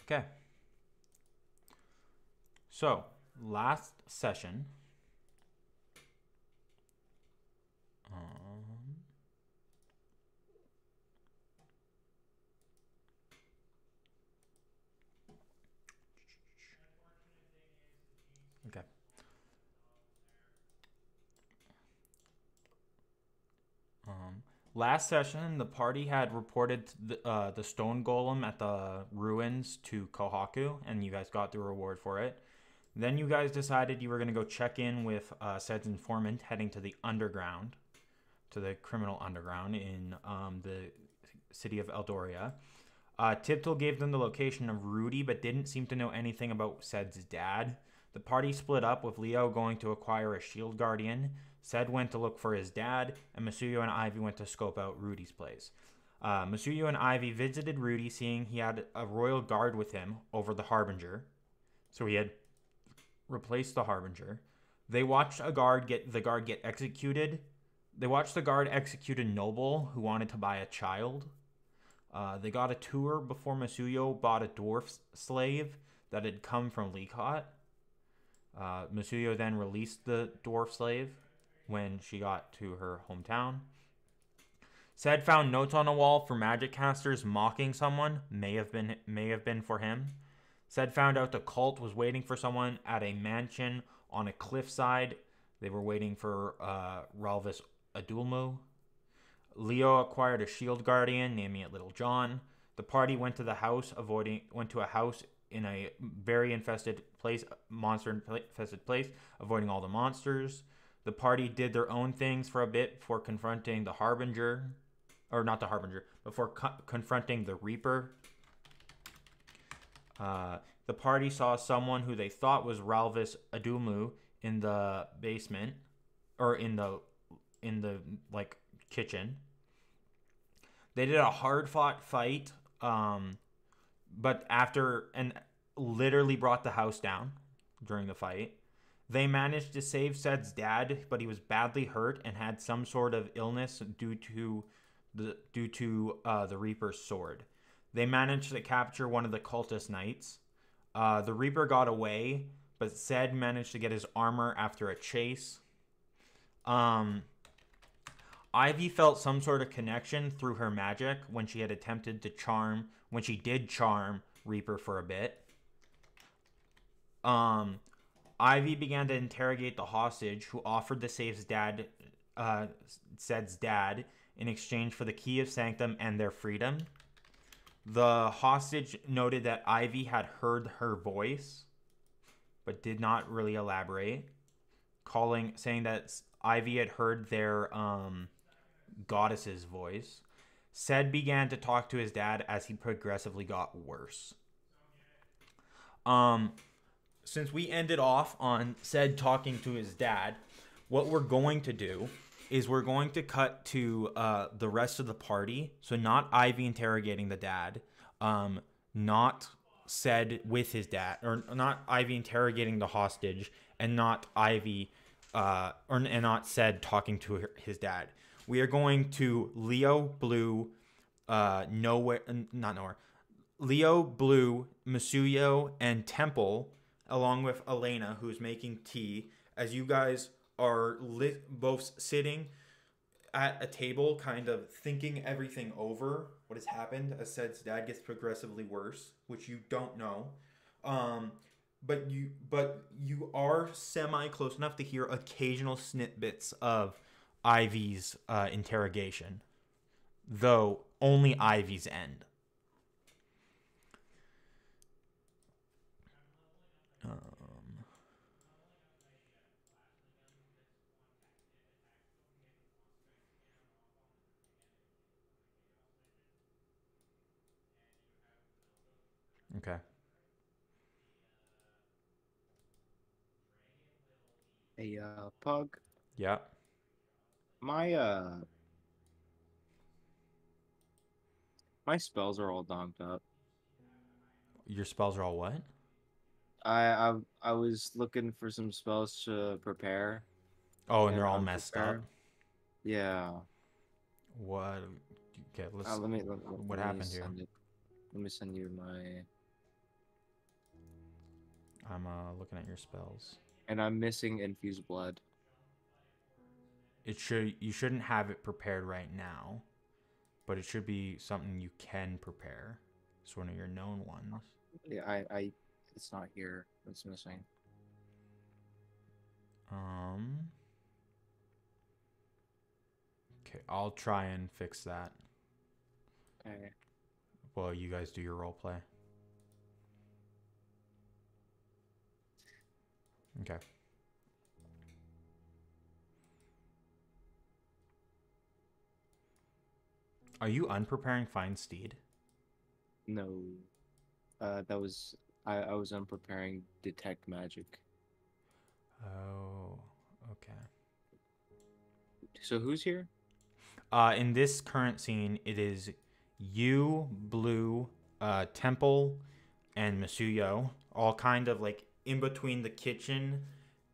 Okay. So, last session. Um, okay. Um, Last session, the party had reported the stone golem at the ruins to Kohaku, and you guys got the reward for it. Then you guys decided you were going to go check in with Sed's informant, heading to the underground, to the criminal underground in the city of Eldoria. Tiptel gave them the location of Rudy, but didn't seem to know anything about Sed's dad. The party split up, with Leo going to acquire a shield guardian. Sed went to look for his dad, and Masuyo and Ivy went to scope out Rudy's place. Masuyo and Ivy visited Rudy, seeing he had a royal guard with him over the Harbinger. So he had replaced the Harbinger. They watched the guard get executed. They watched the guard execute a noble who wanted to buy a child. They got a tour before Masuyo bought a dwarf slave that had come from Likot. Masuyo then released the dwarf slave when she got to her hometown. Sed found notes on a wall for magic casters mocking someone. May have been for him. Sed found out the cult was waiting for someone at a mansion on a cliffside. They were waiting for Ralvis Adulmu. Leo acquired a shield guardian, naming it Little John. The party went to a house in a very monster-infested place, avoiding all the monsters. The party did their own things for a bit before confronting the Harbinger, or not the Harbinger, before confronting the Reaper. The party saw someone who they thought was Ralvis Adumu in the basement, or in the kitchen. They did a hard fought fight, but after and literally brought the house down during the fight. They managed to save Sed's dad, but he was badly hurt and had some sort of illness due to the Reaper's sword. They managed to capture one of the cultist knights. The Reaper got away, but Sed managed to get his armor after a chase. Ivy felt some sort of connection through her magic when she did charm Reaper for a bit. Ivy began to interrogate the hostage, who offered to save Sed's dad in exchange for the key of Sanctum and their freedom. The hostage noted that Ivy had heard her voice, but did not really elaborate, saying that Ivy had heard their goddess's voice. Sed began to talk to his dad as he progressively got worse. Since we ended off on Sed talking to his dad, what we're going to do is we're going to cut to the rest of the party. So not Ivy interrogating the dad, not Sed with his dad, or not Ivy interrogating the hostage, and not Ivy, and not Sed talking to his dad. We are going to Leo, Blue, Leo, Blue, Masuyo, and Temple, along with Elena, who's making tea, as you guys are both sitting at a table, kind of thinking everything over, what has happened as Sed's dad gets progressively worse, which you don't know. But you are semi close enough to hear occasional snippets of Ivy's interrogation, though only Ivy's end. Okay. Hey, Pug, Yeah. my my spells are all donked up. Your spells are all what? I was looking for some spells to prepare, Oh, and and they're all I'm messed up. prepared. Yeah. What? Okay, let's. Let me What let me happened here? send it. Let me send you my I'm looking at your spells. And I'm missing infused blood. You shouldn't have it prepared right now, but it should be something you can prepare. It's one of your known ones. Yeah, it's not here. It's missing. Okay, I'll try and fix that. Okay. Well, you guys do your role play. Okay. Are you unpreparing Find Steed? No. That was I was preparing detect magic. Oh, okay. So who's here? In this current scene, it is you, Blue, Temple, and Masuyo, all kind of like in between the kitchen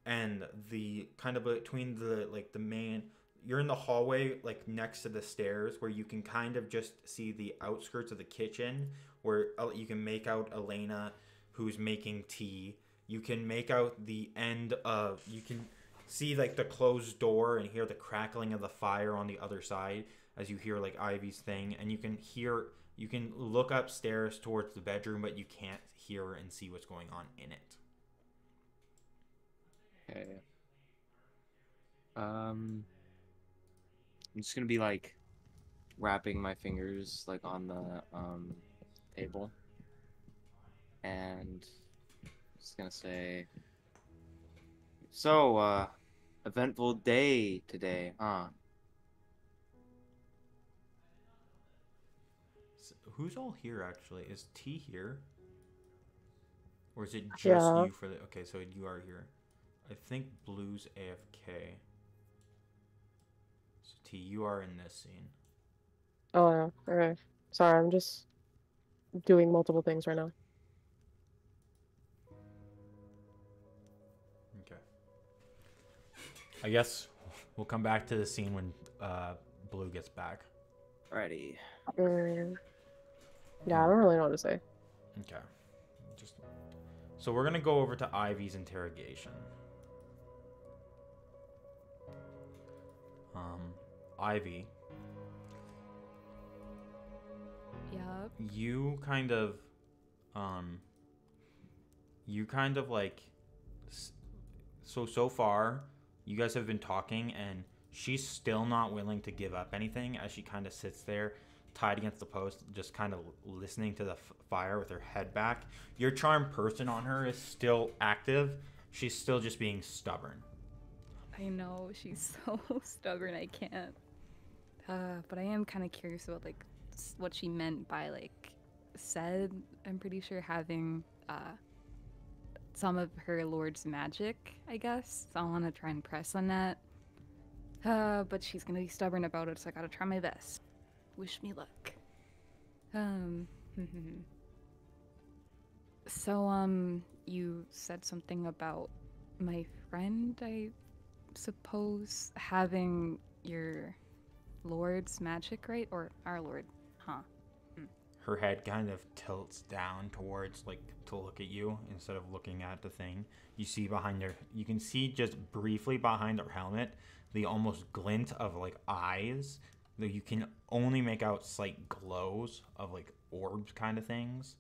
and the kind of between the like the main. You're in the hallway, like next to the stairs, where you can kind of just see the outskirts of the kitchen, where you can make out Elena, who's making tea. You can make out the end of. You can see like the closed door and hear the crackling of the fire on the other side as you hear like Ivy's thing, and you can look upstairs towards the bedroom, but you can't hear and see what's going on in it. Okay. I'm just gonna be like wrapping my fingers like on the table, and just gonna say, so eventful day today, huh? So who's all here actually? Is T here? Or is it just Yeah. you for the... Okay, so you are here. I think Blue's AFK. So T, you are in this scene. Oh, yeah. Okay. Sorry, I'm just doing multiple things right now. Okay. I guess we'll come back to the scene when Blue gets back. Alrighty. Yeah, I don't really know what to say. Okay. So we're gonna go over to Ivy's interrogation. Ivy. Yep. You kind of like, so far you guys have been talking and she's still not willing to give up anything as she kind of sits there tied against the post, just kind of listening to the fire with her head back. Your charm person on her is still active. She's still just being stubborn. I know, she's so stubborn, I can't. But I am kind of curious about, like, what she meant by, like, said, I'm pretty sure having, some of her lord's magic, I guess. So I want to try and press on that. But she's gonna be stubborn about it, so I gotta try my best. Wish me luck. So, you said something about my friend, I suppose, having your lord's magic, right? Or our lord, huh? Her head kind of tilts down towards, like, to look at you instead of looking at the thing. You see behind her, you can see just briefly behind her helmet the almost glint of, like, eyes. Though you can only make out slight glows of, like, orbs kind of things.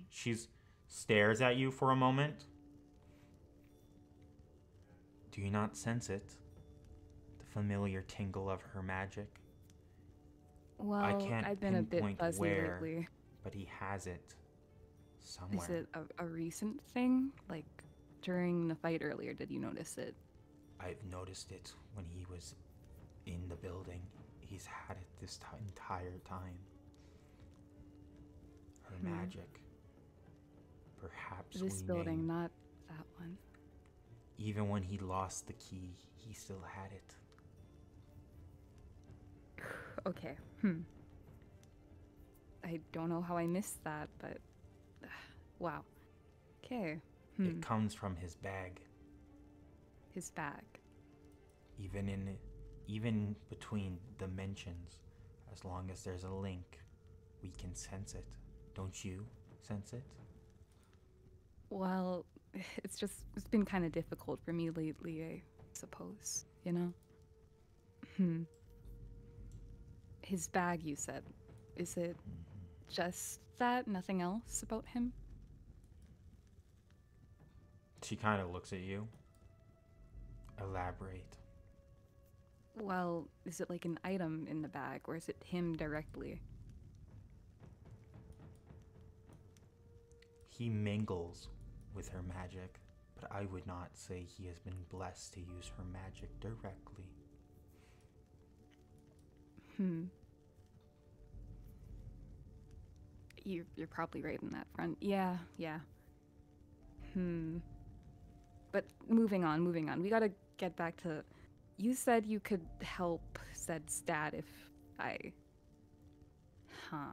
She's stares at you for a moment. Do you not sense it? The familiar tingle of her magic? Well, I can't I've been a bit pinpoint fuzzy where, lately. but he has it somewhere. Is it a recent thing? Like, during the fight earlier, did you notice it? I've noticed it when he was in the building. He's had it this entire time. Her magic. Perhaps This we building, may... not that one. Even when he lost the key, he still had it. Okay, I don't know how I missed that, but... wow. Okay, It comes from his bag. His bag. Even between dimensions, as long as there's a link, we can sense it. Don't you sense it? Well, it's been kind of difficult for me lately, I suppose, you know? Hmm. His bag, you said. Is it just that? Nothing else about him? She kind of looks at you. Elaborate. Well, is it like an item in the bag, or is it him directly? He mingles with her magic, but I would not say he has been blessed to use her magic directly. Hmm. You're probably right on that front. Yeah, yeah. Hmm. But moving on. We gotta get back to. You said you could help said stat if I. Huh.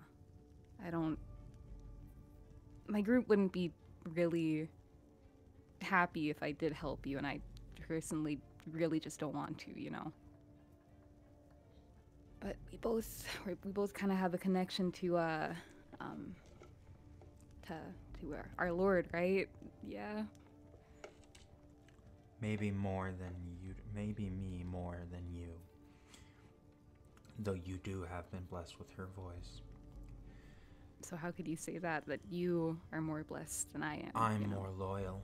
I don't. My group wouldn't be really happy if I did help you, and I personally really just don't want to, you know. But we both kind of have a connection to our Lord, right? Yeah. Maybe more than you. Maybe me more than you. Though you do have been blessed with her voice. So how could you say that you are more blessed than I am? I'm you know? more loyal.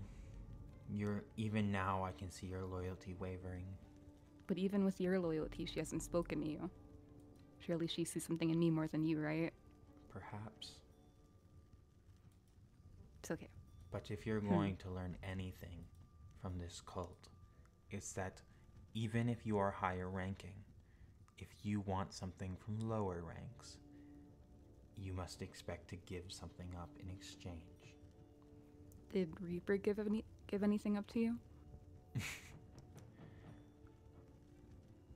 Even now I can see your loyalty wavering. But even with your loyalty, she hasn't spoken to you. Surely she sees something in me more than you, right? Perhaps. It's okay. But if you're going to learn anything from this cult, it's that even if you are higher ranking, if you want something from lower ranks, you must expect to give something up in exchange. Did Reaper give anything up to you?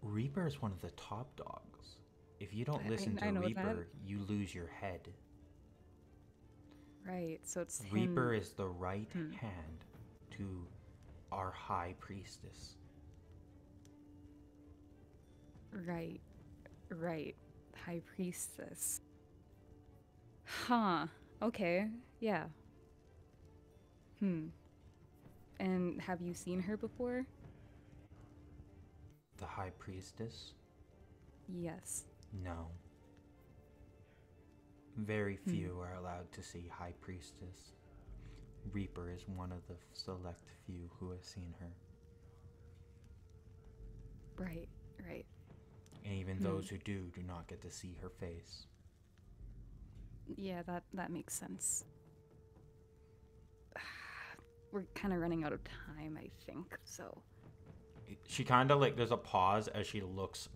Reaper is one of the top dogs. If you don't listen I to know Reaper, that. you lose your head. Right, so it's Reaper him. is the right hand to our high priestess. Right. High Priestess. Huh. Okay. Yeah. And have you seen her before? The high priestess? Yes. No. Very few are allowed to see high priestess. Reaper is one of the select few who have seen her. Right. And even those who do not get to see her face. Yeah, that makes sense. We're kind of running out of time, I think, so. She kind of like, there's a pause as she looks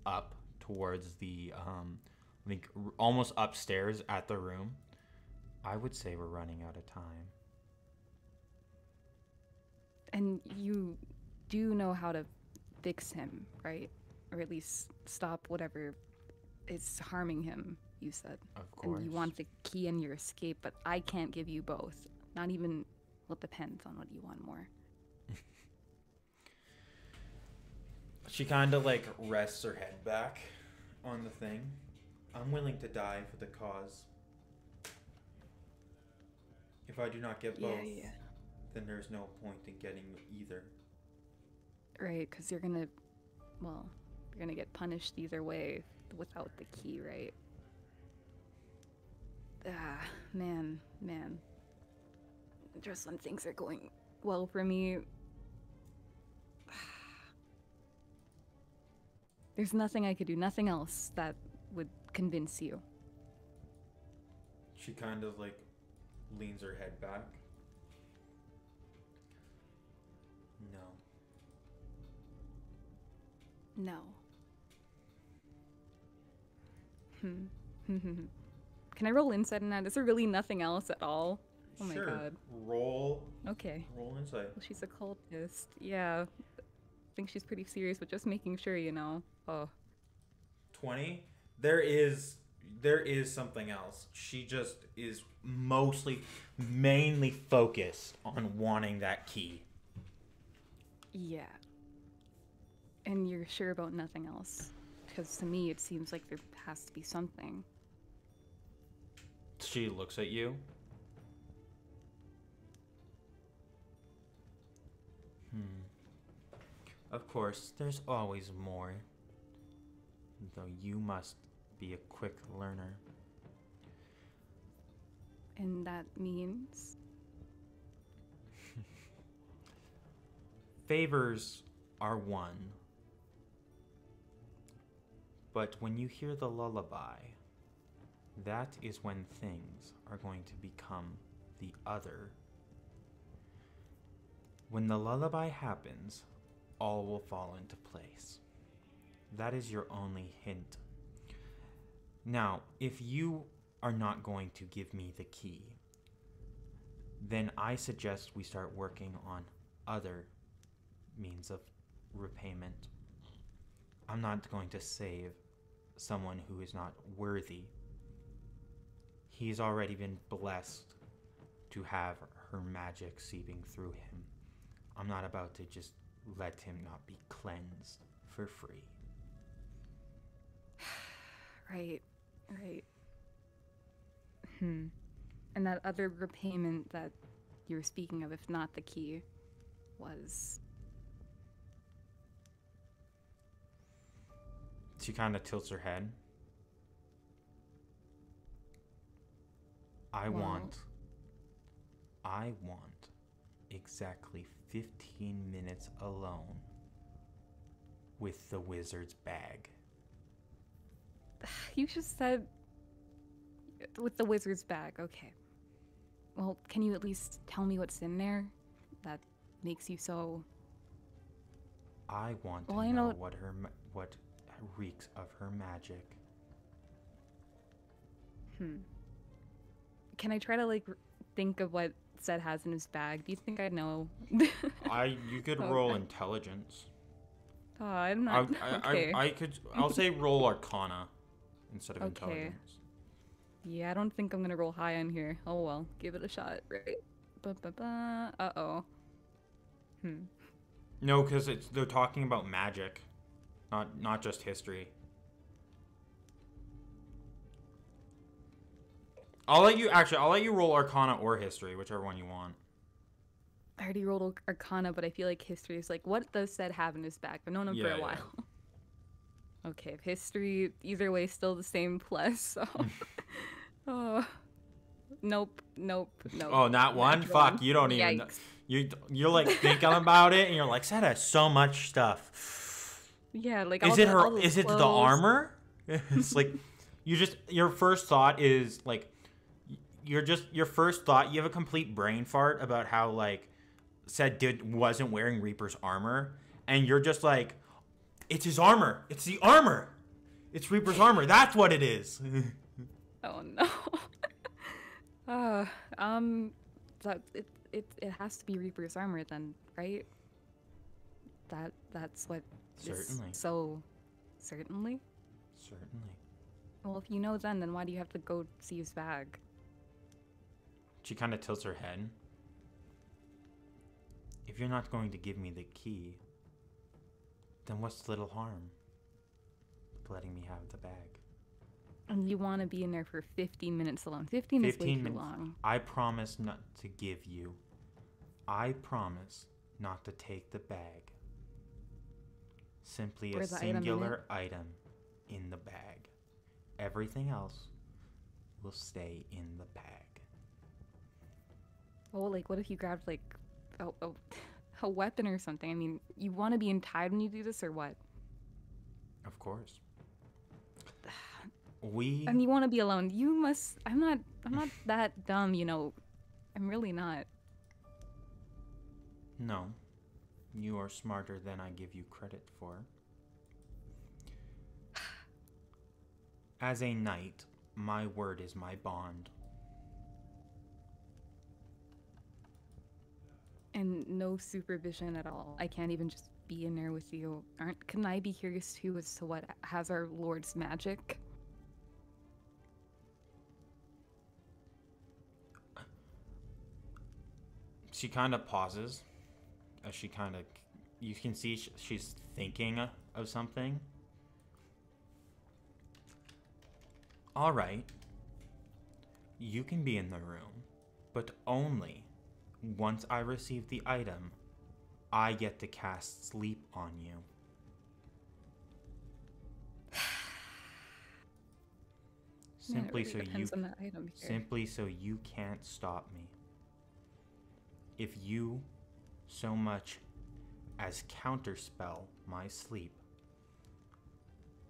up towards the, like almost upstairs at the room. I would say we're running out of time. And you do know how to fix him, right? Or at least stop whatever is harming him, you said. Of course. And you want the key and your escape, but I can't give you both. Not even, well, it depends on what you want more. She kind of like rests her head back on the thing. I'm willing to die for the cause. If I do not get both, then there's no point in getting either. Right, because you're gonna get punished either way without the key, right? Ah, man. Just when things are going well for me, there's nothing I could do, nothing else that would convince you. She kind of like leans her head back. No. Can I roll insight on that? Is there really nothing else at all? Oh Sure. my god. Roll Okay. insight. Well, she's a cultist. Yeah. I think she's pretty serious, but just making sure, you know. Oh. 20. There is something else. She just is mainly focused on wanting that key. Yeah. And you're sure about nothing else? Because to me, it seems like there has to be something. She looks at you. Of course, there's always more. Though you must be a quick learner. And that means. Favors are won. But when you hear the lullaby, that is when things are going to become the other. When the lullaby happens, all will fall into place. That is your only hint. Now, if you are not going to give me the key, then I suggest we start working on other means of repayment. I'm not going to save someone who is not worthy. He's already been blessed to have her magic seeping through him. I'm not about to just let him not be cleansed for free. Right. And that other repayment that you were speaking of, if not the key, was. She kind of tilts her head. I want exactly 15 minutes alone with the wizard's bag. You just said with the wizard's bag. Okay. Well, can you at least tell me what's in there that makes you so? I want to Well, I know know- what reeks of her magic. Can I try to think of what Zed has in his bag? Do you think I'd know? You could roll intelligence. Oh, I'm not. Okay. I'll say roll Arcana instead of Okay. intelligence. Yeah, I don't think I'm gonna roll high on here. Oh well, give it a shot, right? Uh-oh. No, because they're talking about magic, not just history. I'll let you roll Arcana or history, whichever one you want. I already rolled Arcana, but I feel like history is what does Zed have in his bag? I've known him for Yeah, a yeah. while. Okay, if history, either way, still the same plus, so. Oh. Nope. Oh, not one? Natural Fuck, one. you don't even know. Yikes. You're like thinking about it, and you're like, Zed has so much stuff. Yeah, all Is it all those Is it the clothes. armor? It's like your first thought is like your first thought, you have a complete brain fart about how Zed wasn't wearing Reaper's armor, and you're just like, it's his armor. It's the armor. It's Reaper's armor. That's what it is. Oh no. So it has to be Reaper's armor then, right? That's what. Certainly. So, certainly. Certainly. Well, if you know then why do you have to go see his bag? She kind of tilts her head. If you're not going to give me the key, then what's the little harm with letting me have the bag? And you want to be in there for 15 minutes alone. 15 is way 15 too minutes. long. I promise not to give you. I promise not to take the bag. Simply Or a the item in it. singular item in the bag. Everything else will stay in the bag. Oh, what if you grabbed a weapon or something? I mean, you want to be in time when you do this, or what? Of course. And you want to be alone. You must. I'm not that dumb, I'm really not. No. You are smarter than I give you credit for. As a knight, my word is my bond. And no supervision at all. I can't even just be in there with you. Couldn't I be curious too as to what has our Lord's magic? She kind of pauses as you can see she's thinking of something. All right. You can be in the room, but only once I receive the item I get to cast sleep on you. Man, it Simply really so you depends on the item here. simply so you can't stop me. If you so much as counterspell my sleep,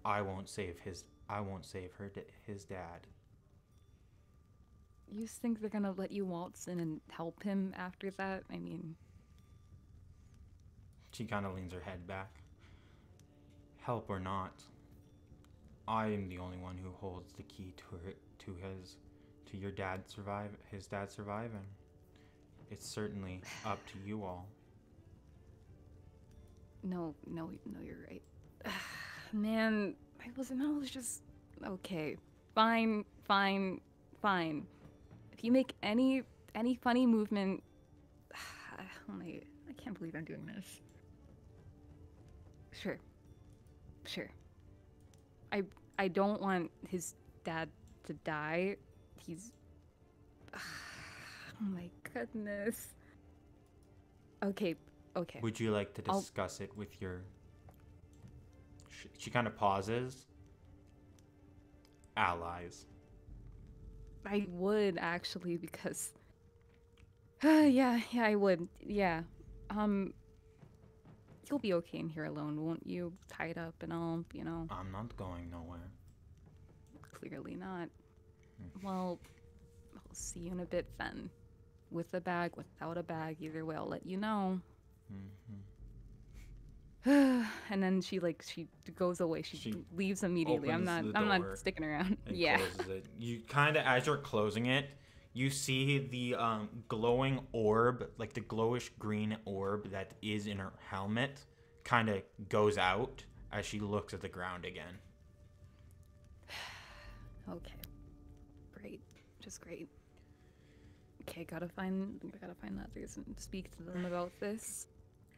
I won't save his dad. You just think they're gonna let you waltz in and help him after that? I mean, She kind of leans her head back. Help or not, I am the only one who holds the key to your his dad surviving. It's certainly up to you all. no, you're right. Man, I was just okay. Fine. If you make any funny movement, oh my, I can't believe I'm doing this. Sure. I don't want his dad to die. He's oh my goodness. Okay. Would you like to I'll- discuss it with your... She kind of pauses. Allies. I would actually because yeah, I would. Yeah. You'll be okay in here alone, won't you? Tied up and all, you know. I'm not going nowhere. Clearly not. Well, I'll see you in a bit then. With a bag, without a bag, either way, I'll let you know. And then she goes away. She She leaves immediately. I'm opens not the door sticking around. and Yeah. closes it. You kind of, as you're closing it, you see the glowing orb, like the glowish green orb that is in her helmet, kind of goes out as she looks at the ground again. Okay. Great. Just great. Okay, gotta find the others and speak to them about this.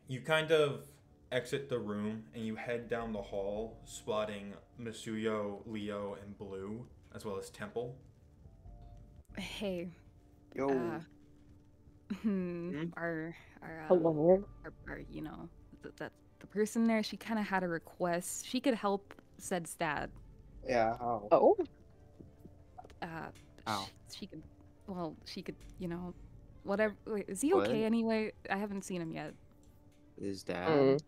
You kind of exit the room and you head down the hall, spotting Masuyo, Leo, and Blue, as well as Temple. Hey, Yo. our Hello. you know, the person there, she kind of had a request. She could help Zed's dad. Yeah. How? Oh, Ow. She could, you know, whatever. Wait, is he What? okay anyway? I haven't seen him yet. His dad? Mm.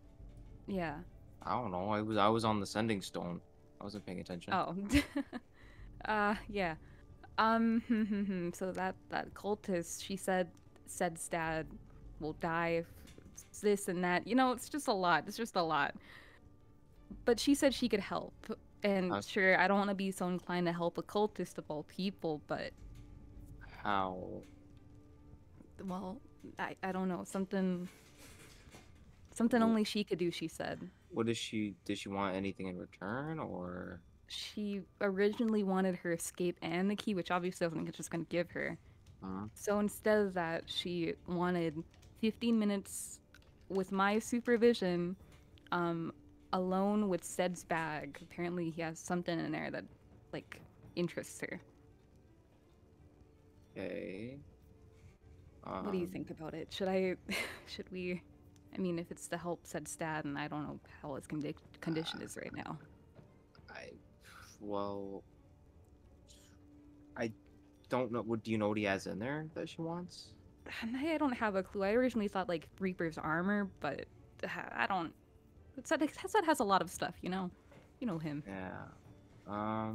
Yeah. I don't know. I was on the sending stone. I wasn't paying attention. Oh. Yeah. So that cultist, she said Zed's dad will die if this and that. You know, it's just a lot. It's just a lot. But she said she could help. And That's- sure, I don't want to be so inclined to help a cultist of all people, but How? well, I don't know. Something only she could do, she said. What did she want anything in return, or? She originally wanted her escape and the key, which obviously I wasn't just going to give her. Huh? So instead of that, she wanted 15 minutes with my supervision, alone with Zed's bag. Apparently he has something in there that, like, interests her. Okay. What do you think about it? Should we, I mean, if it's to help Zed's dad, and I don't know how his condition is right now. Well, I don't know. What do you know what he has in there that she wants? I don't have a clue. I originally thought, like, Reaper's armor, but I don't... Zed has a lot of stuff, you know? You know him. Yeah.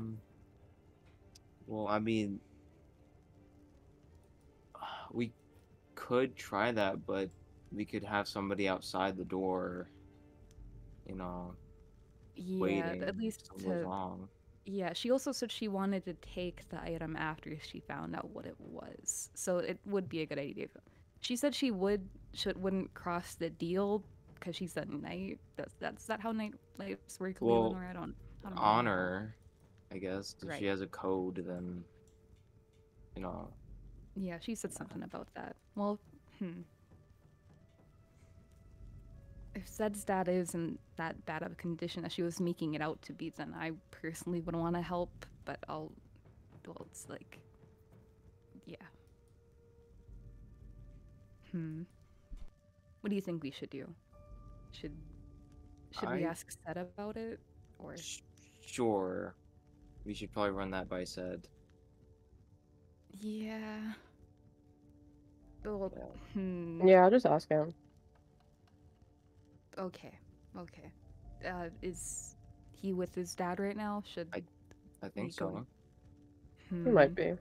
Well, I mean, we could try that, but we could have somebody outside the door, you know, Yeah, waiting. at least if something goes to... wrong. Yeah, she also said she wanted to take the item after she found out what it was. So it would be a good idea. She said she wouldn't cross the deal because she's a knight. That's that how knights work, Well, Leelanor? I don't know. Honor, I guess. If Right. she has a code, then, you know. Yeah, she said something about that. Well, if Zed's dad is in that bad of a condition that she was making it out to be, then I personally would want to help, but it's like, yeah. What What do you think we should do? Should we I- ask Seth about it, or Sure. We should probably run that by said. yeah? Well, Yeah. Yeah, I'll just ask him. Okay. Is he with his dad right now? Should I think we go- so. He might be.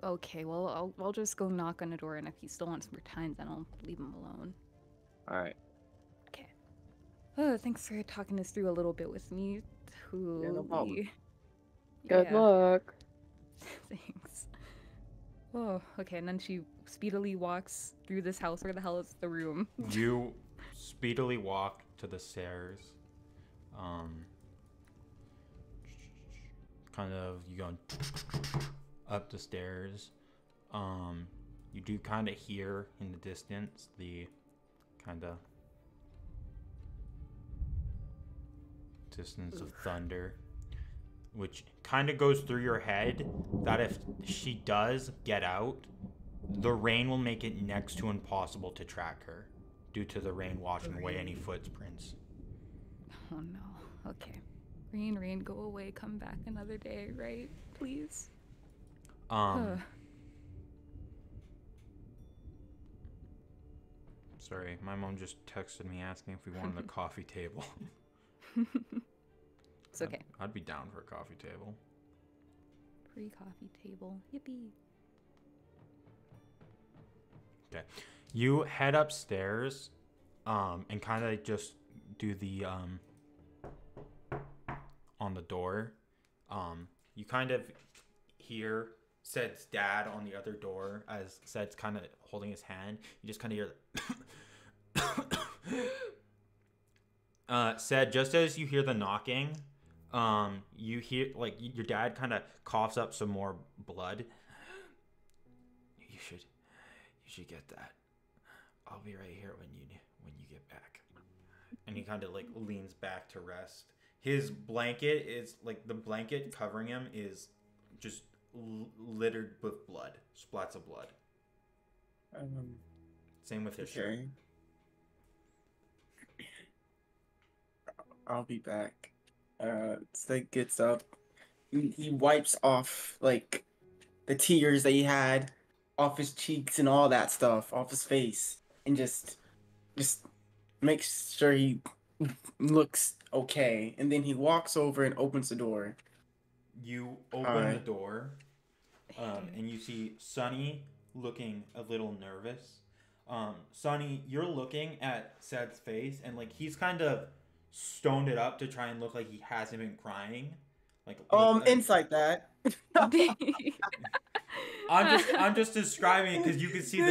Okay, well, I'll just go knock on the door, and if he still wants more time, then I'll leave him alone. All right. Okay. Oh, thanks for talking this through a little bit with me. no problem. Holy. Good Yeah, luck. thanks. Oh, okay, and then she speedily walks through this house. Where the hell is the room? You speedily walk to the stairs. Kind of you going up the stairs. You do kind of hear in the distance the kind of distance of thunder, which kind of goes through your head that if she does get out, the rain will make it next to impossible to track her due to the rain washing away any footprints. Oh no. Okay. Rain, go away. Come back another day, right? Please. Sorry, my mom just texted me asking if we wanted a coffee table. It's okay. I'd be down for a coffee table. Free coffee table. Yippee. You head upstairs, and kind of just do the on the door. You kind of hear Sed's dad on the other door as Sed's kind of holding his hand. You just kind of hear. Sed, just as you hear the knocking, you hear like your dad kind of coughs up some more blood. You should get that. I'll be right here when you get back. And he kind of like leans back to rest. His blanket is like the blanket covering him is just littered with blood, splats of blood. Same with his shirt. Okay. I'll be back. Slade gets up. He wipes off like the tears that he had off his cheeks and all that stuff off his face, and just makes sure he looks okay. And then he walks over and opens the door. You open the Alright. door, and you see Sunny looking a little nervous. Sunny, you're looking at Sed's face, and like he's kind of stoned it up to try and look like he hasn't been crying. Like Insight that. I'm just describing it because you can see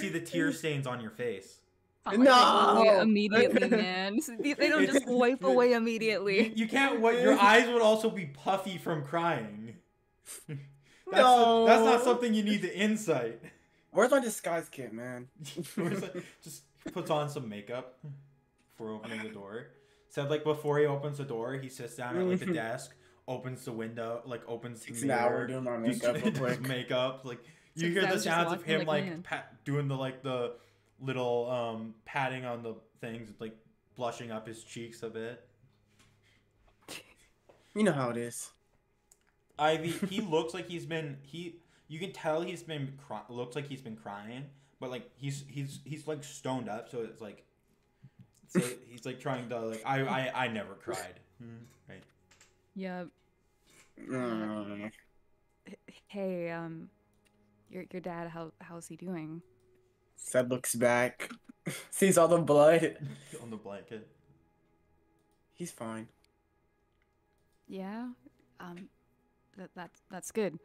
the tear stains on your face. Oh, No! yeah, immediately, man. They don't just wipe away immediately. You can't. What your eyes would also be puffy from crying. That's No. that's not something you need to insight. Where's my disguise kit, man? Just puts on some makeup before opening the door. Said like before he opens the door, he sits down at like a desk, opens the window, like opens the Takes an mirror, hour doing my makeup real does quick. makeup. Like you 6 hear the hours just sounds of walking him like a like man. doing the little patting on the things, like blushing up his cheeks a bit. You know how it is. Ivy, he looks like you can tell he's been looks like he's been crying, but like he's like stoned up, so it's like he's like trying to like I never cried. Right. Yeah. Mm. Hey, your dad, how's he doing? Seth looks back, sees all the blood. On the blanket. He's fine. Yeah. That's good.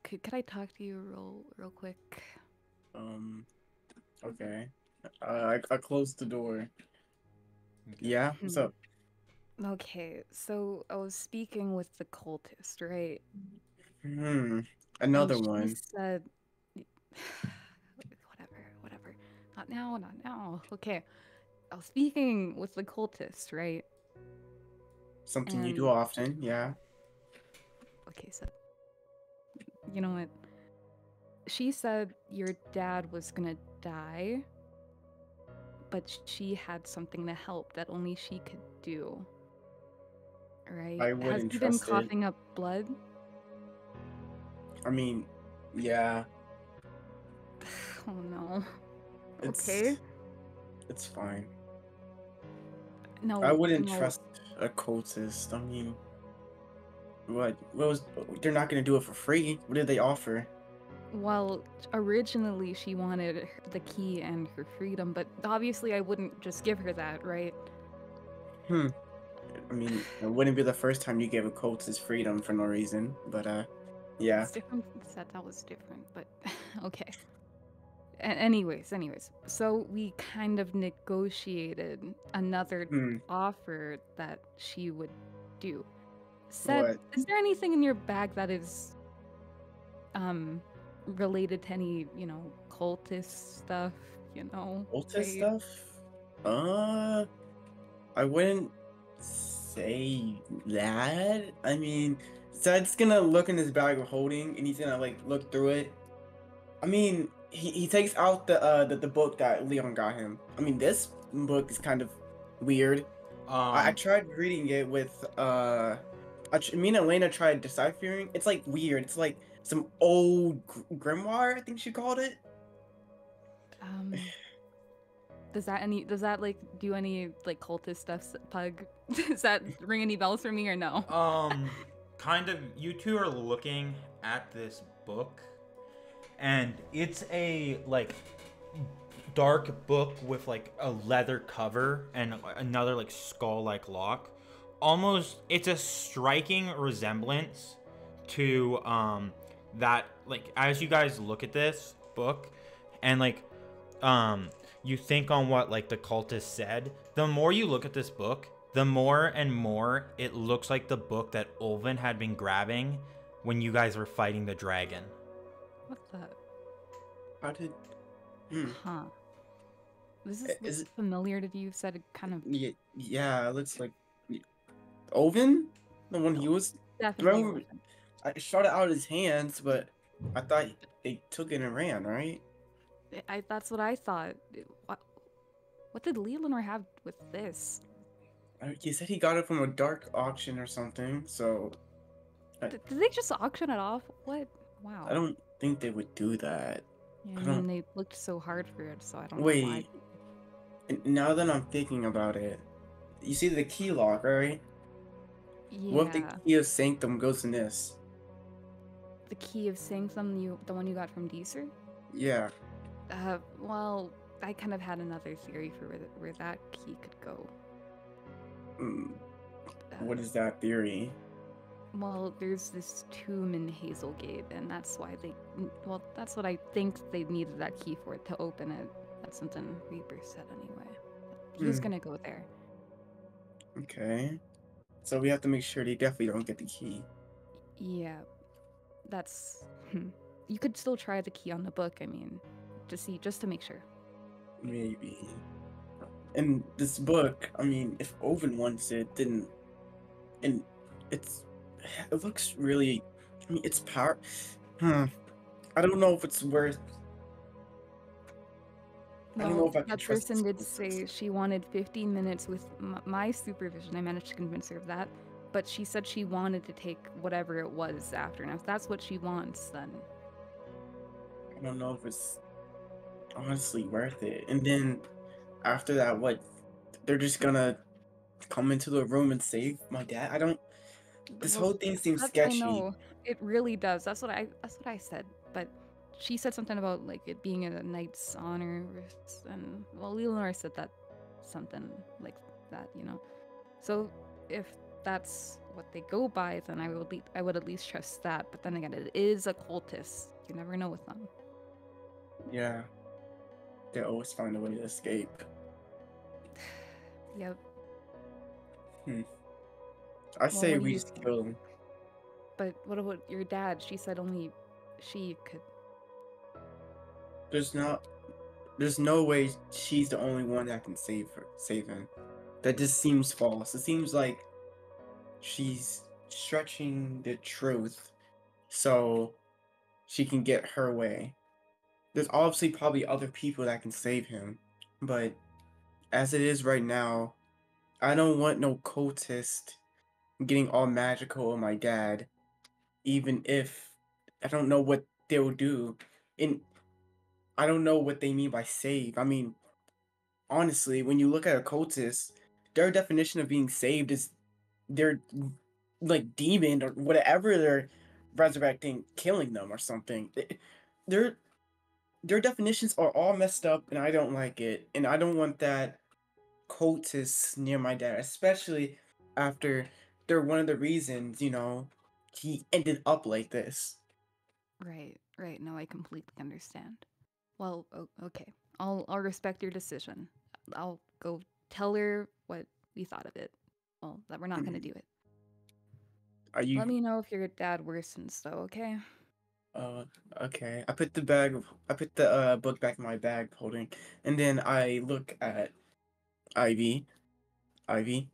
Could I talk to you real quick? Okay. I closed the door. Okay. Yeah, what's up? Okay, so I was speaking with the cultist, right? Another And she one. said, whatever. Not now. Okay, I was speaking with the cultist, right? Something you do often, yeah. Okay, so you know what? she said your dad was gonna die, but she had something to help that only she could do. Right? I Has wouldn't he been trust it. coughing up blood? I mean, yeah, Oh no. it's Okay. it's fine. No, I wouldn't no. trust a cultist. I mean, what was? They're not gonna do it for free. What did they offer? Well, originally she wanted the key and her freedom, but obviously I wouldn't just give her that, right? Hmm. I mean, it wouldn't be the first time you gave a cultist freedom for no reason. But yeah. It's different. That was different, but okay. Anyways, so we kind of negotiated another Hmm. offer that she would do. Said, What? is there anything in your bag that is related to any, cultist stuff, Cultist right? stuff? Uh, I wouldn't say that. I mean, Zed's gonna look in his bag of holding and he's gonna like look through it. I mean, he takes out the book that Leon got him. I mean, this book is kind of weird. I tried reading it with me and Elena tried deciphering. It's like weird. It's like some old grimoire, I think she called it. Um, does that like do any like cultist stuff, Pug? Does that ring any bells for me or no? Kind of. You two are looking at this book, and it's a like dark book with like a leather cover and another like skull-like lock. Almost, it's a striking resemblance to that, like, as you guys look at this book and like you think on what like the cultist said, the more you look at this book, the more and more it looks like the book that Ulvin had been grabbing when you guys were fighting the dragon. What the? How did? Huh. This Is is it? familiar to you. Said it kind of Yeah, it looks like Oven, the one he was. definitely. Remember, I shot it out of his hands, but I thought they took it and ran, right? That's what I thought. What did Leelanor have with this? He said he got it from a dark auction or something. So Did they just auction it off? What? Wow. I don't think they would do that. Yeah, I I don't- mean, they looked so hard for it, so I don't know why. Wait. And now that I'm thinking about it, you see the key lock, right? What if Yeah, the key of Sanctum goes in this? the key of Sanctum, the one you got from Deezer? Yeah. Well, I kind of had another theory for where that key could go. Mm, what Uh, is that theory? Well, there's this tomb in Hazelgate, and that's why well, that's what I think they needed that key for, to open it. That's something Reaper said anyway. He was Hmm. gonna go there. Okay. So we have to make sure they definitely don't get the key. Yeah, that's. You could still try the key on the book, I mean, just to make sure. Maybe. And this book, I mean, if Oven wants it, then, and it looks really, I mean, it's power. I don't know if it's worth. I don't know if I can that trust person this did cultist. say she wanted 15 minutes with my supervision. I managed to convince her of that, but she said she wanted to take whatever it was after. Now, if that's what she wants, then I don't know if it's honestly worth it. And then after that, what? They're just gonna come into the room and save my dad? I don't. This Well, whole thing seems I sketchy. know it really does. That's what I said. But she said something about like it being a knight's honor, and well, Leonor said that something like that, So if that's what they go by, then I would at least trust that. But then again, it is a cultist. You never know with them. Yeah. They always find a way to escape. Yep. I say what do we you just think? kill him. But what about your dad? She said only she could. There's no way she's the only one that can save him. That just seems false. It seems like she's stretching the truth. So she can get her way. There's obviously probably other people that can save him, but as it is right now, I don't want no cultist getting all magical on my dad, even if I don't know what they'll do. And I don't know what they mean by save. I mean, honestly, when you look at a cultist, their definition of being saved is they're like demon or whatever they're resurrecting, killing them or something. Their their definitions are all messed up, and I don't like it. And I don't want that cultist near my dad, especially after they're one of the reasons, he ended up like this. Right, right. No, I completely understand. Well, okay. I'll respect your decision. I'll go tell her what we thought of it. Well, that we're not gonna do it. Are you Let me know if your dad worsens, though. Okay. uh okay? I put the book back in my bag holding, and then I look at Ivy. Ivy,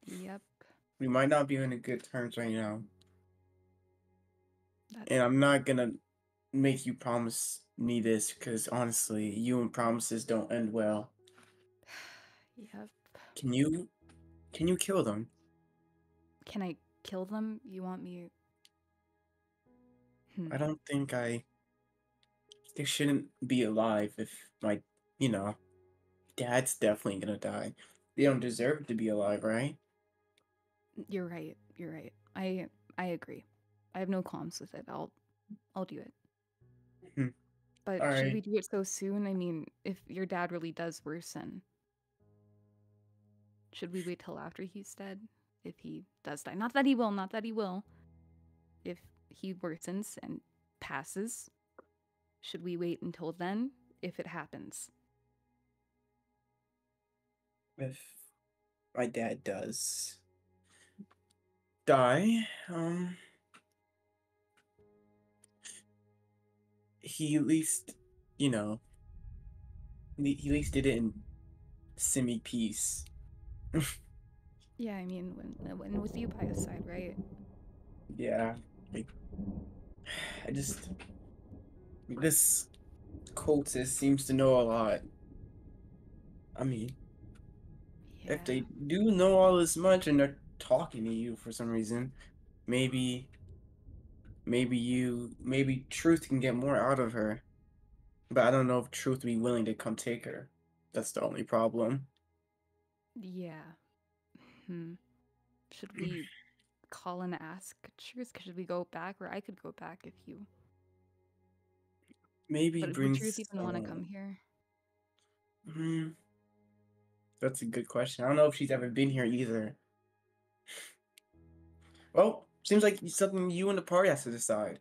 Yep. we might not be on good terms right now, That's and I'm not gonna make you promise me this because honestly, you and promises don't end well. Yep. Can you kill them? Can I kill them? You want me? I don't think they shouldn't be alive if my, you know, dad's definitely gonna die. They don't deserve to be alive, right? You're right. You're right. I agree. I have no qualms with it. I'll do it. Hmm. But All should right. we do it so soon? I mean, if your dad really does worsen, should we wait till after he's dead? If he does die. Not that he will, not that he will. If he worsens and passes, should we wait until then if it happens? If my dad does die, he at least, you know, he at least did it in semi peace. Yeah, I mean, when with you by his side, right? Yeah, like, I just this cultist seems to know a lot. I mean, Yeah. if they do know all this much and they're talking to you for some reason, maybe maybe Truth can get more out of her. But I don't know if Truth would be willing to come take her. That's the only problem. Yeah. Hmm. Should we call and ask Truth? Should we go back? Or I could go back if you. Maybe But would bring Truth even want to come someone. here? Hmm, that's a good question. I don't know if she's ever been here either. Well, seems like it's something you and the party has to decide.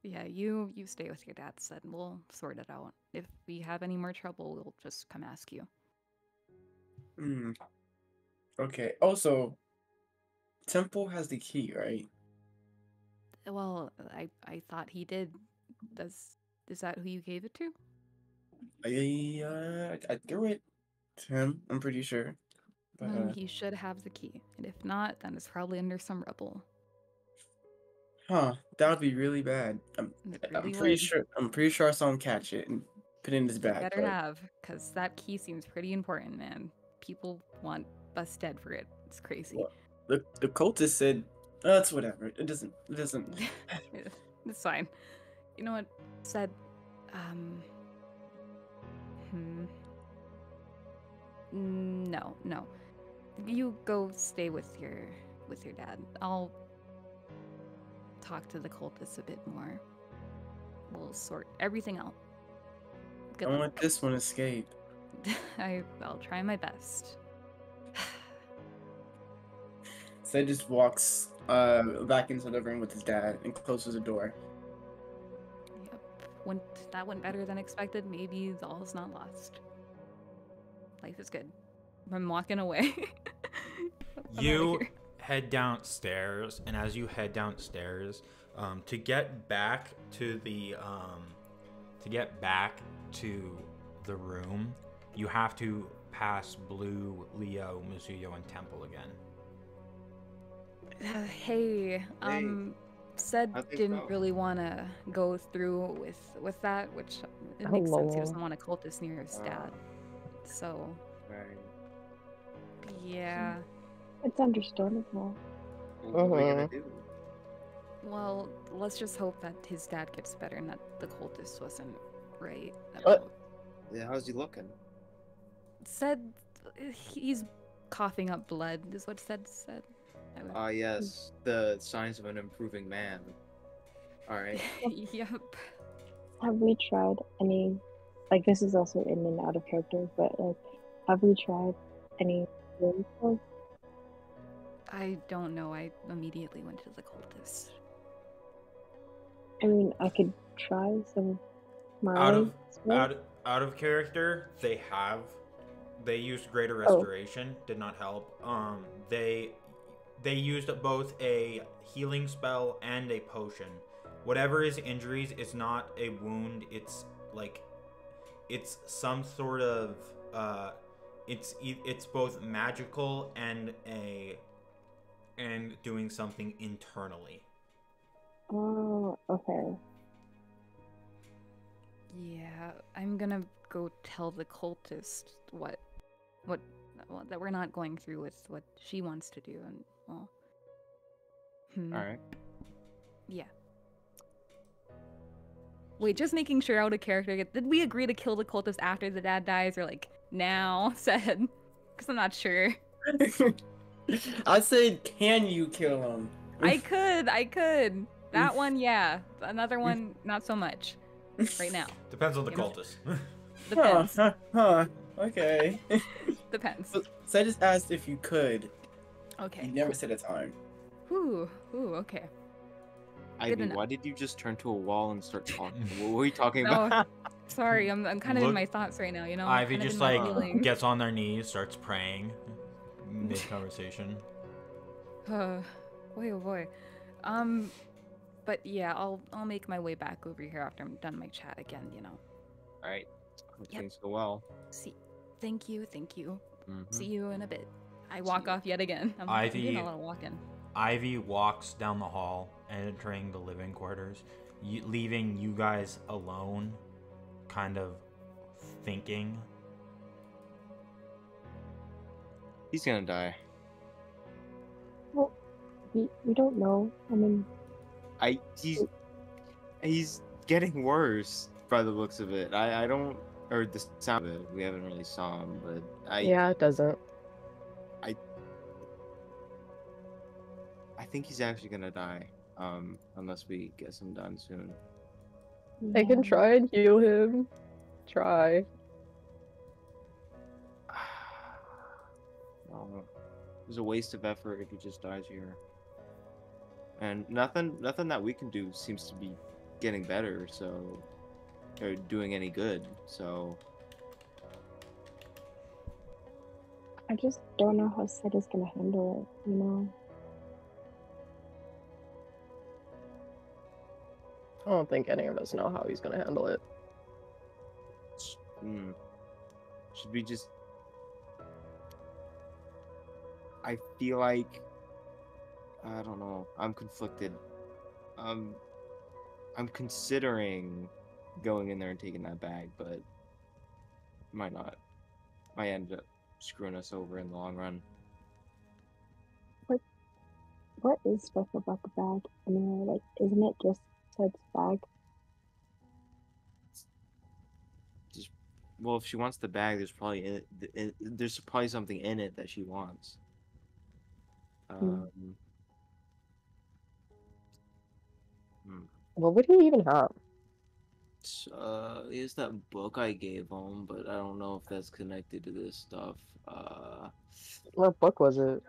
Yeah, you stay with your dad, said we'll sort it out. If we have any more trouble, we'll just come ask you. Hmm. Okay. Also, Temple has the key, right? Well, I thought he did. Is that who you gave it to? I threw it to him. I'm pretty sure. But Then he should have the key. And if not, then it's probably under some rubble. that would be really bad. It I'm really pretty would. sure. I'm pretty sure I saw him catch it and put it in his You bag. better But have, because that key seems pretty important, man. People want us dead for it. It's crazy. well, the cultist said, "Oh, it's whatever. It doesn't. It doesn't." It's fine. You know what? Said, no. You go stay with your dad. I'll talk to the cultists a bit more. We'll sort everything out. Good I luck. want this one escape. I'll try my best. Zed just walks back into the room with his dad and closes the door. Yep. That went better than expected. Maybe all's not lost. Life is good. I'm walking away. I'm outta You here. head downstairs, and as you head downstairs, to get back to the room, you have to pass Blue, Leo, Mizuyo, and Temple again. Hey, said How'd they didn't go? really want to go through with that, which it Oh, makes sense. He lol. doesn't want a cultist near his dad. So, Right. yeah. It's understandable. Well, what are we gonna do? Well, let's just hope that his dad gets better and that the cultist wasn't right What? about. Yeah, how's he looking? Said he's coughing up blood, is what said. I would- Ah, yes, the signs of an improving man. All right. Yep. Have we tried any, like, this is also in and out of character, but, like, have we tried any really close? I don't know. I immediately went to the cultist. I mean, I could try some Out of Marley. out of character, they used greater Oh. restoration, did not help. They used both a healing spell and a potion. Whatever his injuries is not a wound, it's like it's some sort of it's both magical and doing something internally. Oh, okay. Yeah, I'm gonna go tell the cultist what that we're not going through with what she wants to do, and well, All right. yeah. Wait, just making sure out of character. Did we agree to kill the cultist after the dad dies, or like now? Said, because I'm not sure. I said, can you kill him? I could. That one, yeah. Another one, not so much. Right now. Depends on the You know? cultist. Depends. Okay. Depends. So I just asked if you could. Okay. You never said a time. Ooh, okay. Ivy, enough. why did you just turn to a wall and start talking? What were you talking No, about? sorry, I'm kind of in Look- my thoughts right now. You know. Ivy kind of just in my like feelings. gets on their knees, starts praying mid conversation. Boy, oh boy. But yeah, I'll make my way back over here after I'm done my chat again. You know. All right. Hope Yep. things go well. See, thank you. Mhm. See you in a bit. I walk off yet again. I'm doing Ivy- a lot of walking. Ivy walks down the hall, entering the living quarters, leaving you guys alone, kind of thinking. He's gonna die. We don't know. I mean, He's getting worse by the looks of it. I don't, or the sound of it. We haven't really saw him, but Yeah, it doesn't. I think he's actually gonna die. Unless we get some done soon. I can yeah. try and heal him. Try. No, it was a waste of effort if he just dies here. And nothing that we can do seems to be getting better, so or doing any good. So I just don't know how Sid is gonna handle it, you know? I don't think any of us know how he's gonna handle it. should we just? I feel like I don't know. I'm conflicted. I'm considering going in there and taking that bag, but might not. Might end up screwing us over in the long run. What is special about the bag? I mean, like, isn't it just Sid's bag? Well, if she wants the bag, there's probably there's probably something in it that she wants. What would he even have? Is that book I gave him, but I don't know if that's connected to this stuff. What book was it?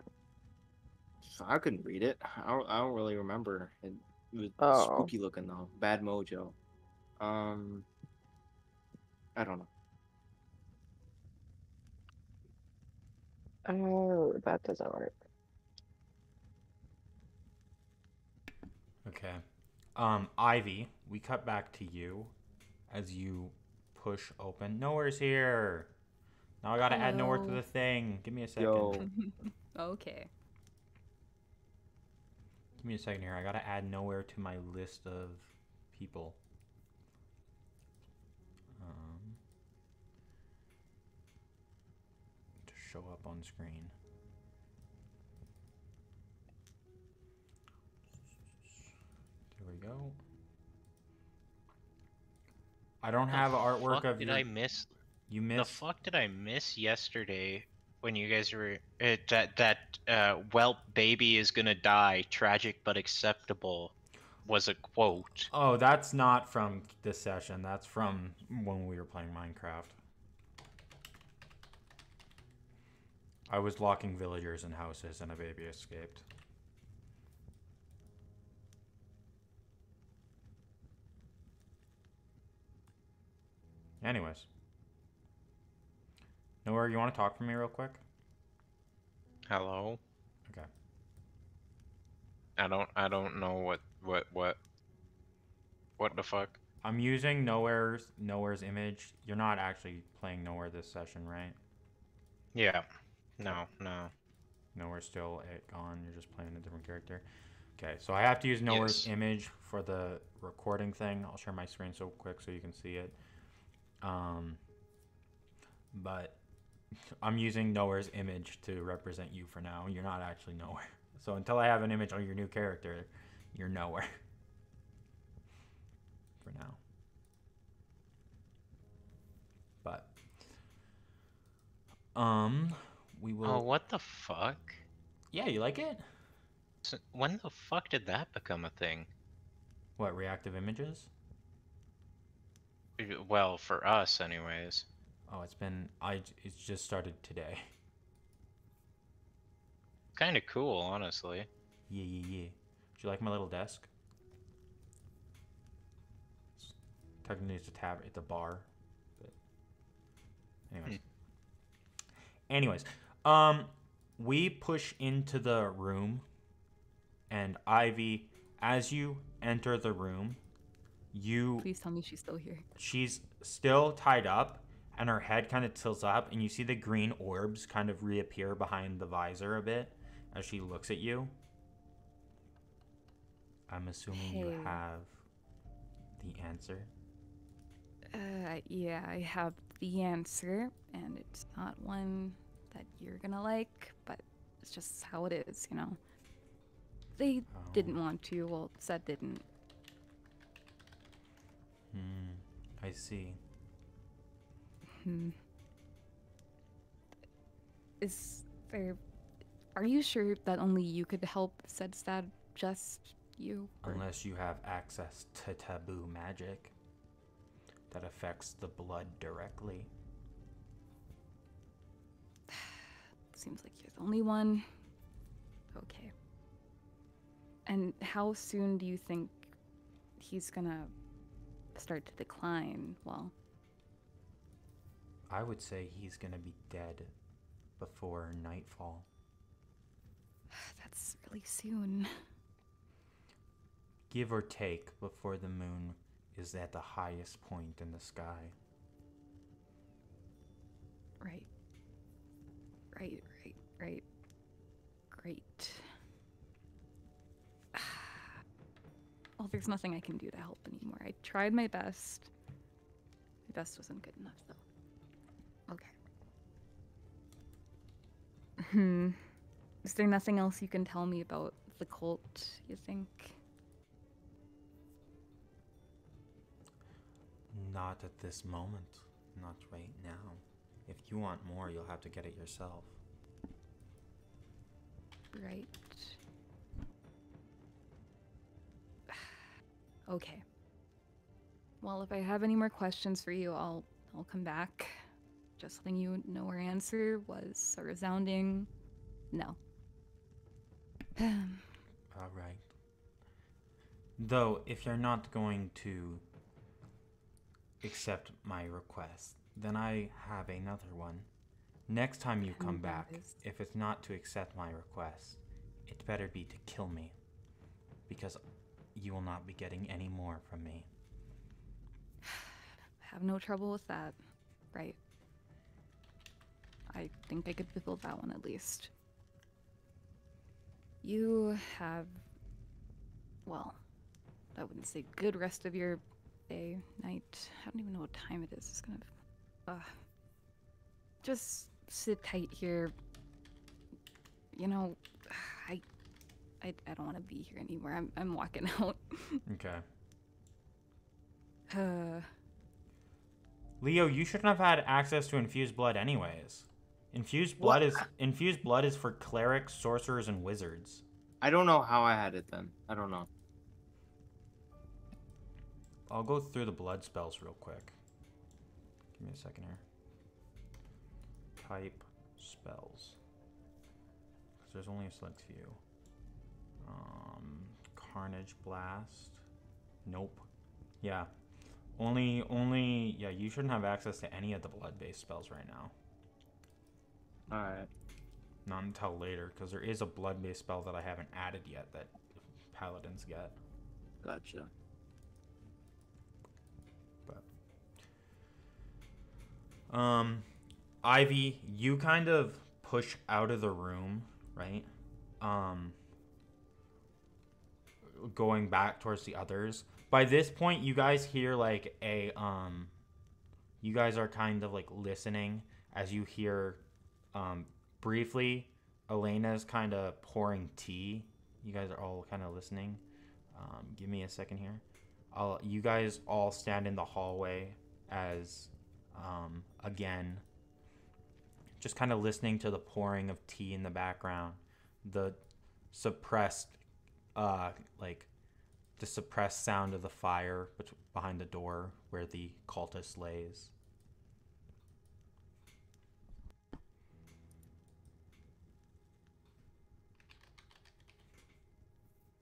I couldn't read it. I don't really remember. It was Oh. spooky looking though. Bad mojo. I don't know. Oh, that doesn't work. Okay. Ivy, we cut back to you as you push open. Nowhere's here. Now I gotta add nowhere to Hello. the thing. Give me a second. Yo, Okay. Give me a second here. I gotta add Nowhere to my list of people. To show up on screen. There we go. I don't have artwork of Did your... I miss? You The missed... fuck did I miss yesterday when you guys were whelp baby is gonna die, tragic but acceptable, was a quote. Oh, that's not from this session. That's from when we were playing Minecraft. I was locking villagers in houses and a baby escaped. Anyways. Nowhere, you want to talk for me real quick? Hello? Okay. I don't know what the fuck? I'm using Nowhere's image. You're not actually playing Nowhere this session, right? Yeah. No. Nowhere's still gone. You're just playing a different character. Okay, so I have to use Nowhere's Yes. image for the recording thing. I'll share my screen so quick so you can see it. But I'm using Nowhere's image to represent you for now. You're not actually Nowhere. So until I have an image on your new character, you're Nowhere. For now. But we will... Oh, what the fuck? Yeah, you like it? When the fuck did that become a thing? What, reactive images? Well, for us anyways. Oh, it's just started today. Kind of cool, honestly. Yeah. Do you like my little desk? Technically it's a tab, it's a bar. But anyways. We push into the room, and Ivy, as you enter the room, Please tell me she's still here. she's still tied up, and her head kind of tilts up, and you see the green orbs kind of reappear behind the visor a bit as she looks at you. I'm assuming you Hey. have the answer. Yeah, I have the answer, and it's not one that you're gonna like, but it's just how it is, you know? They didn't want to, well, Seth didn't. I see. Are you sure that only you could help Sedstad? Just you? Or- Unless you have access to taboo magic that affects the blood directly. Seems like you're the only one. Okay. And how soon do you think he's gonna start to decline? Well, I would say he's gonna be dead before nightfall. that's really soon. Give or take before the moon is at the highest point in the sky. Right. Great. Well, there's nothing I can do to help anymore. I tried my best. My best wasn't good enough, though. Okay. Is there nothing else you can tell me about the cult, you think? Not at this moment. Not right now. If you want more, you'll have to get it yourself. Right. Okay. Well, if I have any more questions for you, I'll come back. Just letting you know our answer was a resounding no. All right. Though, if you're not going to accept my request, then I have another one. Next time you come And that back, is? if it's not to accept my request, it better be to kill me. Because you will not be getting any more from me. Have no trouble with that. Right. I think I could fulfill that one at least. You have well, I wouldn't say good rest of your day, night. I don't even know what time it is. It's kind of, just sit tight here. You know, I don't want to be here anymore. I'm walking out. Okay. Uh, Leo, you shouldn't have had access to infused blood anyways. Infused blood is for clerics, sorcerers, and wizards. I don't know how I had it then. I don't know. I'll go through the blood spells real quick. Give me a second here. Type spells. Because there's only a select few. Carnage Blast. Nope. Yeah. Yeah, you shouldn't have access to any of the blood-based spells right now. Alright. Not until later, because there is a blood-based spell that I haven't added yet that paladins get. Gotcha. But Ivy, you kind of push out of the room, right? Going back towards the others. By this point, you guys hear like you guys are kind of like listening as you hear briefly Elena's kind of pouring tea. You guys are all kind of listening. Give me a second here. You guys all stand in the hallway as again just kind of listening to the pouring of tea in the background, the suppressed the suppressed sound of the fire behind the door where the cultist lays.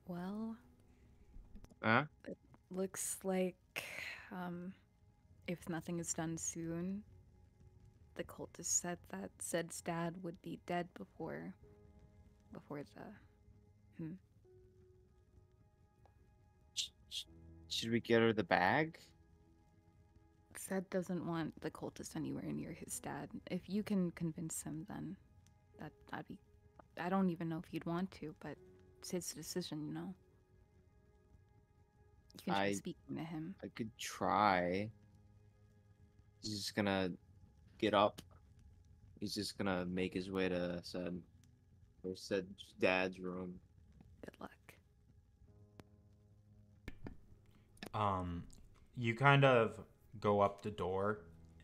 well, Huh? it looks like, if nothing is done soon, the cultist said that Zed's dad would be dead before the. Should we get her the bag? Zed doesn't want the cultist anywhere near his dad. If you can convince him, then that'd be. I don't even know if you'd want to, but it's his decision, you know. You can try speaking to him. I could try. He's just gonna get up. He's just gonna make his way to Zed's dad's room. Good luck. You kind of go up the door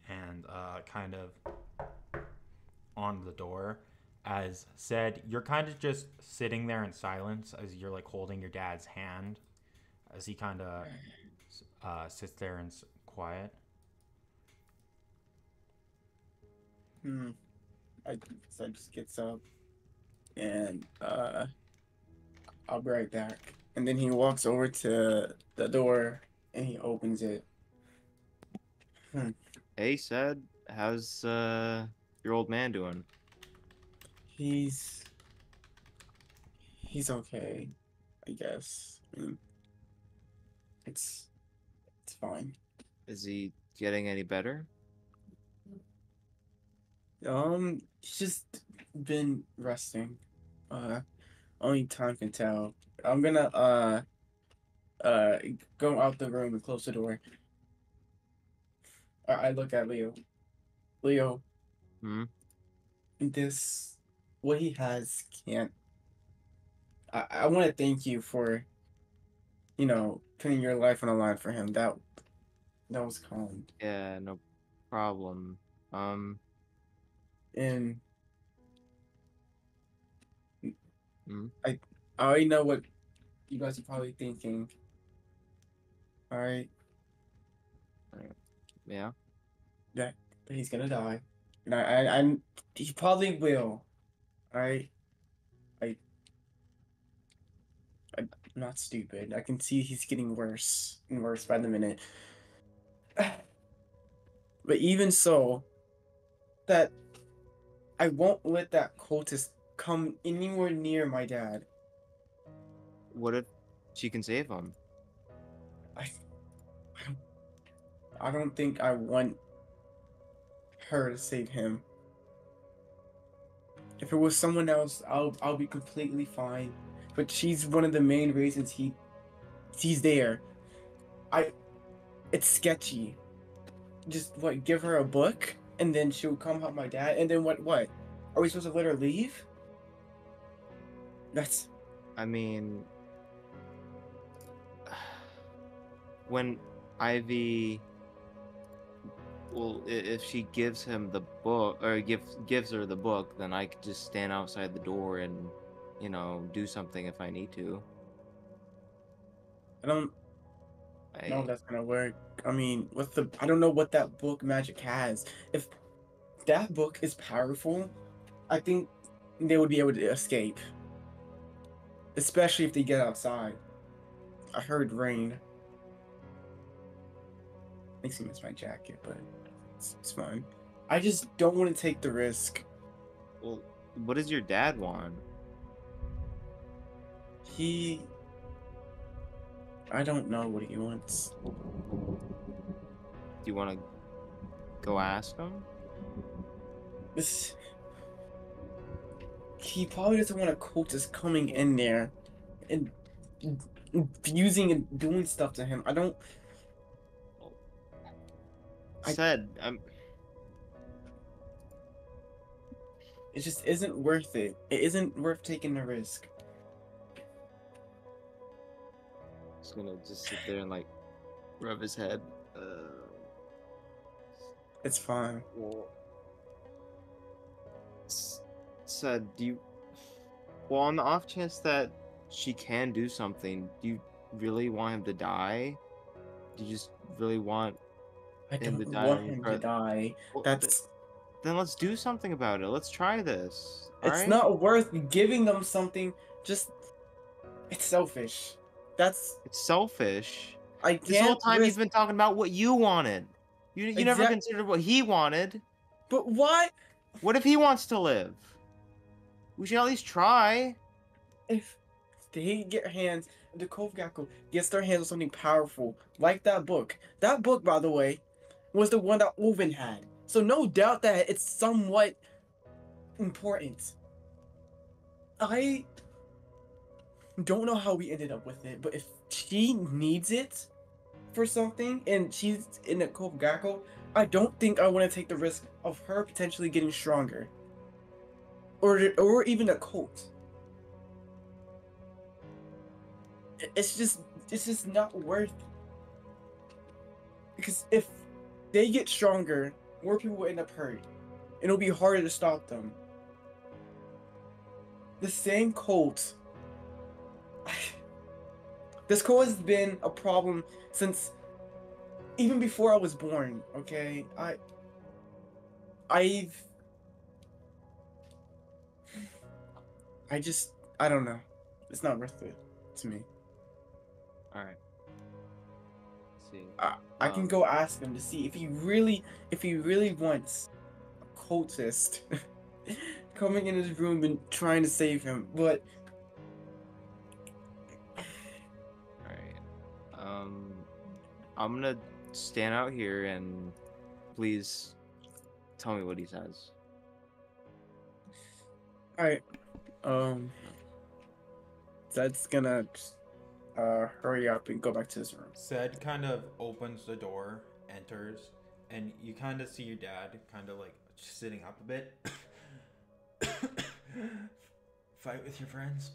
and kind of on the door. As said, you're kind of just sitting there in silence as you're like holding your dad's hand as he kind of sits there in quiet. Zed just gets up and I'll be right back. And then he walks over to the door and he opens it. Hey, Zed, how's your old man doing? He's okay, I guess. I mean, it's fine. Is he getting any better? He's just been resting. Only time can tell. I'm gonna go out the room and close the door. I look at Leo. Leo. What he has can't. I want to thank you for, putting your life on the line for him. That was kind. Yeah, no problem. And I already know what you guys are probably thinking. All right. Yeah. That he's gonna die, and he probably will. All right. I'm not stupid. I can see he's getting worse and worse by the minute. But even so, that I won't let that cultist come anywhere near my dad. What if she can save him? I don't think I want her to save him. If it was someone else, I'll be completely fine. But she's one of the main reasons he he's there. It's sketchy. Just what? Give her a book, and then she'll come help my dad, and then what? What? Are we supposed to let her leave? That's I mean, when Ivy, well, if she gives him the book or gives her the book, then I could just stand outside the door and, do something if I need to. I don't know if I that's gonna work. I mean, I don't know what that book magic has. If that book is powerful, I think they would be able to escape. Especially if they get outside. I heard rain. Makes me miss my jacket, but it's fine. I just don't want to take the risk. well, what does your dad want? I don't know what he wants. Do you want to go ask him? He probably doesn't want a cultist coming in there and using and doing stuff to him. I don't. Said, It just isn't worth it. It isn't worth taking the risk. just gonna just sit there and like rub his head. It's fine. Well, said, do you? Well, on the off chance that she can do something, do you really want him to die? Do you just really want I him to don't die? want him to die. Well, That's. then let's do something about it. Let's try this. It's alright? not worth giving them something. Just. It's selfish. That's. It's selfish. I This whole can't time risk. you've been talking about what you wanted. You never Exact- considered what he wanted. But why? What if he wants to live? We should at least try. If they get hands, if the Kovgaku gets their hands on something powerful, like that book. That book, by the way, was the one that Oven had. So no doubt that it's somewhat important. I don't know how we ended up with it, but if she needs it for something and she's in a Kovgaku, I don't think I want to take the risk of her potentially getting stronger. Or even a cult. It's just not worth. Because if they get stronger, more people will end up hurt. And it'll be harder to stop them. The same cult. This cult has been a problem since even before I was born, okay? I don't know. It's not worth it to me. All right. See. I can go ask him to see if he really wants a cultist coming in his room and trying to save him. But All right. I'm gonna stand out here and please tell me what he says. all right, that's gonna hurry up and go back to his room. Said kind of opens the door, enters, and you kind of see your dad kind of like sitting up a bit. Fight with your friends.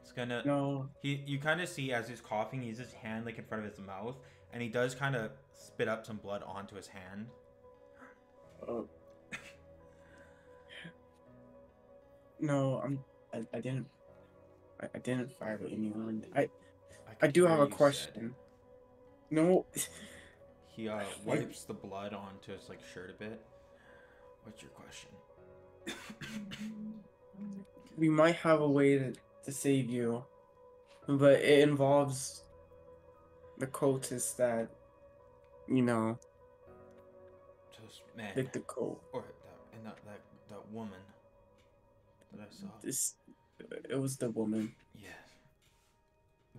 It's gonna. No, You kind of see as he's coughing, he's his hand like in front of his mouth, and he does kind of spit up some blood onto his hand. no, I didn't. I didn't fire at anyone. I could do hear have a you said. question. No, He wipes the blood onto his like shirt a bit. What's your question? we might have a way to save you, but it involves the cultists that, Just man, pick the cult. or that woman that I saw. It was the woman. Yes.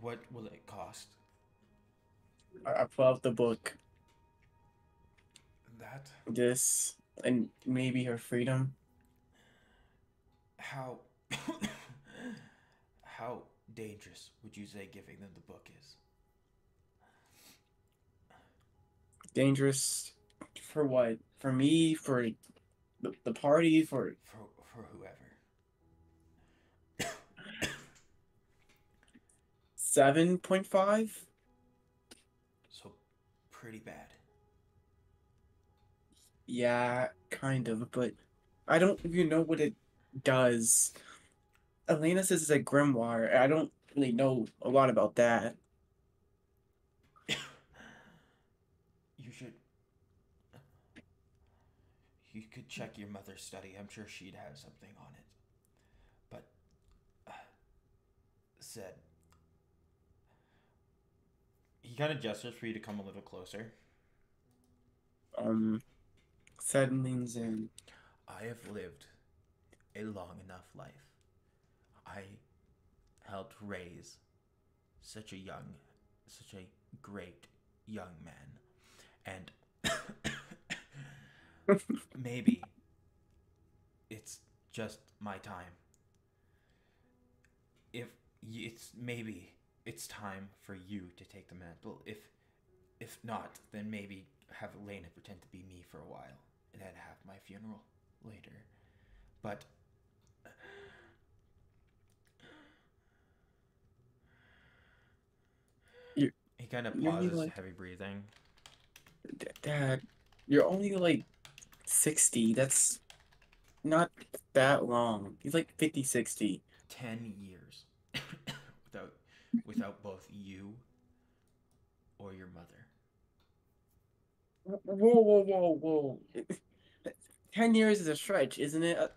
What will it cost? I pull out the book. That? This and maybe her freedom. How? How dangerous would you say giving them the book is? Dangerous for what? For me? For the party? For For whoever. 7.5? So pretty bad. Yeah, kind of, but I don't even know what it does. Elena says it's a grimoire. I don't really know a lot about that. You should. You could check your mother's study. I'm sure she'd have something on it. But, Zed. He kind of gestures for you to come a little closer. Sed leans in. I have lived a long enough life. I helped raise such a great young man. And maybe it's just my time. Maybe it's time for you to take the mantle. If not, then maybe have Elena pretend to be me for a while and then have my funeral later. But he kind of you're pauses, like- heavy breathing. Dad, you're only like 60. That's not that long. He's like 50, 60. 10 years without both you or your mother. Whoa. 10 years is a stretch, isn't it?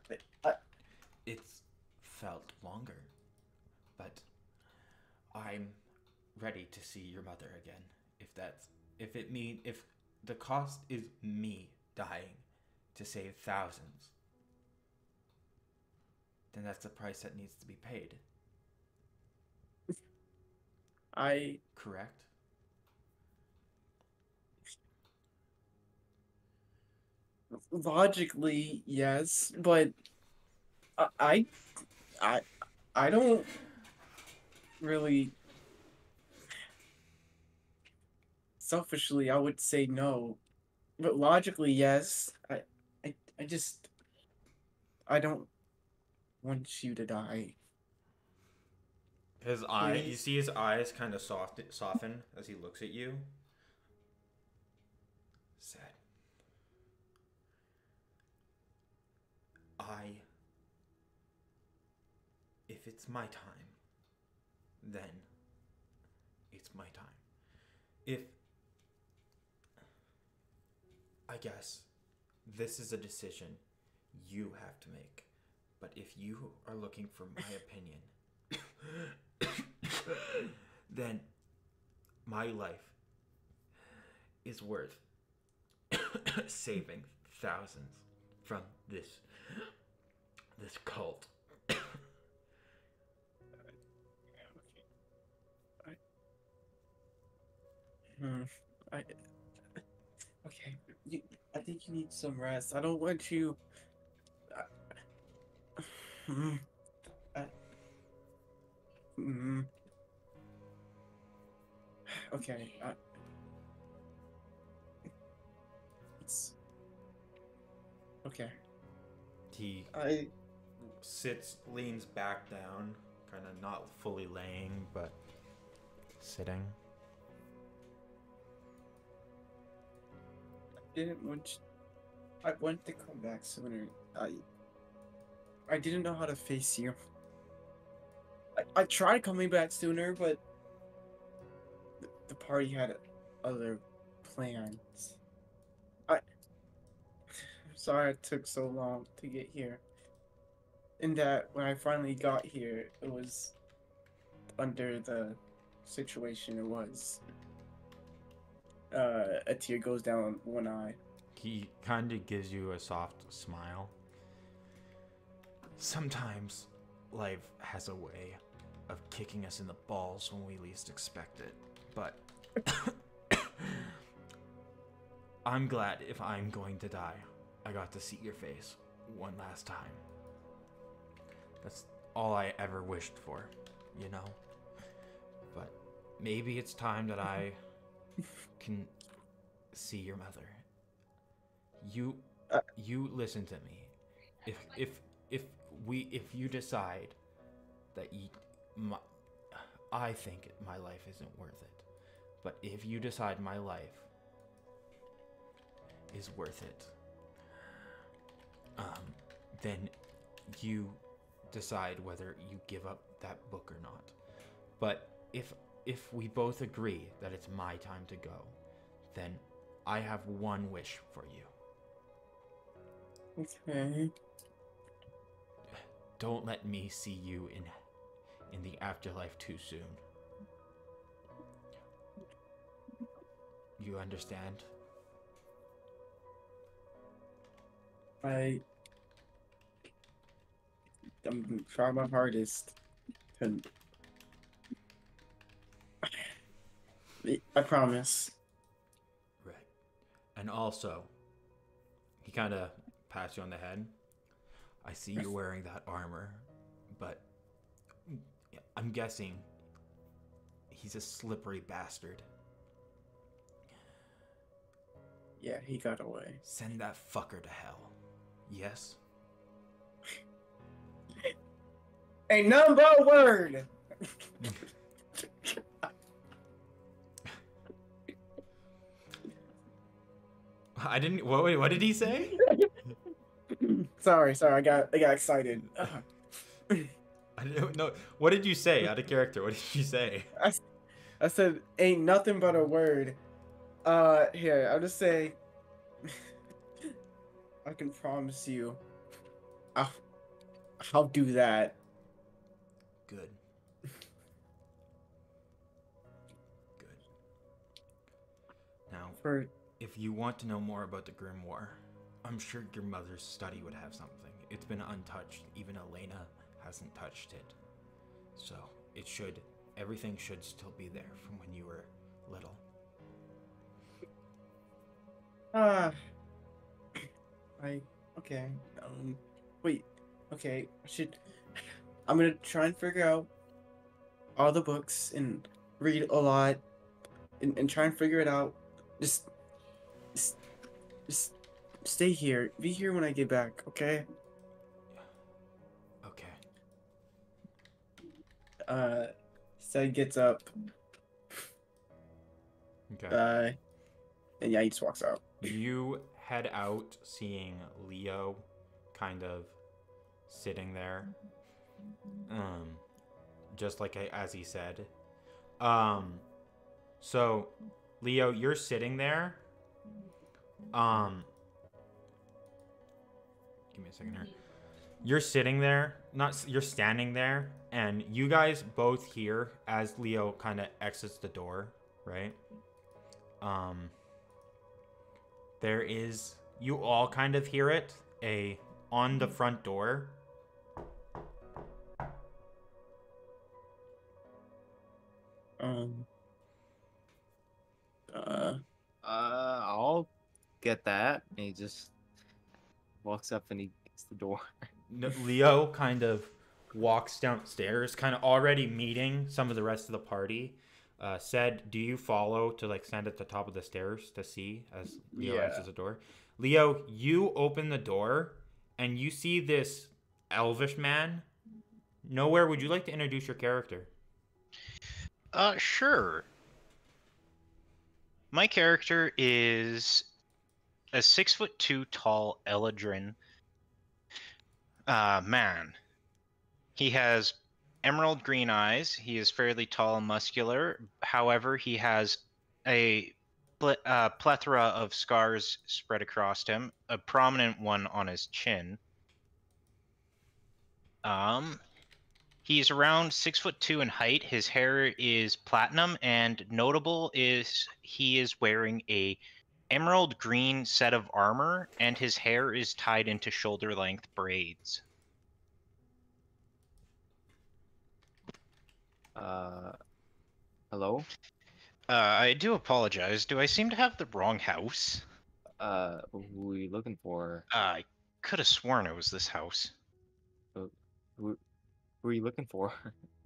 It's felt longer, but I'm ready to see your mother again. If the cost is me dying to save thousands, then that's the price that needs to be paid. Correct? Logically, yes, but I don't really. Selfishly, I would say no, but logically, yes. I don't want you to die. His eye, you see his eyes kind of soften as he looks at you. Sad. If it's my time, then it's my time. I guess this is a decision you have to make. But if you are looking for my opinion, then my life is worth saving thousands from this cult. Okay. I think you need some rest. I don't want you. Okay. It's okay. He leans back down, kind of not fully laying, but sitting. I wanted to come back sooner. I didn't know how to face you. I tried coming back sooner, but the party had other plans. I'm sorry it took so long to get here. And that when I finally got here, it was under the situation it was. A tear goes down one eye. He kind of gives you a soft smile. Sometimes life has a way of kicking us in the balls when we least expect it. But I'm glad if I'm going to die, I got to see your face one last time. That's all I ever wished for, you know? maybe it's time that I can see your mother. You Uh, you listen to me. If you decide that I think my life isn't worth it, but if you decide my life is worth it, then you decide whether you give up that book or not. But if we both agree that it's my time to go, then I have one wish for you. Okay. Don't let me see you in the afterlife too soon. You understand? I'm trying my hardest to. I promise. Right. And also, he kind of pats you on the head. I see you're wearing that armor, but I'm guessing he's a slippery bastard. Yeah, he got away. Send that fucker to hell. Yes? Ain't nothing but a word. I didn't. What did he say? Sorry, I got excited. I don't know. What did you say out of character? What did you say? I said, ain't nothing but a word. Here, I'll just say, I can promise you, I'll do that. Good. Good. Now, if you want to know more about the Grimoire, I'm sure your mother's study would have something. It's been untouched. Even Elena hasn't touched it. So, everything should still be there from when you were little. Okay. Wait. Okay. I'm gonna try and figure out all the books and read a lot and try and figure it out. Just stay here. Be here when I get back, okay? Okay. Sed gets up. Okay. And yeah, he just walks out. You head out seeing Leo kind of sitting there. Just like as he said. So Leo, you're sitting there. Give me a second here. You're sitting there, you're standing there, and you guys both hear as Leo kind of exits the door, right? You all kind of hear it, on the front door. I'll get that. And he just walks up and he gets the door. Leo kind of walks downstairs, kind of already meeting some of the rest of the party. Said, do you follow to stand at the top of the stairs to see as Leo exits the door? Leo, you open the door and you see this elvish man. Nowhere, would you like to introduce your character? Sure. My character is a 6'2" tall Eladrin man. He has emerald green eyes. He is fairly tall and muscular. However, he has a plethora of scars spread across him, a prominent one on his chin. He's around 6'2" in height. His hair is platinum, and notable is he is wearing a emerald green set of armor, and his hair is tied into shoulder-length braids. Hello? I do apologize. Do I seem to have the wrong house? Who are you looking for? I could have sworn it was this house. Who are you looking for?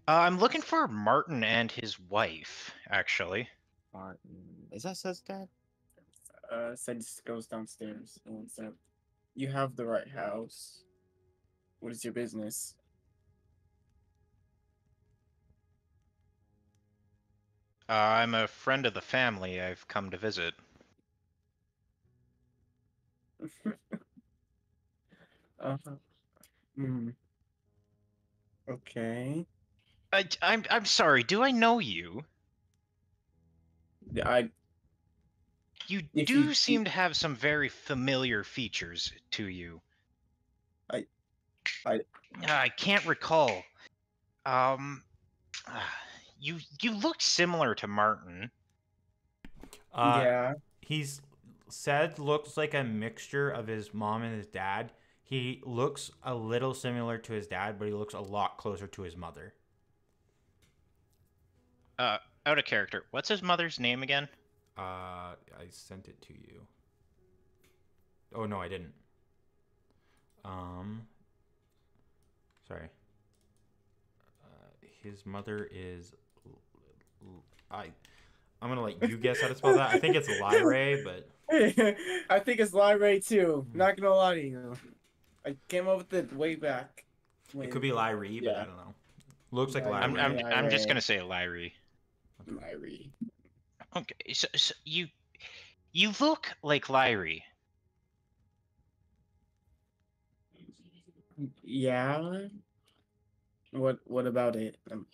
I'm looking for Martin and his wife, actually. Martin. Is that Seth's dad? Said just goes downstairs. And so, you have the right house. What is your business? I'm a friend of the family. I've come to visit. uh, hmm. Okay. I'm sorry. Do I know you? I You if do you seem to have some very familiar features to you. I I can't recall. Um, you look similar to Martin. yeah. He's said looks like a mixture of his mom and his dad. He looks a little similar to his dad, but he looks a lot closer to his mother. Out of character. What's his mother's name again? I sent it to you. Oh no, I didn't. Sorry. His mother is. I'm gonna let you guess how to spell that. I think it's Lyrae, but I think it's Lyrae too. Not gonna lie to you. I came up with it way back. it could be Lyrae, but I don't know. Looks like Lyrae. Lyrae. I'm just gonna say Lyrie. Lyrae. Okay, so you look like Lyrie. Yeah. What about it? I'm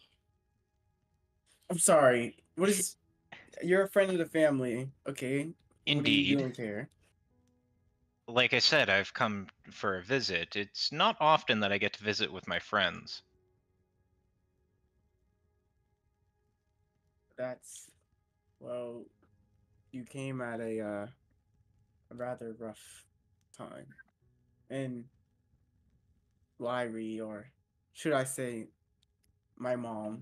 sorry. What is? You're a friend of the family, okay? What are you Indeed. doing here? Like I said, I've come for a visit. It's not often that I get to visit with my friends. That's well, you came at a rather rough time, and Lyrie, or should I say, my mom,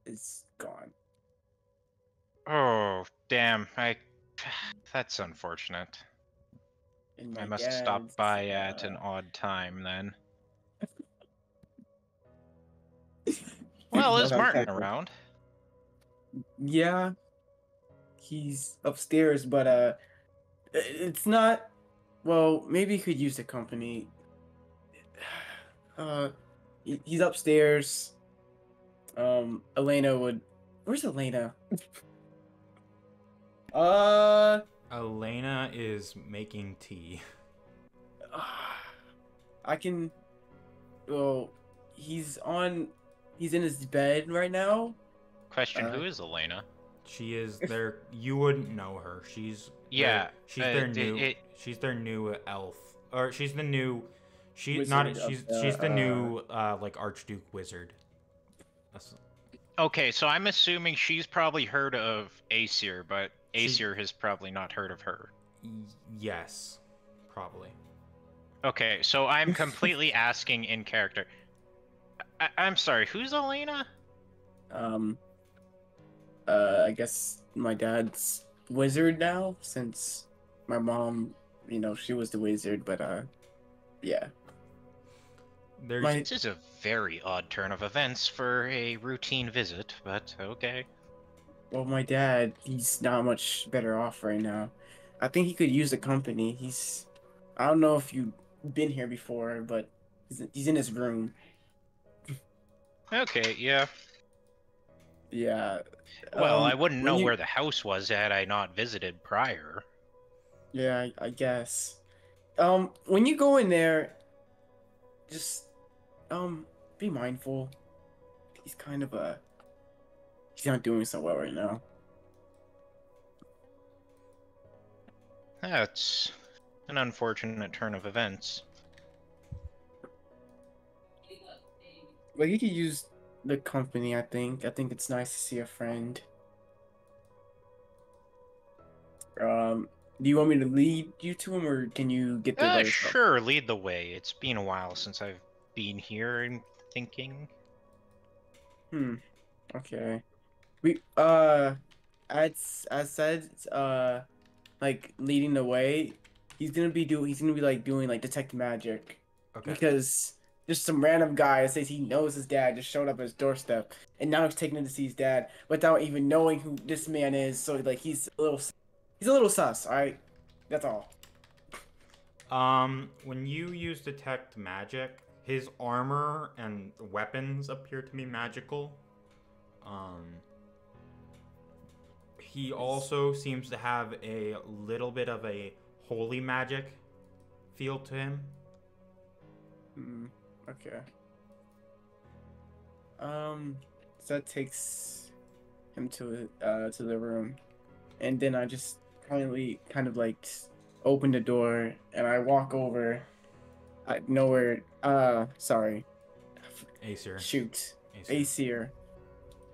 is gone. Oh, damn. That's unfortunate. And I my must stop dad's, by at an odd time then. Well, is But Martin okay. around? Yeah, he's upstairs, but it's not. Well, maybe he could use the company. He's upstairs. Elena would. Where's Elena? Elena is making tea. I can. Well, he's on. He's in his bed right now. Question: Who is Elena? She is their. You wouldn't know her. She's Yeah, She's their new. it- She's their new elf, or she's the new. She's Wizard not. of She's the the, new like Archduke wizard. That's, Okay, so I'm assuming she's probably heard of Aesir, but She- Aesir has probably not heard of her. yes, probably. Okay, so I'm completely asking in character. I'm sorry, who's Elena? I guess my dad's wizard now, since my mom, she was the wizard, but yeah. There's My- This is a very odd turn of events for a routine visit, but okay. Well, my dad, he's not much better off right now. I think he could use the company. I don't know if you've been here before, but he's in his room. Okay, yeah. Yeah. Well, I wouldn't when know you- where the house was had I not visited prior. Yeah, I guess. When you go in there, just be mindful. He's kind of he's not doing so well right now. That's an unfortunate turn of events. Like, you could use the company, I think. I think it's nice to see a friend. Do you want me to lead you to him, or can you get there by yourself? Sure, lead the way. It's been a while since I've been here and thinking. Okay. We as said, like, leading the way, he's gonna be like doing like detect magic. okay. Because just some random guy that says he knows his dad just showed up at his doorstep, and now he's taking him to see his dad without even knowing who this man is. So like he's a little sus. All right, that's all. When you use detect magic, his armor and weapons appear to be magical. He also seems to have a little bit of a holy magic feel to him. Okay. So that takes him to the room, and then I just kind of like open the door and I walk over. I know where. Sorry. Aesir. Shoot. Aesir. Aesir.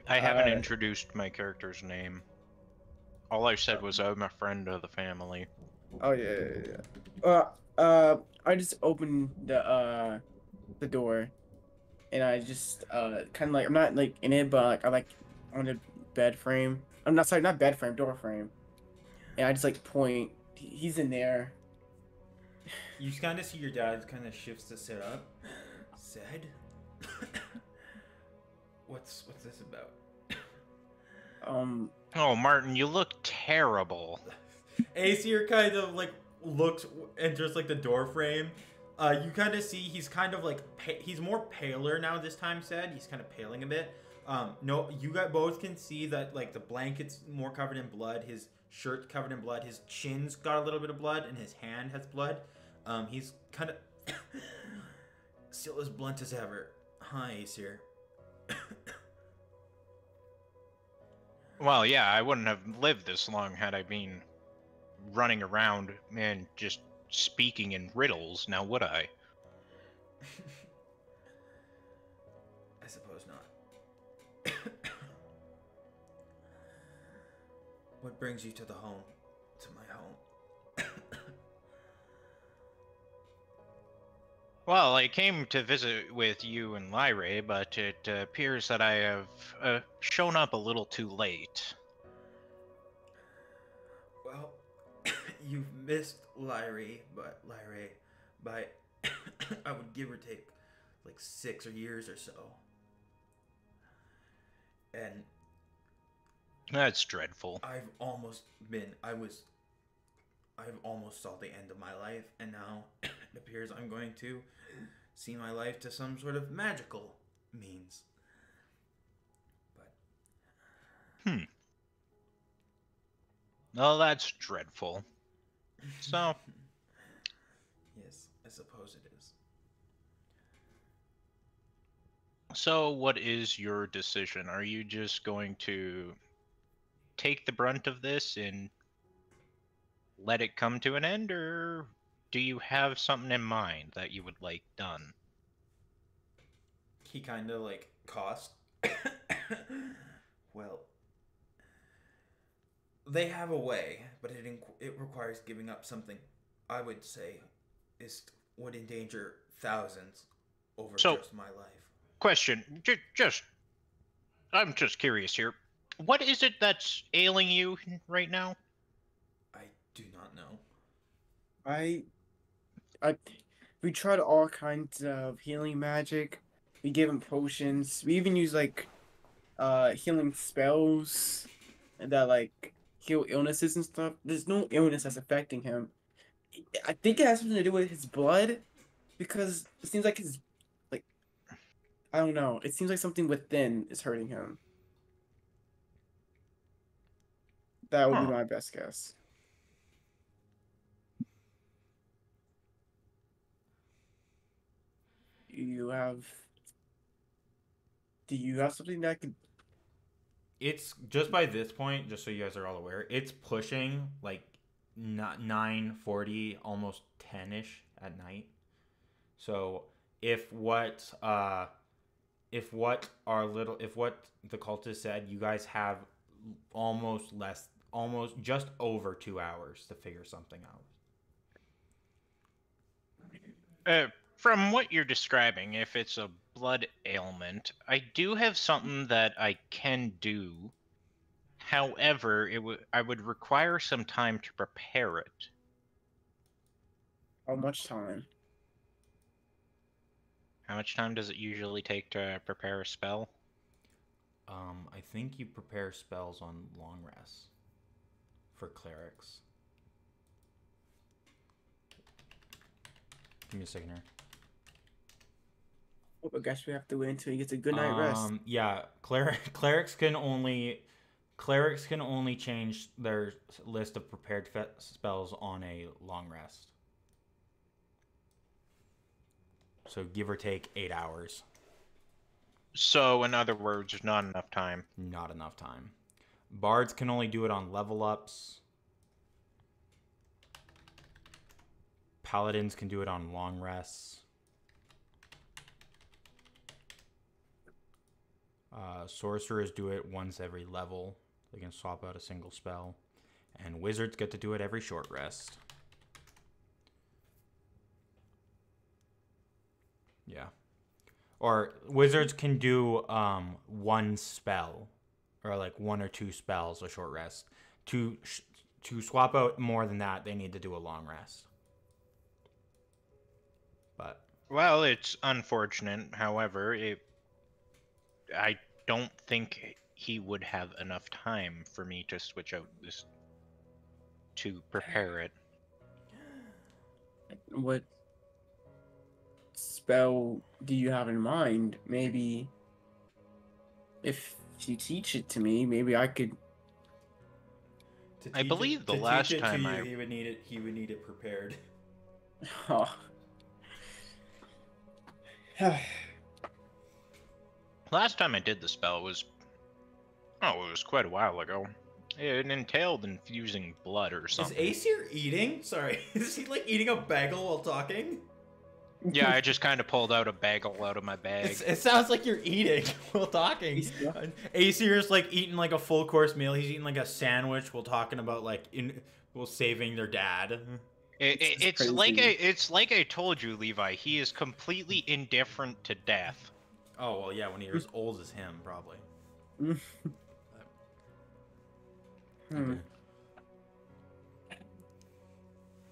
I haven't introduced my character's name. All I said was I'm a friend of the family. Oh yeah. I just open the door, and I just kind of like I'm not like in it, but like I like on the bed frame. I'm not sorry, not bed frame, door frame. And I just like point. He's in there. You kind of see your dad kind of shifts to sit up. Said, what's this about? Oh, Martin, you look terrible. Aesir kind of like enters like the door frame. You kind of see he's kind of like he's more paler now this time. Said he's kind of paling a bit. No, you guys both can see that like the blanket's more covered in blood. His shirt's covered in blood. His chin's got a little bit of blood, and his hand has blood. He's kind of still as blunt as ever. Hi, Aesir. Well, yeah, I wouldn't have lived this long had I been running around and just speaking in riddles, now would I? I suppose not. What brings you to my home? Well, I came to visit with you and Lyrae, but it appears that I have shown up a little too late. Well, you've missed Lyrae by I would give or take like 6 years or so. And That's dreadful. I've almost saw the end of my life, and now it appears I'm going to see my life to some sort of magical means. But Well, that's dreadful. So, yes, I suppose it is. so what is your decision? Are you just going to take the brunt of this and let it come to an end, or do you have something in mind that you would like done? He kind of like cost. Well, they have a way, but it requires giving up something I would say would endanger thousands over So- just my life. Question, I'm just curious here. What is it that's ailing you right now? I do not know. We tried all kinds of healing magic. We gave him potions. We even used like healing spells that like heal illnesses and stuff. There's no illness that's affecting him. I think it has something to do with his blood, because it seems like his like I don't know. It seems like something within is hurting him. That would be Huh. my best guess. Do you have something that could? It's just by this point, just so you guys are all aware, it's pushing like 9:40, almost 10ish at night. So if what the cultist said, you guys have almost just over 2 hours to figure something out. From what you're describing, if it's a blood ailment, I do have something that I can do. However, I would require some time to prepare it. How much time? How much time does it usually take to prepare a spell? I think you prepare spells on long rests for clerics. Give me a second here. Oh, I guess we have to wait until he gets a good night rest. Yeah, clerics can only change their list of prepared spells on a long rest. So give or take 8 hours. So, in other words, not enough time. Not enough time. Bards can only do it on level ups. Paladins can do it on long rests. Sorcerers do it once every level. They can swap out a single spell. And wizards get to do it every short rest. Yeah. Or wizards can do one spell, or like 1 or 2 spells a short rest. To swap out more than that, they need to do a long rest. But Well, it's unfortunate. However, I don't think he would have enough time for me to switch out this to prepare it. What spell do you have in mind? Maybe if you teach it to me, maybe I could. I believe the last time he would need it prepared. Oh. Last time I did the spell was quite a while ago. It entailed infusing blood or something. Is Aesir eating? Sorry, is he like eating a bagel while talking? Yeah, I just kind of pulled out a bagel out of my bag. It sounds like you're eating while talking. Aesir's like eating like a full course meal. He's eating like a sandwich while talking about saving their dad. It's like I told you, Levi. He is completely indifferent to death. Oh well, yeah. When you're as old as him, probably.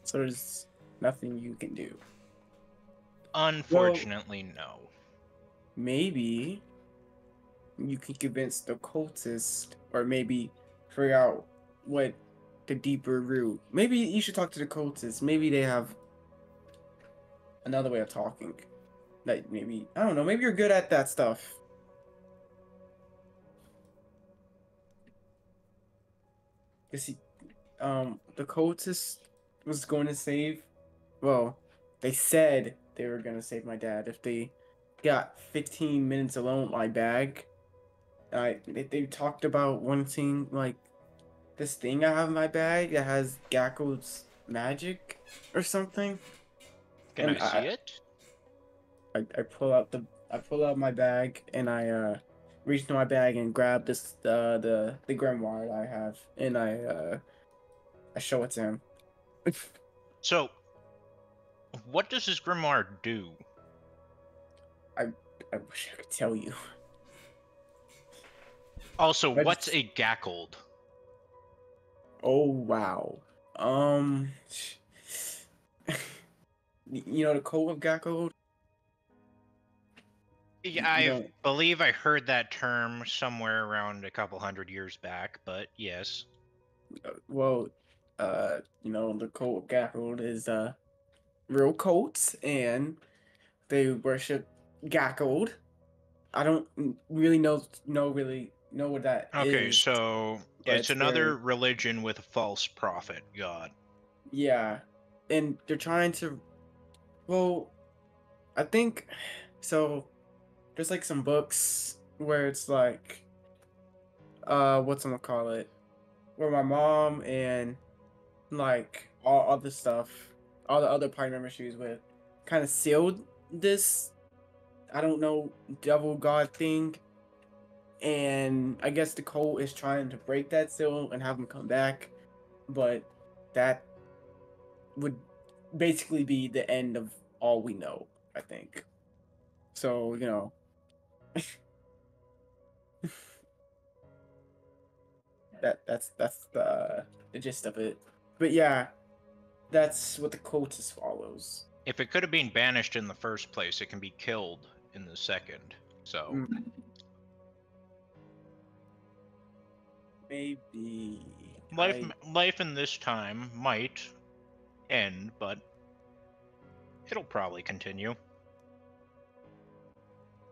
So there's nothing you can do. Unfortunately, no. Maybe you can convince the cultist, or maybe figure out what the deeper root. Maybe you should talk to the cultists. Maybe they have another way of talking. Like maybe, I don't know. Maybe you're good at that stuff. The cultist was going to save. Well, they said they were going to save my dad if they got 15 minutes alone with my bag. They talked about wanting like this thing I have in my bag that has Gakko's magic or something. Can I see it? I pull out my bag and I reach into my bag and grab this the grimoire that I have, and I show it to him. So, what does this grimoire do? I wish I could tell you. Also, what's a Gackold? Oh wow. You know the code of Gakko? Yeah, I believe I heard that term somewhere around a couple hundred years back, but yes. Well, the cult of Gakko is real cults, and they worship Gakko. I don't really know what that is. Okay, so it's another religion with a false prophet god. Yeah, and they're trying to. Well, I think so. There's like some books where it's like, whatchamacallit, where my mom and like all other stuff, all the other party members she was with, kind of sealed this, I don't know, devil god thing. And I guess the cult is trying to break that seal and have him come back, but that would basically be the end of all we know, I think. So, that's the gist of it. But yeah, that's what the cultist follows. If it could have been banished in the first place, it can be killed in the second. So Mm. Maybe life in this time might end, but it'll probably continue.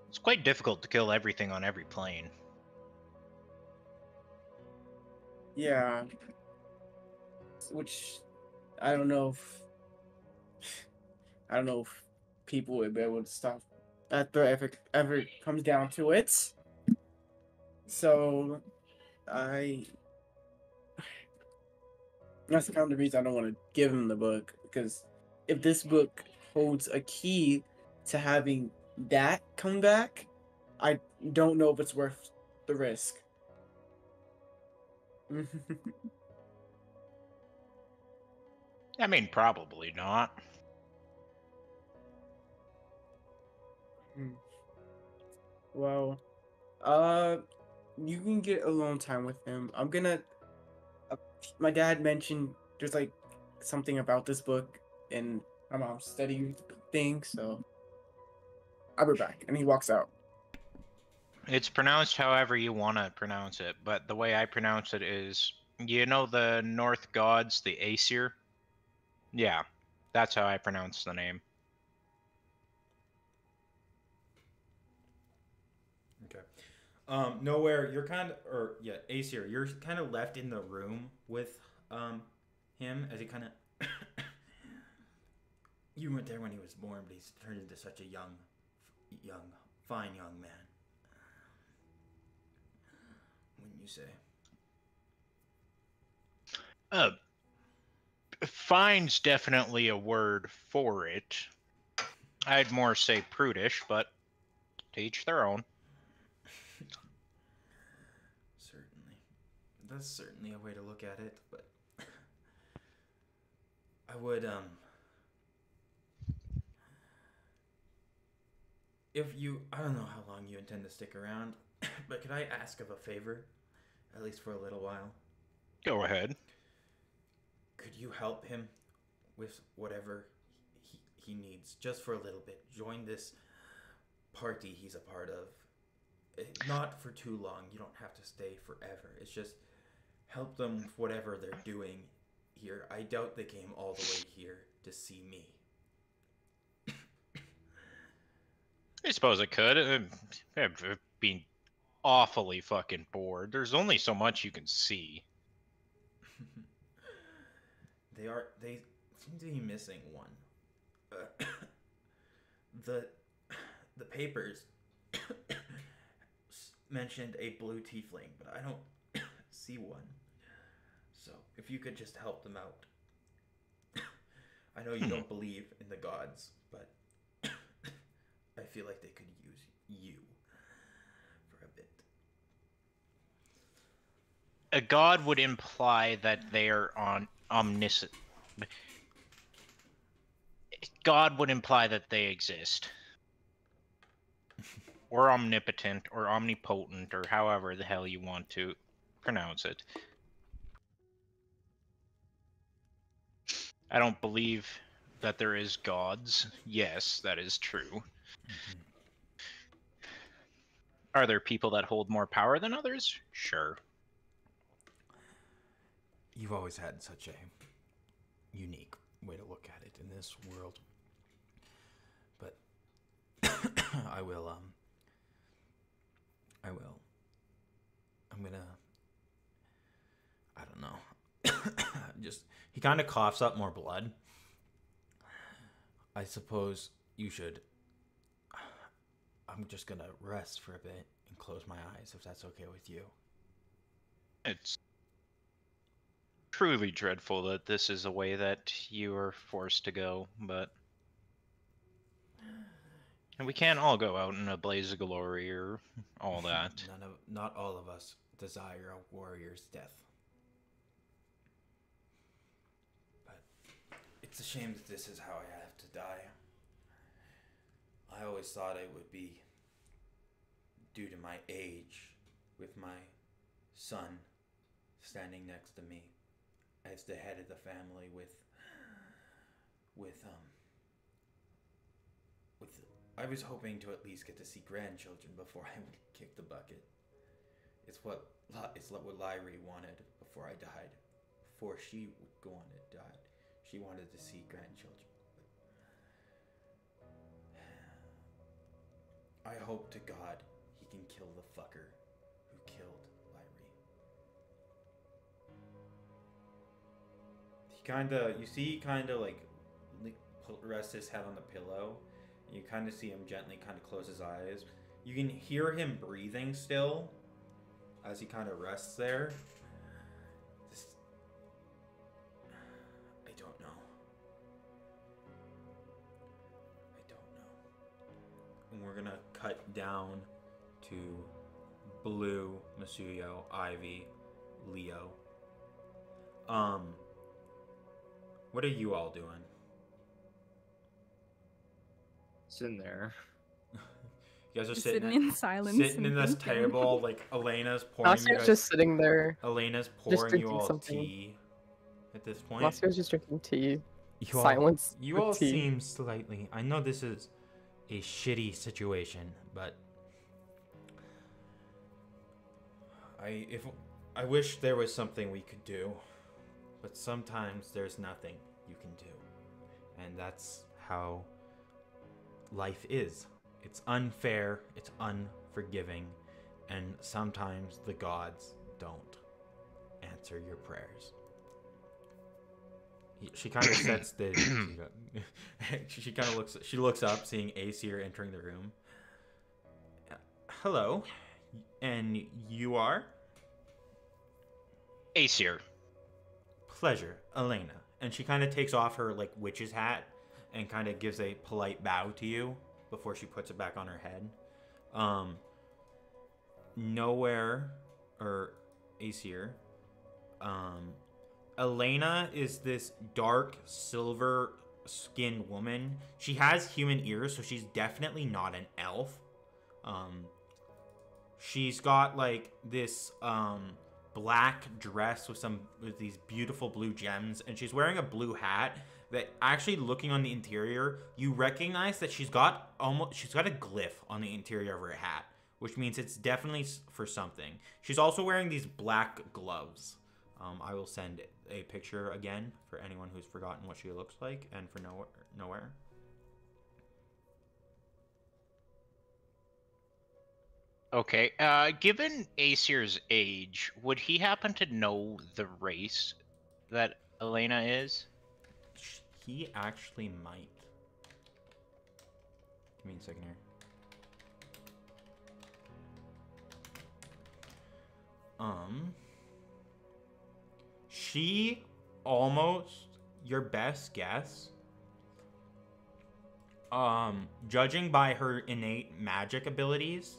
It's quite difficult to kill everything on every plane. Yeah. Which I don't know if people would be able to stop that threat if it ever comes down to it. So that's kind of the reason I don't want to give him the book, because if this book holds a key to having that come back, I don't know if it's worth the risk. I mean, probably not. Well, you can get alone time with him. I'm gonna. My dad mentioned there's like something about this book in my mom's study thing, so I'll be back. And he walks out. It's pronounced however you want to pronounce it, but the way I pronounce it is, you know, the North gods, the Aesir? Yeah, that's how I pronounce the name. Okay. Nowhere. You're kind of, or yeah, Aesir. You're kind of left in the room with him as he kind of. You weren't there when he was born, but he's turned into such a fine young man. Wouldn't you say? Fine's definitely a word for it. I'd more say prudish, but to each their own. Certainly. That's certainly a way to look at it, but I would if you, I don't know how long you intend to stick around, but could I ask of a favor, at least for a little while? Go ahead. Could you help him with whatever he needs, just for a little bit? Join this party he's a part of. Not for too long. You don't have to stay forever. It's just help them with whatever they're doing here. I doubt they came all the way here to see me. I suppose it could. I've been awfully fucking bored. There's only so much you can see. They seem to be missing one. The papers mentioned a blue tiefling, but I don't see one. So if you could just help them out. I know you don't believe in the gods, but I feel like they could use you for a bit. A god would imply that they are omniscient. God would imply that they exist. Or omnipotent, or omnipotent, or however the hell you want to pronounce it. I don't believe that there is gods. Yes, that is true. Mm-hmm. Are there people that hold more power than others? Sure. You've always had such a unique way to look at it in this world. But I will. I'm gonna. I don't know. Just he kind of coughs up more blood. I suppose you should. I'm just gonna rest for a bit and close my eyes if that's okay with you. It's truly dreadful that this is a way that you are forced to go, but and we can't all go out in a blaze of glory or all that. Not all of us desire a warrior's death. But it's a shame that this is how I have to die. I always thought it would be due to my age, with my son standing next to me as the head of the family with I was hoping to at least get to see grandchildren before I would kick the bucket. It's what Lyrie wanted before I died. Before she would go on to die. She wanted to see grandchildren. I hope to God he can kill the fucker who killed Lyrie. He rests his head on the pillow. You kind of see him gently kind of close his eyes. You can hear him breathing still as he kind of rests there. I don't know. And we're gonna cut down to Blue, Masuyo, Ivy, Leo. What are you all doing? Sitting there. You guys are Just sitting in silence. sitting in and this thinking. table, like Elena's pouring you Masier's guys, just sitting there. Elena's just pouring you drinking all something. tea at this point. Masier's just drinking tea. You all- Silence. You with all tea. seem slightly. I know this is a shitty situation, but I wish there was something we could do, but sometimes there's nothing you can do, and that's how life is. It's unfair. It's unforgiving, and sometimes the gods don't answer your prayers. She kind of sets the. She kind of looks. She looks up, seeing Aesir entering the room. Hello, and you are? Aesir. Pleasure, Elena. And she kind of takes off her like witch's hat and kind of gives a polite bow to you before she puts it back on her head. Nowhere, or Aesir. Elena is this dark silver skinned woman. She has human ears, so she's definitely not an elf. She's got like this black dress with these beautiful blue gems, and she's wearing a blue hat that, actually looking on the interior, you recognize that she's got a glyph on the interior of her hat, which means it's definitely for something. She's also wearing these black gloves. I will send a picture again for anyone who's forgotten what she looks like, and for nowhere. Okay. Given Aesir's age, would he happen to know the race that Elena is? He actually might. Give me a second here. She almost your best guess. Judging by her innate magic abilities,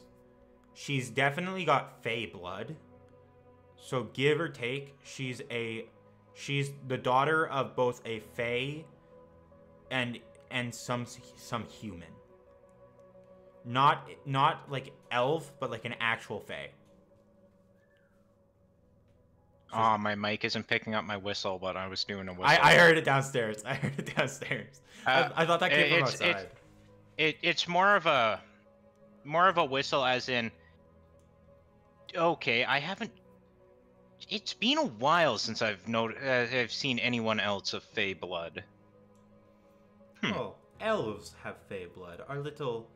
she's definitely got Fey blood. So give or take, she's the daughter of both a Fey and some human. Not like elf, but like an actual Fey. Oh, my mic isn't picking up my whistle, but I was doing a whistle. I heard it downstairs. I thought that came from It's- outside. It's more of a whistle, as in. Okay, I haven't. It's been a while since I've seen anyone else of Fey blood. Oh, elves have Fey blood. Our little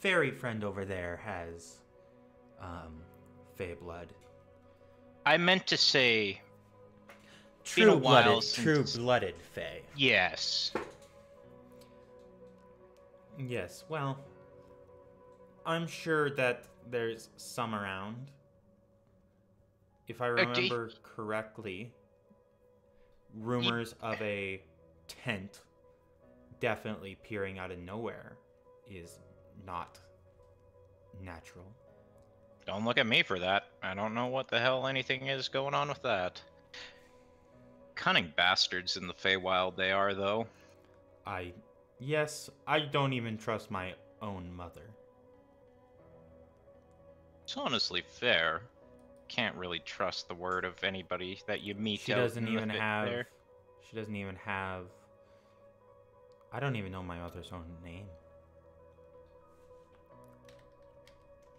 fairy friend over there has Fey blood. I meant to say. Been a while since- True-blooded Fey. Yes. Yes, well, I'm sure that there's some around. If I remember correctly, rumors of a tent definitely peering out of nowhere is not natural. Don't look at me for that. I don't know what the hell anything is going on with that. Cunning bastards in the Feywild they are, though. Yes, I don't even trust my own mother. It's honestly fair. Can't really trust the word of anybody that you meet. She out doesn't in the even fit have. there. She doesn't even have. I don't even know my mother's own name.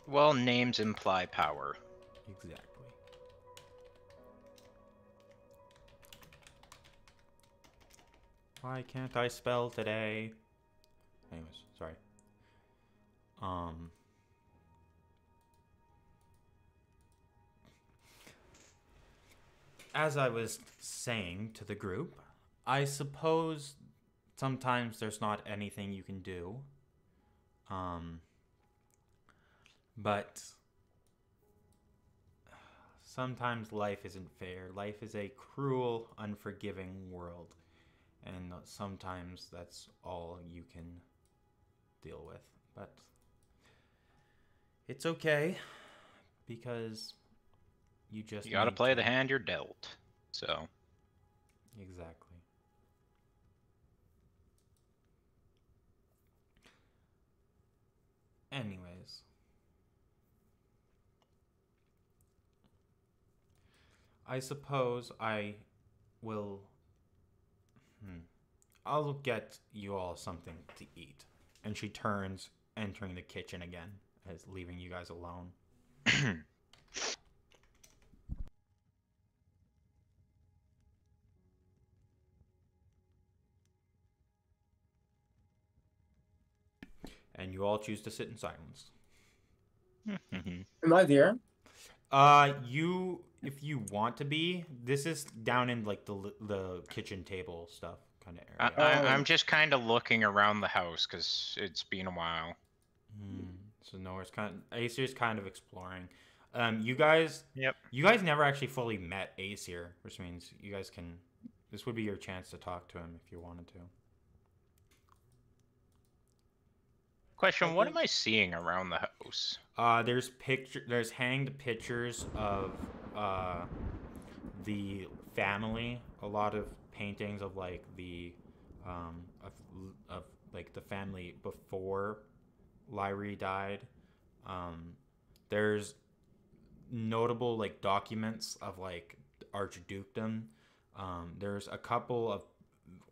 Well, names imply power. Exactly. Why can't I spell today? Anyways, sorry. As I was saying to the group, I suppose sometimes there's not anything you can do. But sometimes life isn't fair. Life is a cruel, unforgiving world. And sometimes that's all you can deal with. But it's okay because you just You gotta need play to. the hand you're dealt. So, Exactly. Anyways, I suppose I will. I'll get you all something to eat. And she turns, entering the kitchen again, as leaving you guys alone. And you all choose to sit in silence. Am I there? If you want to be, this is down in like the kitchen table stuff kind of area. I'm just kind of looking around the house because it's been a while. So nowhere's Aesir's kind of exploring. You guys Yep. You guys never actually fully met Aesir, which means you guys can. This would be your chance to talk to him if you wanted to. Question: what am I seeing around the house? There's hanged pictures of the family. A lot of paintings of like the of like the family before Lyrie died. There's notable like documents of like archdukedom. There's a couple of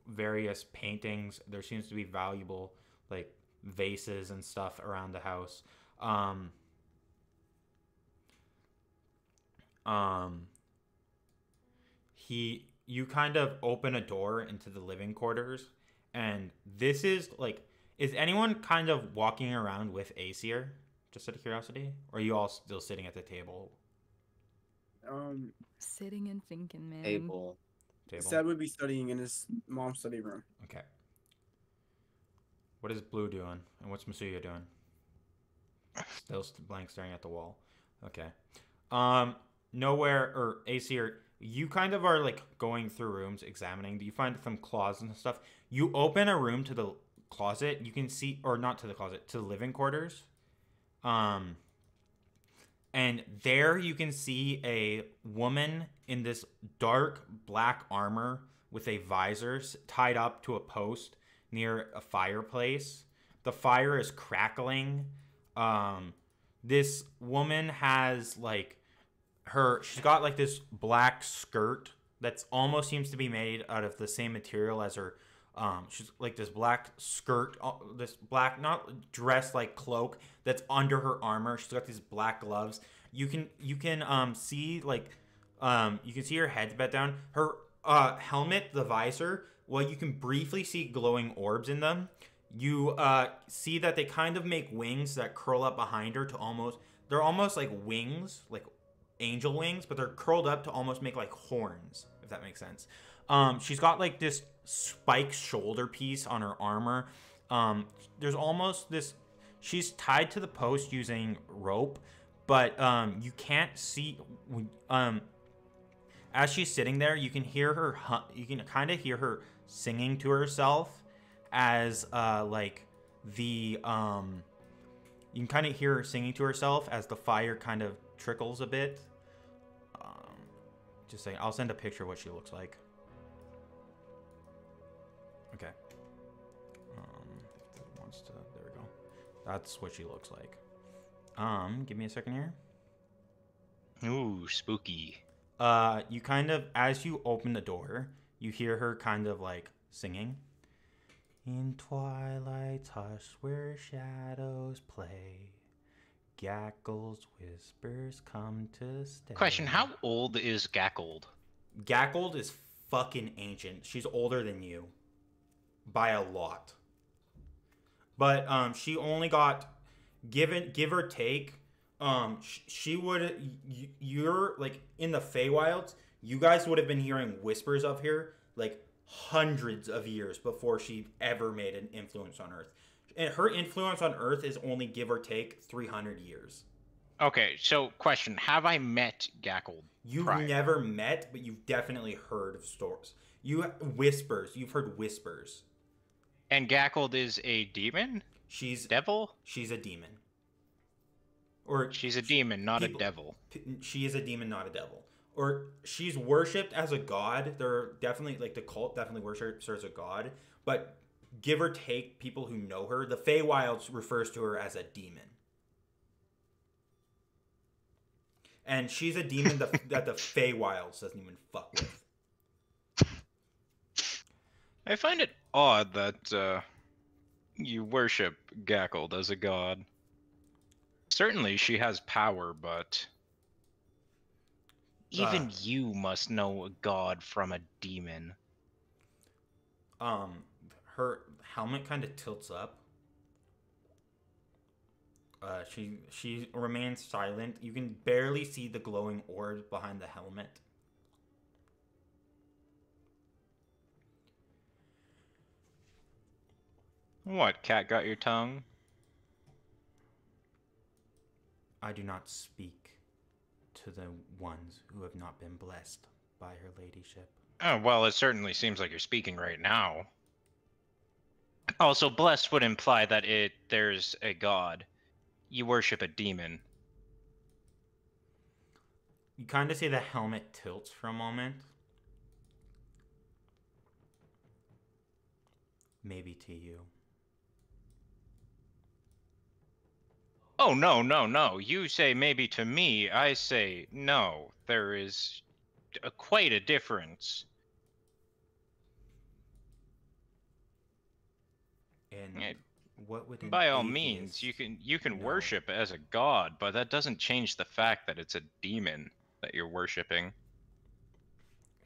various paintings. There seems to be valuable like vases and stuff around the house. You kind of open a door into the living quarters, and this is like, is anyone kind of walking around with Aesir? Just out of curiosity, or are you all still sitting at the table? Sitting and thinking, man. Table. Seb would be studying in his mom's study room. Okay. What is Blue doing, and what's Masuya doing? Still blank staring at the wall. Okay. Nowhere, or Aesir, you kind of are like going through rooms, examining. Do you find some closets and stuff? You open a room to the closet. You can see, or not to the closet, to the living quarters. And there you can see a woman in this dark black armor with a visor tied up to a post near a fireplace. The fire is crackling. This woman has like she's got like this black skirt that's almost seems to be made out of the same material as her. She's like this black skirt, this black, not dress, like cloak that's under her armor. She's got these black gloves. You can see like you can see her head's bent down. Her helmet, the visor, well, you can briefly see glowing orbs in them. You see that they kind of make wings that curl up behind her to they're almost like wings, like angel wings, but they're curled up to almost make like horns, if that makes sense. She's got like this spiked shoulder piece on her armor. There's almost this. She's tied to the post using rope, but you can't see. As she's sitting there, you can hear her. You can kind of hear her singing to herself, as like the You can kind of hear her singing to herself as the fire kind of trickles a bit. Just saying, I'll send a picture of what she looks like. Okay. If it wants to, there we go. That's what she looks like. Give me a second here. Ooh, spooky. You kind of, as you open the door, you hear her kind of like singing. In twilight's hush where shadows play, Gackle's whispers come to stay. Question: how old is Gackold? Gackold is fucking ancient. She's older than you by a lot. But she only got give or take. She would you're like in the Feywilds. You guys would have been hearing whispers of her like hundreds of years before she ever made an influence on Earth. And her influence on Earth is only give or take 300 years. Okay, so question: have I met Gackold? You've prior? never met, but you've definitely heard of stories. Whispers. You've heard whispers. And Gackold is a demon? She's Devil? She's a demon. Or She's a demon, not people- a devil. She is a demon, not a devil. Or she's worshipped as a god. They're definitely like the cult definitely worships her as a god. But give or take, people who know her, the Feywilds refers to her as a demon. And she's a demon that the Feywilds doesn't even fuck with. I find it odd that you worship Gackold as a god. Certainly she has power, but even you must know a god from a demon. Her helmet kind of tilts up. She remains silent. You can barely see the glowing orb behind the helmet. What, cat got your tongue? I do not speak to the ones who have not been blessed by her ladyship. Oh, well, it certainly seems like you're speaking right now. Also, blessed would imply that there's a god. You worship a demon. You kind of see the helmet tilts for a moment. Maybe to you. Oh, no, no, no. You say maybe to me, I say no. There is quite a difference. And what would By all means, you can know? worship as a god, but that doesn't change the fact that it's a demon that you're worshiping.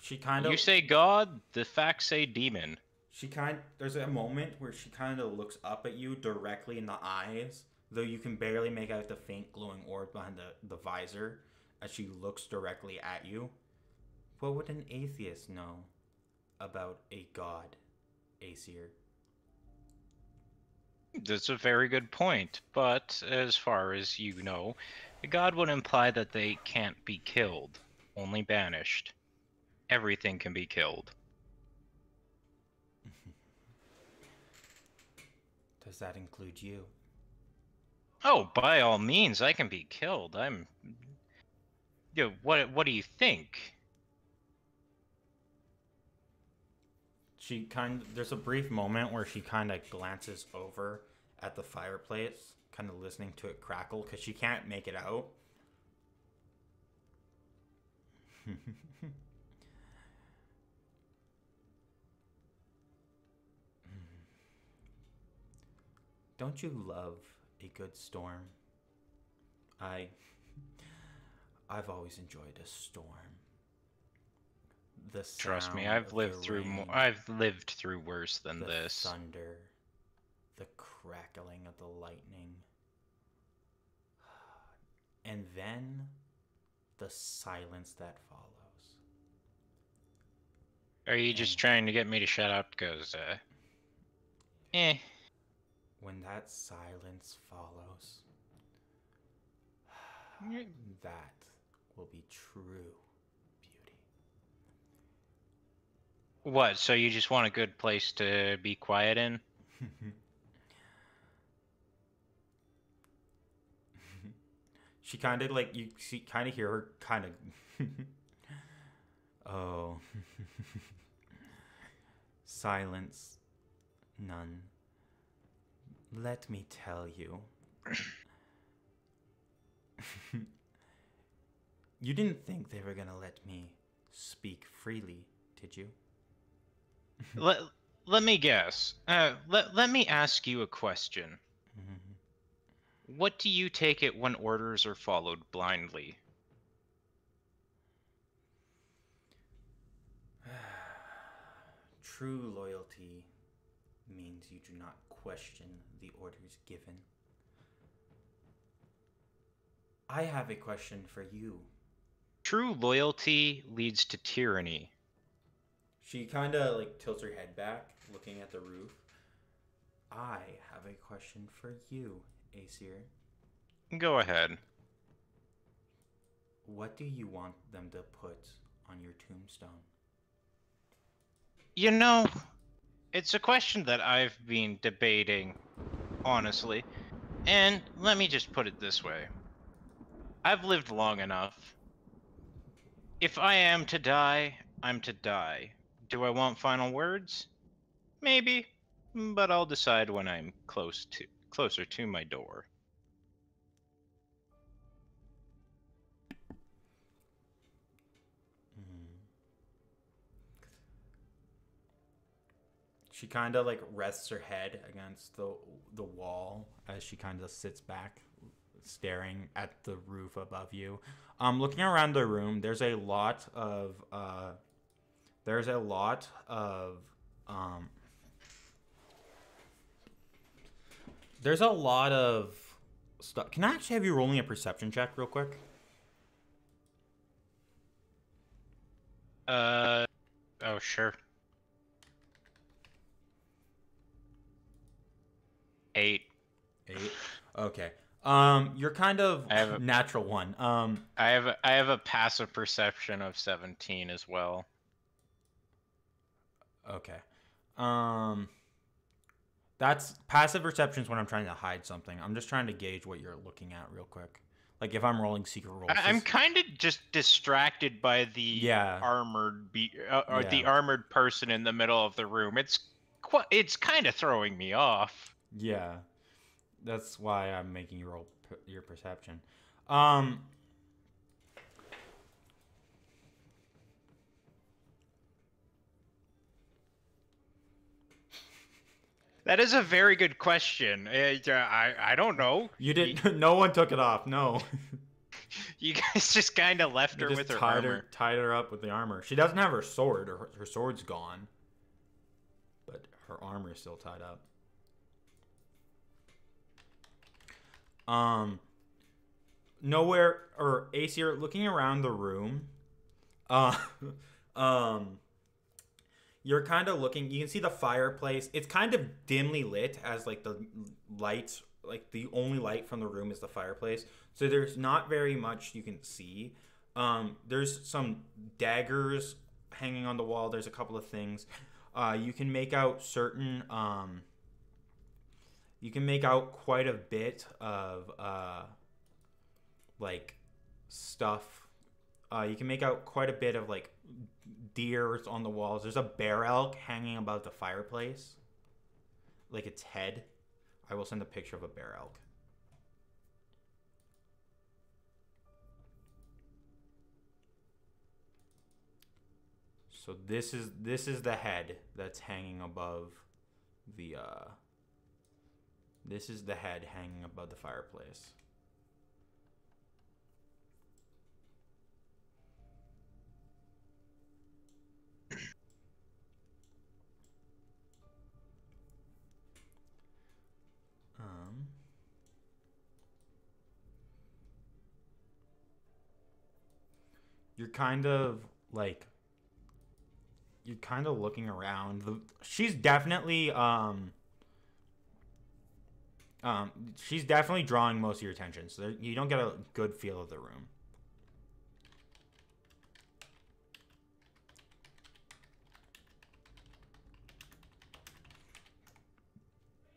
She kind of. You say god, the facts say demon. There's a moment where she kind of looks up at you directly in the eyes, though you can barely make out the faint glowing orb behind the visor as she looks directly at you. What would an atheist know about a god, Aesir? That's a very good point, but as far as you know, a god would imply that they can't be killed, only banished. Everything can be killed. Does that include you? Oh, by all means, I can be killed. What do you think? There's a brief moment where she kind of glances over at the fireplace, kind of listening to it crackle, because she can't make it out. Don't you love a good storm? I've always enjoyed a storm. The Trust me, sound I've of lived the through rain, I've lived through worse than the this. thunder, the crackling of the lightning, and then the silence that follows. Are you just trying to get me to shut up? Because, When that silence follows, that will be true beauty. What, so you just want a good place to be quiet in? She kind of like, you see, kind of hear her kind of, oh, silence, none. Let me tell you. You didn't think they were gonna let me speak freely, did you? Let me guess. Let me ask you a question. What do you take it when orders are followed blindly? True loyalty means you do not question the orders given. I have a question for you. True loyalty leads to tyranny. She kind of like tilts her head back, looking at the roof. I have a question for you, Aesir. Go ahead. What do you want them to put on your tombstone? You know, it's a question that I've been debating, honestly. And let me just put it this way. I've lived long enough. If I am to die, I'm to die. Do I want final words? Maybe, but I'll decide when I'm closer to my door. She kind of like rests her head against the wall as she kind of sits back, staring at the roof above you. Looking around the room, there's a lot of stuff. Can I actually have you rolling a perception check real quick? Oh, sure. 8. 8. Okay. You're kind of I have a- natural one. I have a passive perception of 17 as well. Okay. That's passive perception is when I'm trying to hide something. I'm just trying to gauge what you're looking at real quick. Like if I'm rolling secret rolls. I'm kind of just distracted by the armored the armored person in the middle of the room. It's kind of throwing me off. Yeah. That's why I'm making you roll your perception. That is a very good question. I don't know. You didn't. No one took it off. No. You guys just kind of left her with her armor. Tied her up with the armor. She doesn't have her sword. Her sword's gone. But her armor is still tied up. Nowhere, or Aesir, looking around the room, you're kind of looking, you can see the fireplace. It's kind of dimly lit as like the lights, like the only light from the room is the fireplace. So there's not very much you can see. There's some daggers hanging on the wall. There's a couple of things. You can make out certain, you can make out quite a bit of like stuff. You can make out quite a bit of like deers on the walls. There's a bear elk hanging above the fireplace, like its head. I will send a picture of a bear elk. So this is the head that's hanging above the this is the head hanging above the fireplace. You're kind of like you're kind of looking around. She's definitely drawing most of your attention, so you don't get a good feel of the room.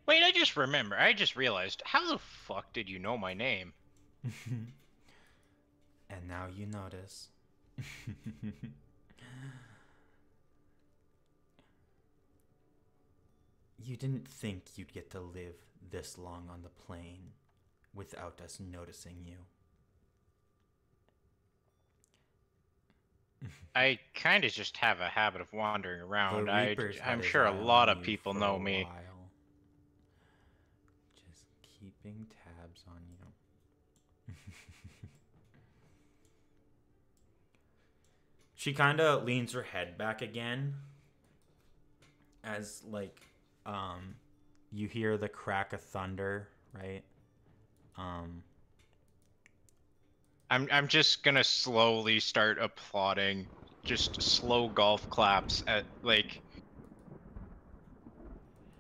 Wait, I just realized, how the fuck did you know my name? And now you notice. You didn't think you'd get to live this long on the plane without us noticing you. I kind of just have a habit of wandering around. I'm sure a had lot eyes of on people you know for a me. while. Just keeping tabs on She kind of leans her head back again as like you hear the crack of thunder, right? I'm just gonna slowly start applauding, just slow golf claps at like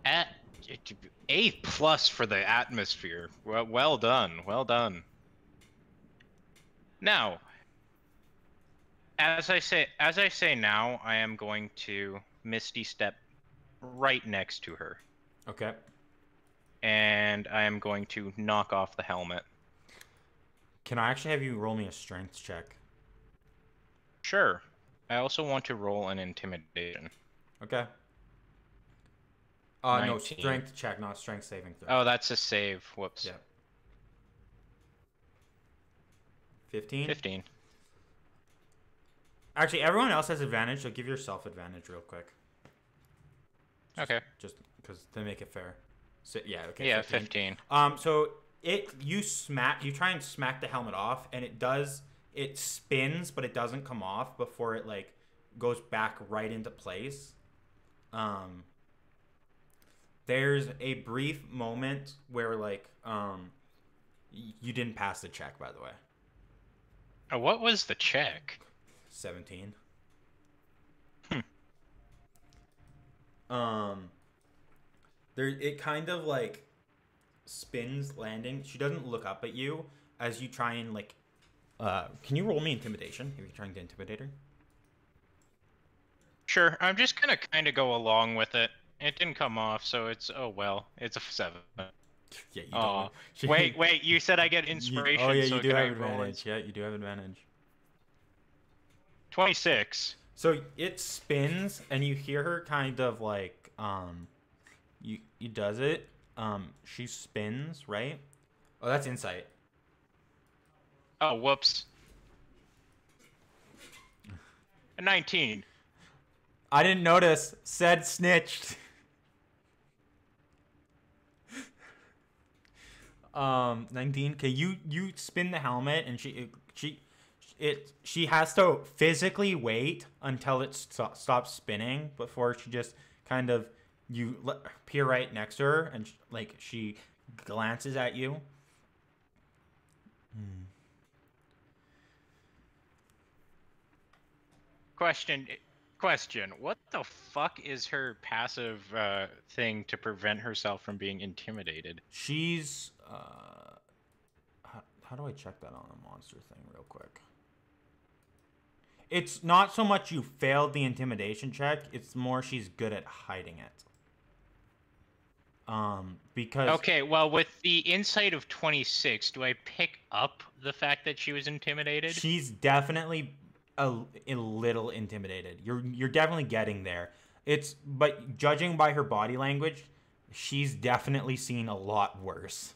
at A+ for the atmosphere. Well done, well done. Now, as I say now, I am going to Misty Step right next to her, Okay. and I am going to knock off the helmet. Can I actually have you roll me a strength check? Sure. I also want to roll an intimidation. Okay. No, 19. strength check, not strength saving throw. Oh, that's a save. Whoops. Yeah. 15? 15. Actually, everyone else has advantage, so give yourself advantage real quick. Okay. Just because to make it fair. So, yeah, okay. Yeah, 15. So you try and smack the helmet off, and it spins, but it doesn't come off before it like goes back right into place. There's a brief moment where like you didn't pass the check, by the way. Oh, what was the check? 17. It kind of like spins landing. She doesn't look up at you as you try and like can you roll me intimidation if you're trying to intimidate her? Sure. I'm just gonna kind of go along with it. It didn't come off, so it's oh well. It's a 7. Yeah, you Oh, don't. wait. You said I get inspiration. Oh yeah, so you do can I have roll advantage. Yeah, you do have advantage. 26. So it spins and you hear her kind of like you does it. She spins, right? Oh, that's insight. Oh, whoops. 19. I didn't notice. Said snitched. 19. Okay, you spin the helmet and she has to physically wait until it stops spinning before she just kind of peer right next to her and like she glances at you. Question. What the fuck is her passive thing to prevent herself from being intimidated? She's how do I check that on the monster thing real quick? It's not so much you failed the intimidation check, it's more she's good at hiding it. Because Okay, well, with the insight of 26, do I pick up the fact that she was intimidated? she's definitely a little intimidated. You're definitely getting there. But judging by her body language, she's definitely seen a lot worse.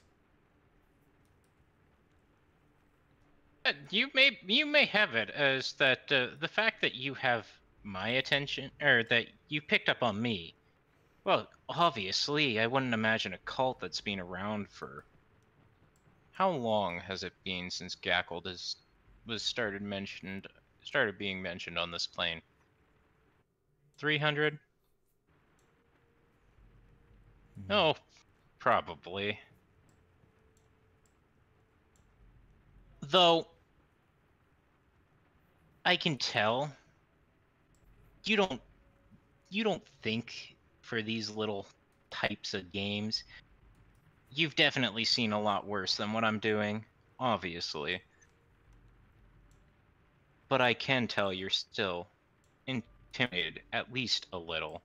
You may have it as that the fact that you have my attention, or that you picked up on me. Well, obviously, I wouldn't imagine a cult that's been around for. How long has it been since Gackled was started being mentioned on this plane? 300? Oh, probably. Though I can tell you don't think for these little types of games. You've definitely seen a lot worse than what I'm doing, obviously. But I can tell you're still intimidated, at least a little.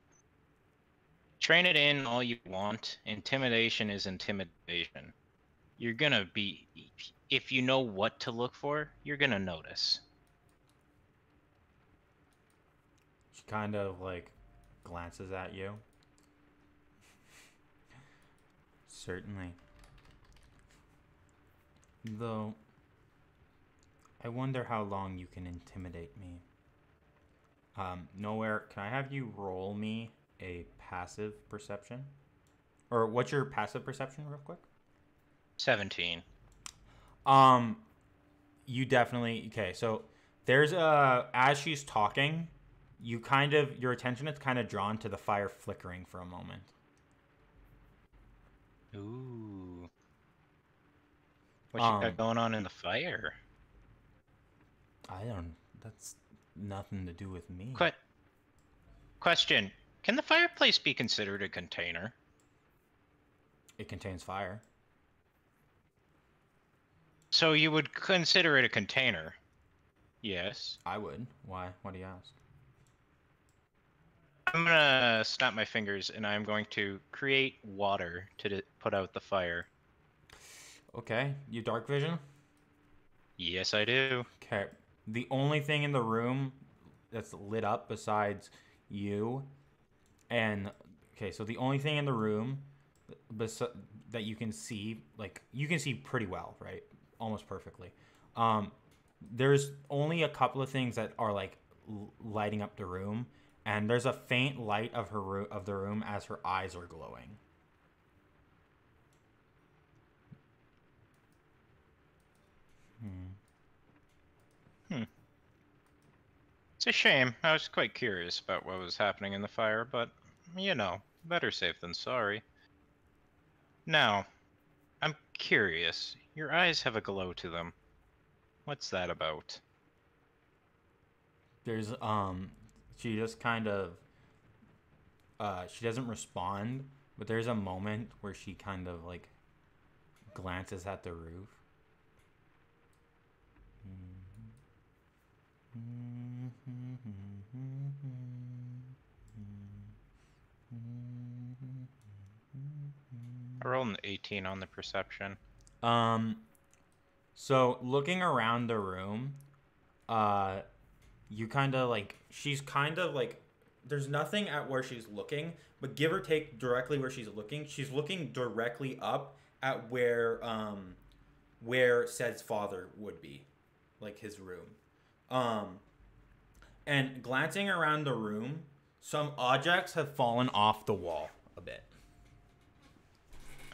Train it in all you want. Intimidation is intimidation. You're gonna be, if you know what to look for, you're gonna notice. She kind of like glances at you. Certainly. Though, I wonder how long you can intimidate me. Nowhere. Can I have you roll me a passive perception? Or what's your passive perception, real quick? 17. You definitely okay. So There's as she's talking, your attention is kind of drawn to the fire flickering for a moment. Ooh. What you got going on in the fire? That's nothing to do with me. Question. Can the fireplace be considered a container? It contains fire. So you would consider it a container? Yes. I would. Why? What do you ask? I'm gonna snap my fingers and I'm going to create water to put out the fire. Okay. You dark vision? Yes, I do. Okay. The only thing in the room that's lit up besides you and... Okay, so the only thing in the room that you can see, like, you can see pretty well, right? Almost perfectly. There's only a couple of things that are, like, lighting up the room, and there's a faint light of the room as her eyes are glowing. It's a shame. I was quite curious about what was happening in the fire, but, you know, better safe than sorry. Now, I'm curious. Your eyes have a glow to them. What's that about? There's, she just kind of, she doesn't respond, but there's a moment where she kind of, like, glances at the roof. I rolled an 18 on the perception. So looking around the room, you kind of like, she's kind of like, there's nothing at where she's looking, but give or take directly where she's looking directly up at where Sed's father would be, like his room. And glancing around the room, some objects have fallen off the wall a bit.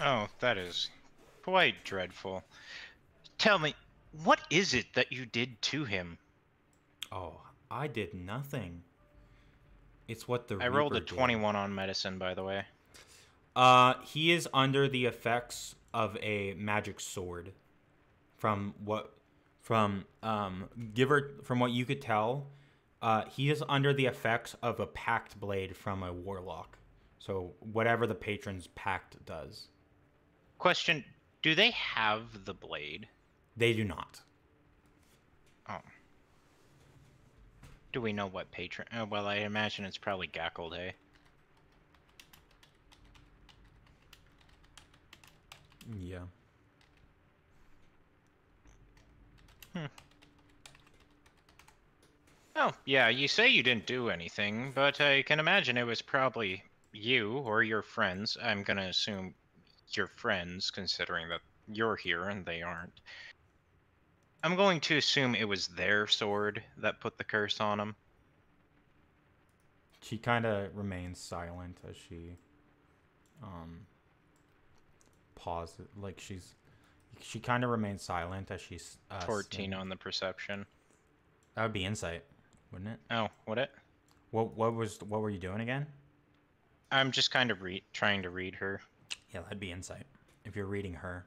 Oh, that is quite dreadful. Tell me, what is it that you did to him? Oh, I did nothing. It's what the I rolled a Reaper did. 21 on medicine, by the way. He is under the effects of a magic sword. From what you could tell, he is under the effects of a pact blade from a warlock. So whatever the patron's pact does. Question, do they have the blade? They do not. Oh. Do we know what patron? Oh, well, I imagine it's probably Gackled, hey? Yeah. Oh, yeah, you say you didn't do anything, but I can imagine it was probably you or your friends. I'm gonna assume your friends, considering that you're here and they aren't. I'm going to assume it was their sword that put the curse on him. She kind of remains silent as she pauses. Like she kind of remains silent as she's 14 on the perception. That would be insight, wouldn't it? Oh, would it? What were you doing again? I'm just kind of trying to read her. Yeah, that'd be insight if you're reading her.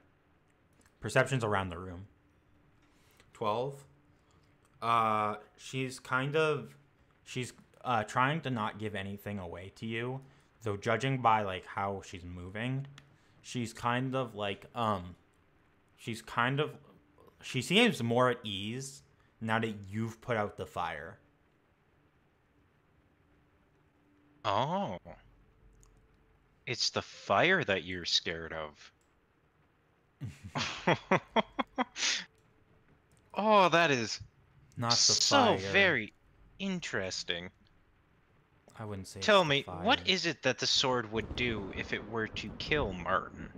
Perception's around the room. 12. She's trying to not give anything away to you, though judging by like how she's moving, she seems more at ease now that you've put out the fire. Oh. It's the fire that you're scared of. Oh, that is Not the so fire. very interesting. I wouldn't say. Tell it's the me, fire. what is it that the sword would do if it were to kill Martin?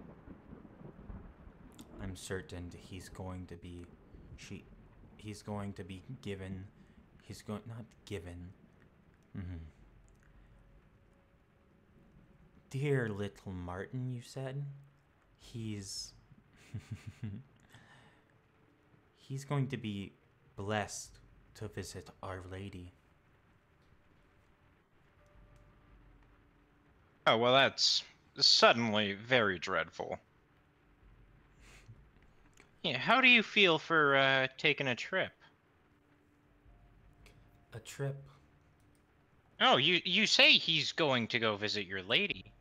I'm certain he's going to be given. Not given. Dear little Martin, you said? He's going to be blessed to visit Our Lady. Oh, well, that's suddenly very dreadful. Yeah, how do you feel for taking a trip? A trip? Oh, you say he's going to go visit your lady.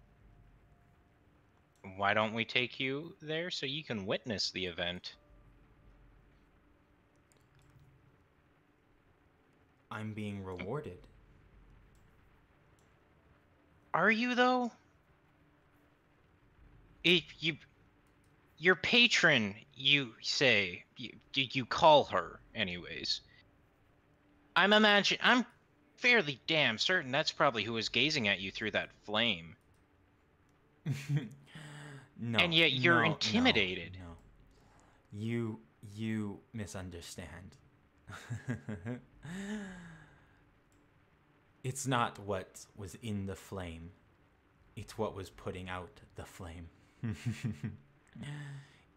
Why don't we take you there so you can witness the event? I'm being rewarded. Are you, though? If your patron, you say, you call her, anyways. I'm fairly damn certain that's probably who was gazing at you through that flame. No. And yet you're no, intimidated. No. You misunderstand. It's not what was in the flame. It's what was putting out the flame.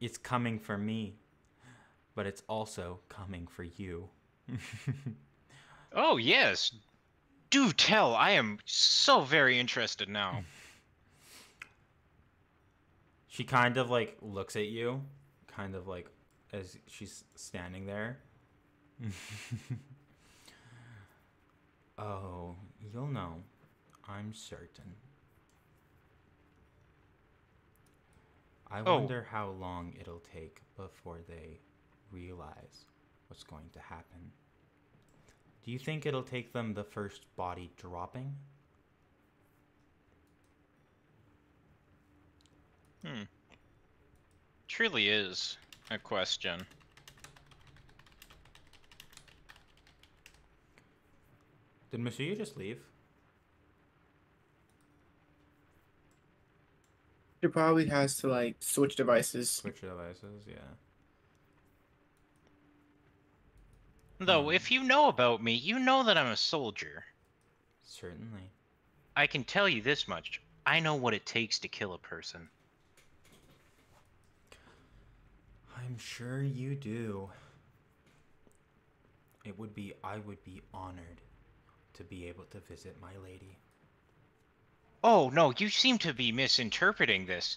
It's coming for me, but it's also coming for you. Oh, yes. Do tell. I am so very interested now. She kind of like looks at you, kind of like as she's standing there. Oh, you'll know. I'm certain. I Oh. wonder how long it'll take before they realize what's going to happen. Do you think it'll take them the first body dropping? Truly is a question. Did Masuya just leave? She probably has to like switch devices. Switch devices, yeah. Though, if you know about me, you know that I'm a soldier. Certainly. I can tell you this much. I know what it takes to kill a person. I'm sure you do. I would be honored to be able to visit my lady. Oh, no, you seem to be misinterpreting this.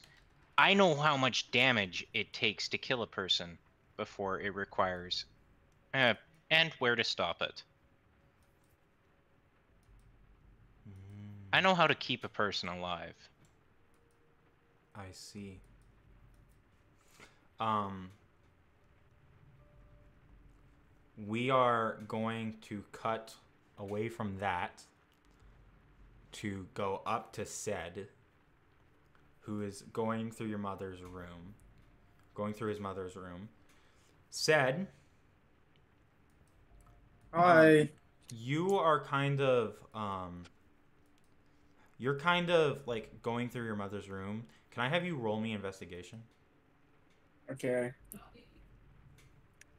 I know how much damage it takes to kill a person before it requires... and where to stop it. I know how to keep a person alive. I see. We are going to cut away from that to go up to Sed, who is going through your mother's room. Going through his mother's room. Sed, Hi. you are kind of you're kind of like going through your mother's room. Can I have you roll me investigation? Okay.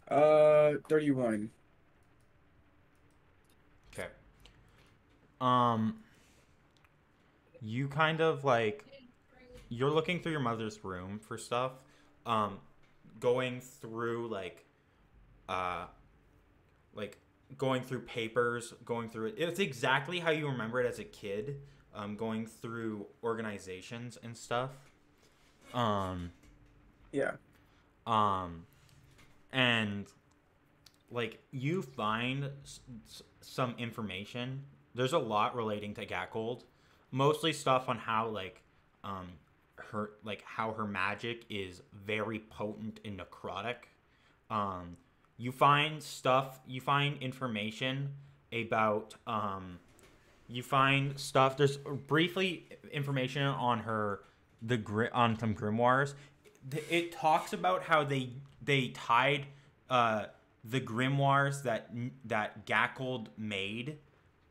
31. Okay. You kind of like you're looking through your mother's room for stuff. Going through like going through papers, going through it. It's exactly how you remember it as a kid. Going through organizations and stuff. Yeah. And like you find some information. There's a lot relating to Gakkold, mostly stuff on how how her magic is very potent and necrotic. You find information about there's briefly information on on some grimoires. It talks about how they tied the grimoires that Gakkold made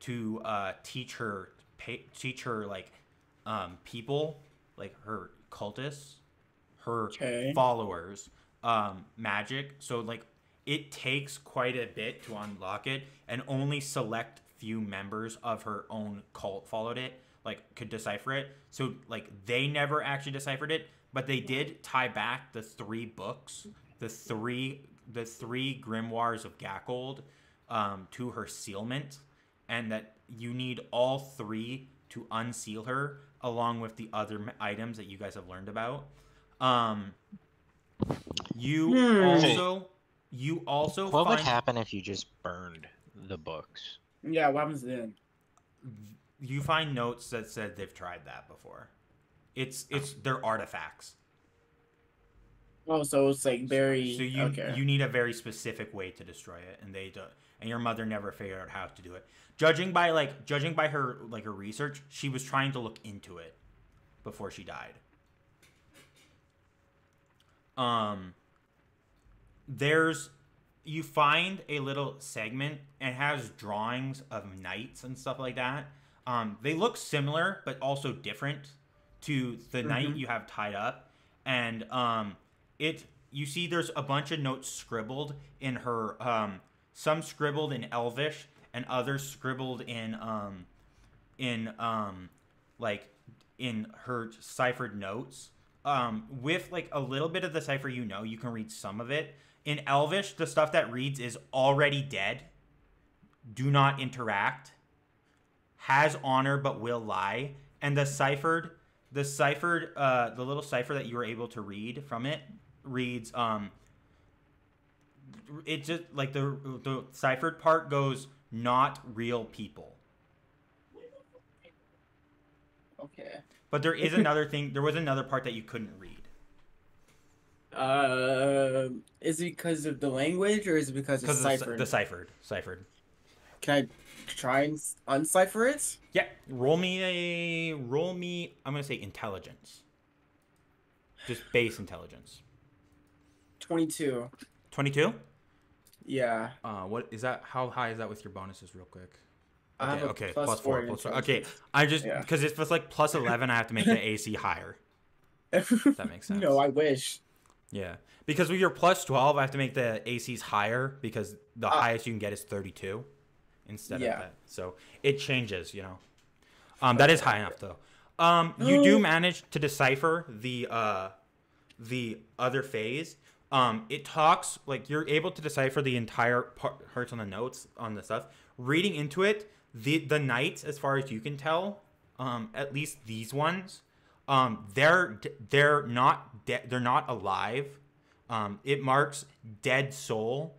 to teach her people, like her cultists, her followers, magic. So like it takes quite a bit to unlock it, and only select few members of her own cult followed it, like could decipher it. So like they never actually deciphered it, but they did tie back the three books, the three grimoires of Gakkold, to her sealment, and that you need all 3 to unseal her, along with the other items that you guys have learned about. You also What would find happen if you just burned the books? Yeah, what happens then? you find notes that said they've tried that before. It's they're artifacts. Oh, so it's like very. So okay. you need a very specific way to destroy it, and they do, and your mother never figured out how to do it. Judging by her her research, she was trying to look into it before she died. You find a little segment and it has drawings of knights and stuff like that. They look similar but also different to the knight you have tied up, and you see there's a bunch of notes scribbled in her, some scribbled in Elvish and others scribbled in her ciphered notes. With like a little bit of the cipher, you can read some of it. In Elvish, the stuff that reads is already dead, do not interact, has honor but will lie, and the little cipher that you were able to read from it reads it just like the ciphered part goes, not real people. Okay. But there is another thing. There was another part that you couldn't read. Is it because of the language or is it because it's ciphered? The ciphered. Can I try and uncipher it? Yeah. Roll me. I'm gonna say intelligence. Just base intelligence. 22. 22. Yeah. What is that? How high is that with your bonuses, real quick? I have a Okay. plus Plus four 4. in Okay. intelligence. I just Yeah. because if it's like plus 11, I have to make the AC higher. That makes sense. No, I wish. Yeah, because with your plus 12, I have to make the ACs higher because the highest you can get is 32 instead of that. So it changes, That is high enough though. You do manage to decipher the other phase. It talks like you're able to decipher the entire parts on the notes on the stuff. Reading into it, the knights, as far as you can tell, at least these ones, they're not alive. It marks dead soul,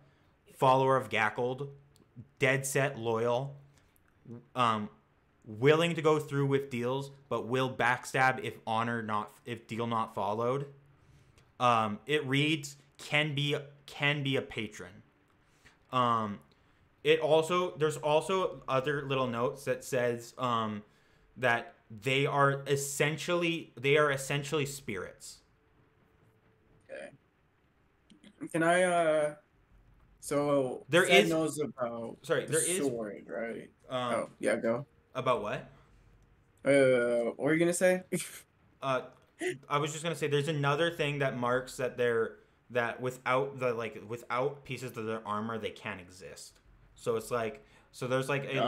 follower of Gackold, dead set loyal, willing to go through with deals, but will backstab if deal not followed. It reads can be a patron. There's also other little notes that says that they are essentially spirits. Okay. Can I so there Zed is knows about sorry the there is sword, right? Oh yeah, go. About what? What were you gonna say? I was just gonna say there's another thing that marks that without pieces of their armor they can't exist. So it's like there's like a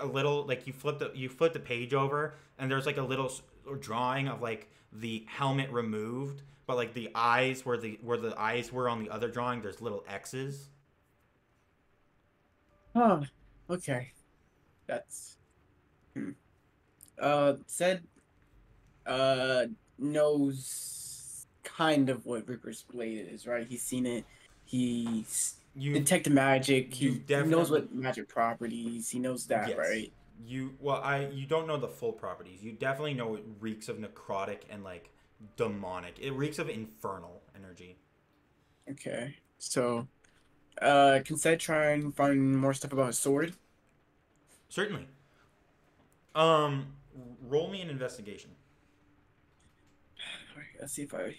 little like you flip the page over and there's like a little drawing of like the helmet removed, but like the eyes where the eyes were on the other drawing, there's little X's. Oh, okay. That's Zed knows kind of what Reaper's Blade is, right? He's seen it. He's detected magic. He knows what magic properties. He knows that, yes. right? You don't know the full properties. You definitely know it reeks of necrotic and like demonic. It reeks of infernal energy. Okay. So can Zed try and find more stuff about his sword? Certainly. Roll me an investigation. Alright, let's see if I.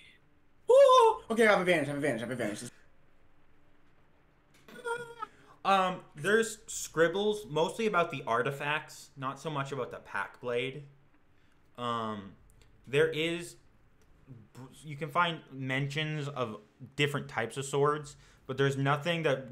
Ooh! Okay, I have advantage. There's scribbles mostly about the artifacts, not so much about the pack blade. You can find mentions of different types of swords, but there's nothing that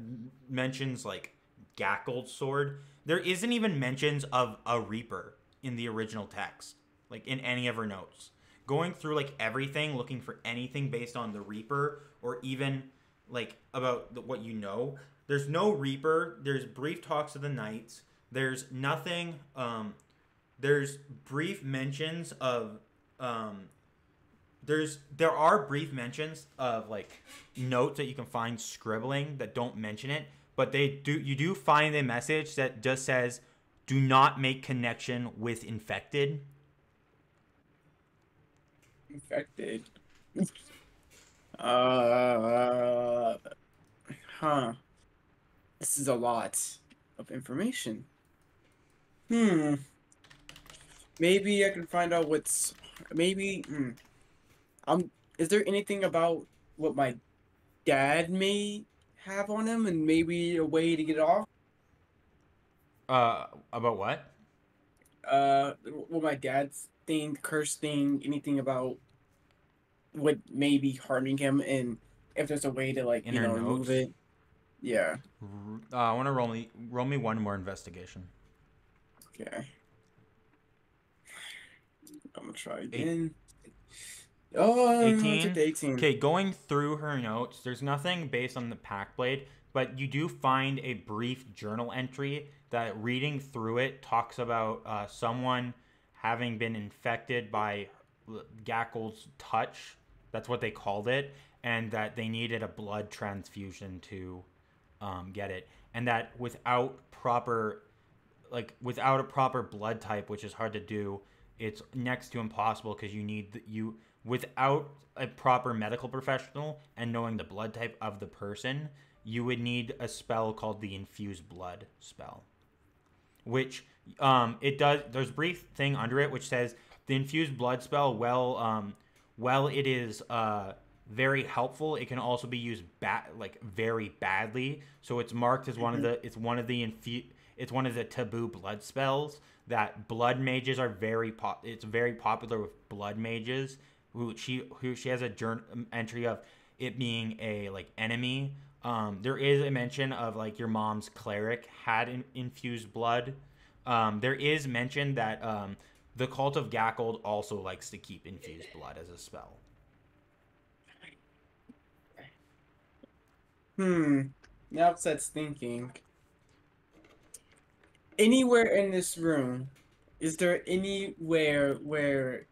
mentions like Gackold's sword. There isn't even mentions of a Reaper in the original text, like in any of her notes. Going through like everything, looking for anything based on the Reaper or even like about what there's no Reaper. There's brief talks of the Knights. There's nothing. There's brief mentions of. There are brief mentions of like notes that you can find scribbling that don't mention it, but you do find a message that just says, "Do not make connection with infected." Infected. Huh. This is a lot of information. Maybe I can find out what's. Maybe. Is there anything about what my dad may have on him, and maybe a way to get it off? About what? What my dad's thing, curse thing, anything about what may be harming him, and if there's a way to like In her remove notes? it. Yeah. I want to roll me one more investigation. Okay. I'm gonna try again. Oh, 18? 18. Okay, going through her notes, there's nothing based on the pack blade, but you do find a brief journal entry that, reading through it, talks about someone having been infected by Gackel's touch. That's what they called it, and that they needed a blood transfusion to get it, and that without a proper blood type, which is hard to do, it's next to impossible because without a proper medical professional and knowing the blood type of the person, you would need a spell called the Infused Blood spell, which it does. There's a brief thing under it which says the Infused Blood spell, well, it is very helpful, it can also be used very badly. So it's marked as one of the taboo blood spells that blood mages are it's very popular with blood mages who she has a entry of it being a enemy. There is a mention of your mom's cleric had infused blood. There is mention that the Cult of Gackold also likes to keep infused blood as a spell. Now it sets thinking. Anywhere in this room, is there anywhere where,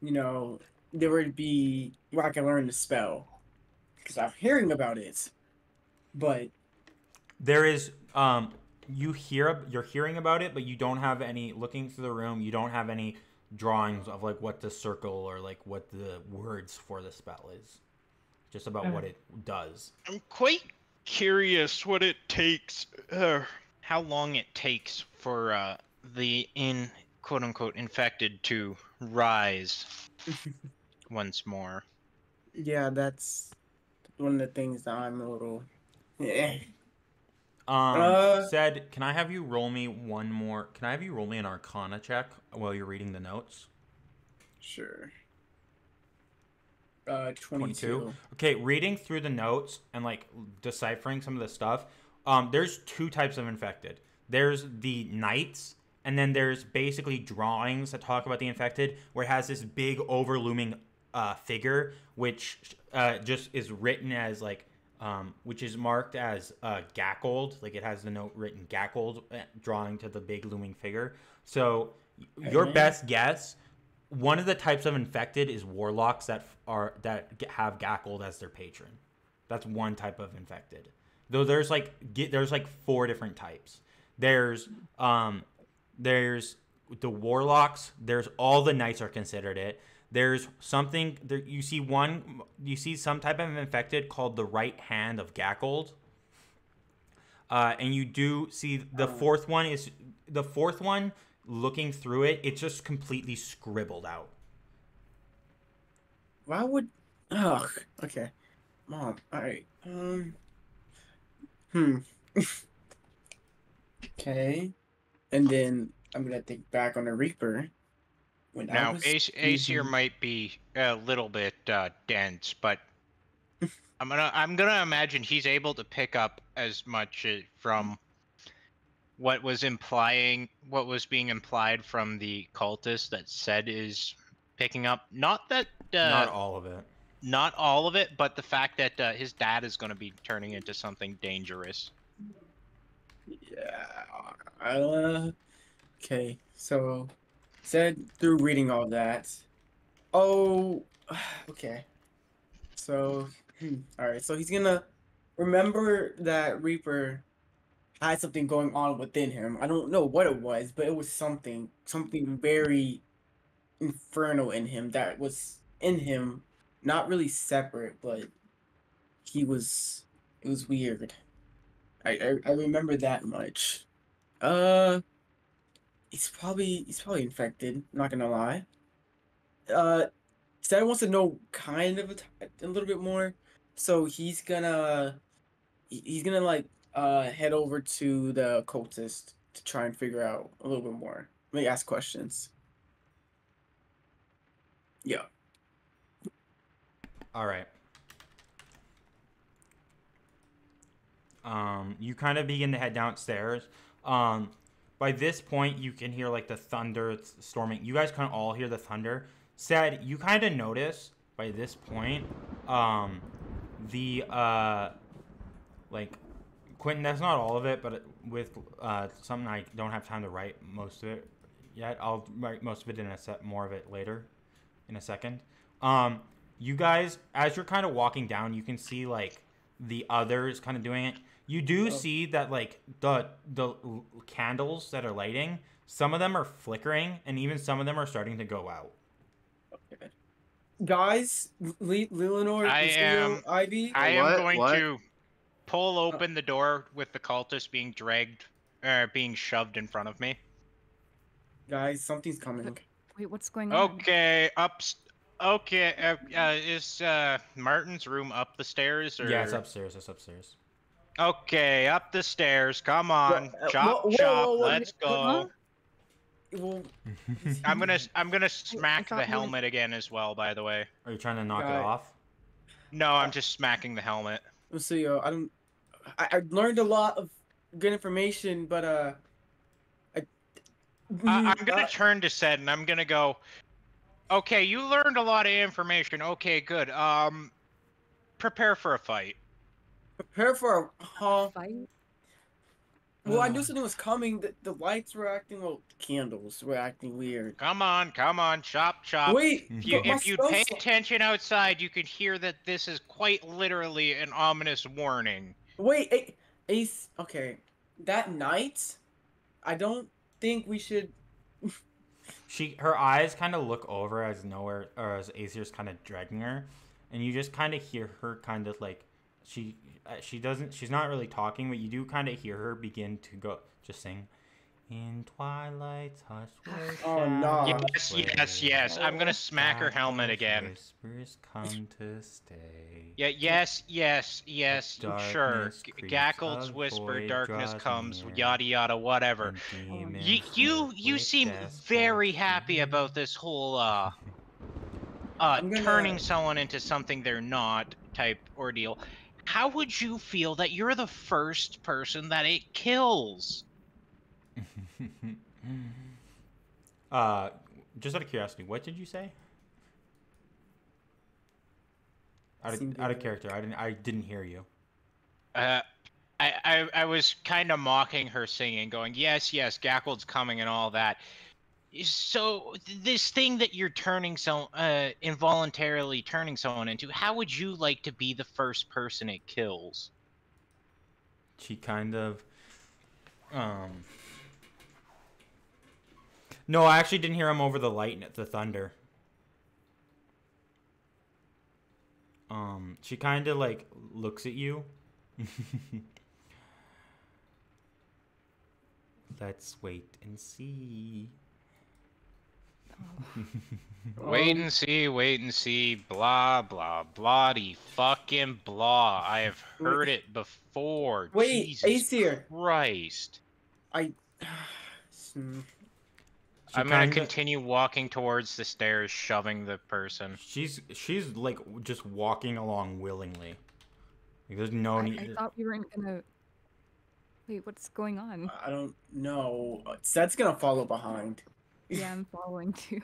there would be where I can learn the spell? Because I'm hearing about it, but there is you're hearing about it, but you don't have any. Looking through the room, you don't have any drawings of what the circle or what the words for the spell is. Just about what it does. I'm quite curious what it takes, how long it takes for the quote unquote infected to rise once more. Yeah, that's one of the things that I'm a little. Said, can I have you roll me one more? Can I have you roll me an Arcana check while you're reading the notes? Sure. 22. Okay, reading through the notes and deciphering some of the stuff. There's two types of infected. There's the knights, and then there's basically drawings that talk about the infected, where it has this big overlooming figure, which just is written as which is marked as Gackold. It has the note written Gackold, drawing to the big looming figure. So your best guess. One of the types of infected is warlocks that have Gackold as their patron. That's one type of infected. Though there's four different types. There's the warlocks. There's all the knights are considered it. There's something there. You see some type of infected called the right hand of Gackold. And you do see the fourth one. Looking through it, it's just completely scribbled out. Why would? Oh, okay, Mom. All right. Okay, and then I'm gonna think back on the Reaper. Now, Aesir might be a little bit dense, but I'm gonna imagine he's able to pick up as much from what was being implied from the cultist that Said is picking up. Not all of it, but the fact that his dad is going to be turning into something dangerous. Yeah. Okay. So, said through reading all that. Oh, okay. So, all right. So he's gonna remember that Reaper had something going on within him. I don't know what it was, but it was something very infernal in him that was in him, not really separate, but he was. It was weird. I remember that much. Uh, he's probably infected. Not gonna lie. Uh, Stan wants to know kind of a little bit more, so he's gonna like head over to the cultist to try and figure out a little bit more. Maybe ask questions. Yeah. All right. You kind of begin to head downstairs. By this point, you can hear like the thunder storming. You guys can all hear the thunder. Said you kind of notice by this point, the like Quentin. That's not all of it, but with something I don't have time to write most of it yet. I'll write most of it in a set, more of it later, in a second. You guys, as you're kind of walking down, you can see like the others kind of doing it. You do see that like the candles that are lighting, some of them are flickering, and even some of them are starting to go out. Okay. Guys, Leonor, I am Ivy. going What? to pull open the door with the cultist being dragged, being shoved in front of me. Guys, something's coming. Wait, what's going on? Okay, Okay, is Martin's room up the stairs or? Yeah, it's upstairs. It's upstairs. Okay, up the stairs. Come on, Whoa, chop whoa, chop. whoa, whoa, Let's go. Well, I'm gonna smack thought the we were- helmet again as well. By the way. Are you trying to knock it Guy- off? No, I'm just smacking the helmet. let's see. I learned a lot of good information, but I'm gonna turn to Sed and I'm gonna go. Okay, you learned a lot of information. Okay, good. Prepare for a fight. prepare for a Fight? Well, I knew something was coming. The lights were acting. Well, the candles were acting weird. Come on, chop chop. Wait, If but my you spell pay slot- attention outside, you could hear that this is quite literally an ominous warning. Wait, Ace. Okay, that night, I don't think we should. Her eyes kind of look over as nowhere, or as Aesir's kind of dragging her, and you just kind of hear her kind of like she's not really talking, but you do kind of hear her begin to go just sing. In twilight's hush where Oh, no. Yes, yes. I'm gonna smack her helmet again. Whispers come to stay. Yeah, yes. Sure. Darkness creeps, Gackles a whisper, void darkness draws comes, near, yada yada, whatever. and demons You with seem death's very bolt happy fear. about this whole I'm gonna- turning someone into something they're not type ordeal. How would you feel that you're the first person that it kills? Just out of curiosity, what did you say? Out Seemed of to- character, I didn't hear you. I was kind of mocking her singing, going, yes, Gackled's coming and all that. So this thing that you're involuntarily turning someone into, how would you like to be the first person it kills? She kind of, No, I actually didn't hear him over the the thunder. She kind of like looks at you. Let's wait and see. Wait and see, blah, blah, bloody fucking blah. I have heard it before. Wait, Jesus Aesir. Christ. I. I'm gonna kinda- continue walking towards the stairs, shoving the person. She's like just walking along willingly. Like, there's no I need. thought we weren't gonna. Wait, what's going on? I don't know. Sed's gonna follow behind. Yeah, I'm following too.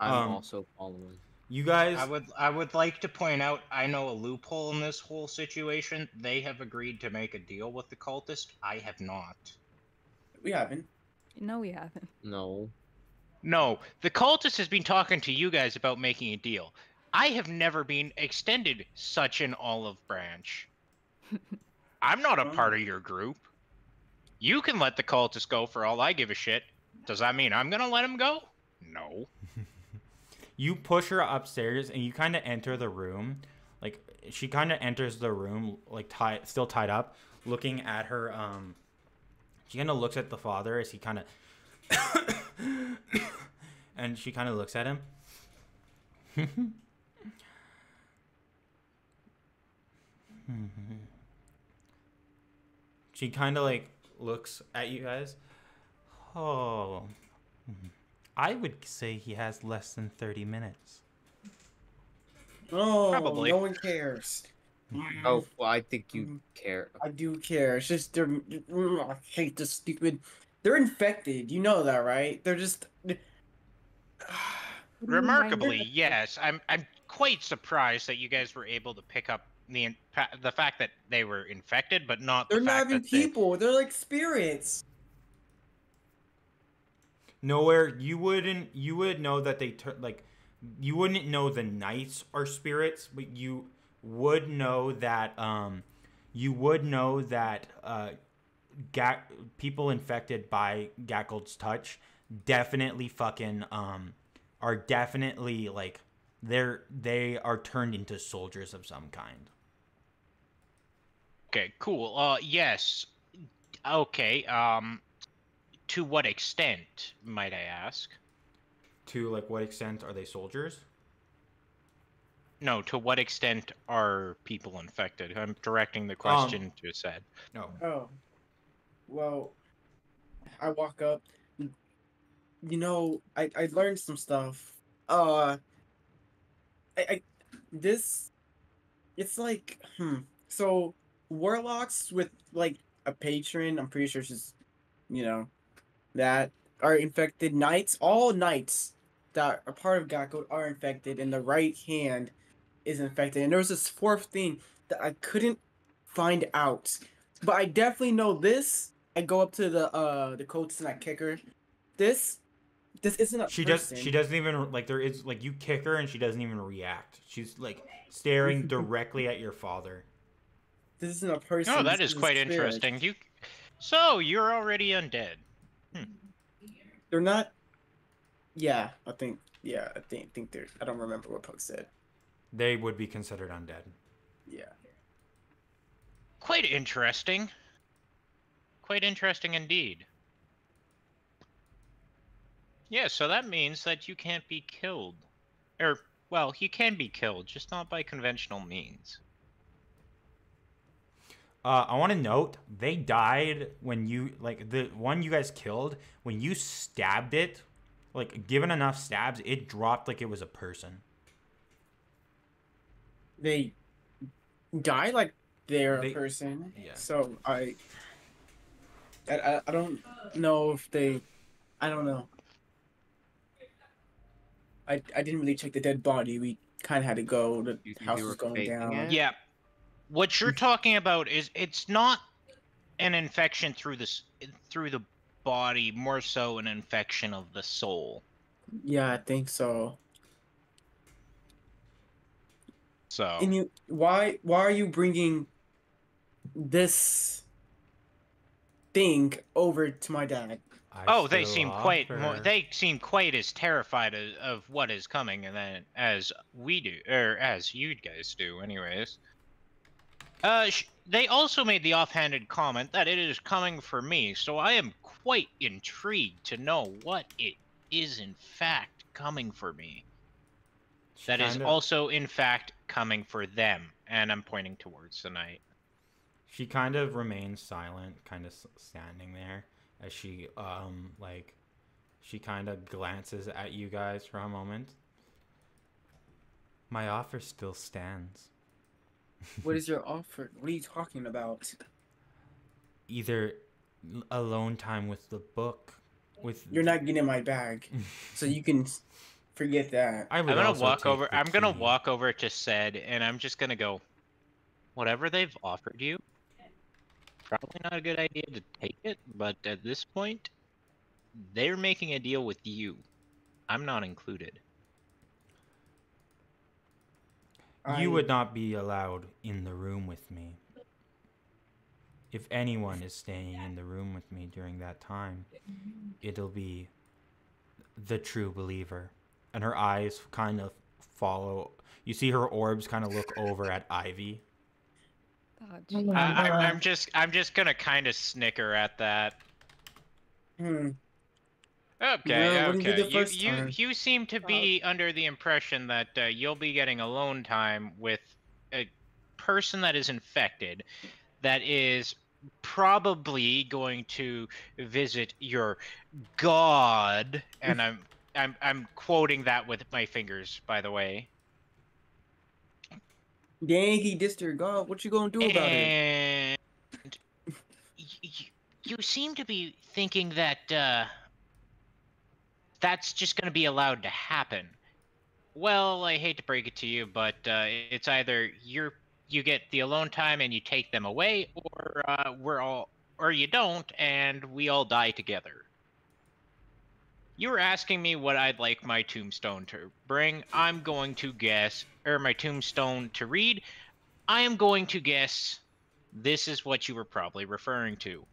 I'm Um, also following. You guys, I would like to point out I know a loophole in this whole situation. They have agreed to make a deal with the cultist. I have not. We haven't. No, we haven't. No. No, the cultist has been talking to you guys about making a deal. I have never been extended such an olive branch. I'm not a part of your group. You can let the cultist go for all I give a shit. Does that mean I'm gonna let him go? No. you push her upstairs and you kind of enter the room. Like, she kind of enters the room, like, still tied up, looking at her. She kind of looks at the father as he kind of. And she kind of looks at him. She kind of, like, looks at you guys. Oh. I would say he has less than 30 minutes. Oh, Probably. no one cares. Oh, well, I think you care. I do care. It's just they're. I hate this stupid. They're infected. You know that, right? They're just. Remarkably, yes. I'm quite surprised that you guys were able to pick up the fact that they were infected, but not They're the not fact even that they... people. They're like spirits. Nowhere, you would know that they like, you wouldn't know the knights are spirits, but you would know that people infected by Gackold's touch definitely fucking are definitely, like, they are turned into soldiers of some kind. Okay, cool. Yes. Okay, to what extent, might I ask? To, like, what extent are they soldiers? No, to what extent are people infected? I'm directing the question to Sed. No. Oh. Well, I walk up. You know, I learned some stuff. This, it's like, So, warlocks with, like, a patron, I'm pretty sure she's, you know, that are infected. Knights, all knights that are part of Gakko are infected, and the right hand is infected. And there was this fourth thing that I couldn't find out, but I definitely know this. I go up to the coach and I kick her. This isn't a person. She doesn't even, like, there is, like, you kick her and she doesn't even react. She's, like, staring directly at your father. This isn't a person. Oh, that this is a quite spirit. interesting. So you're already undead. They're not. Yeah, I think. Yeah, I think they're. I don't remember what Puck said. They would be considered undead. Yeah. Quite interesting. Quite interesting indeed. Yeah, so that means that you can't be killed. Or, well, you can be killed, just not by conventional means. I want to note, they died when you, like, the one you guys killed, when you stabbed it, like, given enough stabs, it dropped like it was a person. They die like they're a person. Yeah. So I don't know if they. I don't know. I didn't really check the dead body. We kind of had to go. The You think house they was were going faking down. it? Yeah. What you're talking about is it's not an infection through the body, more so an infection of the soul. Yeah, I think so. So And you, why are you bringing this thing over to my dad? they seem quite as terrified of what is coming, and then as we do, or as you guys do, anyways. They also made the offhanded comment that it is coming for me, so I am quite intrigued to know what it is in fact coming for me. That is also in fact coming for them, and I'm pointing towards the knight. She kind of remains silent, kind of standing there as she, like, she kind of glances at you guys for a moment. My offer still stands. What is your offer? What are you talking about? Either alone time with the book, with... You're not getting my bag, so you can Forget that. I would I'm gonna also walk take over. the I'm gonna key. walk over to Sed, and I'm just gonna go. Whatever they've offered you, probably not a good idea to take it. But at this point, they're making a deal with you. I'm not included. You would not be allowed in the room with me. If anyone is staying in the room with me during that time, it'll be the true believer. And her eyes kind of follow. You see her orbs kind of look over at Ivy. Oh, I'm just gonna kind of snicker at that. Hmm. Okay, Well, what did you okay. do the first time? You seem to be under the impression that you'll be getting alone time with a person that is infected, that is probably going to visit your god, and I'm quoting that with my fingers, by the way. Dang, he dissed your god. What you gonna do about it? And you seem to be thinking that that's just going to be allowed to happen. Well, I hate to break it to you, but it's either you get the alone time and you take them away, or you don't and we all die together. You were asking me what I'd like my tombstone to bring. I'm going to guess, or my tombstone to read. I am going to guess this is what you were probably referring to.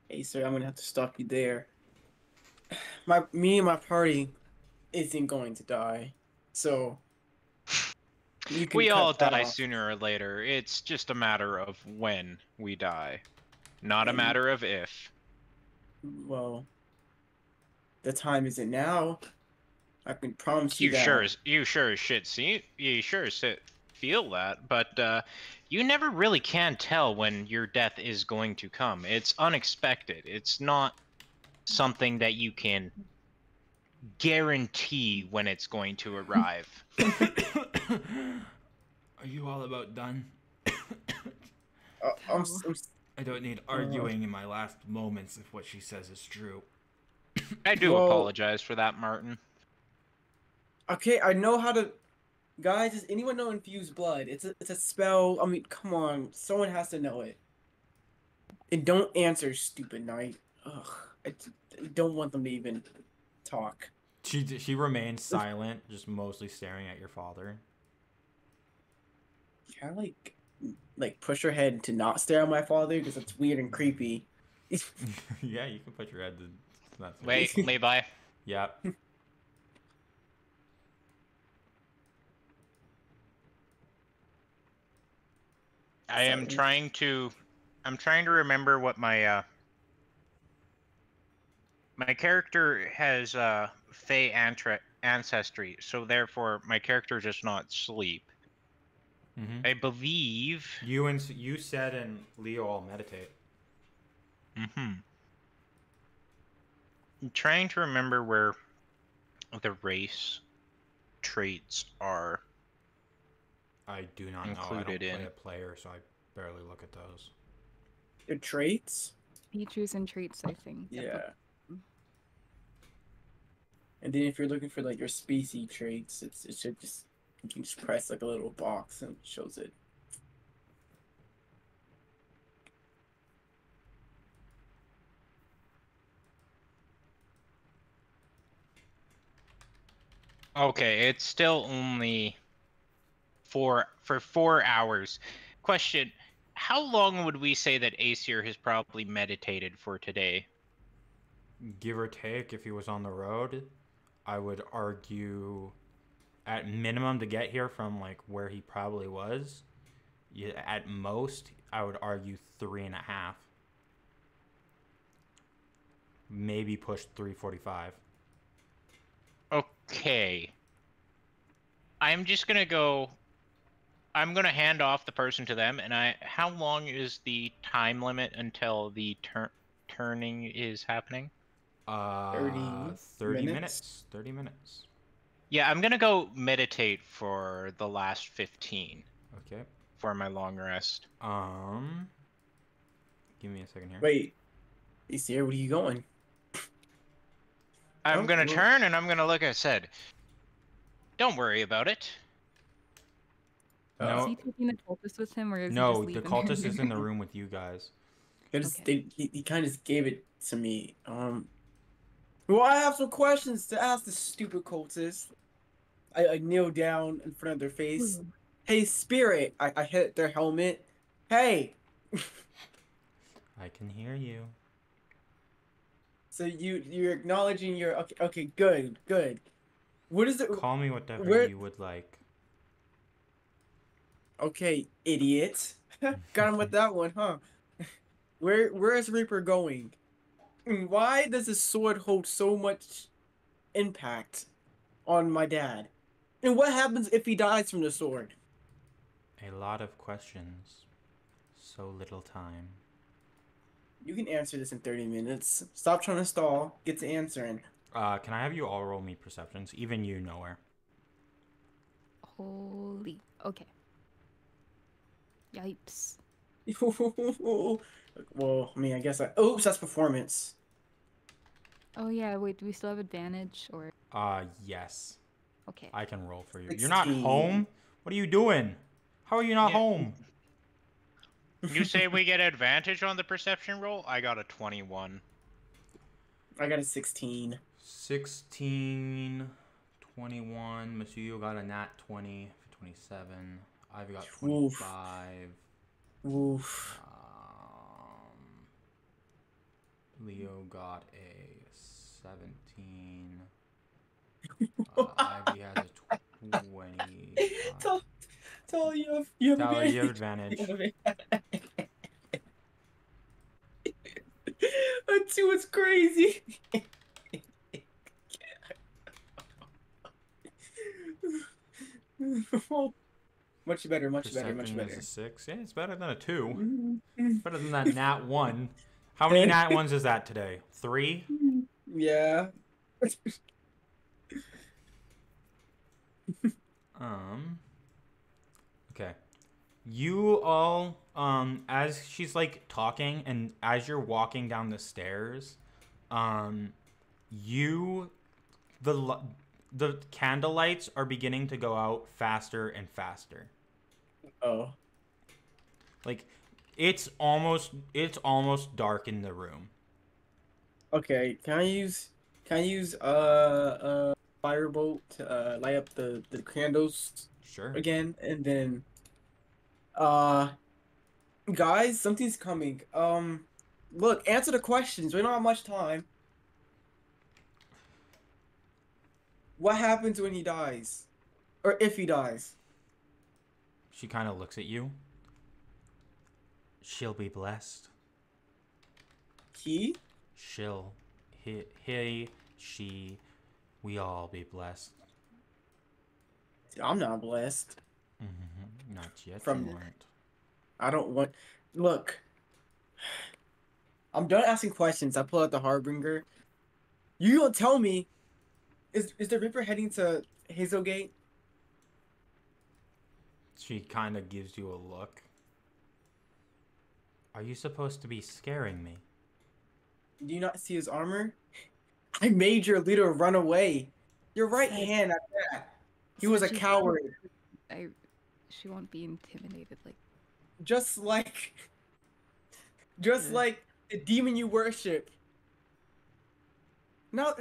Hey, sir, I'm gonna have to stop you there. Me and my party isn't going to die, so you can We cut all that die off. sooner or later. It's just a matter of when we die, not a And- matter of if. Well, the time isn't now. I can promise you You that. sure as shit feel that, but you never really can tell when your death is going to come. It's unexpected. It's not something that you can guarantee when it's going to arrive. Are you all about done? I don't need arguing in my last moments if what she says is true. I do Well- apologize for that, Martin. Okay, I know how to. Guys, does anyone know infuse blood? It's a spell. I mean, come on, someone has to know it. And don't answer, stupid knight. Ugh, I don't want them to even talk. She remains silent, just mostly staring at your father. Can I like push her head to not stare at my father because it's weird and creepy. Yeah, you can put your head to. That's Wait, Levi. Yep. I'm trying to remember what my my character has Fey ancestry, so therefore my character does not sleep. Mm-hmm. I believe. You said and Leo all meditate. Mm-hmm. I'm trying to remember where the race traits are. I do not know. I don't Included play in. a player, so I barely look at those. Their traits? Features and traits, I think. Yeah. And then if you're looking for like your species traits, it should just you can just press like a little box and it shows it. Okay, it's still only for 4 hours. Question: how long would we say that Aesir has probably meditated for today? Give or take, if he was on the road, I would argue at minimum to get here from like where he probably was. At most, I would argue 3.5. Maybe push 3:45. Okay. I'm just gonna go. I'm gonna hand off the person to them, and how long is the time limit until the turning is happening? 30 minutes. 30 minutes. Yeah, I'm gonna go meditate for the last 15 Okay. for my long rest. Give me a second here. Wait, Aesir, where are you going? I'm Oh, gonna well. turn and I'm gonna look. I said, "Don't worry about it." Is No, he taking the cultist with him, or is he no, just the leaving her cultist is in the here? room with you guys. Just, Okay. he kind of just gave it to me. Well, I have some questions to ask the stupid cultists. I kneel down in front of their face. Hey, spirit! I hit their helmet. Hey! I can hear you. So you're acknowledging your okay, good. What is it? Call me whatever Where? you would like. Okay, idiot. Got him with that one, huh? Where is Reaper going? And why does his sword hold so much impact on my dad? And what happens if he dies from the sword? A lot of questions. So little time. You can answer this in 30 minutes. Stop trying to stall. Get to answering. Can I have you all roll me perceptions? Even you, Nowhere. Holy. Okay. Yikes. Well, I mean, I guess oops, that's performance. Oh yeah. Wait. Do we still have advantage or? Yes. Okay. I can roll for you. You're not 16. home? What are you doing? How are you not Yeah. home? You say we get advantage on the perception roll? I got a 21. I got a 16. 16, 21. Masuyo got a nat 20 for 27. I've got Oof. 25. Oof. Leo got a 17. Ivy has a 20. Tell you have Tyler, you have advantage. advantage. That two is crazy. Much better, much Perception better. is a 6. Yeah, it's better than a 2. Mm-hmm. Better than that nat 1. How many nat 1s is that today? 3? Yeah. Okay. You all, as she's like talking and as you're walking down the stairs, you, the candle lights are beginning to go out faster and faster. Oh. Like, it's almost dark in the room. Okay. Can I use firebolt to light up the candles Sure. again, and then guys, something's coming. Look, answer the questions. We don't have much time. What happens when he dies? Or if he dies? She kind of looks at you. She'll be blessed. He? She'll, she, we all be blessed. I'm not blessed. Not yet. From- You weren't. I don't want. Look. I'm done asking questions. I pull out the Harbinger. You gonna tell me? Is the Reaper heading to Hazelgate? She kind of gives you a look. Are you supposed to be scaring me? Do you not see his armor? I made your leader run away. Your right Said- hand at that. He was a She coward. She won't be intimidated like. Just like Yeah. the demon you worship. Now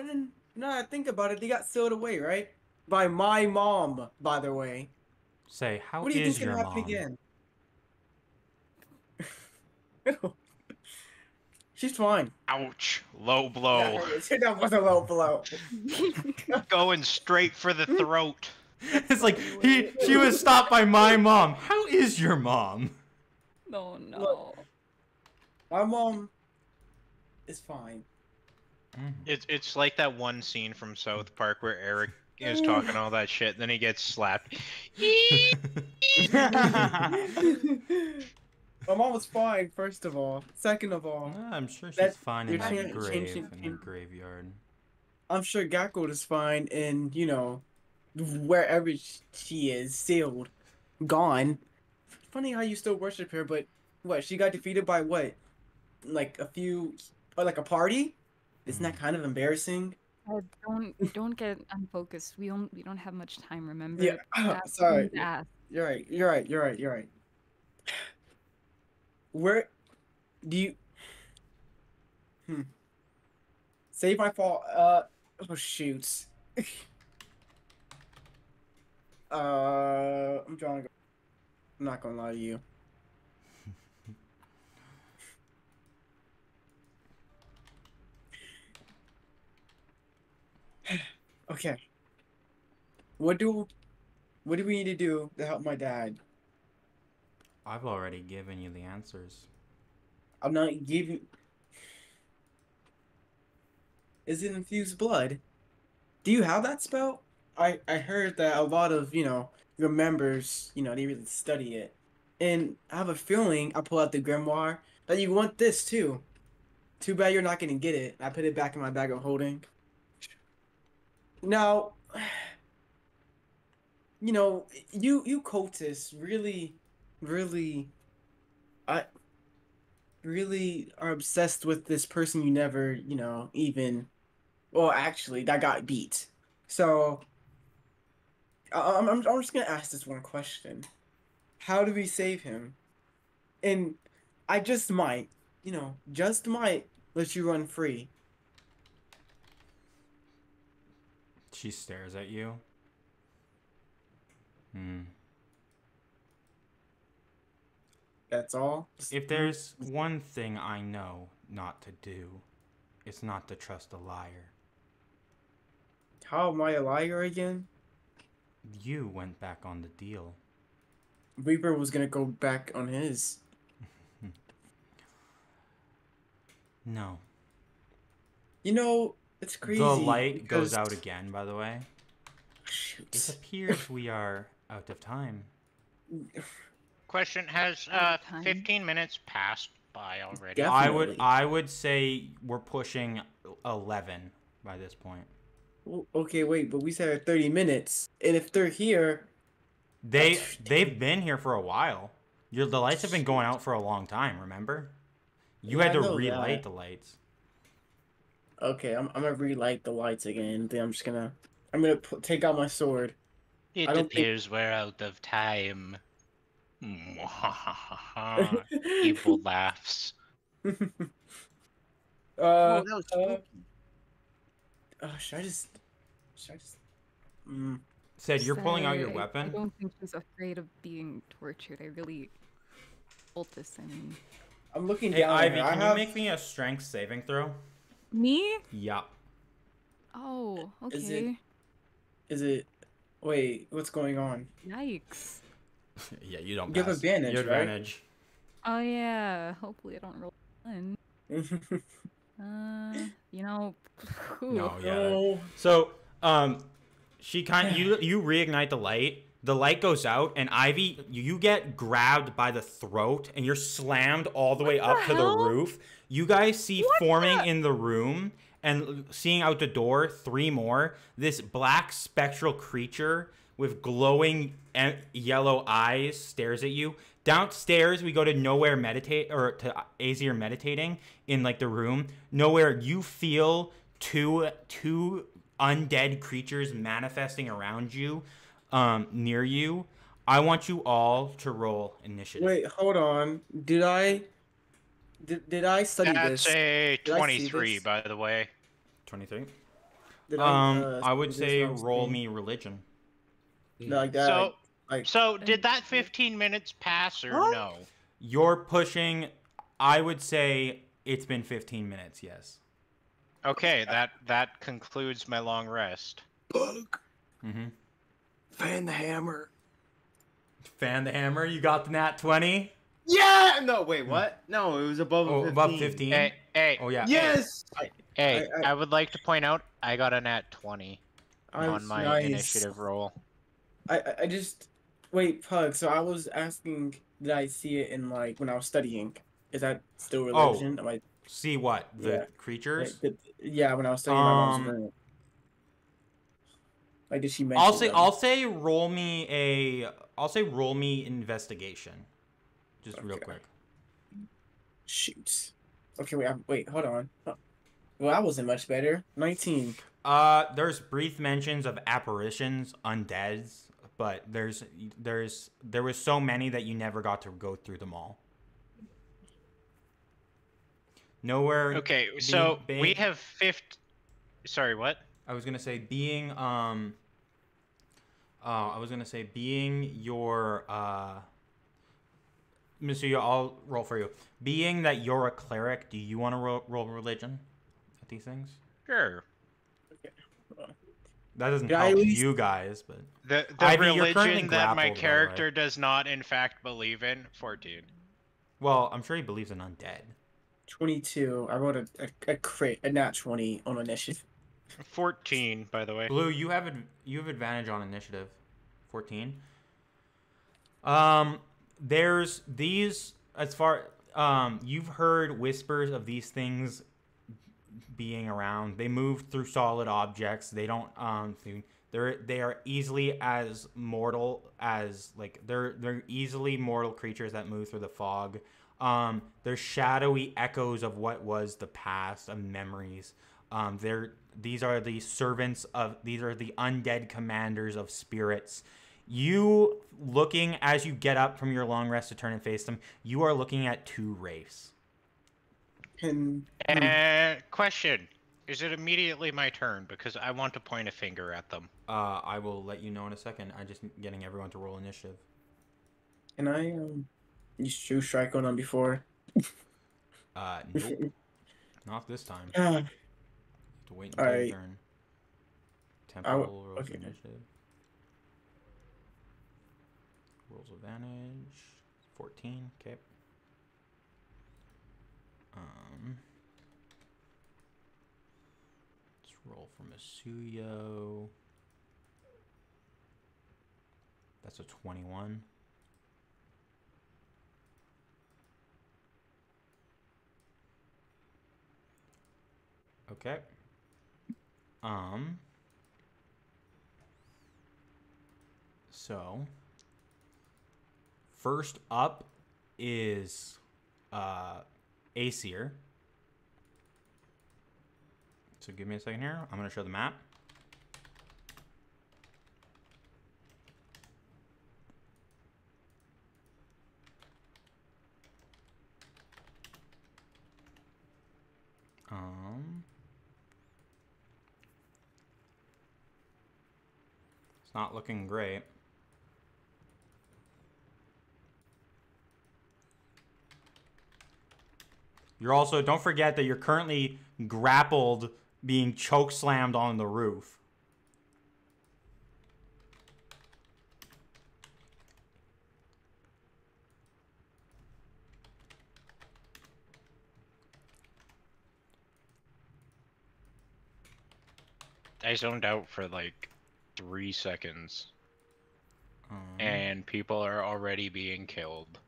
I think about it, they got sealed away, right? By my mom, by the way. Say, how What do you is think's your gonna happen mom? again? She's fine. Ouch. Low blow. That was a low blow. Going straight for the throat. It's like she was stopped by my mom. How is your mom? No, no. My mom is fine. It's like that one scene from South Park where Eric is talking all that shit, then he gets slapped. My mom was fine, first of all. Second of all, I'm sure she's That- fine in you're that changing- grave changing- in the graveyard. I'm sure Gakko is fine, and wherever she is, sealed, gone. Funny how you still worship her, but what? She got defeated by what? Like a few, or like a party? Isn't that kind of embarrassing? said, don't get unfocused. We don't have much time. Remember? Yeah. Ask Sorry. things, ask. You're right. You're right. You're right. You're right. Where do you? Save my fall. Oh shoot. I'm trying to go. I'm not gonna lie to you. Okay. What do we need to do to help my dad? I've already given you the answers. I'm not giving. Is it infused blood? Do you have that spell? I heard that a lot of your members they really study it, and I have a feeling I pull out the grimoire that you want this too. Too bad you're not gonna get it. I put it back in my bag of holding. Now, you cultists really, I really are obsessed with this person you never, even. Well, actually, that got beat. So, I'm just gonna ask this one question: how do we save him? And I just might, just might let you run free. She stares at you. That's all. If there's one thing I know not to do, it's not to trust a liar. How am I a liar again? You went back on the deal. Reaper was gonna go back on his. No. It's crazy. The light goes because- out again, by the way. It Shoot. appears we are out of time. Question: Has Out of time. 15 minutes passed by already? Definitely. I would say we're pushing 11 by this point. Well, okay, wait, but we said 30 minutes, and if they're here, They've been here for a while. The lights have been going out for a long time, remember? You Yeah, had I to know relight that. the lights. okay, I'm gonna relight the lights again. Then I'm gonna take out my sword. It I don't think- appears we're out of time. Evil laughs. uh, that was uh, should I just? Said you're pulling out your I weapon? don't think she's afraid of being tortured. I really hold this. I mean, I'm looking Hey, down. Ivy, here. can I have. you make me a strength saving throw? me? Yeah. Oh, Is okay. Is it? Wait, what's going on? Yikes. Yeah, you don't You have pass. advantage, You right? advantage. Oh yeah. Hopefully I don't roll one. Whew. No, yeah. No. So, she you reignite the light. The light goes out, and Ivy, you get grabbed by the throat, and you're slammed all the way up the to the hell? roof. You guys see What forming the- in the room and seeing out the door 3 more. This black spectral creature with glowing yellow eyes stares at you. Downstairs, we go to Nowhere meditate or to Azir meditating in like the room. Nowhere, you feel two undead creatures manifesting around you, near you. I want you all to roll initiative. Wait, hold on. Did I study That's this? a Did I see 23, this? by the way. 23. Did I would study this say when I was roll studying? me religion. Like that. So, like so did that 15 minutes pass or Huh? no? You're pushing. I would say it's been 15 minutes. Yes. Okay, that concludes my long rest. Bug. Mm-hmm. Fan the hammer. Fan the hammer. You got the nat 20. Yeah. No. Wait. What? No. It was above. Oh, 15. above 15. Hey, Oh yeah. Yes. hey! I- I would like to point out I got a nat 20 I on my nice. initiative roll. I just wait, Pug. So I was asking, did I see it in like when I was studying? Is that still Oh. religion? Am I? See what the Yeah. creatures. Yeah, when I was studying my mom's Um, room. Like, did she mention? them? I'll say roll me investigation. Just real Okay. quick. Shoot. Okay, wait, hold on. Well, that wasn't much better. 19. There's brief mentions of apparitions, undeads, but there was so many that you never got to go through them all. Nowhere. Okay, so we have 50. Sorry, what? I was gonna say being your Monsieur, I'll roll for you. Being that you're a cleric, do you want to roll religion at these things? Sure. That doesn't Yeah, help at least- you guys, but The Ivy, you're currently religion that my grappled, by the way. character does not, in fact, believe in. 14. well, I'm sure he believes in undead. 22. I rolled a crit, a nat 20 on initiative. 14, by the way. Blue, you have advantage on initiative. 14. There's these as far you've heard whispers of these things being around. They move through solid objects. They don't they are easily as mortal as they're easily mortal creatures that move through the fog. They're shadowy echoes of what was the past, of memories. These are the undead commanders of spirits. You looking as you get up from your long rest to turn and face them, you are looking at two wraiths. Question. Is it immediately my turn? Because I want to point a finger at them. I will let you know in a second. I'm just getting everyone to roll initiative. Can I use True Strike on them before? Nope. Not this time. Ah, To wait until your Alright. turn. Temple rolls okay. initiative. Rolls advantage. 14. Okay. Let's roll for Masuyo. That's a 21. Okay. So first up is Aesir. So give me a second here. I'm going to show the map. It's not looking great. You're also, don't forget that you're currently grappled, being choke slammed on the roof. I zoned out for like 3 seconds. And people are already being killed.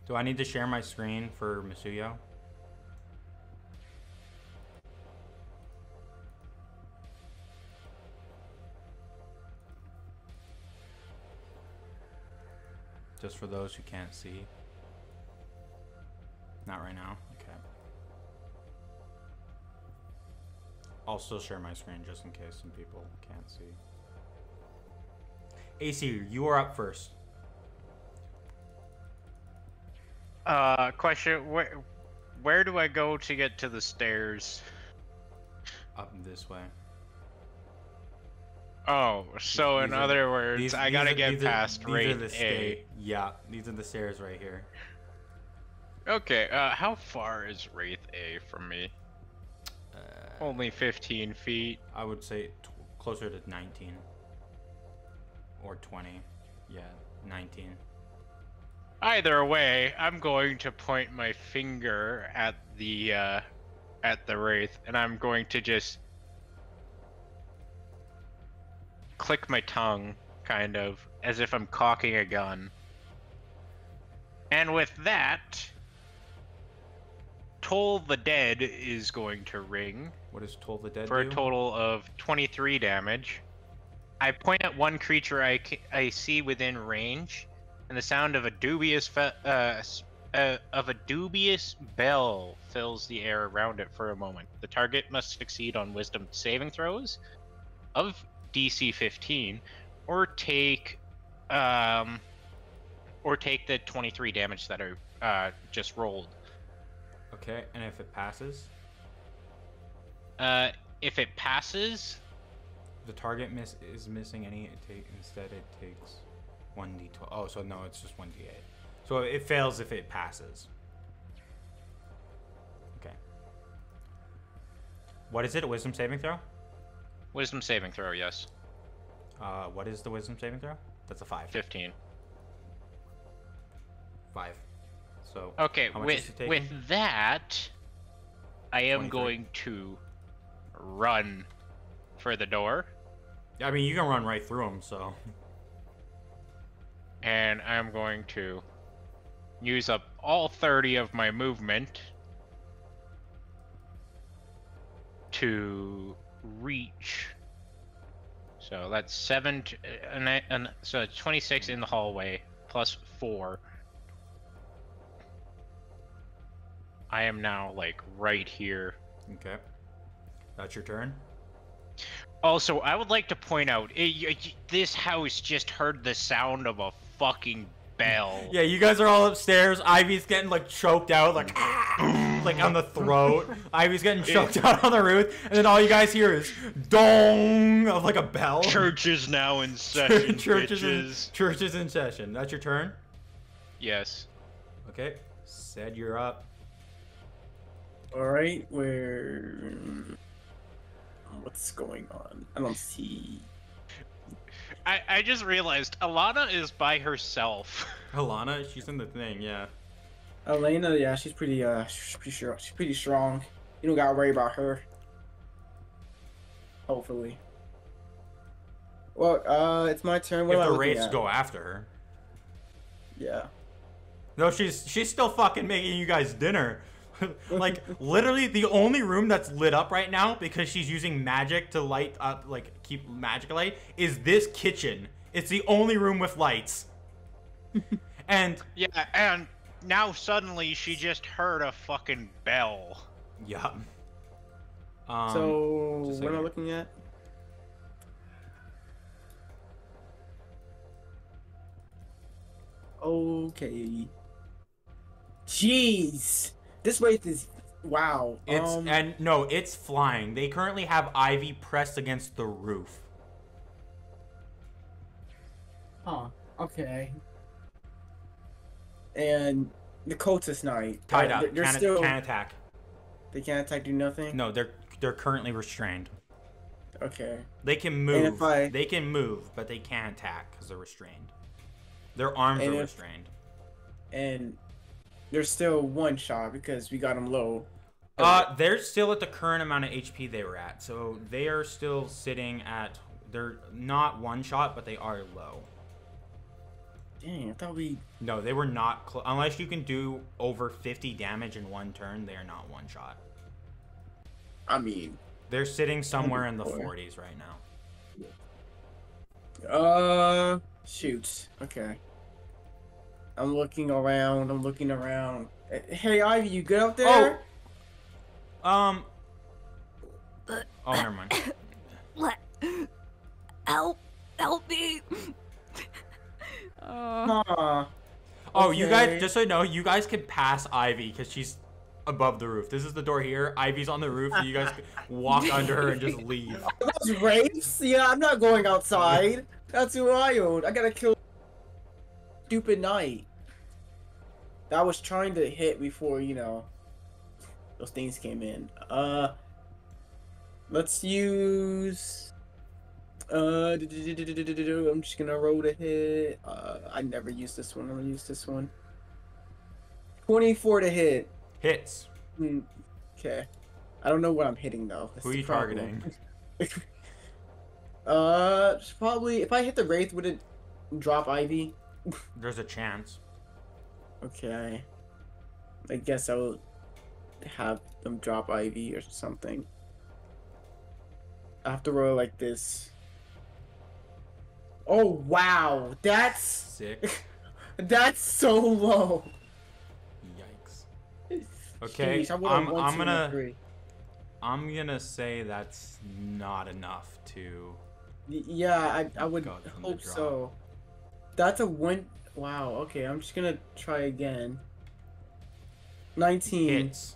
Do I need to share my screen for Masuyo? Just for those who can't see. Not right now. Okay. I'll still share my screen just in case some people can't see. AC, you are up first. Question, where do I go to get to the stairs? Up this way. Oh, so in other words, I gotta get past Wraith the A. Yeah, these are the stairs right here. Okay, how far is Wraith A from me? Only 15 feet. I would say closer to 19. Or 20. Yeah, 19. Either way, I'm going to point my finger at the Wraith, and I'm going to just click my tongue, kind of, as if I'm cocking a gun. And with that, Toll the Dead is going to ring What does Toll the Dead for do? a total of 23 damage. I point at one creature I see within range, and the sound of a dubious bell fills the air around it for a moment. The target must succeed on Wisdom saving throws of DC 15, or take the 23 damage that I just rolled. Okay, and if it passes, If it passes, the target is missing any. Instead, it takes 1d12. Oh, so no, it's just 1d8. So it fails if it passes. Okay. What is it? A wisdom saving throw? Wisdom saving throw, yes. What is the wisdom saving throw? That's a 5. 15. 5. So. Okay, how much is it taking? with that, I am 23. going to run for the door, I mean, you can run right through them. So. and I'm going to use up all 30 of my movement to reach. So that's 7, so it's 26 in the hallway plus 4. I am now like right here. Okay. That's your turn. Also, I would like to point out, this house just heard the sound of a fucking bell. Yeah, you guys are all upstairs. Ivy's getting like choked out, like like on the throat. Ivy's getting choked out on the roof, and then all you guys hear is dong of like a bell. Church is now in session, Church bitches. is in session. That's your turn. Yes. Okay. Said you're up. All right, what's going on? I don't see. I just realized Alana is by herself. Alana, she's in the thing. Yeah. Elena, yeah, she's pretty sure. She's pretty strong. You don't gotta worry about her. Hopefully. Well, it's my turn. What If am I the looking wraiths at? go after her. Yeah. No, she's still fucking making you guys dinner. Like literally the only room that's lit up right now because she's using magic to light up, like keep magic light, is this kitchen. It's the only room with lights. And Yeah, and now suddenly she just heard a fucking bell. yeah. So just a what am I second. looking at? Okay. Jeez, this wraith is wow. It's and no, it's flying. They currently have Ivy pressed against the roof. Huh. Okay. And the cultist knight. Tied up. They're Can't, still. can't attack. They can't attack. Do nothing. No, they're currently restrained. Okay. They can move. if I- They can move, but they can't attack because they're restrained. Their arms And are if- restrained. And there's still one shot because we got him low. They're still at the current amount of HP they were at, so they are still sitting at. They're not one shot, but they are low. Dang, I thought we. No, they were not. Unless you can do over 50 damage in one turn, they are not one shot. I mean. They're sitting somewhere in the 104. 40s right now. Shoot. Okay. I'm looking around. Hey, Ivy, you good out there? Oh, never mind. Let help me. Huh. Oh, you guys, Okay. just so you know, you guys can pass Ivy because she's above the roof. This is the door here. Ivy's on the roof, so you guys can walk under her and just leave. Those wraiths? Yeah, I'm not going outside. That's wild. I gotta kill stupid knight. That I was trying to hit before, those things came in. Let's use. I'm just gonna roll to hit. I never used this one. I'm gonna use this one. 24 to hit. Hits. Okay. I don't know what I'm hitting though. That's Who are the you problem. targeting? Probably if I hit the wraith, would it drop Ivy? There's a chance. Okay. I guess I'll have them drop Ivy or something. I have to roll like this. Oh wow, that's Sick. that's so low. Yikes. Okay, Sheesh, I would've I'm won 2 and a gonna 3. I'm gonna say that's not enough to. Yeah, I would Go from the hope drop. so. That's a one. Wow. Okay, I'm just gonna try again. 19. Hits.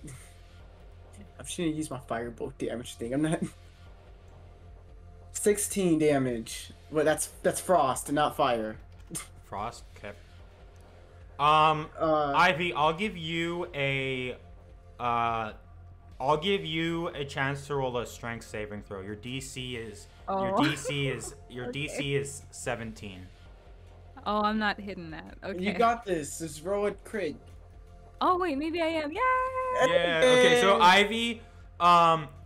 I'm just gonna use my firebolt damage thing. I'm not. 16 damage. Well, that's frost and not fire. Frost. Okay. Uh, Ivy, I'll give you a chance to roll a strength saving throw. Your DC is Oh. your Okay. DC is 17. Oh, I'm not hitting that. Okay. You got this. Just roll a crit. Oh wait, maybe I am. Yeah. Yeah. Okay. So Hey! Ivy,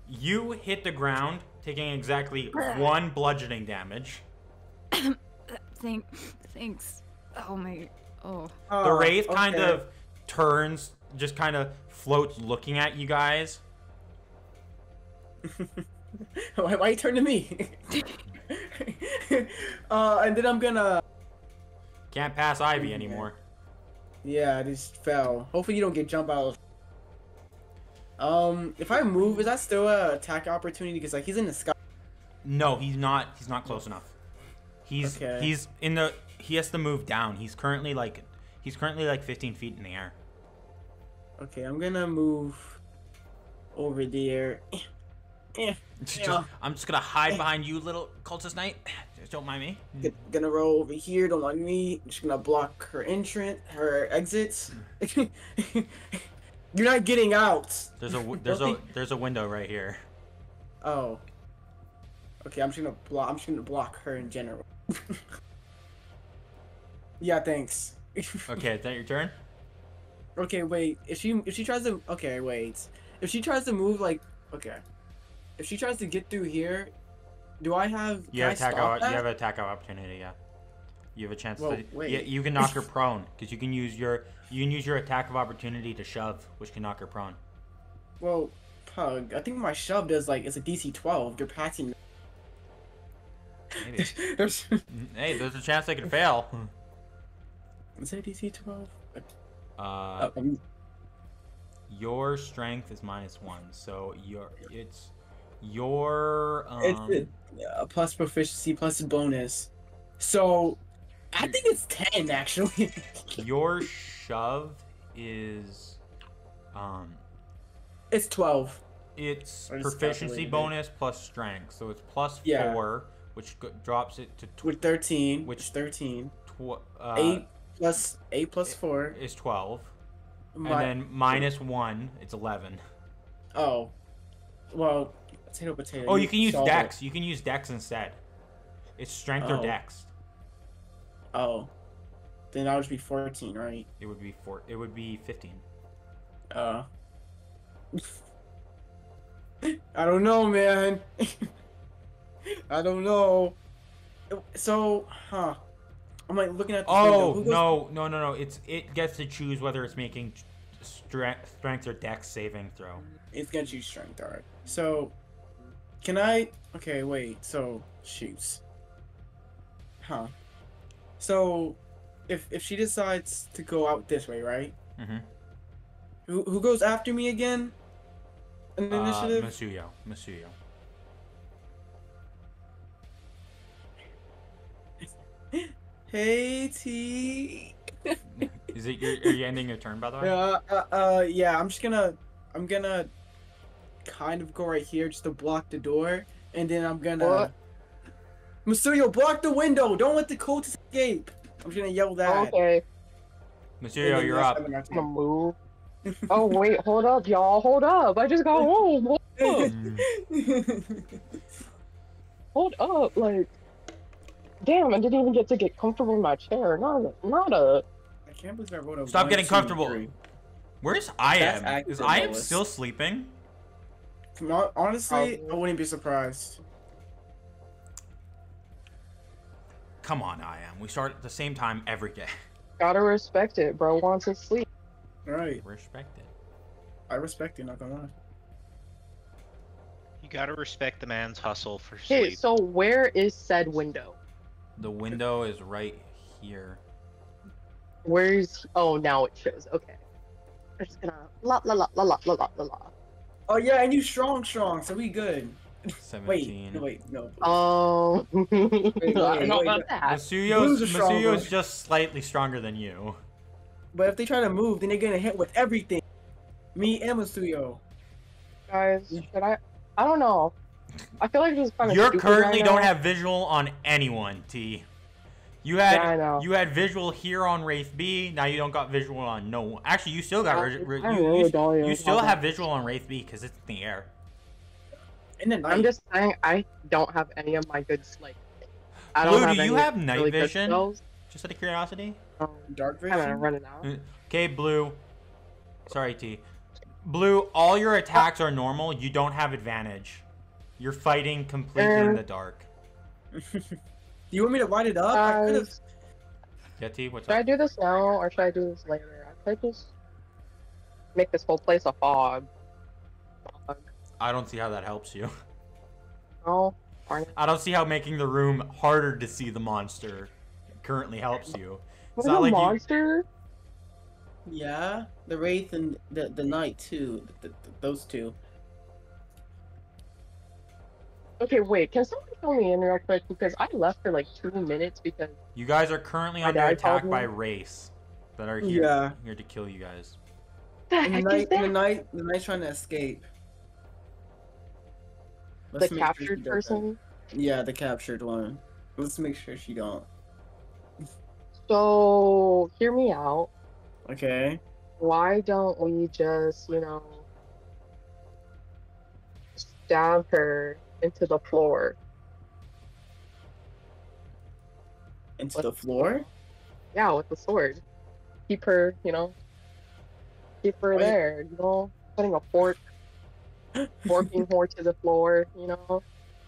you hit the ground, taking exactly 1 bludgeoning damage. Thanks. Oh my. Oh. The wraith kind okay. of turns, just kind of floats, looking at you guys. Why you turn to me? And then I'm gonna. Can't pass Ivy anymore. Yeah, I just fell. Hopefully you don't get jump out. If I move, is that still a attack opportunity? Because like he's in the sky. No, he's not. He's not close enough. He's Okay. he's in the. He has to move down. He's currently like 15 feet in the air. Okay, I'm gonna move over there. I'm just gonna hide behind you, little cultist knight. Just don't mind me. Gonna roll over here. Don't mind me. I'm just gonna block her entrance, her exits. You're not getting out. There's a window right here. Oh. Okay, I'm just gonna block her in general. Yeah, thanks. Okay, is that your turn? Okay, wait. If she tries to if she tries to move like if she tries to get through here, do I have You can have I attack stop that? You have an attack opportunity. Yeah. You have a chance Whoa, to. wait. Yeah, you can knock her prone because you can use your attack of opportunity to shove, which can knock her prone. Well, Pug, I think my shove does like it's a DC 12. You're passing. Maybe. Is Hey, there's a chance they could fail. it DC 12? Your strength is -1, so it's It's plus proficiency plus bonus. So I think it's 10 actually. your shove is It's 12. it's I just proficiency calculated it. bonus plus strength, so it's +4, Yeah. which drops it to With 13, Which- which 13. 8 8 plus 4. is 12, My- and then -1, it's 11. Oh. Well, potato. Oh, you can use solve it. Dex. You can use Dex instead. It's strength or Oh. Dex. Oh. Then that would just be 14, right? It would be 15. I don't know, man. I don't know. So, I'm like looking at the Oh window. no! It gets to choose whether it's making strength or Dex saving throw. It's gonna choose strength, alright. So, can I? Okay, wait. So, shoots. So, if she decides to go out this way, right? Mhm. Who goes after me again? An initiative. Masuyo. Hey T. Is it are you ending your turn, by the way? Yeah. I'm gonna kind of go right here just to block the door, and then I'm gonna. What? Masuyo, block the window! Don't let the cultists escape! I'm just gonna yell that. Okay, Masuyo, you're up. I'm gonna move. Oh wait, hold up, y'all. Hold up. I just got home. Hold up. Hold up. Like, damn, I didn't even get to get comfortable in my chair. Not a. I can't believe I wrote a Stop 1, getting 2, comfortable. 3. Where's That's I am? accurate, Is I am Lois. still sleeping? Honestly, Probably. I wouldn't be surprised. Come on, I am. We start at the same time every day. Gotta respect it, bro. Wants to sleep. All right. Respect it. I respect it. Not gonna lie. You gotta respect the man's hustle for Okay, sleep. so where is said window? The window is right here. Where's? Oh, now it shows. Okay. I'm just gonna la la la la la la la la la. Oh yeah, and you strong, so we good. 17. No. Oh, I don't know wait, about that. Masuyo's Blues are stronger. just slightly stronger than you. But if they try to move, then they're gonna hit with everything. Me and Masuyo. Guys, should I? I don't know. I feel like this is kind of. You currently don't have visual on anyone, T. You had Yeah, I know. you had visual here on Wraith B. Now you don't got visual on no one. Actually, you still got I really don't even you still have have that. visual on Wraith B because it's in the air. In the night. I'm just saying I don't have any of my good like. I Blue, don't have do you any have night really good vision? spells. Just out of curiosity. dark Kind of vision. running out. Okay, Blue. Sorry, T. Blue, all your attacks are normal. You don't have advantage. You're fighting completely in the dark. Do you want me to light it up? I could have. Guys, Yeah, T. What's should I up? do this now or should I do this later? I could just make this whole place a fog. I don't see how that helps you. Oh, darn it. I don't see how making the room harder to see the monster currently helps you. It's What not a like you. monster? Yeah, the wraith and the knight too. Those two. Okay, wait. Can someone fill me in real quick because I left for like 2 minutes because You guys are currently My under dad attack told by me. Wraiths that are here, Yeah. here to kill you guys. the And heck is that? the knight's trying to escape. The Let's make sure she captured doesn't. person? Yeah, the captured one. Let's make sure she don't. So, hear me out. Okay. Why don't we just, stab her into the floor? Into the floor? Yeah, with the sword. Keep her, keep her Wait. there, putting a forking her to the floor, Why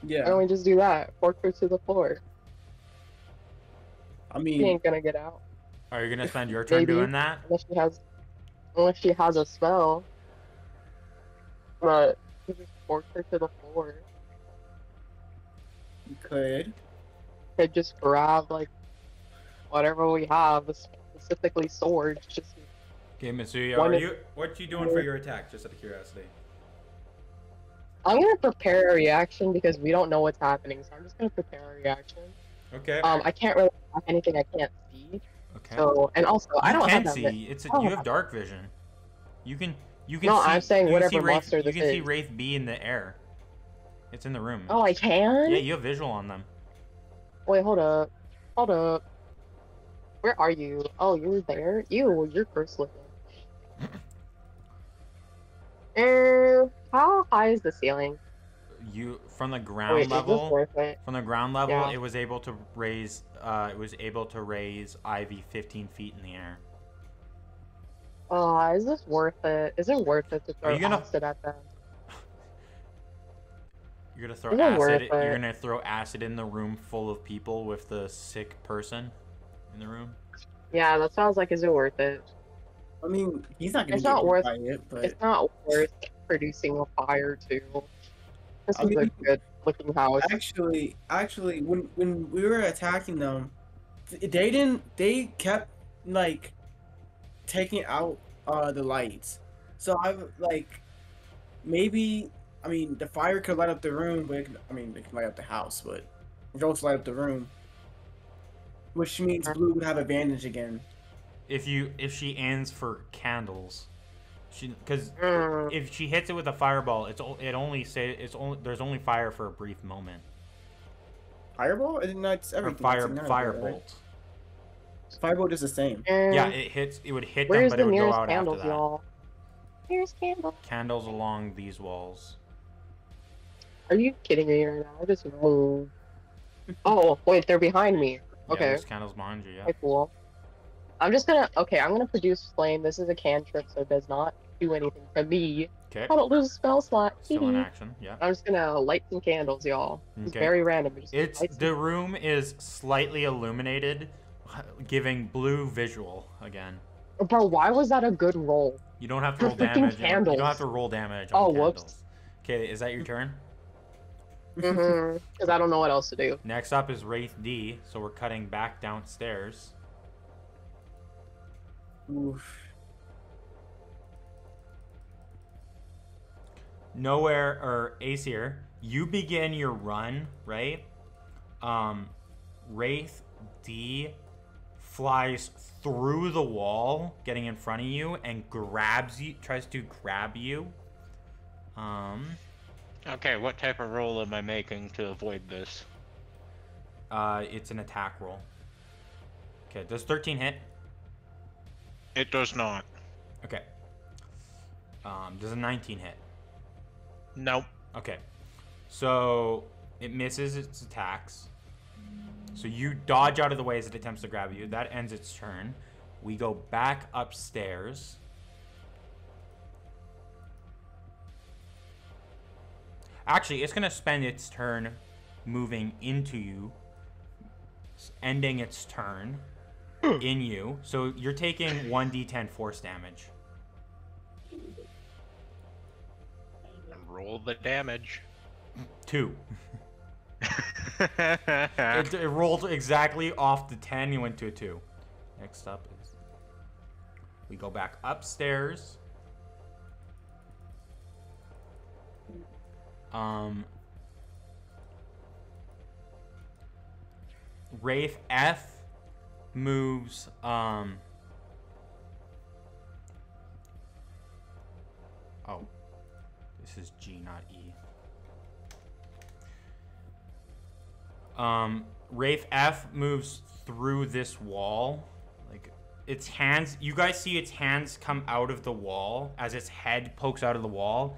Yeah. don't we just do that? Fork her to the floor. I She mean, ain't gonna get out Are you gonna spend your turn Maybe. doing that? unless she has a spell. But you just fork her to the floor. you could. Could just grab like whatever we have, specifically swords. Just Okay, Mitsuya, One is- what you doing for your attack? Just out of curiosity. I'm gonna prepare a reaction because we don't know what's happening, so I'm just gonna prepare a reaction. Okay. I can't really have anything I can't see. Okay. So, and also I you don't can have that. see. Oh. You have dark vision. You can No, see. I'm saying you can whatever see Wraith, monster You this can see is. Wraith B in the air. It's in the room. Oh, I can. Yeah, you have visual on them. Wait, hold up. Hold up. Where are you? Oh, you're there? Ew, you're first looking. How high is the ceiling? You from the ground Wait, is this level. worth it? From the ground level, Yeah. it was able to raise. It was able to raise Ivy 15 feet in the air. Is this worth it? Is it worth it to throw you gonna- acid at them? You're gonna throw Is it worth acid. it? You're gonna throw acid in the room full of people with the sick person in the room. Yeah, that sounds like, is it worth it? I mean, he's not gonna It's get not hit worth- by it, but It's not worth producing a fire too. This I is a mean- good looking house. actually, when we were attacking them, they kept like taking out the lights. So I maybe the fire could light up the room, but it can light up the house, but it also light up the room, which means Blue would have advantage again. If she aims for candles, because Mm, if she hits it with a fireball, there's only fire for a brief moment. Fireball? It's Or everything. firebolt. Firebolt is the same. Yeah, it would hit them, Where's but it the would go nearest out after candles, that. y'all? Nearest candle. Candles along these walls. Are you kidding me right now? I just moved. Oh, wait, they're behind me. Yeah, Okay. there's candles behind you. Yeah. Okay, cool. I'm gonna produce flame. This is a cantrip, so it does not do anything to me. Okay. I don't lose a spell slot. Still in action. Yeah. I'm just gonna light some candles, y'all. It's Okay. very random. Just It's light some- the room is slightly illuminated, giving blue visual again. Bro, why was that a good roll? You don't have to roll For freaking damage. You don't have candles. to roll damage Oh, on whoops. candles. Okay, is that your turn? Because I don't know what else to do. Next up is Wraith D, so we're cutting back downstairs. Oof. Nowhere, or Aesir, you begin your run, right? Wraith D flies through the wall, getting in front of you, and grabs you, tries to grab you. Okay, what type of roll am I making to avoid this? It's an attack roll. Okay, does 13 hit? It does not. Okay. Does a 19 hit? Nope. Okay. So it misses its attacks. So you dodge out of the way as it attempts to grab you. That ends its turn. We go back upstairs. Actually, it's going to spend its turn moving into you, ending its turn in you. So you're taking 1d10 force damage. Roll the damage. 2. It rolled exactly off the 10. You went to a 2. Next up is we go back upstairs. Wraith F moves oh, this is G, not E. Wraith F moves through this wall. Like, its hands, you guys see its hands come out of the wall as its head pokes out of the wall.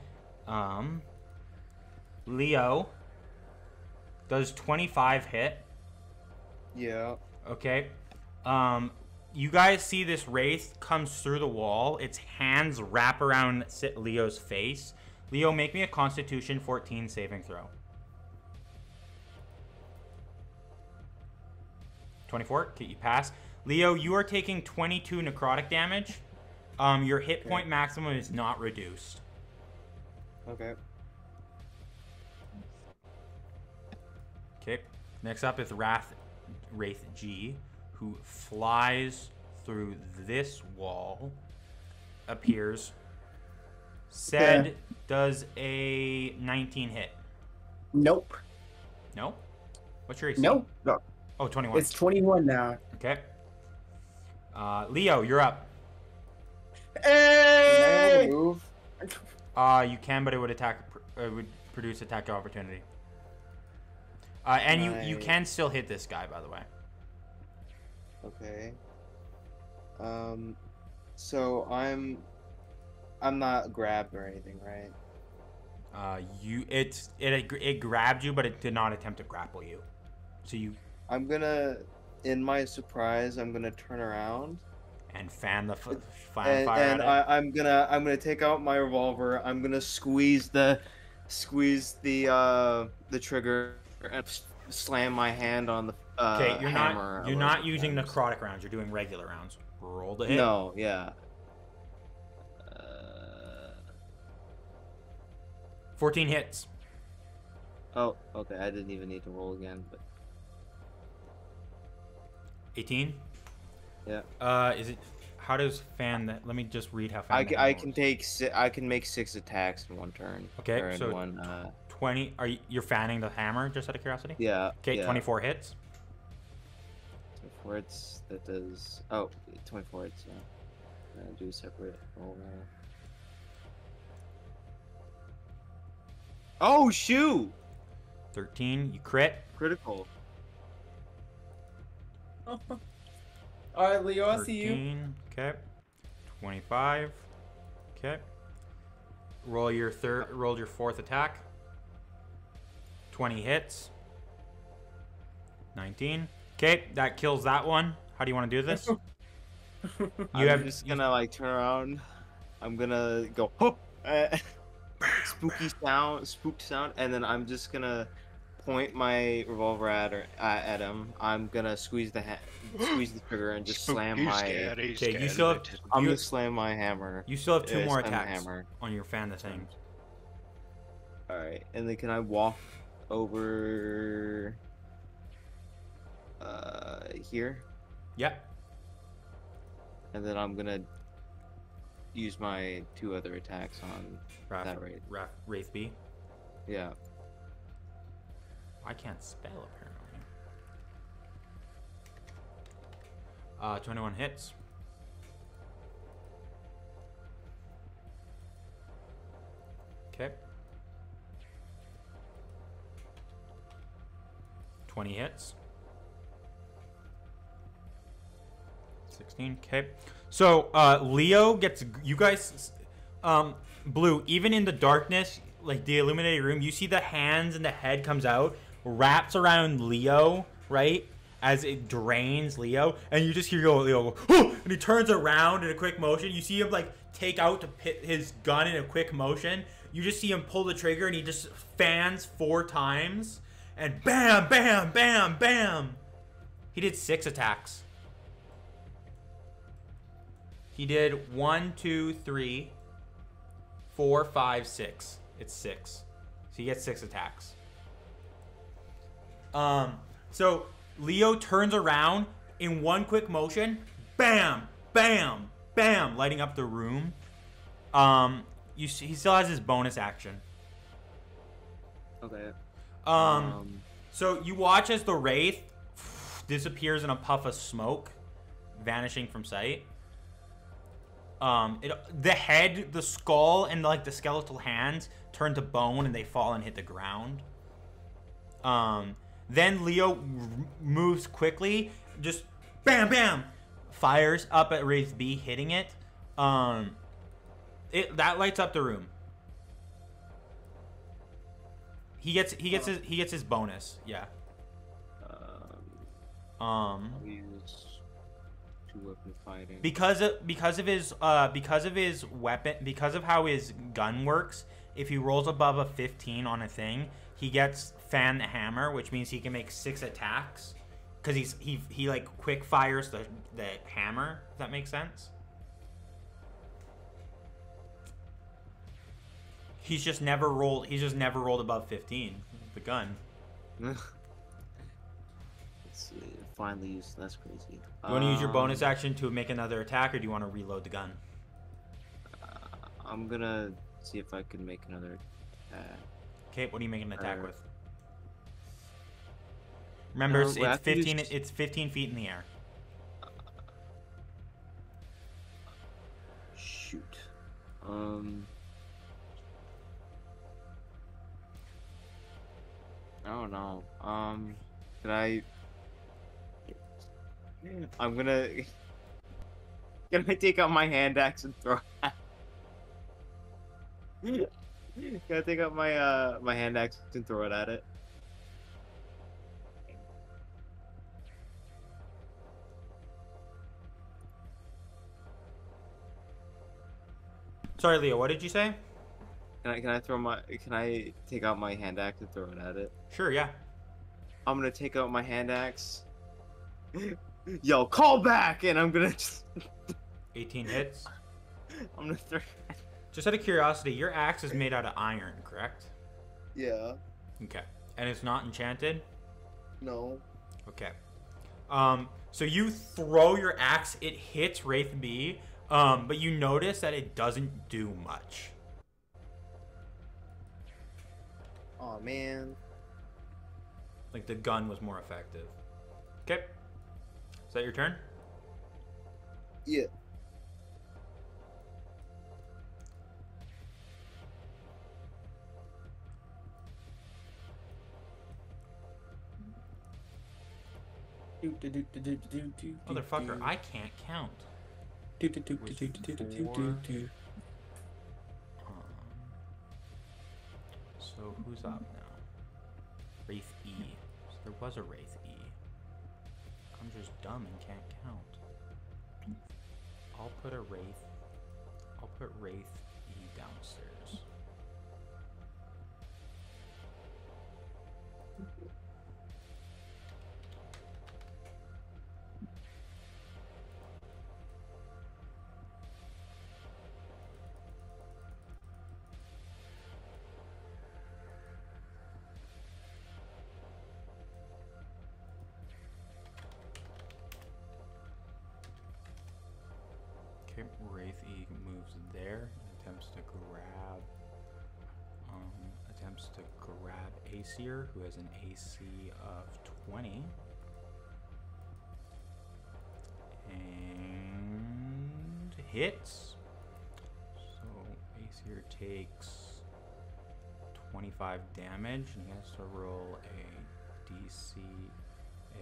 Leo, does 25 hit? Yeah. Okay. You guys see this wraith comes through the wall. Its hands wrap around Leo's face. Leo, make me a Constitution 14 saving throw. 24. Okay, you pass. Leo, you are taking 22 necrotic damage. Your hit point maximum is not reduced. Okay. Okay. Next up is Wraith G, who flies through this wall, appears. Said does a 19 hit. Nope. No? What's your AC? Nope. No. Oh, 21. It's 21 now. Okay. Leo, you're up. Am I able Hey! to move? You can, but it would produce attack of opportunity. And you Right. can still hit this guy, by the way. Okay. So I'm not grabbed or anything, right? It grabbed you, but it did not attempt to grapple you. So you I'm gonna, in my surprise, I'm gonna turn around and fan the fire and at it. I'm gonna take out my revolver. I'm gonna squeeze the trigger and slam my hand on the Okay, you're hammer. not using necrotic rounds. You're doing regular rounds. Roll the hit. No, yeah. 14 hits. Oh, okay. I didn't even need to roll again, but 18. yeah. Is it? How does fan that? Let me just read how fan. I the I hammer can works. take I can make 6 attacks in one turn. Okay, or in so one. 20. You're fanning the hammer just out of curiosity? Yeah. Okay, yeah. 24 hits. 24 hits. That does. Oh, 24 hits. Yeah. I'm gonna do a separate roll now. Oh shoot! 13. You crit. Critical. All right, Leo, I see you. 13. Okay. 25. Okay. Roll your fourth attack. 20 hits. 19. Okay, that kills that one. How do you want to do this? I'm just gonna like turn around. I'm gonna go spooked sound, and then I'm just gonna point my revolver at him. I'm gonna squeeze the trigger and just slam my. Okay, you still have. I'm You, gonna slam my hammer. you still have 2 more slam the attacks hammer. on your fan the thing. All right, and then can I walk over? Here, Yep. and then I'm gonna use my 2 other attacks on that rate. Wraith B. Yeah. I can't spell apparently. 21 hits. Okay. 20 hits. 16. Okay. So Leo gets you guys. Blue. Even in the darkness, like the illuminated room, you see the hands and the head comes out, wraps around Leo, right? As it drains Leo, and you just hear Leo go, oh! And he turns around in a quick motion. You see him like take out his gun in a quick motion. You just see him pull the trigger, and he just fans 4 times, and bam, bam, bam, bam. He did 6 attacks. He did 1, 2, 3, 4, 5, 6. It's 6. So he gets 6 attacks. So Leo turns around in one quick motion. Bam! Bam! Bam! Lighting up the room. He still has his bonus action. Okay. So you watch as the Wraith disappears in a puff of smoke, vanishing from sight. The head, the skull, and like the skeletal hands turn to bone and they fall and hit the ground. Then Leo moves quickly, just bam, bam, fires up at Wraith B, hitting it. That lights up the room. He gets his bonus, yeah. I'll use 2 weapon fighting. Because of his weapon, because of how his gun works, if he rolls above a 15 on a thing, he gets fan the hammer, which means he can make 6 attacks. Because he like quick fires the hammer. If that makes sense. He's just never rolled above 15 with the gun. Let's see. Finally used. That's crazy. You want to use your bonus action to make another attack, or do you want to reload the gun? I'm gonna see if I can make another attack. Okay, what are you making an attack with? Remember, it's 15. It's 15 feet in the air. Shoot. I don't know. Can I? I'm gonna. Can I take out my hand axe and throw it? Can I take out my my hand axe and throw it at it? Sorry, Leo. What did you say? Can I take out my hand axe and throw it at it? Sure. Yeah. I'm gonna take out my hand axe. Yo, call back, and I'm gonna just. 18 hits. I'm gonna throw. Just out of curiosity, your axe is made out of iron, correct? Yeah. Okay. And it's not enchanted? No. Okay. So you throw your axe, it hits Wraith B, but you notice that it doesn't do much. Oh man. Like the gun was more effective. Okay. Is that your turn? Yeah. Motherfucker, I can't count. So who's up now? Wraith E. So there was a Wraith E. I'm just dumb and can't count. I'll put Wraith E downstairs. Okay, Wraith E moves there, attempts to grab Aesir, who has an AC of 20. And hits. So Aesir takes 25 damage, and he has to roll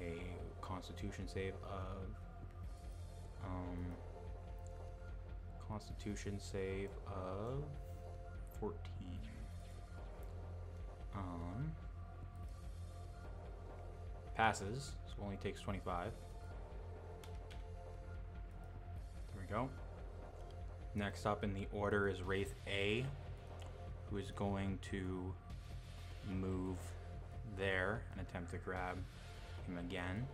a Constitution save of 14. Passes, so only takes 25. There we go. Next up in the order is Wraith A, who is going to move there and attempt to grab him again.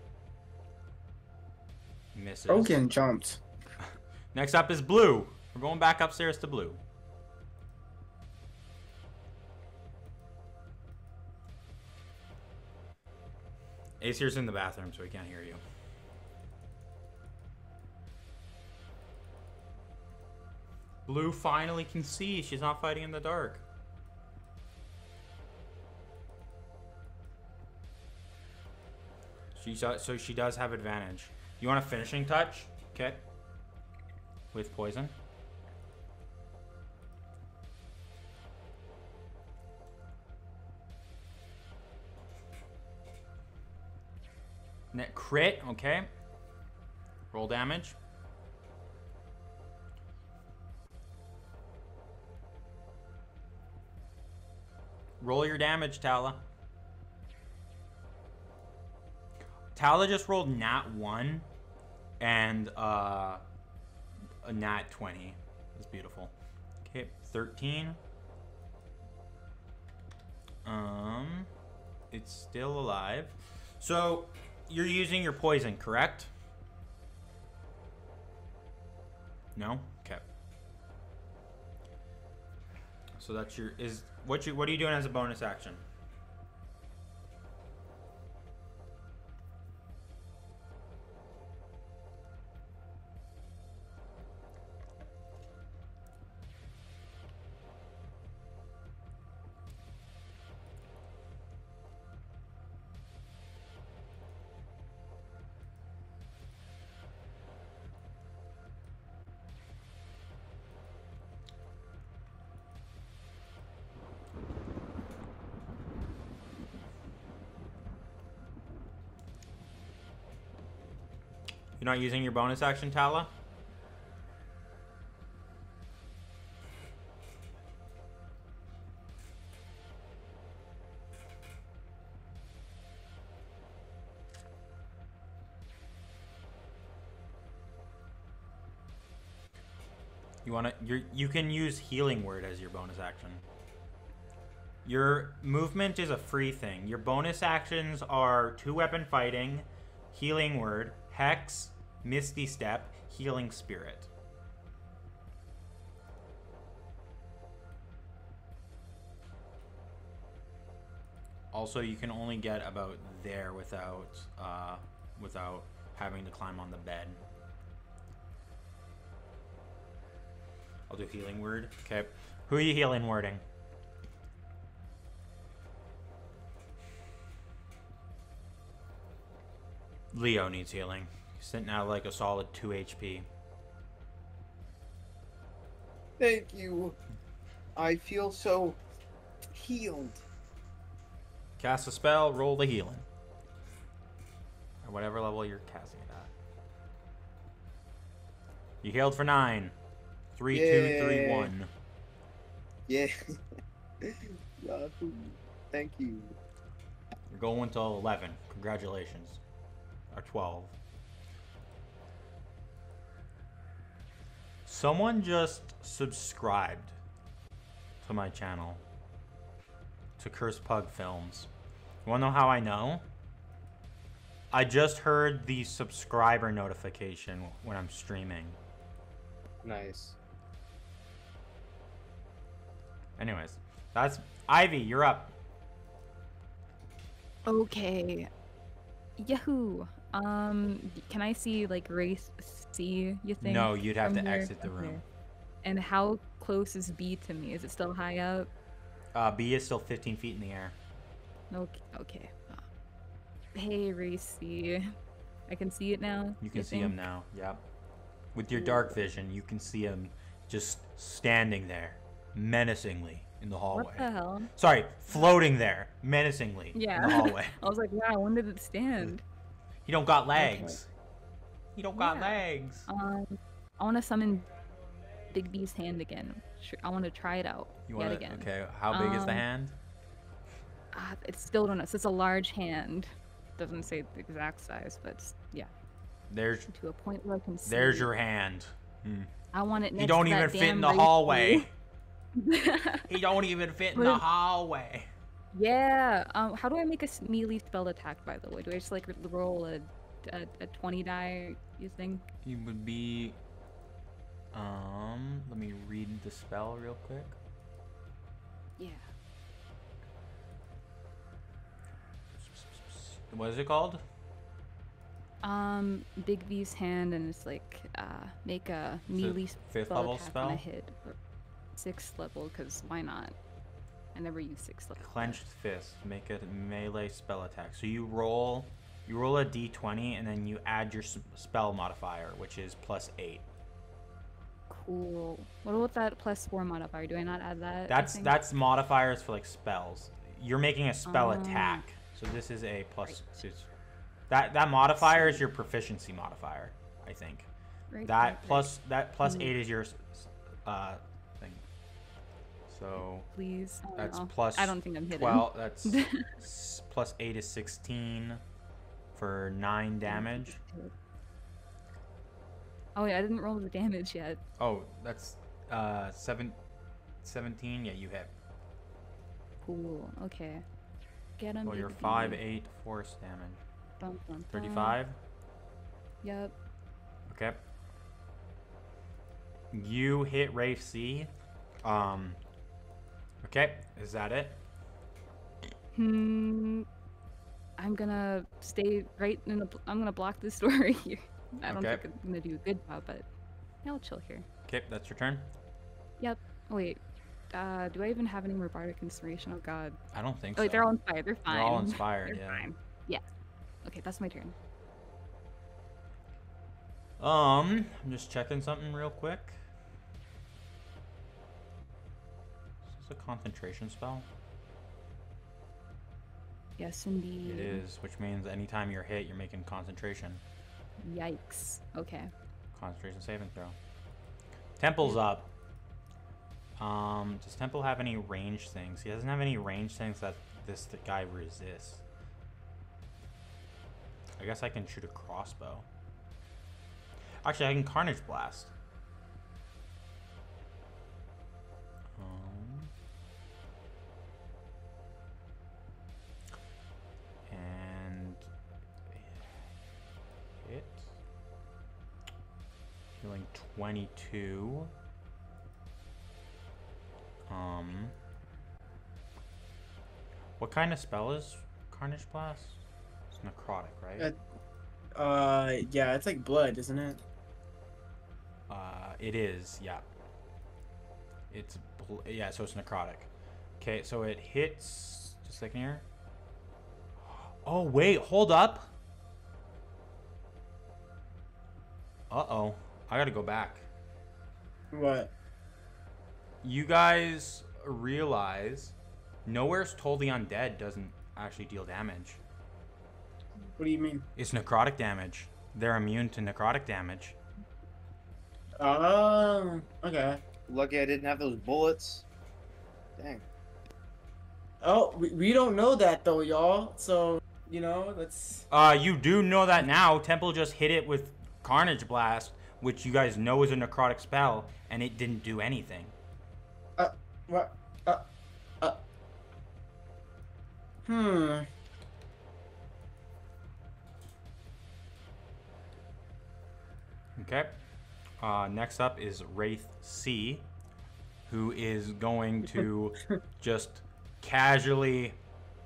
Misses. Oh, getting jumped. Next up is Blue. We're going back upstairs to Blue. Aesir's in the bathroom, so he can't hear you. Blue finally can see. She's not fighting in the dark. So she does have advantage. You want a finishing touch? Okay. With poison. Net crit, okay. Roll damage. Roll your damage, Tala. Tala just rolled nat 1 and a nat 20. That's beautiful. Okay, 13. It's still alive. So you're using your poison, correct? No? Okay. So that's your what are you doing as a bonus action? You're not using your bonus action, Tala? You can use Healing Word as your bonus action. Your movement is a free thing. Your bonus actions are 2-weapon fighting, Healing Word, Hex, Misty Step, Healing Spirit. Also, you can only get about there without having to climb on the bed. I'll do Healing Word. Okay. Who are you healing wording? Leo needs healing. He's sitting at like a solid 2 HP. Thank you. I feel so healed. Cast a spell, roll the healing. Or whatever level you're casting it at. You healed for 9. 3, 2, 3, 1. Yeah. Yahoo. Thank you. You're going to 11. Congratulations. Or 12. Someone just subscribed to my channel. To Curse Pug Films. You wanna know how I know? I just heard the subscriber notification when I'm streaming. Nice. Anyways, that's Ivy, you're up. Okay. Yahoo! Can I see like race C? You think? No, you'd have from to here? exit the room. Okay. And how close is B to me? Is it still high up? B is still 15 feet in the air. Okay. Okay. Hey, race C. I can see it now. You can see him now. Yep. With your dark vision, you can see him just standing there, menacingly in the hallway. What the hell? Sorry, floating there, menacingly in Yeah. the hallway. I was like, wow, when did it stand? He don't got legs. He don't got Yeah. legs. I want to summon Big B's hand again. I want to try it out You yet want again. Okay, how big is the Um, hand? It's still don't know. So it's a large hand. Doesn't say the exact size, but yeah, There's to a point where I can see. there's your hand. I want it next He don't to that even fit in damn the race hallway. blue. He don't even fit in the But- hallway. Yeah. How do I make a melee spell attack? By the way, do I just like roll a 20 die? You think? He would be. Let me read the spell real quick. Yeah. What is it called? Big V's hand, and it's like make a Is it melee fifth spell level attack spell? when I hit 6th level, because why not? I never use 6th level. Clenched fist. Make a melee spell attack. So you roll a d20 and then you add your spell modifier, which is +8. Cool. What about that +4 modifier? Do I not add that? I That's think? that's modifiers for like spells. You're making a spell Oh. attack, so this is a plus. Right. Six. That modifier is your proficiency modifier, I think. Right, That right, plus Mm. 8 is your thing. So please. I don't that's know. plus I don't think I'm hidden. 12. That's plus 8 is 16 for 9 damage. Oh yeah, I didn't roll the damage yet. Oh, that's 17. Yeah, you hit. Cool. Okay. Get him. Well, you're Big 5, B. 8 force damage. Bum, bum, bum. 35. Yep. Okay. You hit Rafe C. Okay, is that it? I'm gonna stay right in the. I'm gonna block this door right here. I don't Okay. think I'm gonna do a good job, but yeah, I'll chill here. Okay, that's your turn. Yep. Oh, wait. Do I even have any more bardic inspiration? Oh god. I don't think Oh, wait, so. they're all inspired. They're fine. They're all inspired, They're yeah. fine. Yeah. Okay, that's my turn. I'm just checking something real quick. Is this a concentration spell? Yes, indeed. It is, which means anytime you're hit, you're making concentration. Yikes. Okay. Concentration saving throw. Temple's up. Does Temple have any range things? He doesn't have any range things that the guy resists. I guess I can shoot a crossbow. Actually, I can Carnage Blast. And hit. Healing 22. What kind of spell is Carnage Blast? It's necrotic, right? Yeah, it's like blood, isn't it? It is, yeah. It's yeah, so it's necrotic. Okay, so it hits. Just a second here. Oh wait, hold up. Uh-oh, I gotta go back. What? You guys realize Nowhere's Toll the Undead doesn't actually deal damage. What do you mean? It's necrotic damage. They're immune to necrotic damage. Oh, okay. Lucky I didn't have those bullets. Dang. Oh, we don't know that though, y'all. So, you know, let's. You do know that now. Temple just hit it with Carnage Blast, which you guys know is a necrotic spell, and it didn't do anything. What? Hmm. Okay. Next up is Wraith C, who is going to just casually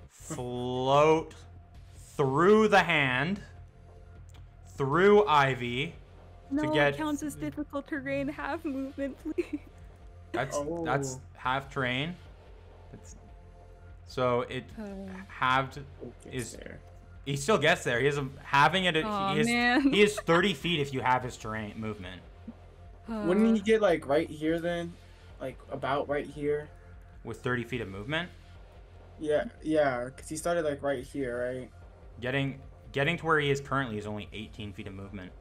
float through the hand through Ivy. No, get- it counts as difficult terrain. Have movement, please. That's Oh. half terrain. So it halved It is. gets there. He still gets there. He is having it. Aw, He is man. he is 30 feet if you have his terrain movement Wouldn't he get like right here then? Like about right here? with 30 feet of movement. Yeah, because he started like right here, right? Getting to where he is currently is only 18 feet of movement.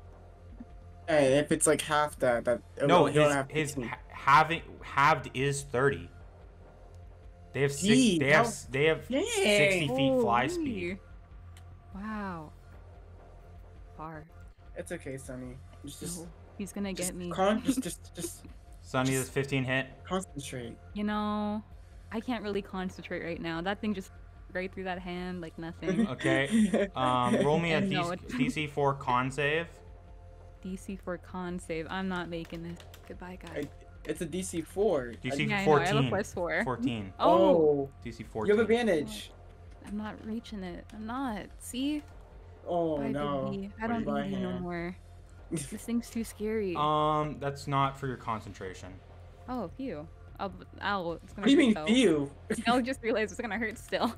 And if it's like half that, No, you don't his have his 15. halved is 30. They have Gee, they have 60 feet fly Holy. speed. Wow. Far. It's okay, Sonny. Just No, he's gonna get me. just Sunny is 15 hit. concentrate. You know, I can't really concentrate right now. That thing just right through that hand like nothing. Okay. Roll me a And no, DC 4 con save. DC for con save. I'm not making this. Goodbye, guys. It's a DC 4. DC Yeah, I know, I have a 14. plus 4. 14. Oh, DC You 14. have advantage. I'm not reaching it. I'm not. See? Oh Bye, no. Big B. I don't Goodbye, need you no hand. more. This thing's too scary. That's not for your concentration. Oh, phew. It's gonna What do you mean hurt, though. feel? I just realized it's gonna hurt still.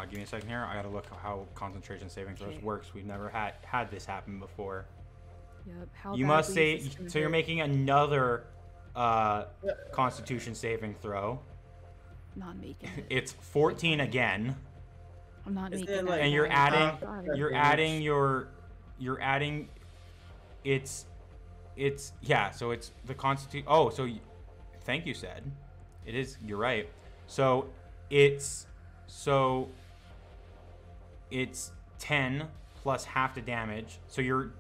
Give me a second here. I gotta look how concentration saving throws Okay. works. We've never had this happen before. Yep. How You must badly say is this gonna so. You're hurt? making another Constitution saving throw. Not making it. It's 14 again, I'm not Isn't making it it. like and you're half adding of that you're damage? adding it's yeah. So it's the Constitution. Oh, so thank you, said. It is. You're right. So it's 10 plus half the damage. So your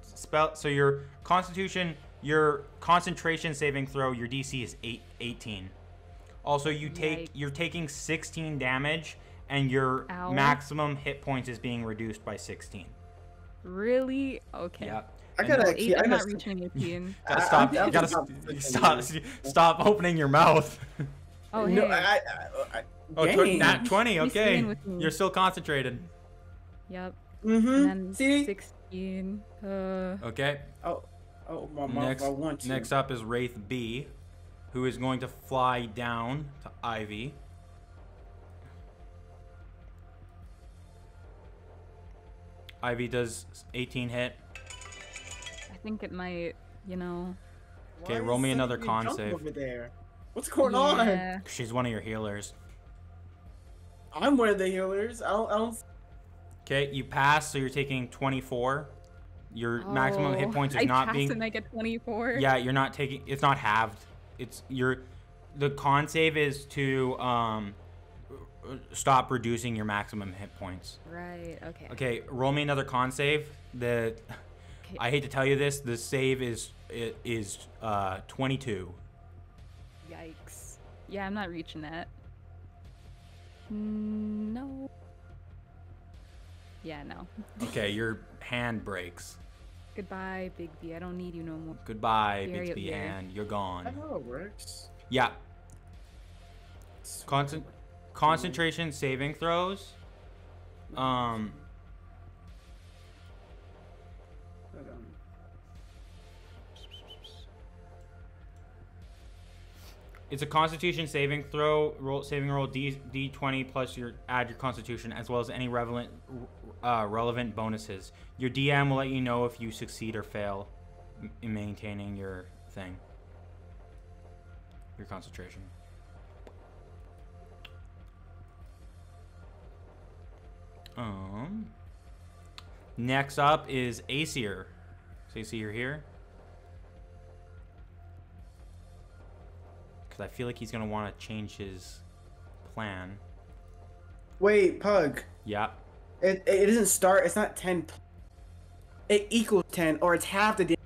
concentration saving throw, your DC is 18. Also, Yikes. you're taking 16 damage, and your Ow. maximum hit points is being reduced by 16. Really? Okay. Yeah. I And- gotta. No, 8, I I'm not gotta. reaching 18. Gotta stop. I'm You gotta stop- stop opening your mouth. Oh, No, hey. Oh, dang. nat 20. He's Okay, staying with me. you're still concentrated. Yep. Mm-hmm. And then See? 16. Okay. Oh, my mouth. Next, I want to. next up is Wraith B, who is going to fly down to Ivy. Ivy does 18 hit. I think it might, you know. Okay, Why roll me is another somebody con jump save. Over there? What's going on? Yeah. She's one of your healers. I'm one of the healers. I don't. Okay, you pass, so you're taking 24. Your maximum hit Oh, points is I not passed being. and I get 24. Yeah, you're not taking. It's not halved. It's the con save is to stop reducing your maximum hit points. Right. Okay. Okay, roll me another con save. Okay. I hate to tell you this, the save is 22. Yikes. Yeah, I'm not reaching that. No. Yeah, no. Okay, your hand breaks. Goodbye, Big B. I don't need you no more. Goodbye, Scary up Bixby there. hand. You're I gone. know how it works. Yeah. Concentration saving throws. It's a Constitution saving throw roll D20 plus add your Constitution as well as any relevant bonuses. Your DM will let you know if you succeed or fail in maintaining your thing, your concentration. Next up is Aesir. So Aesir, you're here. Because I feel like he's going to want to change his plan. Wait, Pug. Yeah. It doesn't start. It's not 10. It equals 10, or it's half the damage.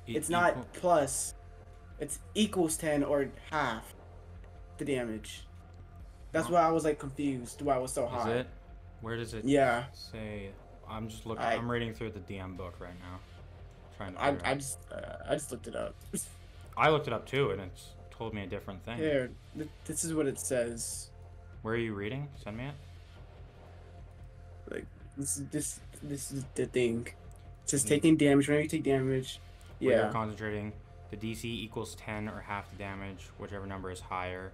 It's not plus. It's equals 10 or half the damage. That's why I was like confused. Why it was so Is high. it? Where does it Yeah. say? I'm just looking. I- I'm reading through the DM book right now. Trying to I figure out. just looked it up. I looked it up too, and it's told me a different thing. Here, this is what it says. Where are you reading? Send me it. Like this is the thing. It says taking damage. Whenever you take damage, Where you're yeah. concentrating. The DC equals 10 or half the damage, whichever number is higher.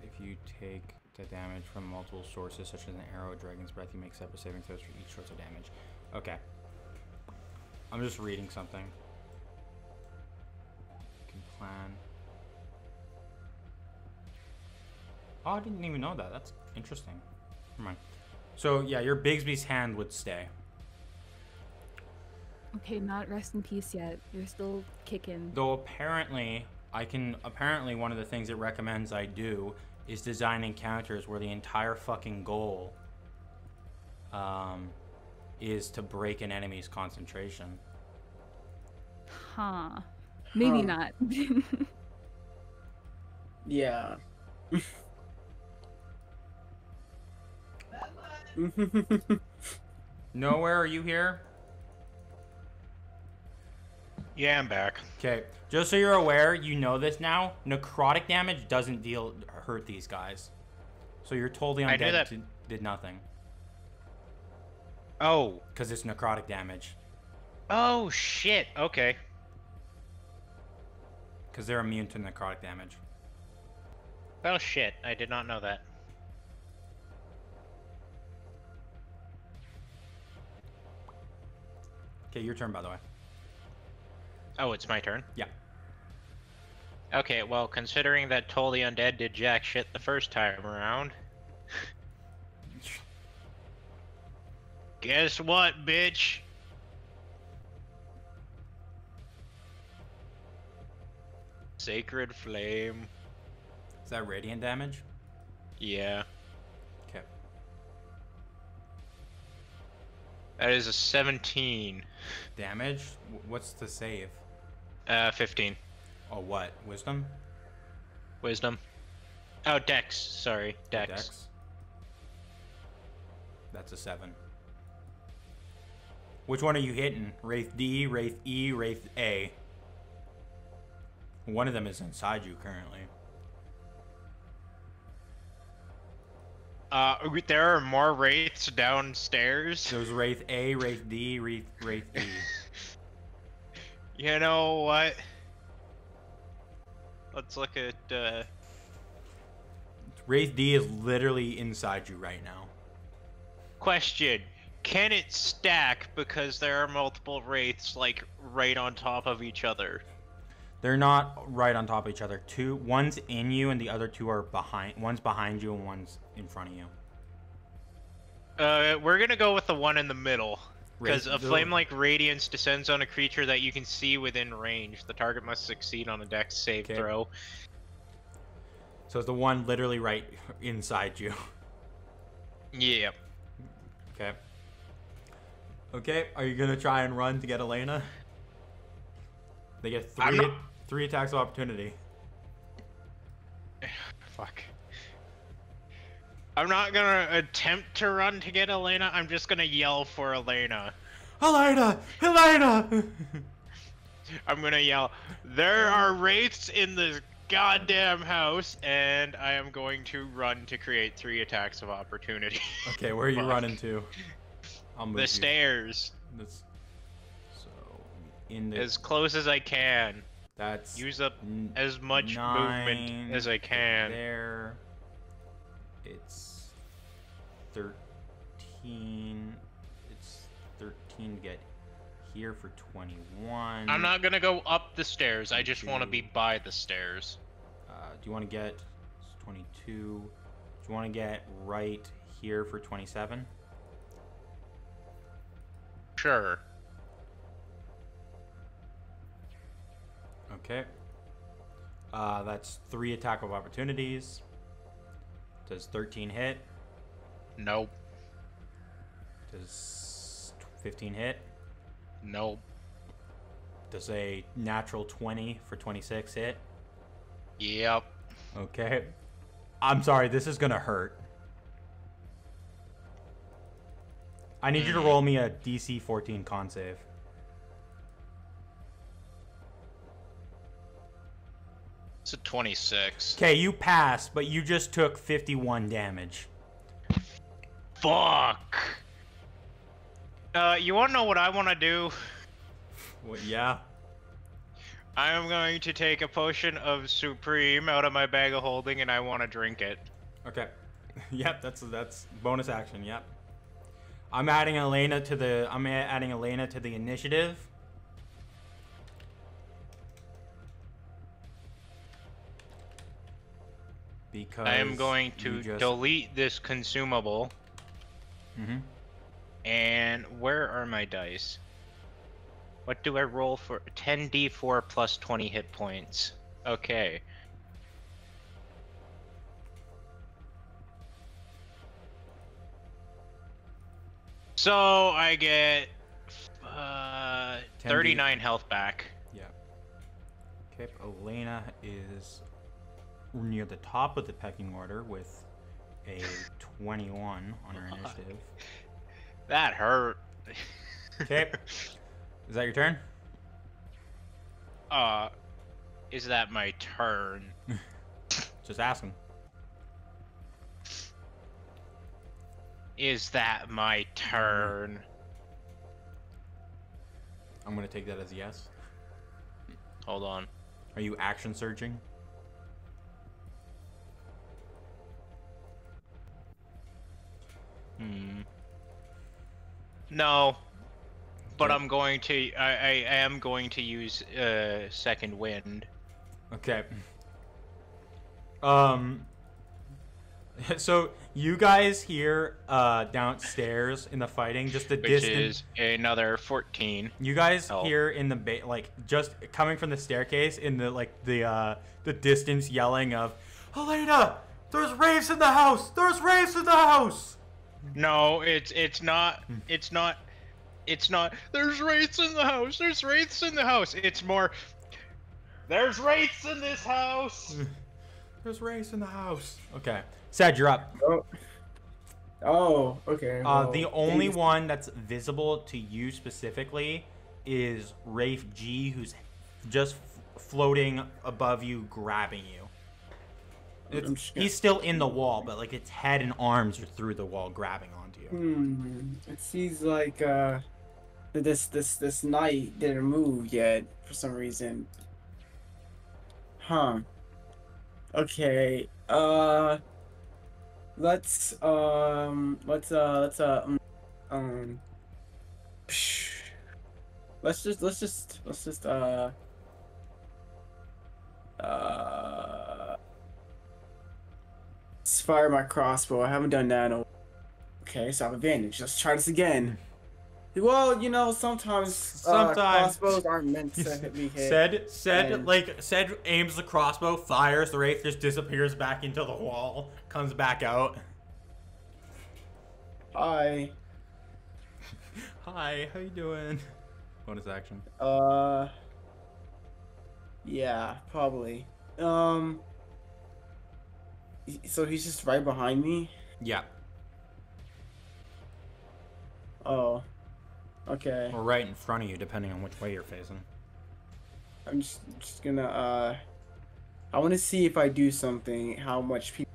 If you take the damage from multiple sources, such as an arrow or dragon's breath, you make separate saving throws for each source of damage. Okay. I'm just reading something. You can plan. Oh, I didn't even know that. That's interesting. Never mind. So, yeah, your Bigsby's hand would stay. Okay, not rest in peace yet. You're still kicking. Though apparently, apparently one of the things it recommends I do is design encounters where the entire fucking goal is to break an enemy's concentration. Huh. Maybe Huh. not. Yeah. Nowhere, are you here? Yeah, I'm back. Okay, just so you're aware, you know this now. Necrotic damage doesn't hurt these guys. So you're totally I knew undead that. did nothing. Oh. Because it's necrotic damage. Oh, shit. Okay. Because they're immune to necrotic damage. Oh, shit. I did not know that. Okay, your turn, by the way. Oh, it's my turn? Yeah. Okay, well, considering that Totally Undead did jack shit the first time around... Guess what, bitch? Sacred Flame. Is that radiant damage? Yeah. Okay. That is a 17. Damage? What's the save? 15. Oh, what? Wisdom? Wisdom. Oh, Dex. Sorry, Oh, Dex. That's a 7. Which one are you hitting? Wraith D, Wraith E, Wraith A? One of them is inside you currently. There are more wraiths downstairs. There's Wraith A, Wraith D, Wraith E. You know what? Let's look at, Wraith D is literally inside you right now. Question. Can it stack because there are multiple wraiths, like, right on top of each other? They're not right on top of each other. One's in you and the other two are behind. One's behind you and one's in front of you. We're gonna go with the one in the middle. Because a Wraith- flame-like radiance descends on a creature that you can see within range. The target must succeed on a dex save Okay. throw. So it's the one literally right inside you. Yeah. Okay. Okay, are you gonna try and run to get Elena? They get I'm not- three attacks of opportunity. Fuck. I'm not gonna attempt to run to get Elena, I'm just gonna yell for Elena. Elena! Elena! I'm gonna yell, there are wraiths in this goddamn house, and I am going to run to create 3 attacks of opportunity. Okay, where are you Fuck. running to? I'll move The you. stairs. So in the As close as I can. that's Use up n- as much 9 movement as I can. There. It's 13. It's 13 to get here for 21. I'm not gonna go up the stairs, I just want to 22. be by the stairs. Do you want to get 22? Do you want to get right here for 27? Sure. Okay. That's 3 attack of opportunities. Does 13 hit? Nope. Does 15 hit? Nope. Does a natural 20 for 26 hit? Yep. Okay. I'm sorry, this is gonna hurt. I need you to roll me a DC 14 con save. It's a 26. Okay, you pass, but you just took 51 damage. Fuck. You wanna know what I wanna do? Well, yeah. I am going to take a potion of Supreme out of my bag of holding, and I want to drink it. Okay. Yep, that's bonus action. Yep. I'm adding Elena to the initiative. Because I am going to you just... delete this consumable. Mm-hmm. And where are my dice? What do I roll for? 10d4 plus 20 hit points. Okay. So I get 39 health back. Yeah. Okay, Elena is near the top of the pecking order with a 21 on her initiative. That hurt. Okay. Is that your turn? Is that my turn? Just asking. Is that my turn? I'm gonna take that as a yes. Hold on. Are you action searching? No. But Okay. I'm going to. I am going to use second wind. Okay. So you guys hear downstairs in the fighting, just the Which distance. is another 14. You guys Oh. hear in the like just coming from the staircase in the the distance yelling of, Elena, there's Wraiths in the house. There's Wraiths in the house. No, it's not. It's not. It's not. There's wraiths in the house. There's wraiths in the house. It's more. There's wraiths in this house. There's Wraiths in the house. Okay, Sad, you're up. Oh, okay. The only one that's visible to you specifically is Rafe G, who's just floating above you, grabbing you. He's still in the wall, but like its head and arms are through the wall, grabbing onto you. It seems like this knight didn't move yet for some reason. Huh. Okay. Let's fire my crossbow. I haven't done that in a while. Okay, so I have advantage. Let's try this again. Well, you know, sometimes crossbows aren't meant to be hit. Said aims the crossbow, fires, the Wraith just disappears back into the wall, comes back out. Hi. Hi, how you doing? Bonus action. Yeah, probably. So he's just right behind me? Yeah. Oh. Okay. Or right in front of you, depending on which way you're facing. I'm just gonna, I want to see if I do something, how much people...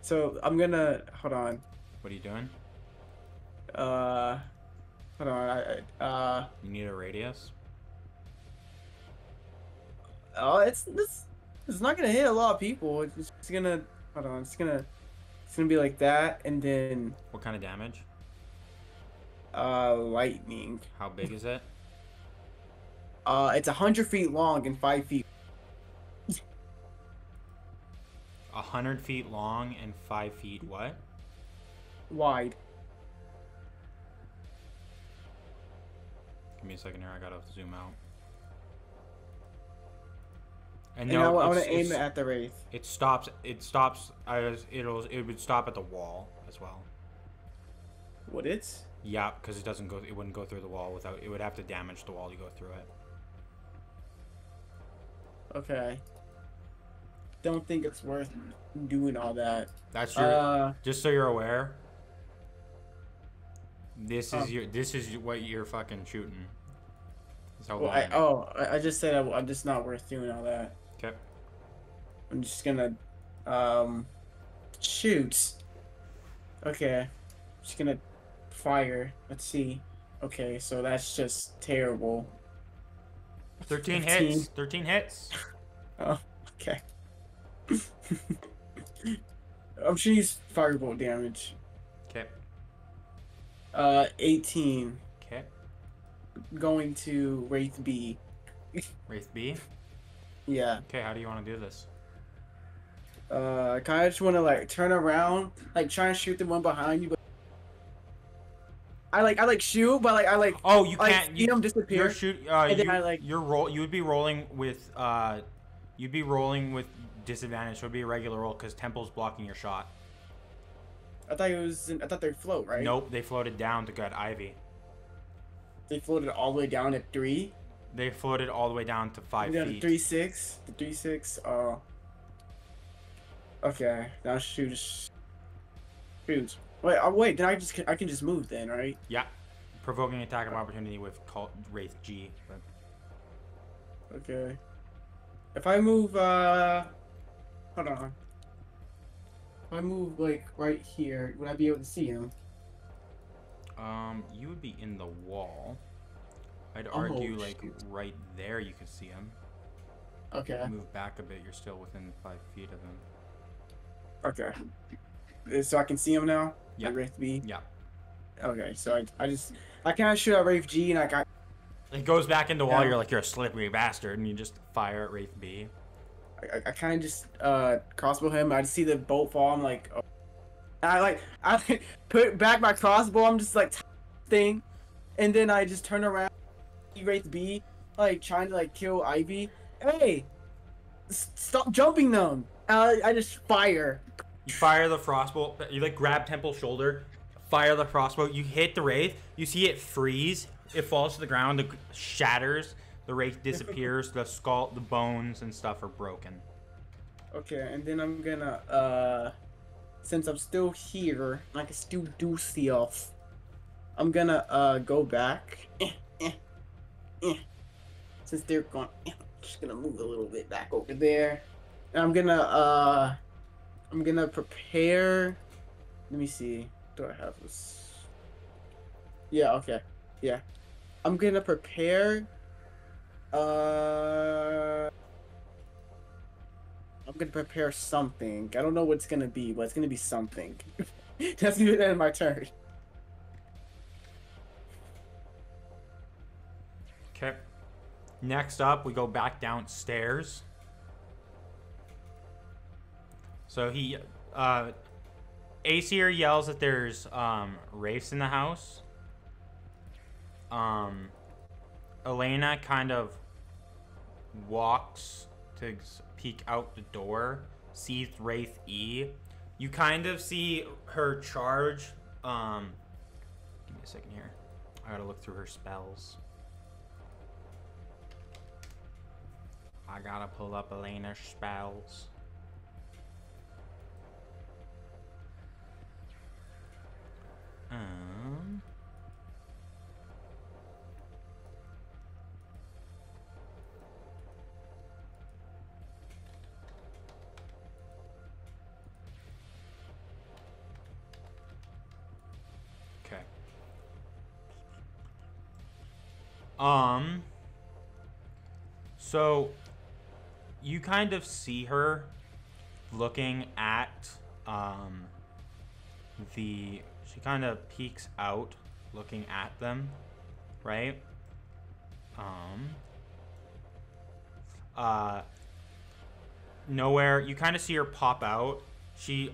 So, I'm gonna... Hold on. What are you doing? Hold on, You need a radius? Oh, it's not gonna hit a lot of people. It's just gonna... Hold on, it's gonna be like that, and then... What kind of damage? Lightning. How big is it? It's 100 feet long and 5 feet. 100 feet long and 5 feet what? Wide. Give me a second here, I gotta zoom out. And I want to aim it at the Wraith. It stops. It would stop at the wall as well. Would it? Yeah, because it doesn't go. It wouldn't go through the wall without. It would have to damage the wall to go through it. Okay. Don't think it's worth doing all that. That's your. Just so you're aware. This is what you're fucking shooting. So I just said I'm just not worth doing all that. Okay. I'm just gonna shoot. Okay. Just gonna fire. Let's see. Okay, so that's just terrible. 13 15. hits. 13 hits. Oh, okay. I'm sure he's firebolt damage. Okay. 18. Okay. Going to Wraith B. Wraith B. Yeah. Okay, how do you want to do this? I kind of just want to like turn around, like try and shoot the one behind you, but I shoot, but like I like Oh, you like, can't. see him disappear. You're shoot. and then you, I like you're roll. You would be rolling with. You'd be rolling with disadvantage. So it'd be a regular roll because Temple's blocking your shot. I thought they float, right? Nope, they floated down to get Ivy. They floated all the way down to 3. They floated all the way down to 5 Yeah, feet. 3-6. The 3-6. Okay. Now shoot. Shoot. Wait. Wait. Then I can just move then, right? Yeah, provoking attack of opportunity with Wraith G. But... Okay. If I move, hold on. If I move like right here, would I be able to see him? You would be in the wall. I'd Oh, argue like shoot. right there you could see him. Okay. Move back a bit, you're still within 5 feet of him. Okay. So I can see him now? Yeah. Like Wraith B? Yeah. Okay, so I kind of shoot at Wraith G and I got. It goes back into wall, Yeah. you're like, you're a slippery bastard, and you just fire at Wraith B. I kind of just crossbow him. I just see the bolt fall. I'm like, oh. I put back my crossbow. I'm just like thing, and then I just turn around, see Wraith B, like trying to like kill Ivy. Hey, stop jumping them! I just fire. You fire the crossbow, you like grab Temple's shoulder, fire the crossbow, you hit the Wraith, you see it freeze, it falls to the ground, it shatters, the Wraith disappears, the skull, the bones and stuff are broken. Okay, and then I'm gonna since I'm still here, I can still do stuff. I'm gonna go back. Since they're gone, just gonna move a little bit back over there. And I'm gonna prepare. Let me see. Do I have this? Yeah. Okay. Yeah. I'm gonna prepare. I'm gonna prepare something. I don't know what it's gonna be, but it's gonna be something. That's gonna be the end of my turn. Okay. Next up, we go back downstairs. So he, Aesir yells that there's, wraiths in the house. Elena kind of walks to peek out the door, sees Wraith E. You kind of see her charge, give me a second here. I gotta look through her spells. I gotta pull up Elena's spells. Okay. So you kind of see her looking at she kind of peeks out looking at them, right? Nowhere, you kind of see her pop out. She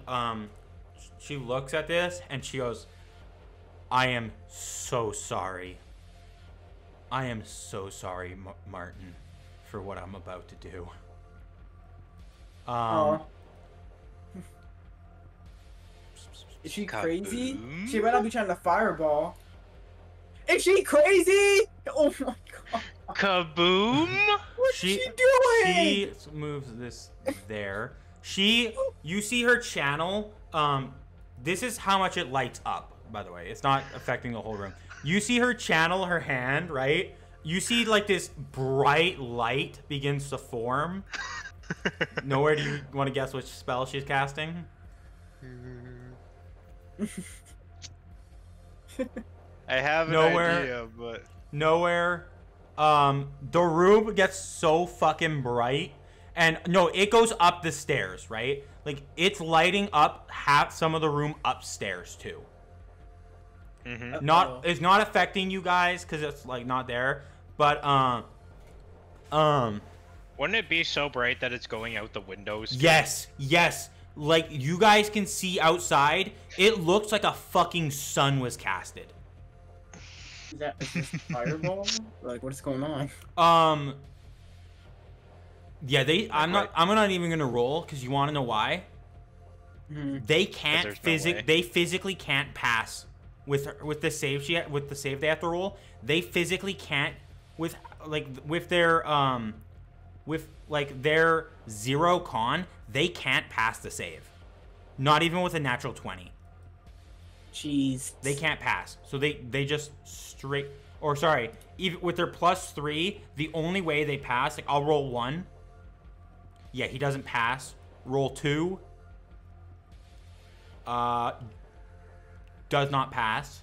looks at this and she goes, I am so sorry. I am so sorry, Martin, for what I'm about to do. Is she crazy? Kaboom. She better not be trying to fireball. Is she crazy? Oh my god. Kaboom! What's She- she doing? She moves this there. You see her channel. This is how much it lights up, by the way. It's not affecting the whole room. You see her channel her hand, right? You see like this bright light begins to form. Nowhere do you want to guess which spell she's casting? I have an Nowhere. idea, but Nowhere. The room gets so fucking bright, and no, it goes up the stairs, right? Like it's lighting up half some of the room upstairs too. Mhm. Not, it's not affecting you guys because it's like not there, but wouldn't it be so bright that it's going out the windows? yes. Like you guys can see outside. It looks like a fucking sun was casted. Is this fireball? Like, what's going on? Yeah, I'm not even gonna roll because you want to know why? Mhm. They can't there's no way. they physically can't pass with the save with the save they have to roll. They physically can't with their their 0 con. They can't pass the save. Not even with a natural 20. Jeez. They can't pass. So they just straight, or sorry, even with their +3, the only way they pass, like I'll roll 1. Yeah, he doesn't pass. Roll 2. Does not pass.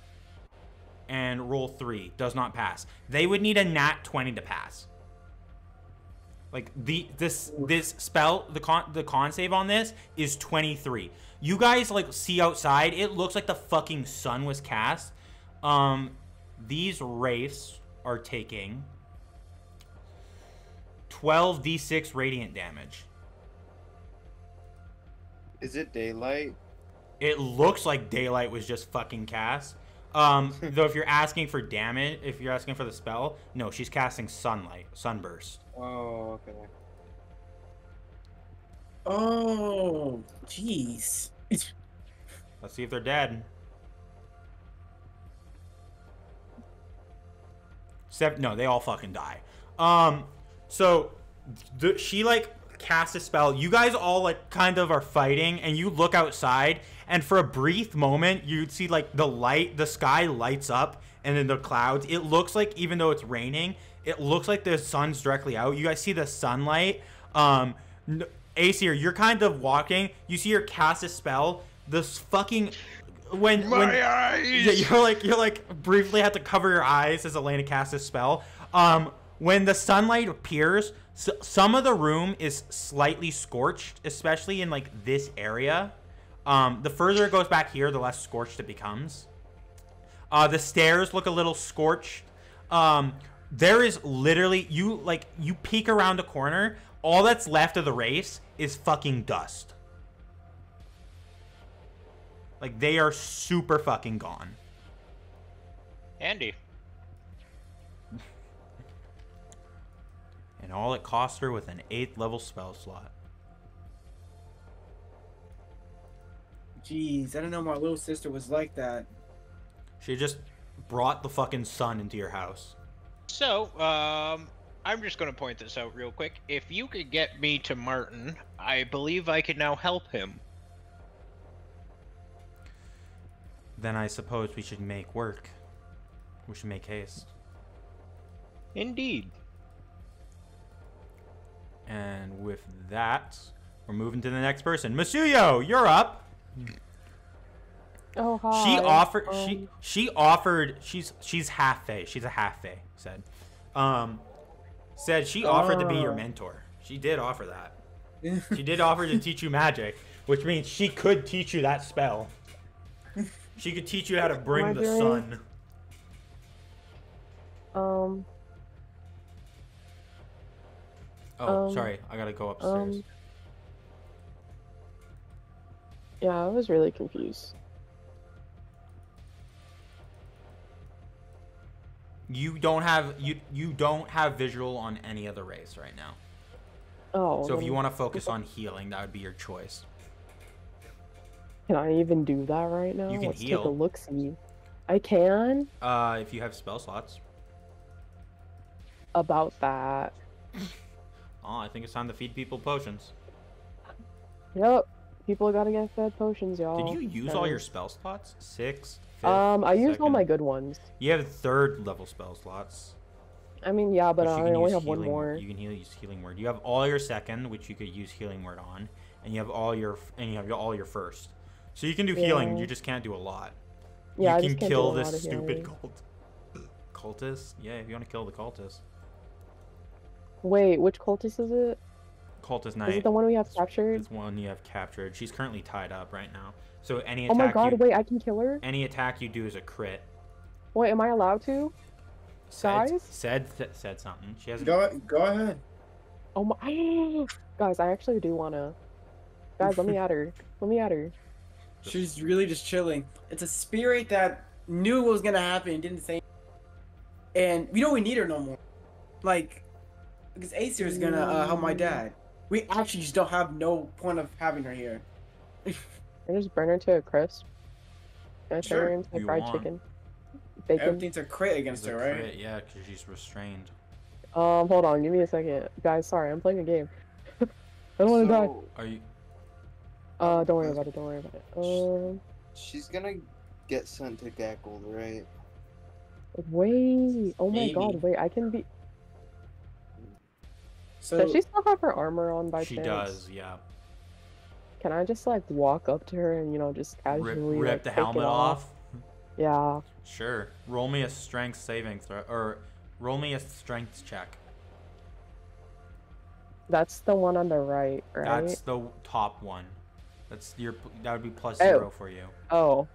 And roll 3 does not pass. They would need a nat 20 to pass. Like this spell, the con save on this is 23. You guys like see outside, it looks like the fucking sun was cast. These wraiths are taking 12d6 radiant damage. Is it daylight? It looks like daylight was just fucking cast. Though if you're asking for damage, if you're asking for the spell, no, she's casting sunburst. Oh, okay. Oh, jeez. Let's see if they're dead. No, they all fucking die. So she like casts a spell. You guys all like kind of are fighting, and you look outside, and for a brief moment, you'd see like the sky lights up, and then the clouds. It looks like even though it's raining, it looks like the sun's directly out. You guys see the sunlight. Aesir, you're kind of walking. You see her cast a spell. This fucking when eyes. yeah, you're like briefly have to cover your eyes as Elena casts a spell. When the sunlight appears, some of the room is slightly scorched, especially in like this area. The further it goes back here, the less scorched it becomes. The stairs look a little scorched. There is literally you peek around a corner, all that's left of the race is fucking dust. Like they are super fucking gone. Andy. And all it cost her with an 8th level spell slot. Jeez, I didn't know my little sister was like that. She just brought the fucking sun into your house. So, I'm just gonna point this out real quick. If you could get me to Martin, I believe I can now help him. Then I suppose we should make work. We should make haste. Indeed. And with that, we're moving to the next person. Masuyo, you're up. Oh hi. She offered she's half fae. She's a half fae, said. Said she offered to be your mentor. She did offer that. She did offer to teach you magic, which means she could teach you that spell. She could teach you how to bring the sun. Sorry, I gotta go upstairs. Yeah, I was really confused. You don't have visual on any other race right now. Oh. So if you want to focus on healing, that would be your choice. Can I even do that right now? You can Let's heal. take a look-see. I can? If you have spell slots. About that. Oh, I think it's time to feed people potions. Yep. People gotta get fed potions, y'all. Did you use all your spell slots? 6, 5th, I used all 2nd? my good ones. You have 3rd level spell slots. I mean, yeah, but which you I can only use have one healing- more. You can use healing word. You have all your 2nd, which you could use healing word on, and you have all your first. So you can do healing, Yeah. you just can't do a lot. Yeah, I You just can can't do kill a lot this of stupid healing. cultist. Yeah, if you want to kill the cultist. Wait, which cultist is it? Cultist Is Knight. it the one we have captured? This one you have captured. She's currently tied up right now. So any Oh my attack god, you wait, I can kill her? any attack you do is a crit. Wait, am I allowed to? Guys? Said something. She hasn't. Go ahead. Oh my guys, I actually do wanna. Guys, let me at her. Let me at her. She's really just chilling. It's a spirit that knew what was gonna happen, didn't say. And we don't need her no more. Like, because Acer is gonna help my dad. We actually just don't have no point of having her here. I just burn her to a crisp. Can I turn her Sure, into you fried want. chicken? Bacon. Everything's a crit against It's a her, right? crit, yeah, because she's restrained. Hold on, give me a second. Guys, sorry, I'm playing a game. I don't wanna die. So, Are you? Don't worry about it, don't worry about it. she's gonna get sent to Gackled, right? Wait. Oh my Maybe. god, wait, I can be. So Does she still have her armor on by She chance? does, yeah. Can I just like walk up to her and just casually Rip like, the take it helmet off. Yeah. Sure. Roll me a strength saving throw, or roll me a strength check. That's the one on the right, right? That's the top one. That would be plus Oh. 0 for you. Oh.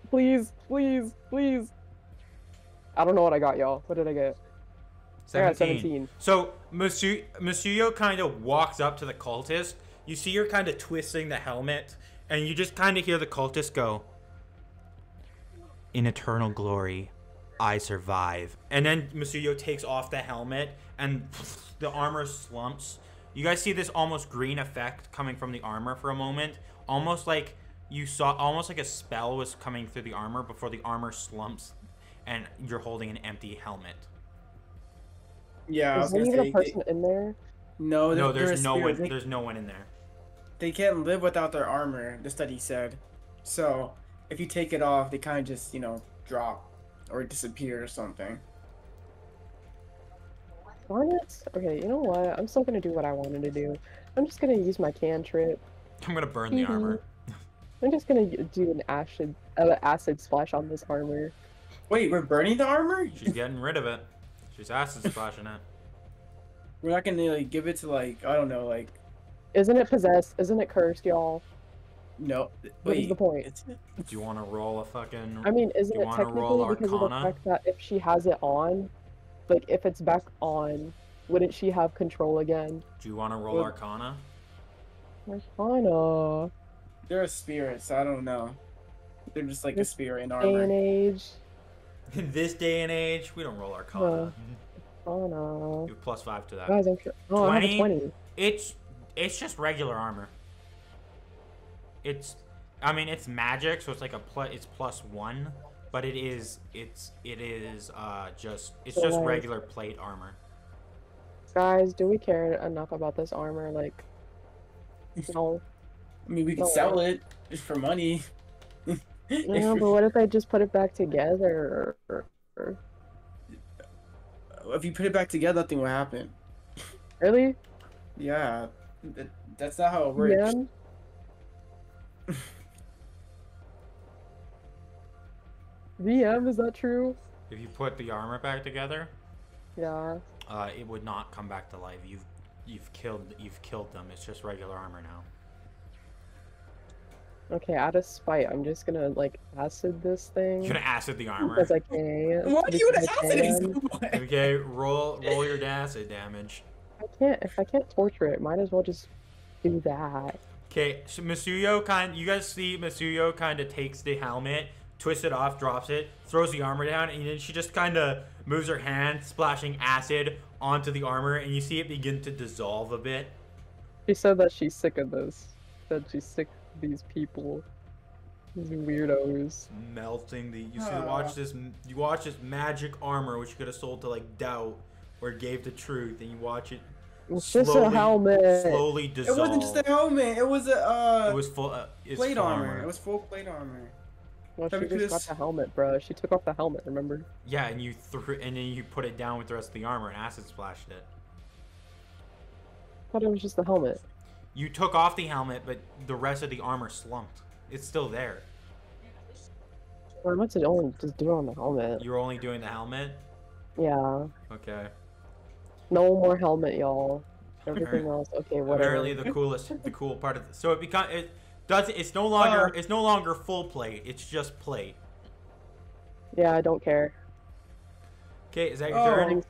Please, please, please. I don't know what I got, y'all. What did I get? I got 17. So Masuyo kind of walks up to the cultist. You see her kind of twisting the helmet, and you just kind of hear the cultist go, "In eternal glory, I survive." And then Masuyo takes off the helmet, and the armor slumps. You guys see this almost green effect coming from the armor for a moment, almost like a spell was coming through the armor before the armor slumps, and you're holding an empty helmet. yeah, I Is was there gonna even say a person in there? no, No, they're there's a no one. spirit. There's no one in there. They can't live without their armor. The study said. So if you take it off, they kind of just drop or disappear or something. Darn it. Okay, you know what? I'm still gonna do what I wanted to do. I'm just gonna use my cantrip. I'm gonna burn the armor. I'm just gonna do an acid splash on this armor. Wait, we're burning the armor? She's getting rid of it. She's acid splashing it. We're not gonna like give it to like I don't know like Isn't it possessed? Isn't it cursed, y'all? no. What is Wait, the point? it's- Do you want to roll a fucking? I mean, isn't You it wanna technically roll because of the Arcana? fact that if she has it on, like if it's back on, wouldn't she have control again? Do you want to roll Well- Arcana? Arcana. They're a spirit, so I don't know. They're just like a This spirit in Day armor. and age. In this day and age, we don't roll Arcana. Arcana. You have +5 to that. Guys, I'm sure. Oh, I have a 20. It's just regular armor. I mean it's magic, so it's like it's +1, but it's just So, like- regular plate armor. Guys, do we care enough about this armor? Like, no. I mean, we can No. sell it just for money. No, but what if I just put it back together? If you put it back together, nothing will happen. Really? Yeah, that's not how it works. VM? VM, is that true? If you put the armor back together, Yeah. it would not come back to life. You've killed them. It's just regular armor now. Okay, out of spite, I'm just gonna like acid this thing. You're gonna acid the armor. Because I can. Why do you because want I to acid can. someone? Okay, roll your acid damage. If I can't torture it, might as well just do that. Okay, so you guys see Masuyo kind of takes the helmet, twists it off, drops it, throws the armor down, and then she just kind of moves her hand, splashing acid onto the armor, and you see it begin to dissolve a bit. She said that she's sick of this. That she's sick of these people. These weirdos. Melting you watch this magic armor, which you could have sold to like Doubt, or gave the truth, and you watch it It's just a helmet. slowly It dissolve. wasn't just a helmet. It was a It was full. It's plate full armor. It was full plate armor. Well, That'd she be just got good. the helmet, bro. She took off the helmet, remember? Yeah, and then you put it down with the rest of the armor and acid splashed it. I thought it was just the helmet. You took off the helmet, but the rest of the armor slumped. It's still there. Well, I meant to only just do it on the helmet. You're only doing the helmet? Yeah. Okay. No more helmet, y'all. Everything else, okay, whatever. Apparently the cool part of so it's no longer full plate. It's just plate. Yeah, I don't care. Okay, is that your turn? Is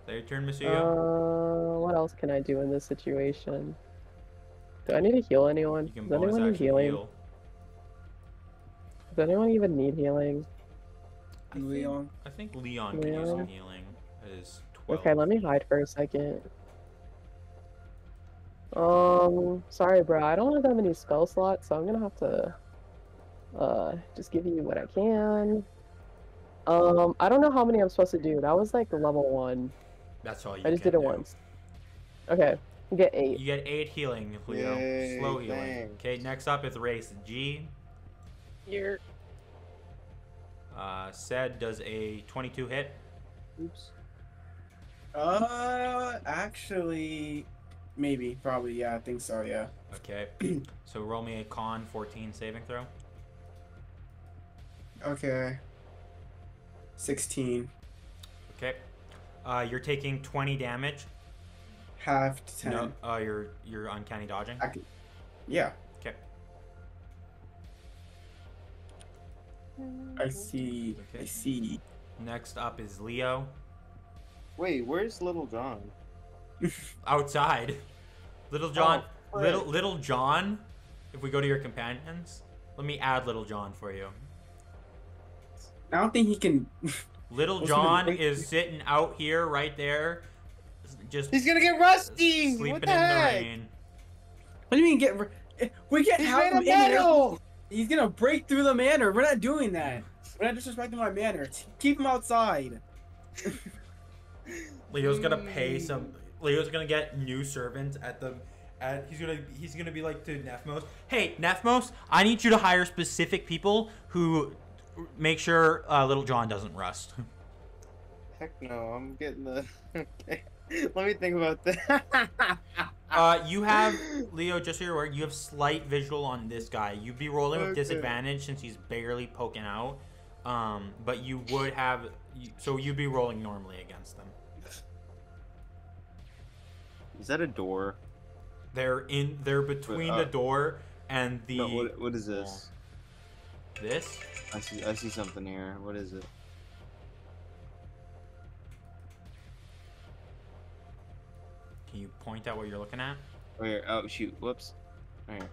that your turn, Masuyo? What else can I do in this situation? Do I need to heal anyone? You can Does anyone need healing? heal. Does anyone even need healing? Leon. I think Leon can use some healing. That is 12. Okay, let me hide for a second. Sorry, bro. I don't have that many spell slots, so I'm gonna have to, just give you what I can. I don't know how many I'm supposed to do. That was like level 1. That's all you I just can did it do. once. Okay, you get 8. You get 8 healing, Leo. Yay, Slow healing. thanks. Okay, next up is race G. Here. Said does a 22 hit. Oops. Actually, maybe, probably, yeah, I think so, yeah. Okay. So roll me a con 14 saving throw. Okay. 16. Okay. You're taking 20 damage. Half to 10. No, you're uncanny dodging. Yeah. Okay. I see. Okay. I see. Next up is Leo. Wait, where's Little John? Outside. Little John. Oh, Little John. If we go to your companions, let me add Little John for you. I don't think he can. Little John is sitting out here, right there, just He's gonna get rusty. sleeping What in the the heck? rain. What do you mean we can't He's have made him of in here. metal. He's gonna break through the manor. We're not doing that. We're not disrespecting my manor. Keep him outside. Leo's gonna pay some. Leo's gonna get new servants at the. He's gonna be like to Nephmos. Hey, Nephmos, I need you to hire specific people who make sure Little John doesn't rust. Heck no, I'm getting the. Okay. Let me think about that. You have Leo, just so you're aware, you have slight visual on this guy. You'd be rolling with Okay. disadvantage since he's barely poking out. But you would have, so you'd be rolling normally against them. Is that a door? They're between the door and the. No, what is this? This? I see something here. What is it? Can you point out what you're looking at? Oh, here. Oh shoot! Whoops. Right here.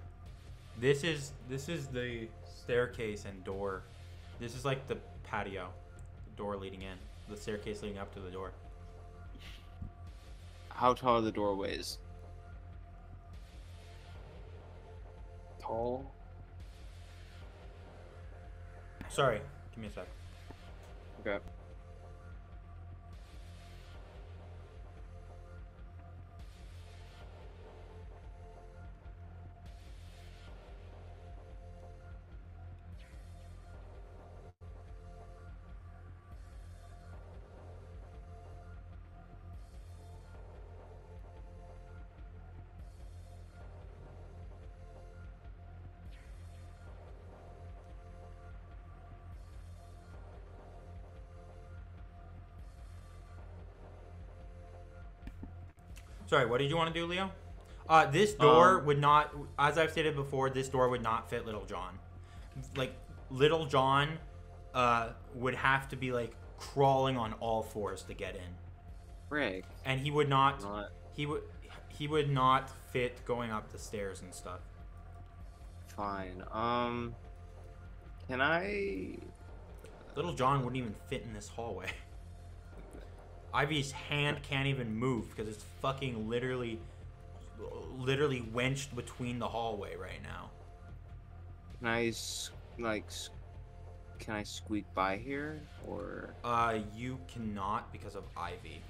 This is the staircase and door. This is like the patio, the door leading in, the staircase leading up to the door. How tall are the doorways? Tall. Sorry, give me a sec. Okay. Sorry, what did you want to do, Leo? This door would not, as I've stated before, this door would not fit Little John. Like, Little John would have to be, like, crawling on all fours to get in. Frick. And he would not, Not. he would not fit going up the stairs and stuff. Fine. Can I? Little John wouldn't even fit in this hallway. Ivy's hand can't even move because it's fucking literally wenched between the hallway right now. Can I can I squeak by here or? You cannot because of Ivy.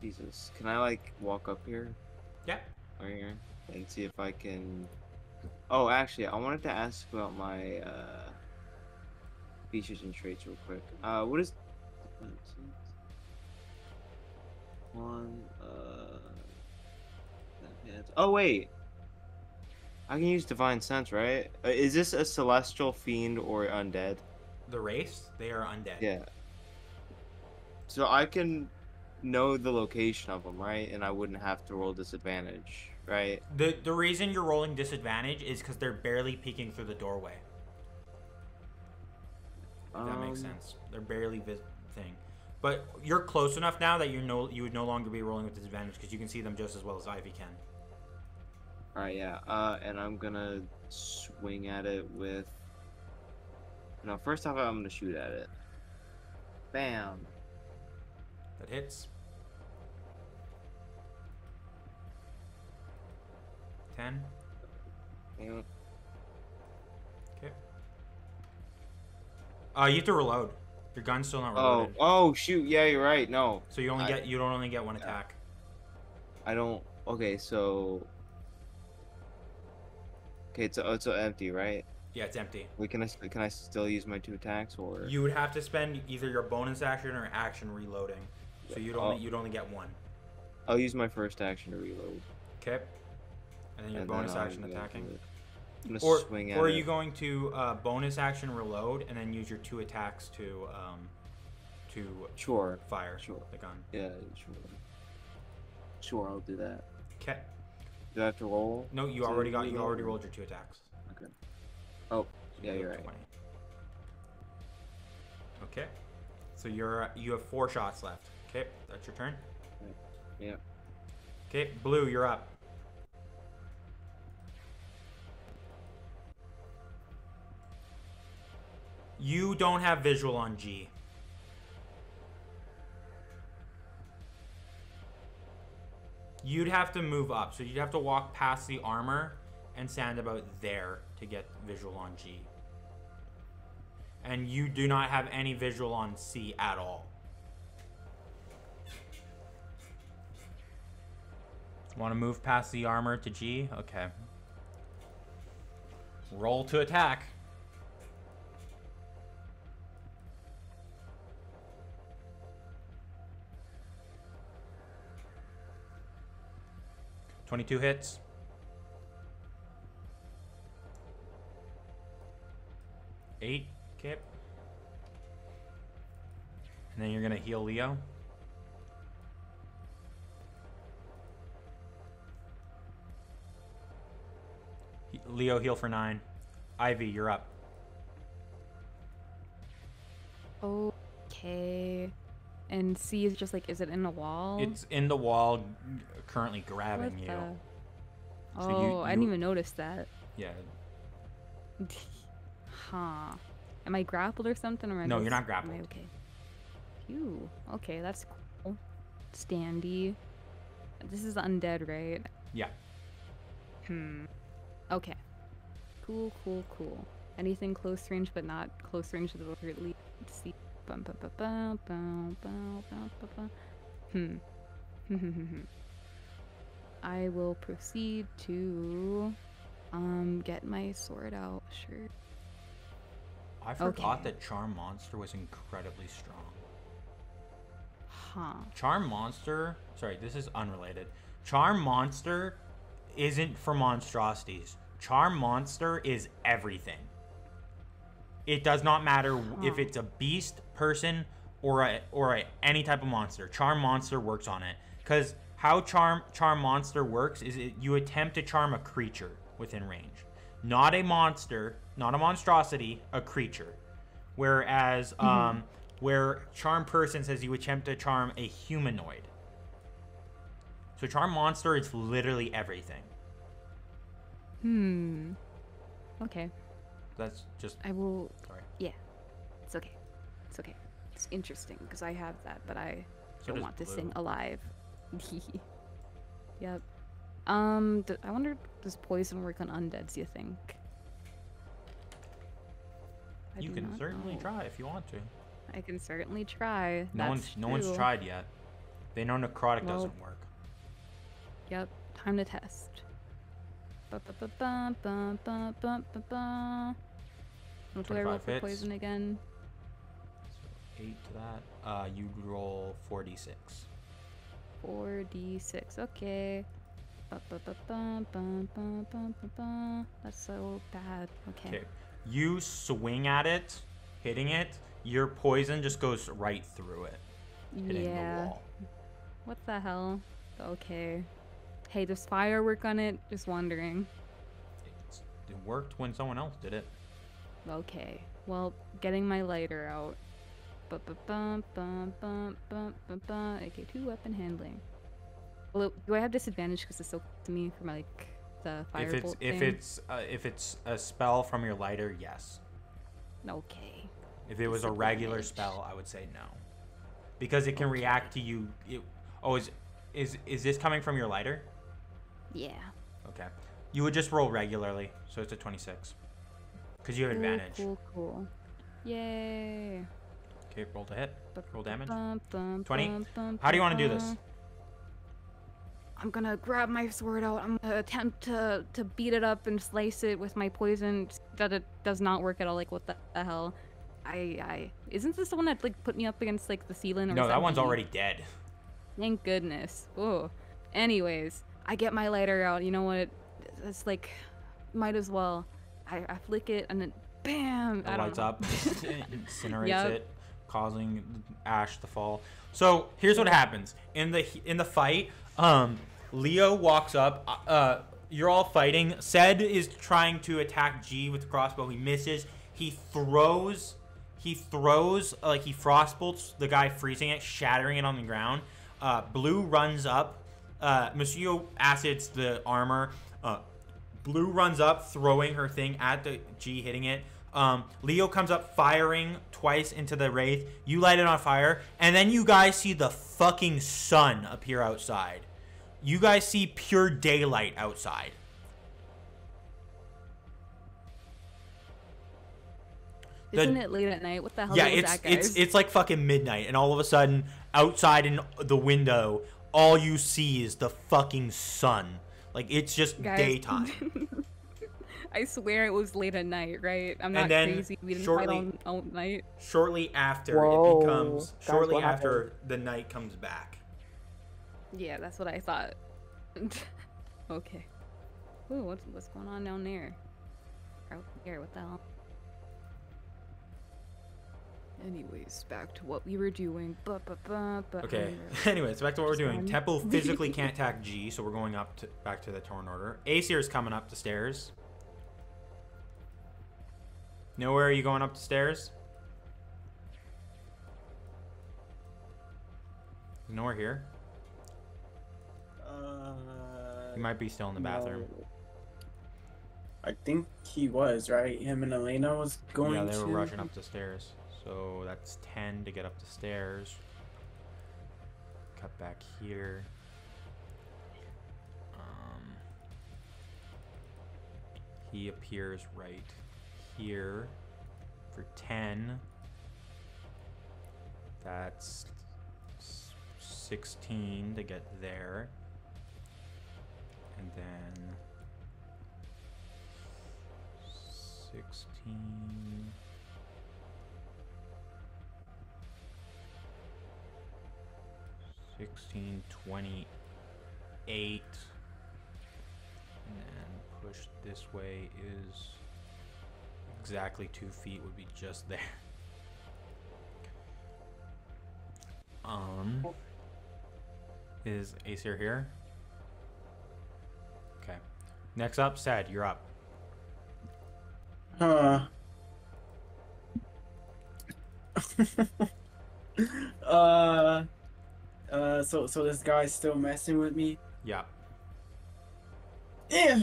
Jesus. Can I like walk up here? Yeah. Right here and see if I can. Oh, actually, I wanted to ask about my features and traits real quick. That's it. One. Oh wait. I can use Divine Sense, right? Is this a celestial fiend or undead? The race, they are undead. Yeah. So I can know the location of them, right? And I wouldn't have to roll disadvantage, right? The reason you're rolling disadvantage is because they're barely peeking through the doorway. If that makes sense. They're barely thing. But you're close enough now that you would no longer be rolling with disadvantage because you can see them just as well as Ivy can. Alright, yeah. And I'm gonna swing at it with. No, first off, I'm gonna shoot at it. Bam. That hits. 10. Yeah. Okay. You have to reload. Your gun's still not Oh, reloaded. oh shoot! Yeah, you're right. No, So you don't only get one attack. I don't. Okay, so. Okay, it's empty, right? Yeah, it's empty. Wait, can I still use my 2 attacks or? You would have to spend either your bonus action or action reloading. So you'd only get one. I'll use my first action to reload. Okay. And then your And bonus then action attacking. I'm gonna Or swing at are it. you going to bonus action reload and then use your 2 attacks to Sure. fire Sure. the gun? Yeah, sure. Sure, I'll do that. Okay. Do I have to roll? No, you to already reload? rolled your 2 attacks. Okay. Oh, yeah, You you're have right. 20. Okay. So you have 4 shots left. Okay, that's your turn. Yeah. Okay, Blue, you're up. You don't have visual on G. You'd have to move up, so you'd have to walk past the armor and stand about there to get visual on G. And you do not have any visual on C at all. Want to move past the armor to G? Okay. Roll to attack. $22 hits. $8. Okay. And then you're gonna heal Leo. Leo, heal for 9. Ivy, you're up. Okay. And C is just like, is it in a wall? It's in the wall, currently grabbing What you. the- So Oh, I didn't even notice that. Yeah. Huh. Am I grappled or something? Or No, you're just- not am I grappled. okay. Phew. Okay, that's cool. Standy. This is undead, right? Yeah. Okay. Cool, cool, cool. Anything close range, but not close range deliberately. Let's see. Bum, bum, bum, bum, bum, bum, bum, bum, bum. I will proceed to get my sword out. Sure. I forgot Okay. that Charm Monster was incredibly strong. Huh. Charm Monster, sorry, this is unrelated. Charm Monster isn't for monstrosities. Charm Monster is everything. It does not matter if it's a beast, person, or any type of monster. Charm Monster works on it. Because how Charm Monster works is you attempt to charm a creature within range. Not a monster, not a monstrosity, a creature. Whereas where Charm Person says you attempt to charm a humanoid. So Charm Monster is literally everything. Okay. That's just I will. sorry. Yeah. It's okay. It's okay. It's interesting because I have that, but I So don't does want this Blue. thing alive. Yep. I wonder, does poison work on undeads? You think? I You do can not certainly know. try if you want to. I can certainly try. No That's one's true. tried yet. They know necrotic Well, doesn't work. Yep. Time to test. What do I roll 25 for hits. poison again? 8 to that. You'd roll 4d6. 4d6. Okay. That's so bad. Okay. Okay. You swing at it, hitting it. Your poison just goes right through it, hitting the Yeah. wall. What the hell? Okay. Hey, does fire work on it? Just wondering. It worked when someone else did it. Okay. Well, getting my lighter out. AK2 weapon handling. Well, do I have disadvantage because it's so close to me for my like the firebolt If it's a spell from your lighter, yes. Okay. If it was a regular Disadvantage. spell, I would say no, because it can react to you. Is this coming from your lighter? Yeah. Okay. You would just roll regularly, so it's a 26. Because you have advantage. Cool. Yay. Okay, roll to hit. Roll damage. 20. 20. How do you want to do this? I'm gonna grab my sword out. I'm gonna attempt to beat it up and slice it with my poison. That it does not work at all. Like, what the hell? Isn't this the one that like put me up against like the ceiling? Or No, is that one's me? already dead. Thank goodness. Oh. Anyways, I get my lighter out. You know what? It's like, might as well. I flick it and then bam! It I don't lights know. up, incinerates Yep. it, causing ash to fall. So here's what happens in the fight. Leo walks up. You're all fighting. Sed is trying to attack G with the crossbow. He misses. He throws like he frostbolts the guy, freezing it, shattering it on the ground. Blue runs up. Monsieur acids the armor. Blue runs up, throwing her thing at the G, hitting it. Leo comes up, firing twice into the Wraith. You light it on fire, and then you guys see the fucking sun appear outside. You guys see pure daylight outside. Isn't it late at night? What the hell Yeah, was that, guys? it's like fucking midnight, and all of a sudden, outside in the window, all you see is the fucking sun. Like, it's just Guys. daytime. I swear it was late at night, right? I'm not And then crazy. We didn't shortly- fight all night. Shortly after Whoa. it becomes, Guys, shortly what after the night comes back. Yeah, that's what I thought. Okay. Ooh, what's going on down there? Out here, what the hell? Anyways, back to what we were doing. Okay. Anyways, back to what we're doing. Sun. Temple physically can't attack G, so we're going back to the Torn Order. Aesir is coming up the stairs. Nowhere are you going up the stairs? Nowhere here. You might be still in the bathroom. No. I think he was, right? Him and Elena was going Yeah, they were to... rushing up the stairs. So that's 10 to get up the stairs. Cut back here. He appears right here for 10. That's 16 to get there. And then 16. 16, 28, and then push this way is exactly 2 feet, would be just there. Is Aesir here? Okay. Next up, Sad, you're up. So this guy's still messing with me? Yeah. Yeah.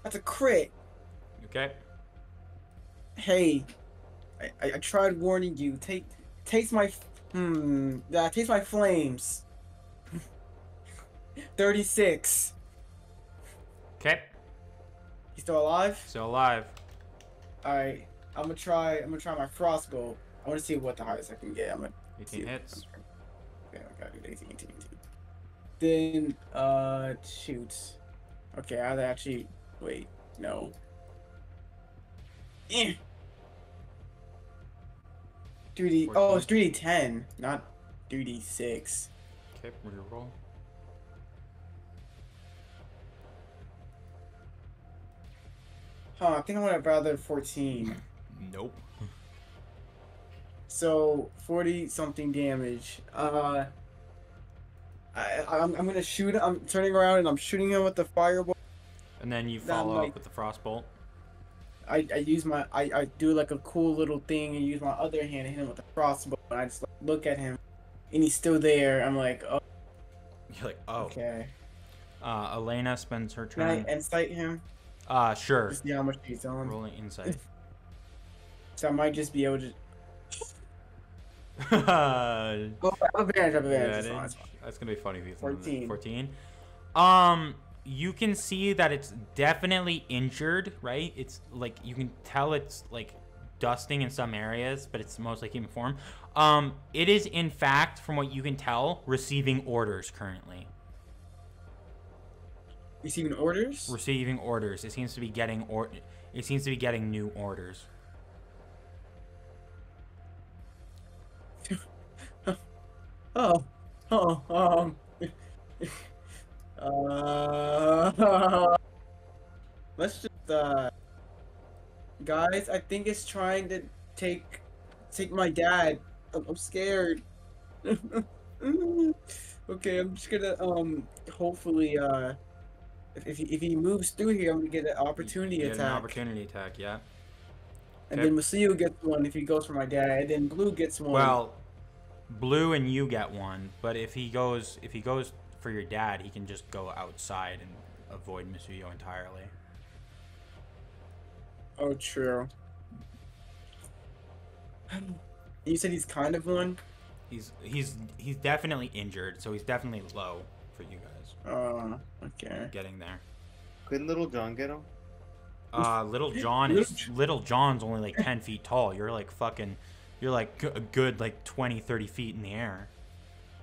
That's a crit. Okay. Hey, I tried warning you. Taste my taste my flames. 36. Okay. He's still alive? Still alive. Alright. I'm gonna try my crossbow. I wanna see what the highest I can get. I'm gonna 18 hits. Okay, I gotta do 18. Then shoot. Okay, I actually wait, no. 3D. Oh, it's 3D10, not 3D6. Okay, reroll. Huh, I think I would have rather 14. Nope. So 40 something damage. I'm gonna shoot. I'm turning around and I'm shooting him with the fireball. And then you That follow might- up with the frostbolt. I use my I do like a cool little thing and use my other hand to hit him with the crossbow. And I just like, look at him, and he's still there. I'm like, oh, You're like, oh. okay. Elena spends her Can I turn. incite him? Sure. To see how much he's on. Rolling insight. So I might just be able to. Yeah, Oh, I have advantage. I have advantage. It's it fine, is. it's fine. That's gonna be funny if you 14. 14. You can see that it's definitely injured, right? It's like you can tell it's like dusting in some areas, but it's mostly keeping form. It is in fact, from what you can tell, receiving orders currently. Receiving orders? Receiving orders. It seems to be getting It seems to be getting new orders. Oh, let's just guys, I think it's trying to take my dad. I'm scared. Okay, I'm just gonna hopefully if he moves through here, I'm gonna get an opportunity Get attack. an opportunity attack, yeah. And Okay. then Masuyu gets one if he goes for my dad, and then Blue gets one. Well, Blue and you get one, but if he goes for your dad, he can just go outside and avoid Misuyo entirely. Oh, true. You said he's kind of one? He's definitely injured, so he's definitely low for you guys. Okay. Getting there. Couldn't Little John get him? Little John's only like 10 feet tall. You're like a good like 20, 30 feet in the air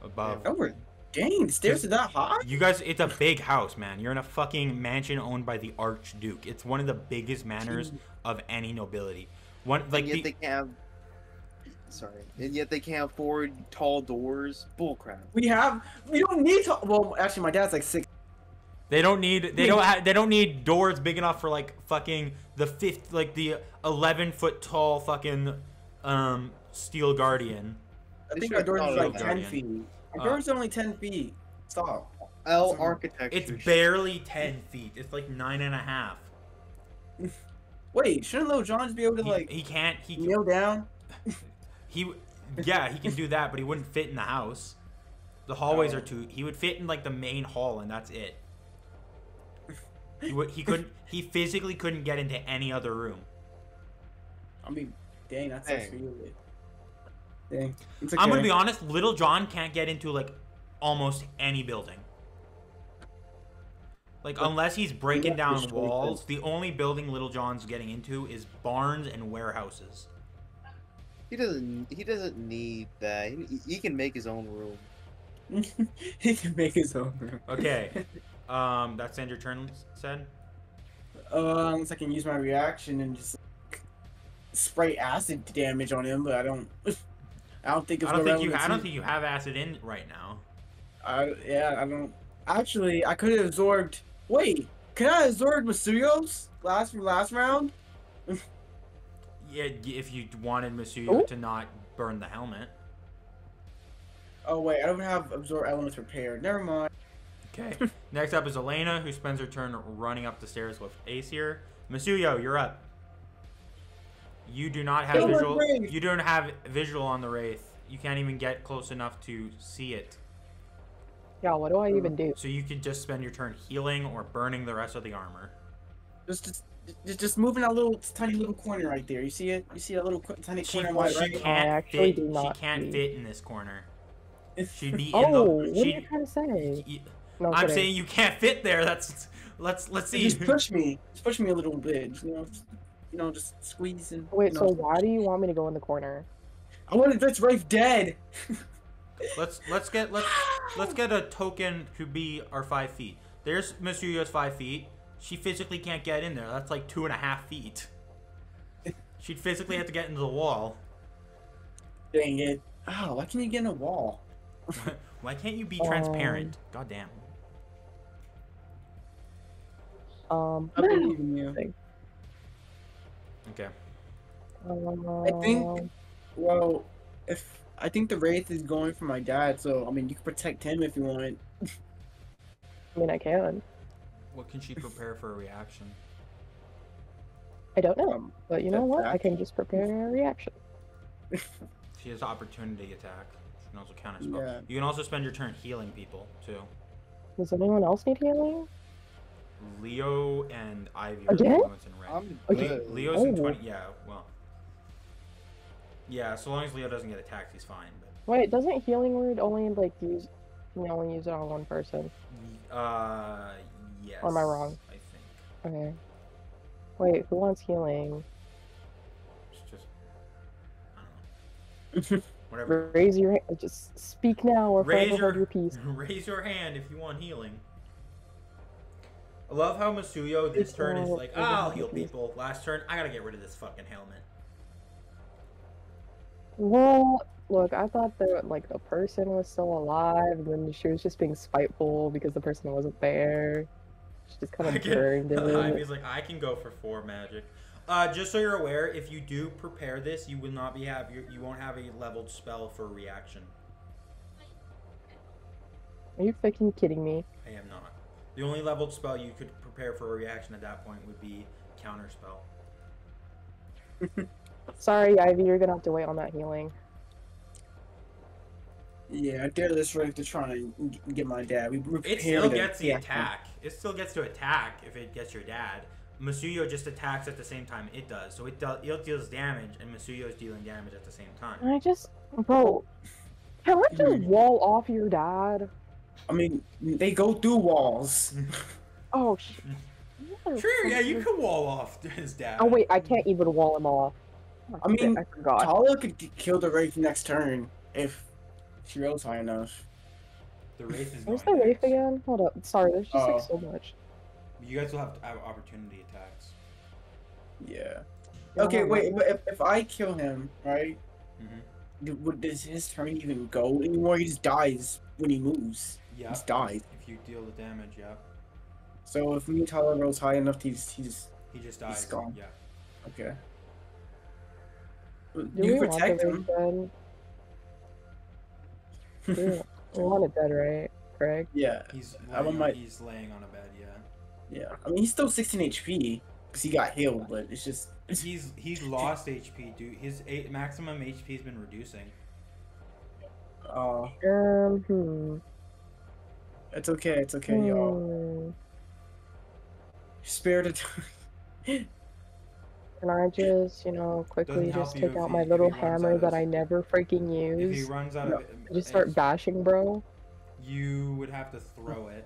above. Oh, dang, the stairs are that high? You guys, it's a big house, man. You're in a fucking mansion owned by the Archduke. It's one of the biggest manors of any nobility. One like And yet they can't have... Sorry. And yet they can't afford tall doors? Bullcrap. We don't need to. Well, actually, my dad's like 6. they don't need doors big enough for like fucking the 11-foot tall fucking steel guardian. I think Sure, our doors oh, are like okay. 10 feet. Our doors are only 10 feet. Stop. L architecture. It's barely 10 feet. It's like 9.5. Wait, shouldn't Little John just be able to like He can't. kneel down? Yeah, he can do that, but he wouldn't fit in the house. The hallways are too. He would fit in like the main hall, and that's it. He physically couldn't get into any other room. I mean, dang, that's Dang. actually really. Dang. It's I'm gonna okay. be honest. Little John can't get into like almost any building. Like unless he's breaking Yeah, down for walls, the only building Little John's getting into is barns and warehouses. He doesn't need that. He can make his own room. He can make his own room. Okay, that's end your turn. Said. Unless I can use my reaction and just like, spray acid damage on him, but I don't think it's. I don't think relevant to- you have acid in right now. I don't. Actually, I could have absorbed. Wait, can I absorb Masuyo's last round? Yeah, if you wanted Masuyo Ooh. to not burn the helmet. Oh wait, I don't have absorb elements prepared. Never mind. Okay. Next up is Elena, who spends her turn running up the stairs with Aesir. Masuyo, you're up. You do not have Hey, visual. Wraith. You don't have visual on the wraith. You can't even get close enough to see it. Yeah, what do I even do? So you could just spend your turn healing or burning the rest of the armor. Just moving that little tiny little corner right there. You see it? You see that little tiny She, corner on my she right? can't actually fit. do She not can't see. fit in this corner. She'd be in Oh, the. what are you She, trying to say? No, I'm kidding. saying you can't fit there. Let's see. Just push me. Just push me a little bit. Just squeeze and. Wait, so why do you want me to go in the corner? I want to. That's Rafe dead. Let's get a token to be our 5 feet. There's Masuyo's 5 feet. She physically can't get in there. That's like 2.5 feet. She'd physically have to get into the wall. Dang it. Oh, why can't you get in a wall? Why can't you be transparent? God damn. I believe in you. Okay. I think, well, I think the Wraith is going for my dad, so, I mean, you can protect him if you want. I mean, I can. What can she prepare for a reaction? I don't know, but you know what? I attack. can just prepare a reaction. She has opportunity attack. She can also counterspell. Yeah. You can also spend your turn healing people too. Does anyone else need healing? Leo and Ivy are Again? the only ones in red. I'm Okay. good. Leo's in Oh. 20. Yeah, well. Yeah, so long as Leo doesn't get attacked, he's fine. Wait, doesn't healing word only like use? You only use it on one person. Yes. Or am I wrong? I think. Okay. Wait, who wants healing? It's just. I don't know. Whatever. Raise your hand. Just speak now or Raise forever hold your peace. Raise your hand if you want healing. I love how Masuyo this turn is like, I'll heal people. Last turn, I gotta get rid of this fucking helmet. Well, look, I thought that like the person was still alive, and then she was just being spiteful because the person wasn't there. She just kind of burned Ivy's it. like, I can go for 4 magic. Just so you're aware, if you do prepare this, you will not be you won't have a leveled spell for a reaction. Are you fucking kidding me? I am not. The only leveled spell you could prepare for a reaction at that point would be counter spell. Sorry, Ivy, you're gonna have to wait on that healing. Yeah, I dare this Wraith to try and get my dad. We It prepared still him. gets the Yeah. attack. It still gets to attack if it gets your dad. Masuyo just attacks at the same time it does. So it deals damage, and Masuyo is dealing damage at the same time. I just, bro, can I just wall off your dad? I mean, they go through walls. Oh, shit. Sure, yeah, you can wall off his dad. Oh wait, I can't even wall him off. Oh, I mean, shit, I forgot. Tala could kill the Wraith next turn if she rolls high enough. The Wraith is Where's the going Wraith next. again? Hold up. Sorry, there's just like so much. You guys will have opportunity attacks. Yeah. Yeah, Okay, hold wait, on. but if I kill him, right? Mm-hmm. Does his turn even go anymore? He just dies when he moves. Yeah. He just dies. If you deal the damage, yeah. So if me Tala rolls high enough, he just He just dies. gone. Yeah. okay. Do You we want the protect Wraith him. dead? We want it dead, right, Craig? Yeah, He's I laying, might- he's laying on a bed, yeah. yeah. I mean, he's still 16 HP because he got healed, but it's just He's lost HP, dude. His maximum HP has been reducing. It's okay. It's okay, y'all. Spare the time. Can I just, quickly Doesn't help just you take if out he- my if little he runs hammer out that of- I never freaking If he use? runs out No. of I just start bashing, bro? you would have to throw it.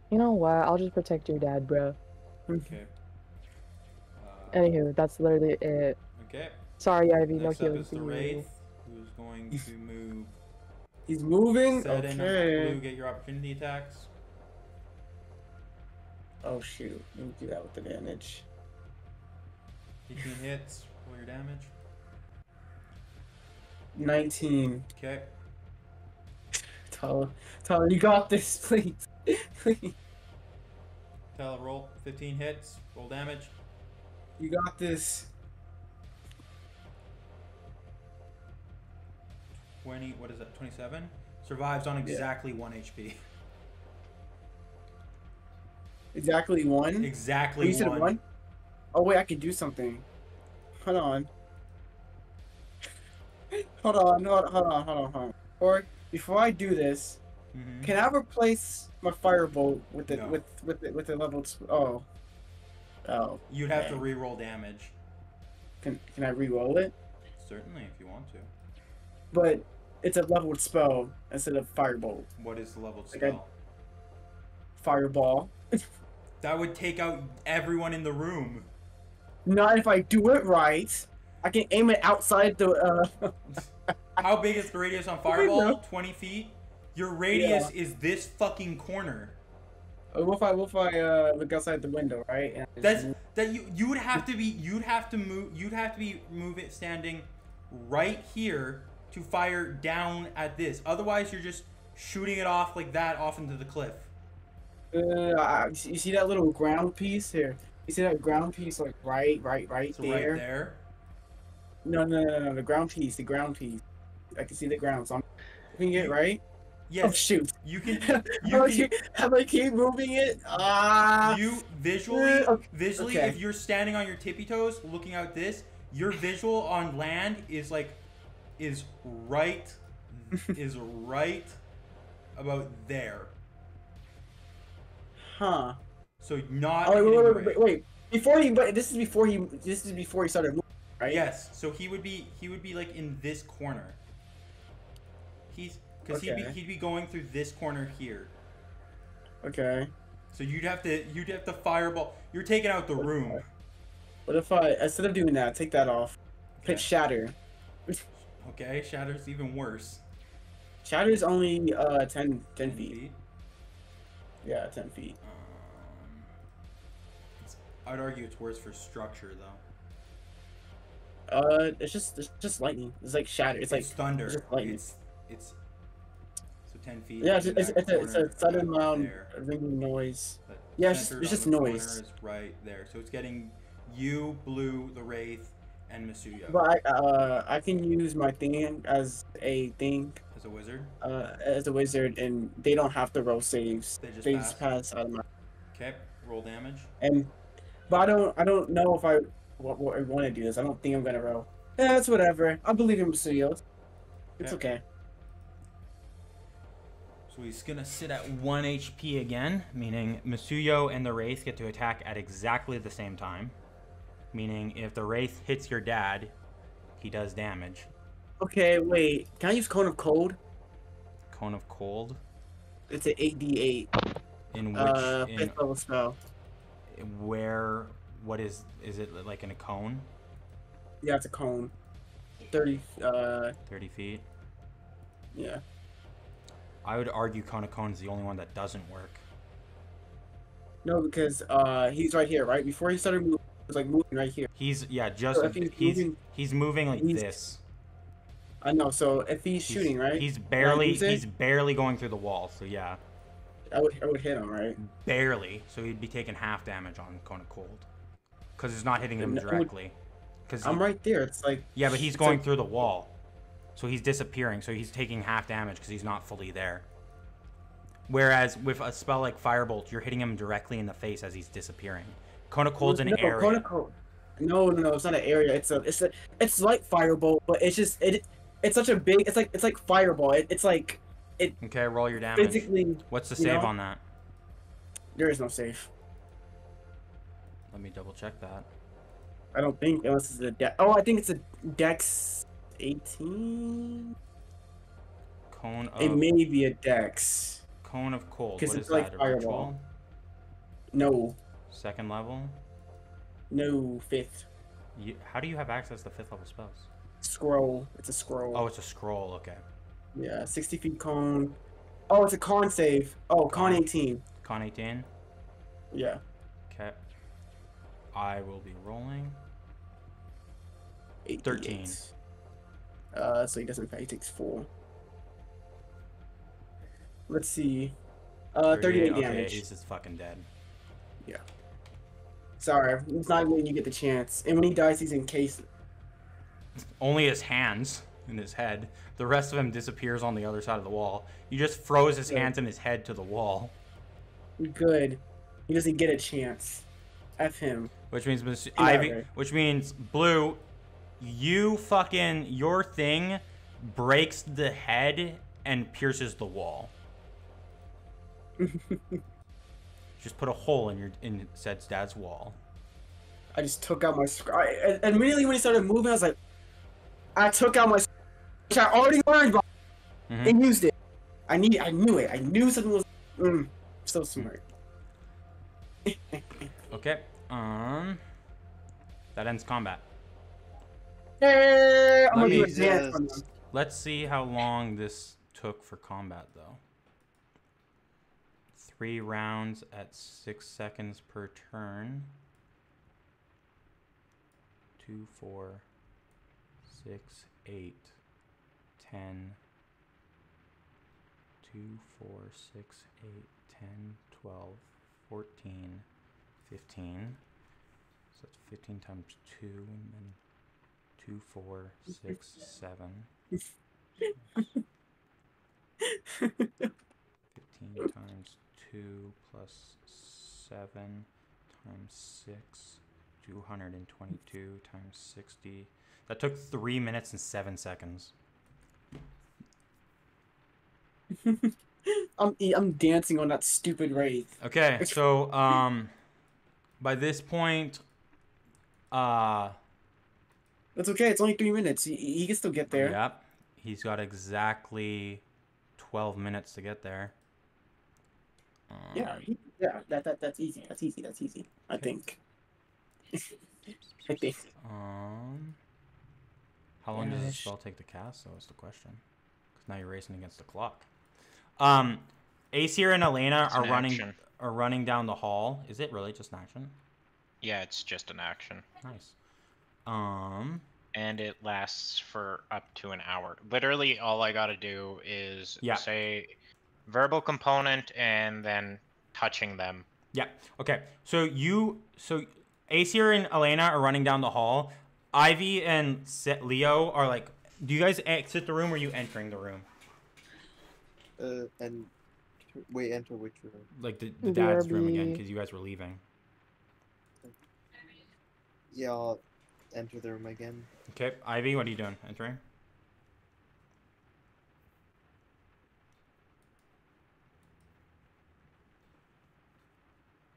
You know what? I'll just protect your dad, bro. Okay. Anywho, that's literally it. Okay. Sorry, Ivy, no Next up healing is for the you. Wraith, who's going to move. He's moving. Set in Okay. blue, get your opportunity attacks. Oh shoot! Let me do that with advantage. 18 hits. Roll your damage. 19. Okay. Tyler, you got this, please. Please. Tell roll 15 hits. Roll damage. You got this. 20. What is that? 27. Survives on exactly 1 HP. Exactly one. Exactly You said 1. one. Oh wait, I can do something. Hold on. Hold on. Or before I do this, Mm-hmm. can I replace my firebolt with the No. with the leveled? Oh. You'd have to dang. re-roll damage. Can I re-roll it? Certainly, if you want to. But it's a leveled spell instead of firebolt. What is the leveled Like I- spell? Fireball. That would take out everyone in the room. Not if I do it right. I can aim it outside the. How big is the radius on know. Fireball? 20 feet? Your radius is this fucking corner. What if I look outside the window, right? And That's that you would have to be standing right here to fire down at this. Otherwise, you're just shooting it off like that off into the cliff. You see that little ground piece here? You see that ground piece like right So there? right there. No, the ground piece. I can see the ground, so I'm moving it right. Yes. Oh shoot! You can. Have I keep moving it? You visually, Okay. if you're standing on your tippy toes, looking out this, your visual on land is right about there. Huh. So not. Oh hitting right. wait. This is before he started moving, right? Yes. So he would be like in this corner. Because Okay. he'd be going through this corner here. Okay. So you'd have to fireball. You're taking out the room. What if I, instead of doing that, take that off, Okay. hit shatter. Okay, Shatter's even worse. Shatter's only 10 feet. Yeah, 10 feet. I'd argue it's worse for structure though. It's just lightning. It's like shatter. It's like thunder. It's just lightning. It's so 10 feet. Yeah, in it's that a corner, sudden right loud there. ringing noise. But Yeah, it's centered just on the noise. corner is right there. So it's getting you, Blue, the Wraith, and Masuyo But I can use my thing as a thing, as a wizard. as a wizard, and they don't have to roll saves. They just pass out of my. Okay, roll damage. But I don't know if I what I want to do this. I don't think I'm gonna roll. Yeah, it's whatever. I believe in Masuyo. It's okay. So he's gonna sit at 1 HP again, meaning Masuyo and the Wraith get to attack at exactly the same time. Meaning if the Wraith hits your dad, he does damage. Okay, wait. Can I use Cone of Cold? Cone of Cold. It's an 8d8. In which in 5th level spell. where what is it like in a cone? Yeah, it's a cone. 30. 30 feet. Yeah. I would argue Cone of Cone is the only one that doesn't work. No, because he's right here, right? Before he started moving, he was like moving right here. He's just So if he's moving like he's- this. I know. So if he's shooting, right? He's barely use it? he's barely going through the wall. So yeah, I would hit him, right? barely. So he'd be taking half damage on Cone of Cold, because it's not hitting him No, directly. Because I'm right there. It's like yeah, but he's it's going like- through the wall, so he's disappearing. So he's taking half damage because he's not fully there. Whereas with a spell like Firebolt, you're hitting him directly in the face as he's disappearing. Cone of Cold's an no, area. Cone of Cold. No, it's not an area. It's like Firebolt, but it's just it's such a big. It's like Fireball. It's like Okay, roll your damage. physically. What's the you save know? on that? There is no save. Let me double check that. I don't think unless it's a dex. Oh, I think it's a dex 18. Cone of It may be a dex. Cone of Cold. 'Cause What it's is like that? A Fireball. ritual? No, Second level? no 5th How do you have access to 5th level spells? scroll. It's a scroll. Oh, it's a scroll. Okay. Yeah, 60 feet cone. Oh, it's a con save. Oh, con 18. Con 18. Yeah. Okay. I will be rolling. 8d8. 13. So he doesn't. He takes 4. Let's see. 38 okay, damage. he's just fucking dead. Sorry, it's not when you get the chance. And when he dies, he's encased. Only his hands in his head. The rest of him disappears on the other side of the wall. You just froze his Yeah. hands and his head to the wall. Good. He doesn't get a chance. F him. Which means Ivy. which means Blue, your thing breaks the head and pierces the wall. Just put a hole in said dad's wall. I just took out my and immediately when he started moving, I was like, I took out my which I already learned about Mhm. and used it. I knew it. I knew something was so smart. Okay. That ends combat. Hey, I'm Let gonna do me- a dance on them. Let's see how long this took for combat, though. 3 rounds at 6 seconds per turn. 2, 4, 6, 8, 10. 2, 4, 6, 8, 10, 12, 14, 15. So that's 15 times 2, and then 2, 4, 6, 7. 15 times 2 plus 7 times 6. 222 times 60. That took 3 minutes and 7 seconds. I'm dancing on that stupid wraith. Okay, so by this point, That's okay. It's only 3 minutes. He can still get there. yep, he's got exactly 12 minutes to get there. Yeah, that's easy. That's easy. I think. I think. How long does the Gosh. spell take to cast? Though is the question. Because now you're racing against the clock. Aesir and Elena It's are an running action. down the hall. Is it really just an action? Yeah, it's just an action. Nice. And it lasts for up to an hour. Literally, all I gotta do is Yeah. say verbal component and then touching them. Yeah. Okay. So Aesir and Elena are running down the hall. Ivy and Leo are like. Do you guys exit the room or are you entering the room? And wait, enter which room? Like the dad's room again, BRB. because you guys were leaving. Yeah, I'll enter the room again. Okay, Ivy, what are you doing? Entering?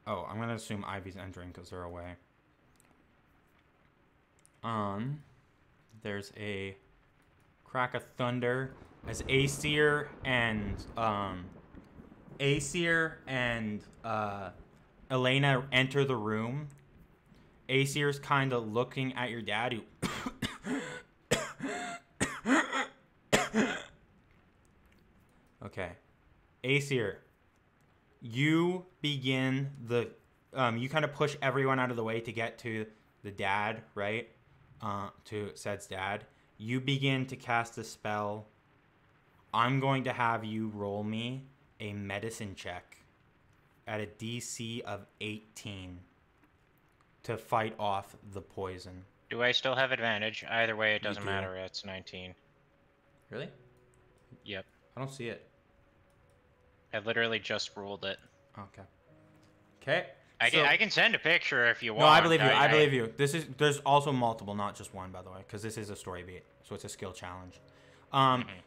Oh, I'm gonna assume Ivy's entering because they're away. There's a crack of thunder as Aesir and Elena enter the room. Aesir's kind of looking at your dad, who okay. Aesir, you begin the you kind of push everyone out of the way to get to the dad, right? To Sed's dad. You begin to cast a spell. I'm going to have you roll me a medicine check at a DC of 18 to fight off the poison. Do I still have advantage? Either way, it You doesn't do. matter. It's 19. Really? Yep. I don't see it. I literally just ruled it. Okay. Okay. I can send a picture if you want. No, I believe you. I believe you. There's also multiple, not just one, by the way, because this is a story beat, so it's a skill challenge.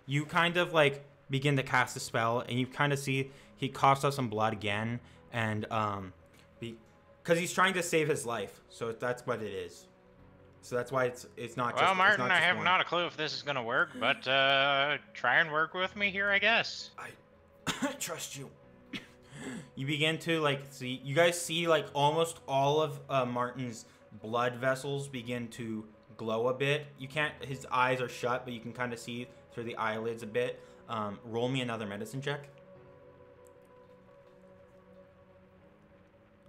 You kind of like begin to cast a spell, and you kind of see he coughs up some blood again, and because he's trying to save his life, so that's what it is. So that's why it's not just. Well, Martin, it's not I just have one. not a clue if this is gonna work, but try and work with me here, I guess. I trust you. You begin to like see. You guys see like almost all of Martin's blood vessels begin to glow a bit. You can't. His eyes are shut, but you can kind of see through the eyelids a bit. Roll me another medicine check.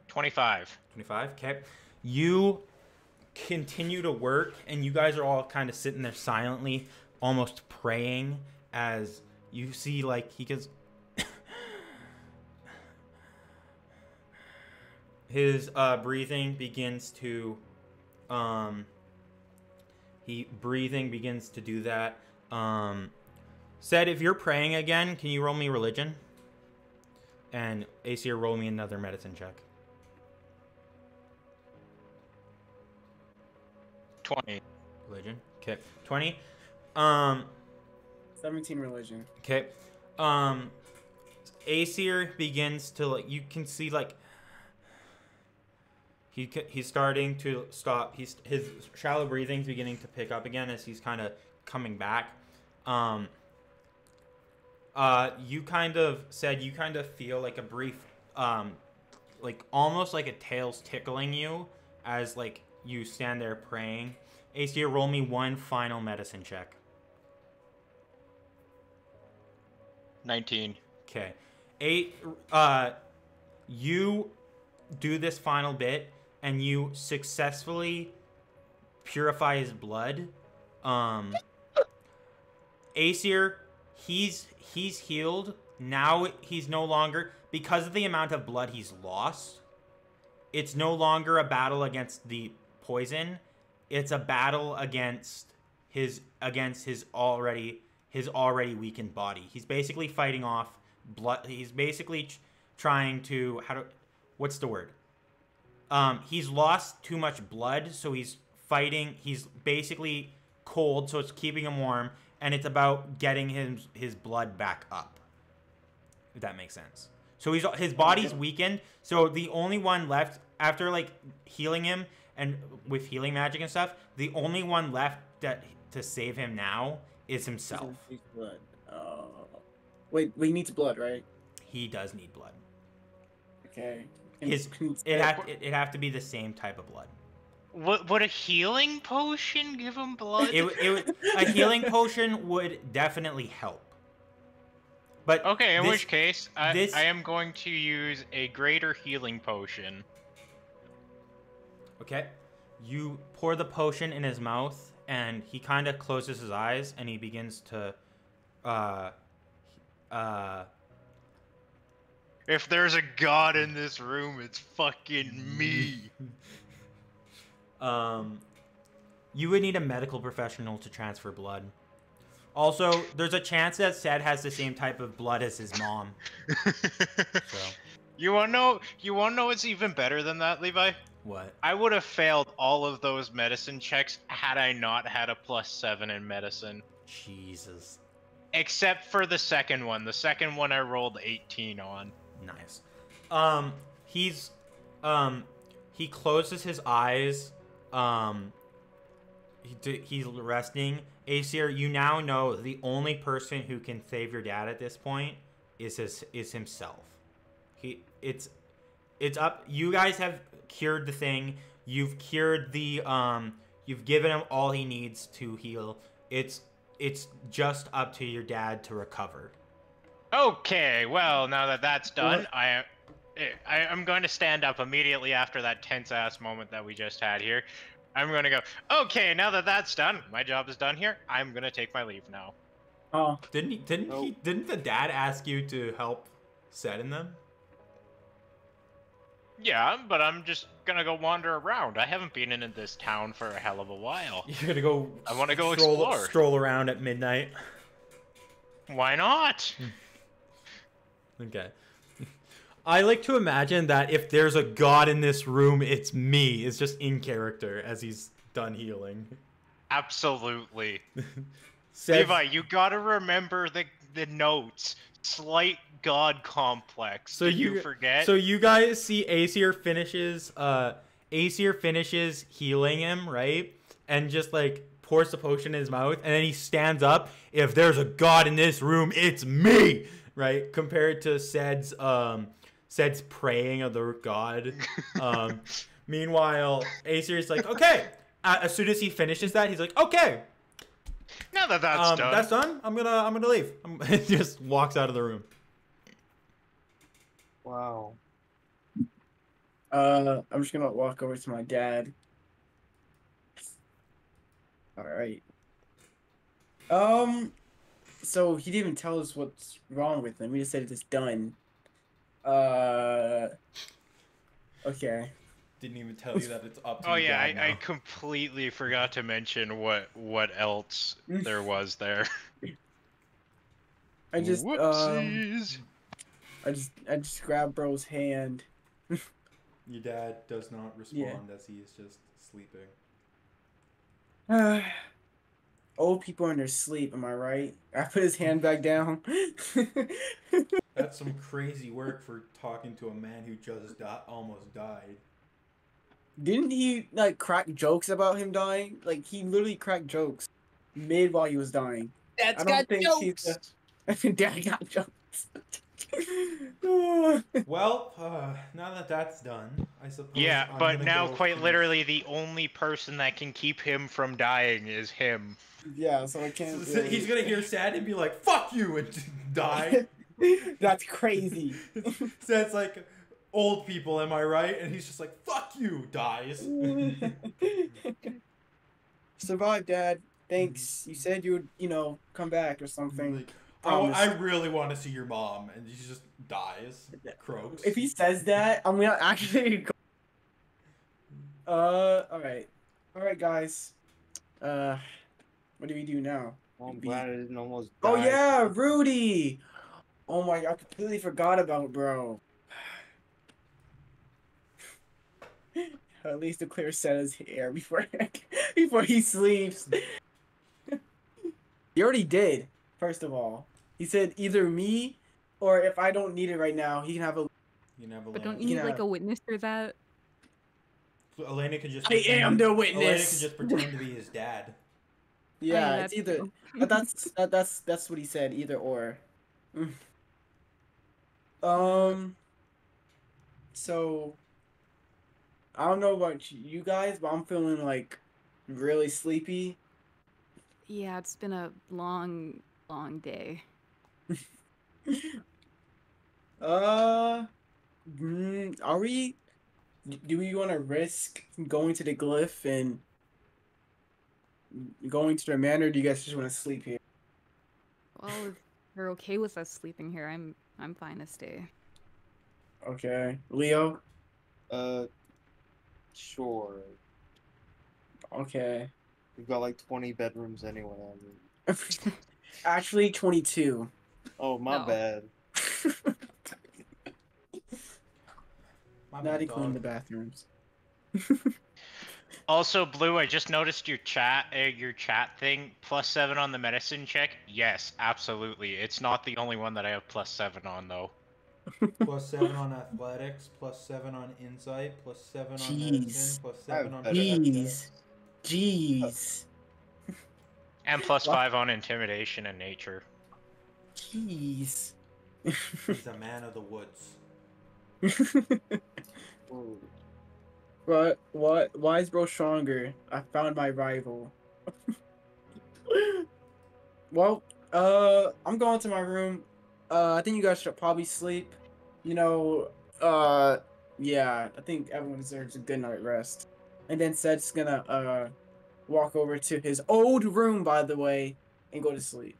25. 25. Okay. You continue to work, and you guys are all kind of sitting there silently, almost praying as you see like he gets. His breathing begins to begins to do that. Said, if you're praying again, can you roll me religion? And Aesir, roll me another medicine check. 20. Religion. Okay. 20. 17 religion. Okay. Aesir begins to like, you can see like he's starting to stop. His shallow breathing's beginning to pick up again as he's kind of coming back. You kind of said you kind of feel like a brief like almost like a tail's tickling you as like you stand there praying. Aesir, roll me one final medicine check. 19. Okay. you do this final bit and you successfully purify his blood. Aesir, he's healed. Now he's no longer, because of the amount of blood he's lost, it's no longer a battle against the poison. It's a battle against his already weakened body. He's basically fighting off blood. He's basically trying to what's the word? He's lost too much blood, so he's fighting. He's basically cold, so it's keeping him warm, and it's about getting his blood back up. If that makes sense. So his body's weakened, so the only one left after like healing him and with healing magic and stuff, the only one left to save him now is himself. Blood. Wait, he needs blood, right? He does need blood. Okay. It'd have to be the same type of blood. Would a healing potion give him blood? A healing potion would definitely help. But okay, in which case, I am going to use a greater healing potion. Okay. You pour the potion in his mouth, and he kind of closes his eyes, and he begins to, If there's a god in this room, it's fucking me. You would need a medical professional to transfer blood. Also, there's a chance that Sed has the same type of blood as his mom. So. You wanna know what's even better than that, Levi? What? I would have failed all of those medicine checks had I not had a +7 in medicine. Jesus. Except for the second one. The second one I rolled 18 on. Nice. He closes his eyes. He's resting. Aesir, you now know the only person who can save your dad at this point is himself. It's up. You guys have cured the thing. You've cured the you've given him all he needs to heal. It's just up to your dad to recover. Okay, well, now that that's done, I'm going to stand up immediately after that tense-ass moment that we just had here. I'm going to go, okay, now that that's done, my job is done here, I'm going to take my leave now. Oh. Didn't the dad ask you to help Sed in them? Yeah, but I'm just going to go wander around. I haven't been in this town for a hell of a while. You're going to go... I want to go explore. Stroll around at midnight. Why not? Okay. I like to imagine that if there's a god in this room, it's me. It's just in character as he's done healing. Absolutely. Levi, you gotta remember the notes. Slight god complex. So Did you forget? So you guys see Aesir finishes healing him, right? And just like pours the potion in his mouth, and then he stands up. If there's a god in this room, it's me, right? Compared to Sed's praying of the god. Meanwhile, Aesir is like, okay. As soon as he finishes that, he's like, okay. Now that that's done. That's done. I'm gonna leave. He just walks out of the room. Wow. I'm just gonna walk over to my dad. All right. So he didn't even tell us what's wrong with him. He just said it's done. Okay. Didn't even tell you that it's up to Oh your yeah, dad I now. completely forgot to mention what else there was there. I just Whoopsies. I just grabbed bro's hand. Your dad does not respond as he is just sleeping. Old people in their sleep, am I right? I put his hand back down. That's some crazy work for talking to a man who just almost died. Didn't he like crack jokes about him dying? Like he literally cracked jokes mid while he was dying. Dad's got jokes. Dad got jokes. Well, now that that's done, I suppose. Yeah, I'm but gonna now go quite finish- literally the only person that can keep him from dying is him. Yeah, so I can't. So he's gonna hear Sad and be like, "Fuck you," and die. That's crazy. So it's like, old people, am I right? And he's just like, fuck you, dies. Survive, Dad. Thanks. You said you would, come back or something. Like, Promise. I really want to see your mom, and he just dies. Croaks. If he says that, I'm gonna actually go. Alright. Alright, guys. What do we do now? Well, I'm glad I didn't almost die. Oh, yeah, Rudy! Oh my god, I completely forgot about bro. At least the clear set his hair before he sleeps. He already did, first of all. He said either me or if I don't need it right now, he can have a. You can have a But lamp. don't you need like a witness for that? So Elena could just. I am the witness. Elena could just pretend to be his dad. Yeah, yeah, it's that's either. true. That's what he said. Either or. So. I don't know about you guys, but I'm feeling like really sleepy. Yeah, it's been a long, long day. Are we? Do we want to risk going to the glyph and going to the manor? Or do you guys just want to sleep here? Well, if you're okay with us sleeping here, I'm fine to stay. Okay, Leo. Sure. Okay. We've got like 20 bedrooms anyway. I mean. Actually, 22. Oh, my No. bad. My Not bad, including the dog. bathrooms. Also, Blue, I just noticed your chat thing, +7 on the medicine check. Yes, absolutely. It's not the only one that I have +7 on, though. +7 on athletics, +7 on insight, +7 on Jeez. medicine, +7 on. Jeez. Jeez. And +5 on intimidation and nature. Jeez. He's a man of the woods. Ooh. What? Why is bro stronger? I found my rival. Well, I'm going to my room. I think you guys should probably sleep. Yeah, I think everyone deserves a good night rest. And then Sed's gonna, walk over to his old room, by the way, and go to sleep.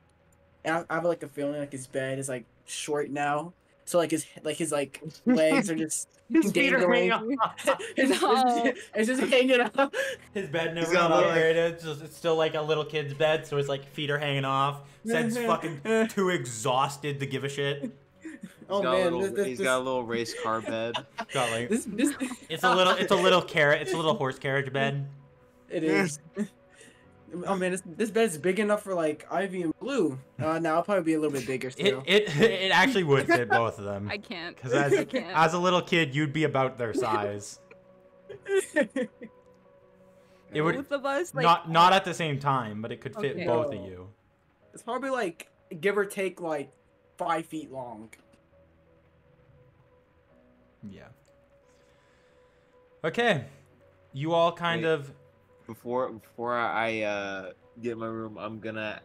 And I have like a feeling like his bed is like short now. So like his legs are just His feet are hanging dangling. off. It's just hanging up. His bed never got got like- upgraded. It's still like a little kid's bed, so his like feet are hanging off. Sed's fucking too exhausted to give a shit. Oh man, He's got a little race car bed. Got like this it's a little carrot. It's a little horse carriage bed. it is. Oh man, this bed's big enough for like Ivy and Blue. Now I'll probably be a little bit bigger still. It actually would fit both of them. I can't. Because I can't. as a little kid, you'd be about their size. It would Both of us, like, not at the same time, but it could fit Okay. both of Oh. you. It's probably like give or take like 5 feet long. Yeah. Okay. You all kind Wait. of Before I get in my room, I'm gonna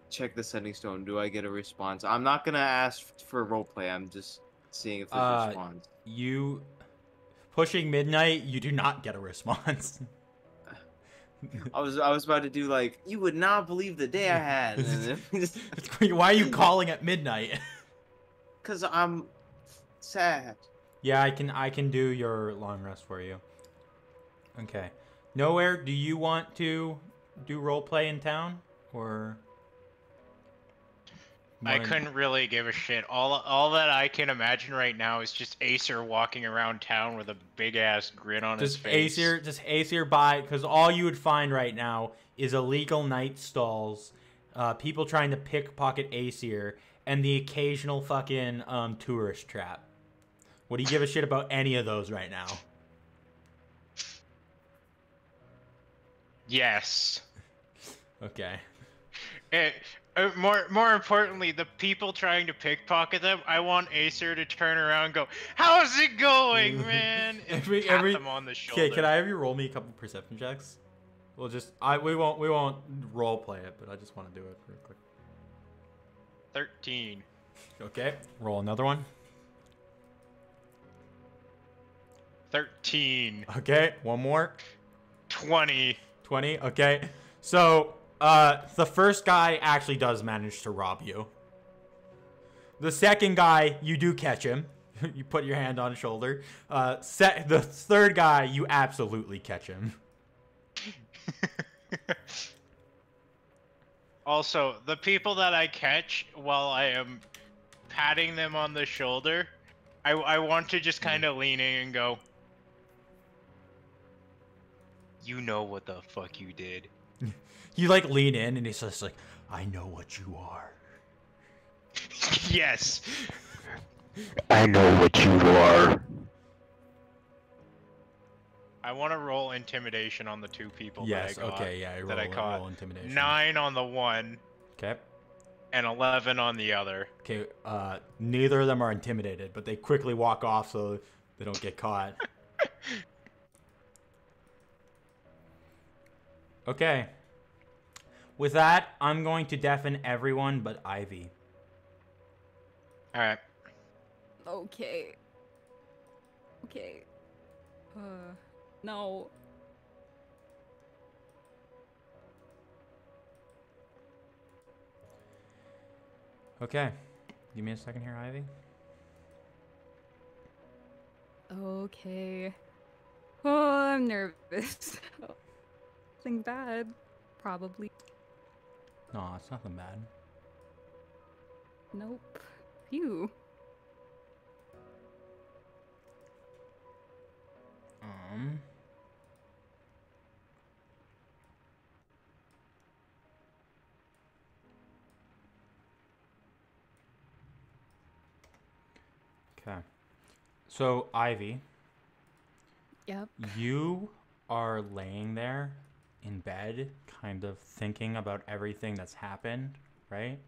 check the sending stone. Do I get a response? I'm not gonna ask for roleplay. I'm just seeing if there's a response. you pushing midnight, you do not get a response. I was about to do like, you would not believe the day I had, and then Why are you calling at midnight? because I'm sad. Yeah, I can do your long rest for you. Okay. Nowhere, do you want to do roleplay in town or I wanna- couldn't really give a shit. All that I can imagine right now is just Acer walking around town with a big ass grin on his face. Just Acer by, because all you would find right now is illegal night stalls, people trying to pickpocket Acer, and the occasional fucking tourist trap. What do you give a shit about any of those right now? Yes. Okay. More importantly, the people trying to pickpocket them, I want Acer to turn around and go, "How's it going, man?" And tap them on the shoulder. Okay, can I have you roll me a couple perception checks? We'll just we won't role play it, but I just want to do it real quick. 13. Okay, roll another one. 13. Okay, one more. 20. 20. Okay. So, the first guy actually does manage to rob you. The second guy, you do catch him. You put your hand on his shoulder. The third guy, you absolutely catch him. Also, the people that I catch while I am patting them on the shoulder, I want to just kind of lean in and go, you know what the fuck you did. You like lean in and he's just like, I know what you are. Yes. I know what you are. I want to roll intimidation on the two people Yes, that I got. okay, yeah, that I caught. roll intimidation. 9 on the one. Okay. And 11 on the other. Okay, neither of them are intimidated, but they quickly walk off so they don't get caught. Okay. With that, I'm going to deafen everyone but Ivy. Alright. Okay. Okay. No. Okay. Give me a second here, Ivy. Okay. Oh, I'm nervous. Something bad. Probably. No, it's nothing bad. Nope. Phew. Okay. So, Ivy, Yep. you are laying there in bed, kind of thinking about everything that's happened, right?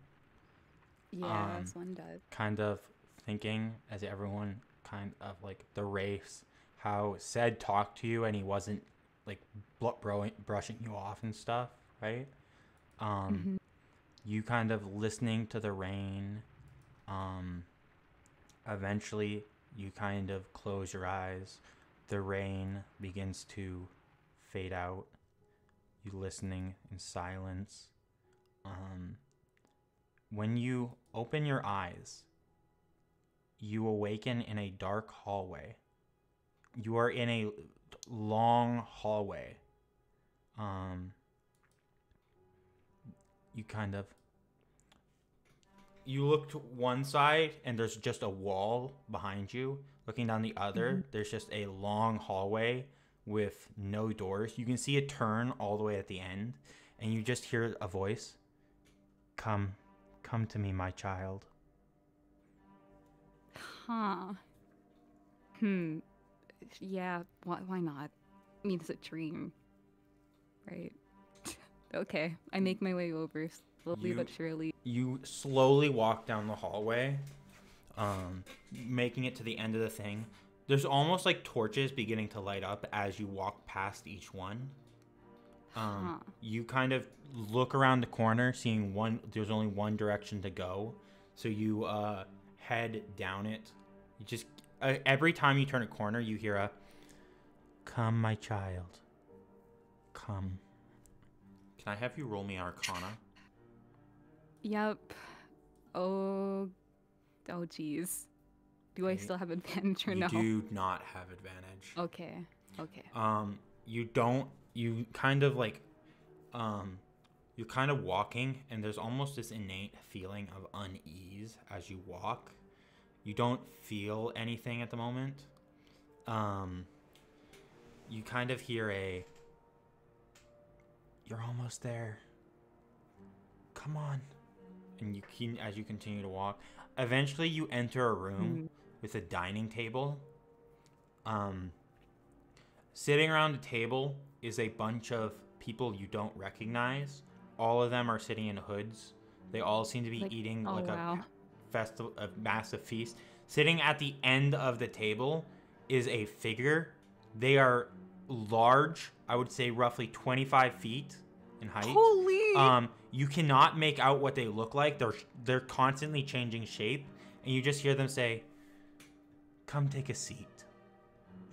Yeah, that's one does. Kind of thinking as everyone kind of like the race, how Ced talked to you and he wasn't like brushing you off and stuff, right? You kind of listening to the rain. Eventually you kind of close your eyes. The rain begins to fade out. You listening in silence. When you open your eyes, you awaken in a dark hallway. You are in a long hallway. You look to one side and there's just a wall behind you. Looking down the other, there's just a long hallway with no doors. You can see a turn all the way at the end, and you just hear a voice. Come to me, my child. Huh. Yeah, why not? I mean, it's a dream. Right? Okay, I make my way over slowly but surely. You slowly walk down the hallway, making it to the end of the thing. There's almost like torches beginning to light up as you walk past each one. You kind of look around the corner, seeing there's only one direction to go. So you head down it. You just every time you turn a corner, you hear a "Come, my child. Come." Can I have you roll me Arcana? Yep. Oh geez. Do I still have advantage or no? You do not have advantage. Okay. Okay. You kind of like, you're kind of walking, and there's almost this innate feeling of unease as you walk. You don't feel anything at the moment. You kind of hear "You're almost there. Come on." And as you continue to walk, eventually you enter a room with a dining table. Sitting around the table is a bunch of people you don't recognize. All of them are sitting in hoods. They all seem to be eating a massive feast. Sitting at the end of the table is a figure. They are large, I would say roughly 25 feet in height. Holy! You cannot make out what they look like. They're constantly changing shape, and you just hear them say, "Come take a seat."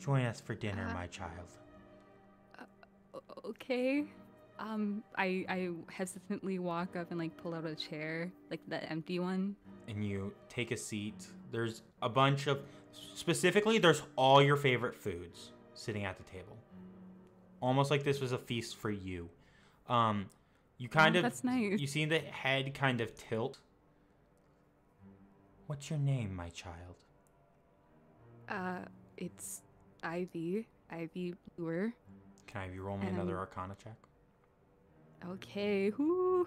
Join us for dinner, my child. Okay. I hesitantly walk up and like pull out a chair, like the empty one. And you take a seat. There's a bunch of, specifically, there's all your favorite foods sitting at the table. Almost like this was a feast for you. You kind of, that's nice. You see the head kind of tilt. What's your name, my child? It's Ivy Lure. Can I roll me another Arcana check? Okay. Ooh.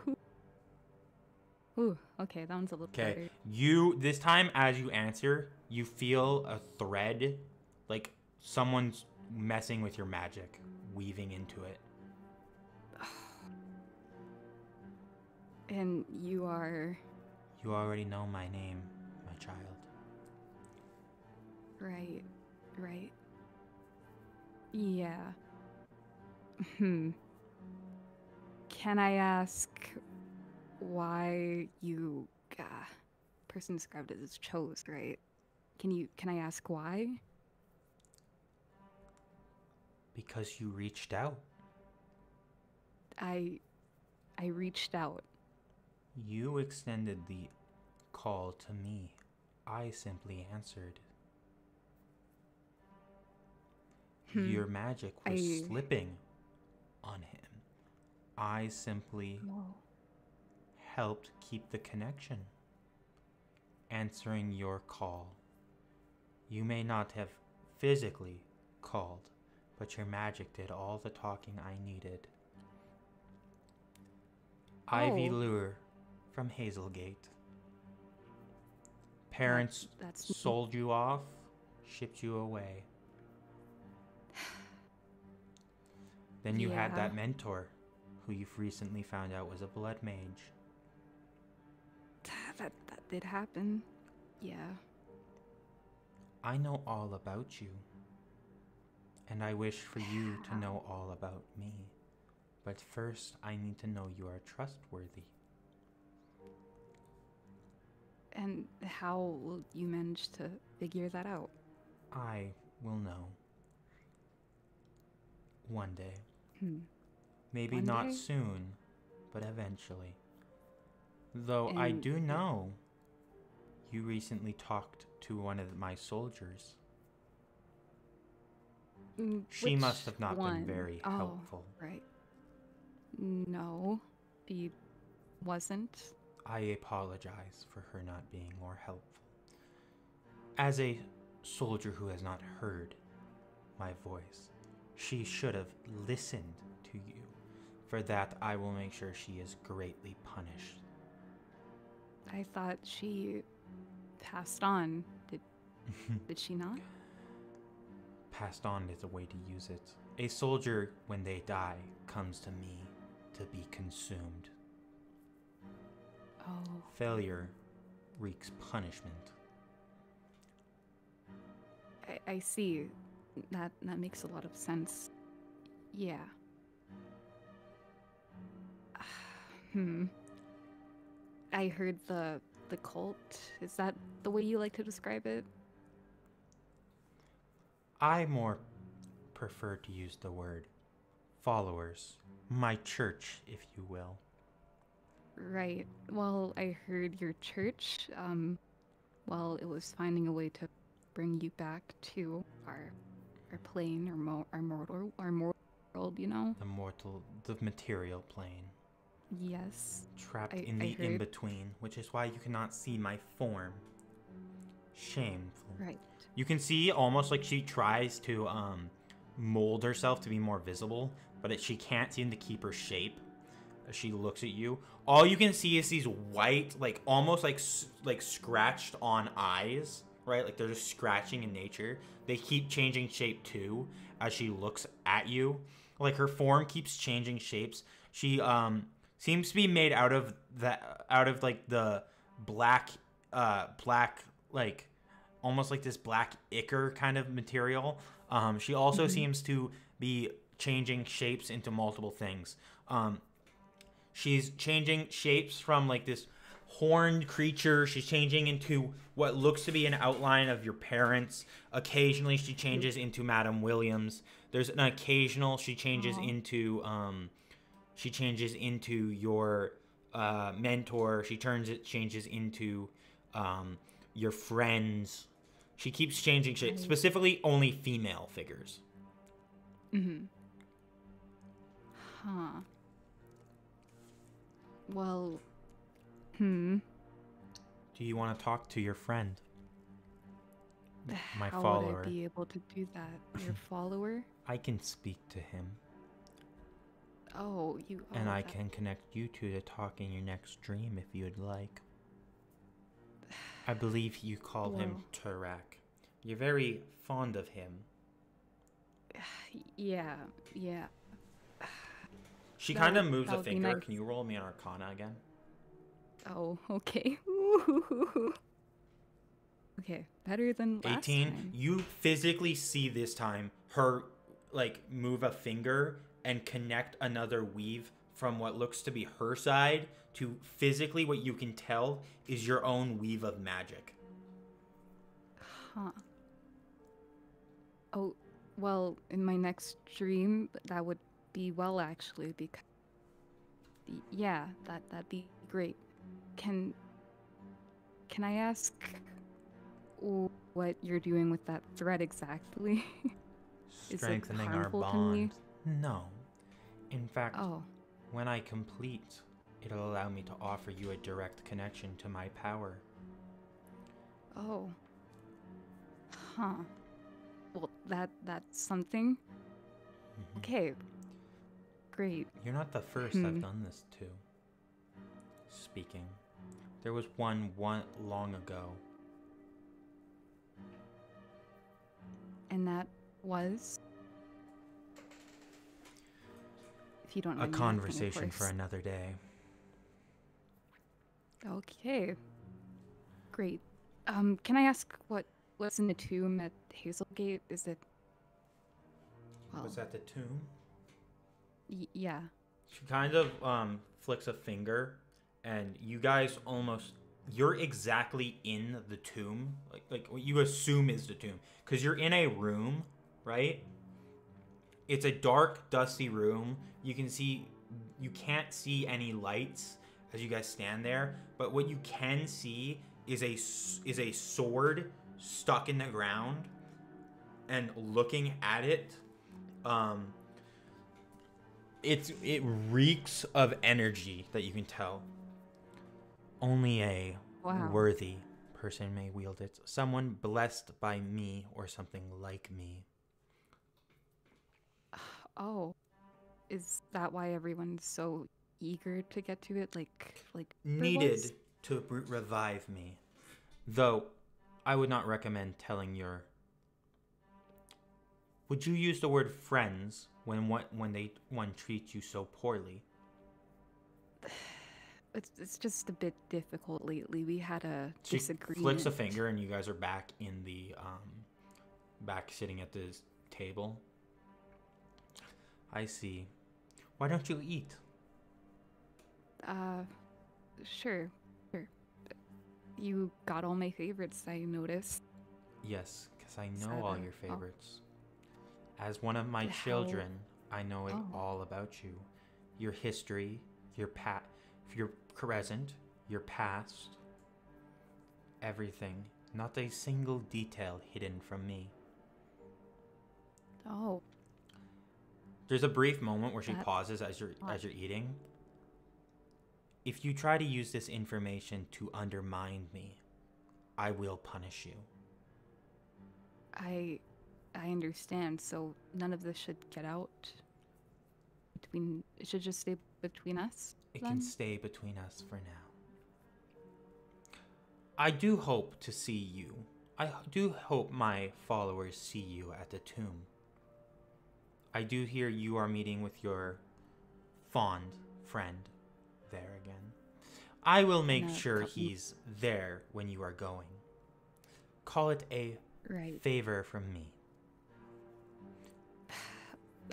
Ooh. Okay, that one's a little better. Okay. You, this time as you answer, you feel a thread, like someone's messing with your magic, weaving into it. And you are... You already know my name, my child. Right. Yeah. Can I ask why you... person described it as chose, right? Can I ask why? Because you reached out. I reached out. You extended the call to me. I simply answered. Your magic was slipping on him. I simply helped keep the connection. Answering your call. You may not have physically called, but your magic did all the talking I needed. Ivy Lure from Hazelgate. Parents sold you off, shipped you away. Then you had that mentor, who you've recently found out was a blood mage. That did happen. Yeah. I know all about you. And I wish for you to know all about me. But first, I need to know you are trustworthy. And how will you manage to figure that out? I will know. One day. Maybe One not day? soon, but eventually. Though I do know you recently talked to one of my soldiers. She must have not been very helpful. Right. No, he wasn't. I apologize for her not being more helpful. As a soldier who has not heard my voice, she should have listened to you. For that, I will make sure she is greatly punished. I thought she passed on. Did she not? Passed on is a way to use it. A soldier, when they die, comes to me to be consumed. Oh. Failure wreaks punishment. I see. That makes a lot of sense. Yeah. I heard the cult. Is that the way you like to describe it? I more prefer to use the word followers. My church, if you will. Right. Well, I heard your church, well, it was finding a way to bring you back to our plane, our mortal world, you know? The material plane. Yes. Trapped in the in-between, which is why you cannot see my form. Shameful. Right. You can see almost like she tries to mold herself to be more visible, but she can't seem to keep her shape as she looks at you. All you can see is these white, like almost like scratched on eyes, right? Like they're just scratching in nature. They keep changing shape too as she looks at you. Like her form keeps changing shapes. She seems to be made out of like the black like almost like this black ichor kind of material. She also seems to be changing shapes into multiple things. She's changing shapes from like this horned creature. She's changing into what looks to be an outline of your parents. Occasionally, she changes into Madam Williams. There's an occasional she changes into your mentor. She changes into your friends. She keeps changing shit. Specifically, only female figures. Mm-hmm. Huh. Well, Do you want to talk to your friend? My how follower. would I be able to do that? Your follower? I can speak to him. Oh, you. And oh, I that- can connect you two to talk in your next dream if you'd like. I believe you call him Turak. You're very fond of him. Yeah. She That kind of would- moves that a would be finger. nice. Can you roll me an Arcana again? Oh, okay. Okay, better than last 18. time. You physically see this time her like move a finger and connect another weave from what looks to be her side to physically what you can tell is your own weave of magic. Huh. Oh, well, in my next dream, that would be well, actually, because... Yeah, that'd be great. Can I ask what you're doing with that thread exactly? Is it Strengthening our harmful to me? bond. No. In fact, Oh, when I complete, it'll allow me to offer you a direct connection to my power. oh. Huh. Well, that's something. Mhm. Okay. Great. You're not the first I've Hmm. done this to. Speaking. There was one long ago. And that was... If you don't know A me asking, of conversation for course. another day. Okay. Great. Can I ask what's in the tomb at Hazelgate? Is it... Well, Was that the tomb? yeah. She kind of flicks a finger, and you guys almost... You're exactly in the tomb, like what you assume is the tomb, because you're in a room, right? It's a dark, dusty room. You can't see any lights as you guys stand there, but what you can see is a sword stuck in the ground, and looking at it, it reeks of energy that you can tell. Only a Wow. worthy person may wield it. Someone blessed by me or something like me. Oh. Is that why everyone's so eager to get to it? Like Bert Needed was? to revive me. Though, I would not recommend telling your... Would you use the word friends when one treats you so poorly? It's just a bit difficult lately. We had a She disagreement. flicks a finger and you guys are back in the back sitting at this table. I see. Why don't you eat? Sure. You got all my favorites, I noticed. Yes, because I Is know that all a- your oh. favorites. As one of my How- children, I know it Oh. all about you. Your history, your present, your past, everything. Not a single detail hidden from me. Oh, There's a brief moment where she That- pauses as you're eating. If you try to use this information to undermine me, I will punish you. I understand. So none of this should get out. It should just stay between us. It then? can stay between us for now. I do hope to see you. I do hope my followers see you at the tomb. I do hear you are meeting with your fond friend there again. I will make No, sure couple- he's there when you are going. Call it a Right. favor from me.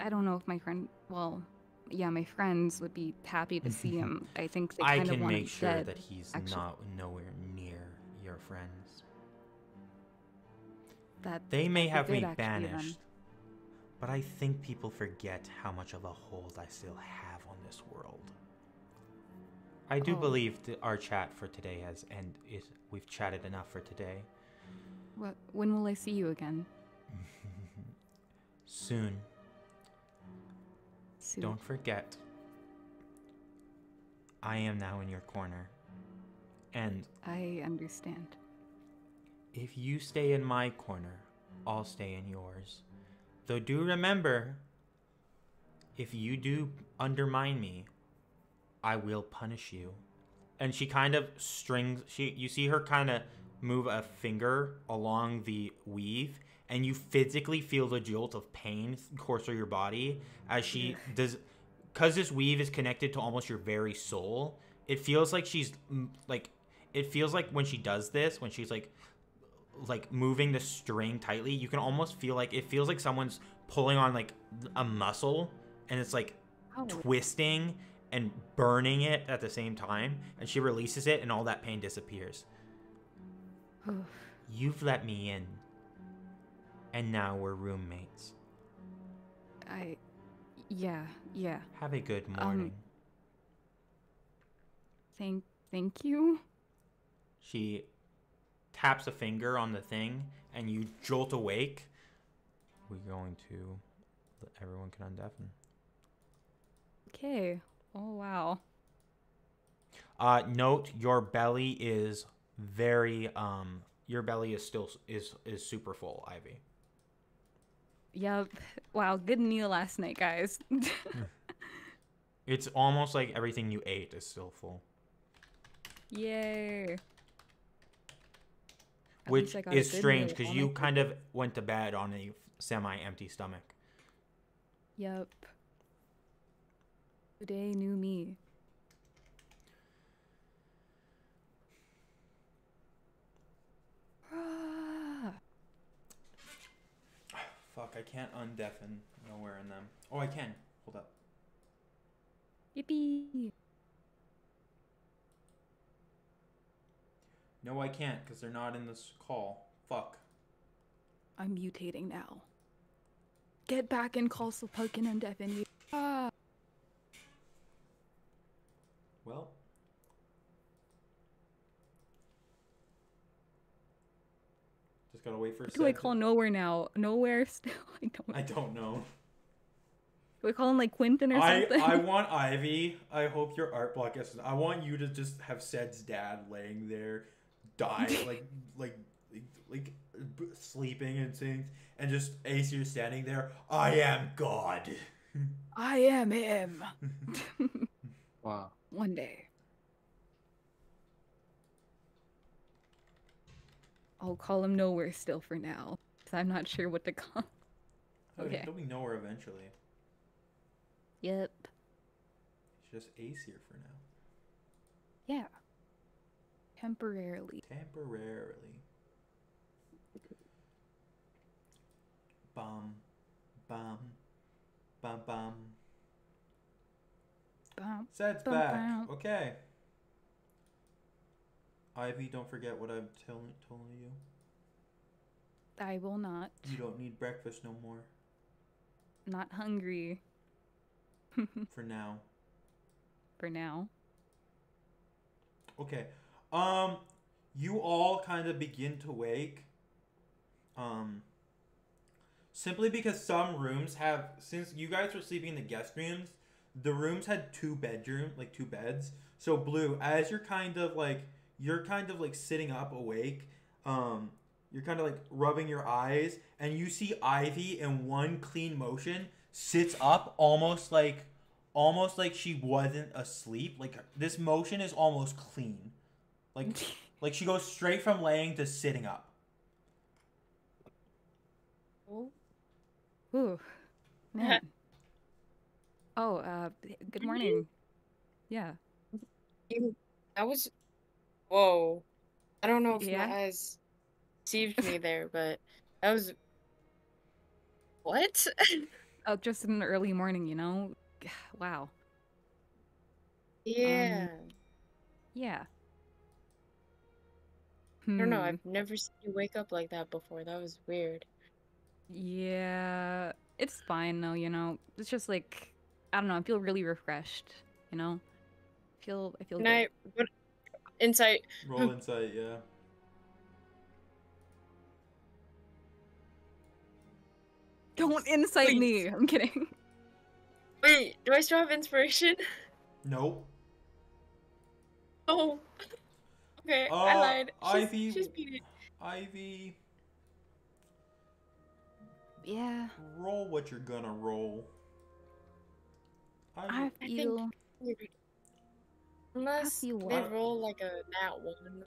I don't know if my friend. Well, yeah, my friends would be happy to see him. I think they I kind of can want him make sure dead. that he's actually. not nowhere near your friends. That They may that'd be have me good, actually, then. banished, but I think people forget how much of a hold I still have on this world. I do Oh. believe that our chat for today has we've chatted enough for today. When will I see you again? Soon. Soon. Don't forget, I am now in your corner. And I understand. if you stay in my corner, I'll stay in yours. Though do remember, if you do undermine me, I will punish you. And she kind of you see her kind of move a finger along the weave, and you physically feel the jolt of pain course through your body as she does. Because this weave is connected to almost your very soul, it feels like it feels like when she does this, when she's like moving the string tightly, you can almost feel like it feels like someone's pulling on like a muscle, and it's like twisting and burning it at the same time, and she releases it and all that pain disappears. You've let me in, and now we're roommates. Yeah. Have a good morning. Thank you. She taps a finger on the thing, and you jolt awake. We're going to everyone can undeafen. Okay. Oh wow. Note your belly is very your belly is still is super full, Ivy. Yep. Wow. Good meal last night, guys. It's almost like everything you ate is still full. Yay. At Which least I got a is good strange meal because on you my kind of went to bed on a semi-empty stomach. Yep. Today, new me. Fuck, I can't undeafen nowhere in them. Oh, I can. Hold up. Yippee! No, I can't because they're not in this call. Fuck. I'm mutating now. Get back in Castle Pumpkin and deafen you. Ah! Well. Just gotta wait for a What do I second. call nowhere now? Nowhere still? I don't know. Do I call him like Quentin or something? I want Ivy. I hope your art block is. I want you to just have Ced's dad laying there, sleeping and things, and just Aesir standing there. I am God. I am him. Wow. One day. I'll call him nowhere still for now. 'Cause I'm not sure what to call. Okay. He'll be nowhere eventually. Yep. It's just Aesir for now. Yeah. Temporarily. Temporarily. Bum. Bum. Bum bum. Bum, Ced's bum, back. bum. Okay. Ivy, don't forget what I'm telling you. I will not. You don't need breakfast no more. Not hungry. For now. For now. Okay. You all kind of begin to wake. Simply because some rooms have, since you guys were sleeping in the guest rooms, the rooms had two beds. So Blue, as you're kind of like sitting up awake, you're kind of like rubbing your eyes, and you see Ivy in one clean motion sits up almost like she wasn't asleep. Like this motion is almost clean. Like she goes straight from laying to sitting up. Oh. Ooh. Man. Good morning. Yeah. That was. Whoa. I don't know if Yeah? my eyes deceived me there, but that was. What? Oh, just in the early morning, you know? Wow. Yeah. Yeah. I don't know. Hmm. I've never seen you wake up like that before. That was weird. Yeah. It's fine though, you know. It's just like I don't know. I feel really refreshed. You know. I feel Can good. I? What insight? Roll insight, yeah. Don't incite Please. me. I'm kidding. Wait, do I still have inspiration? Nope. Oh. Okay, I lied. Ivy. She's beat it. Ivy, Yeah. roll what you're gonna roll. I I think feel. unless feel they what? roll like a nat one.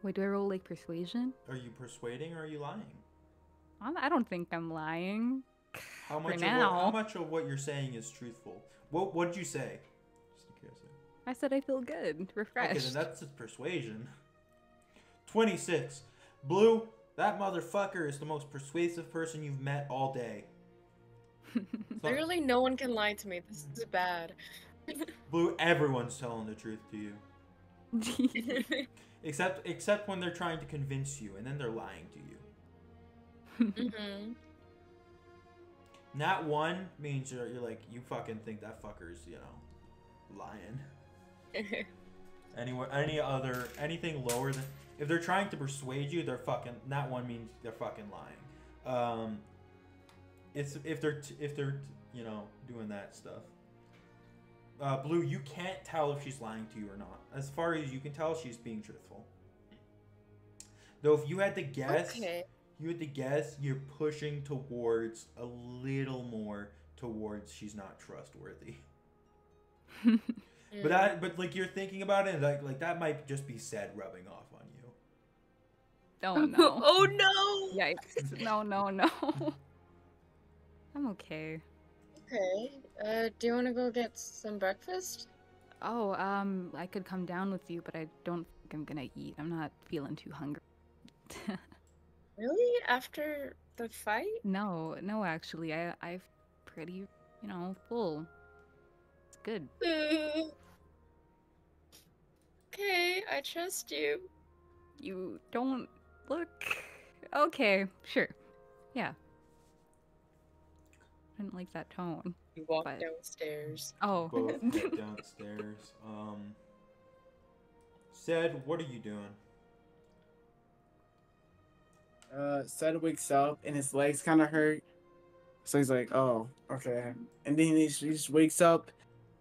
Wait, do I roll like persuasion? Are you persuading or are you lying? I don't think I'm lying. How much now. how much of what you're saying is truthful? What did you say? Just in curiosity. I said I feel good, refreshed. Okay, then that's just persuasion. 26. Blue, that motherfucker is the most persuasive person you've met all day. Literally, no one can lie to me. This is bad. Blue, everyone's telling the truth to you. Except when they're trying to convince you, and then they're lying to you. Mm-hmm. Nat 1 means you're like, you fucking think that fucker's, you know, lying. Anything lower than, if they're trying to persuade you, they're fucking, Nat 1 means they're fucking lying. It's if they're you know, doing that stuff. Blue, you can't tell if she's lying to you or not. As far as you can tell, she's being truthful. Though if you had to guess, Okay. you're pushing towards a little more towards she's not trustworthy. But like you're thinking about it, like that might just be said rubbing off on you. Oh no. Oh no. Yikes. No. I'm okay. Okay. Do you want to go get some breakfast? Oh, I could come down with you, but I don't think I'm gonna eat. I'm not feeling too hungry. Really? After the fight? No, actually, I've pretty, you know, full. It's good. Okay, I trust you. You don't look okay. Sure, yeah. I didn't like that tone. You walk but- downstairs. Oh. Both get downstairs. Said, what are you doing? Sed wakes up and his legs kind of hurt, so he's like, "Oh, okay." And then he just wakes up,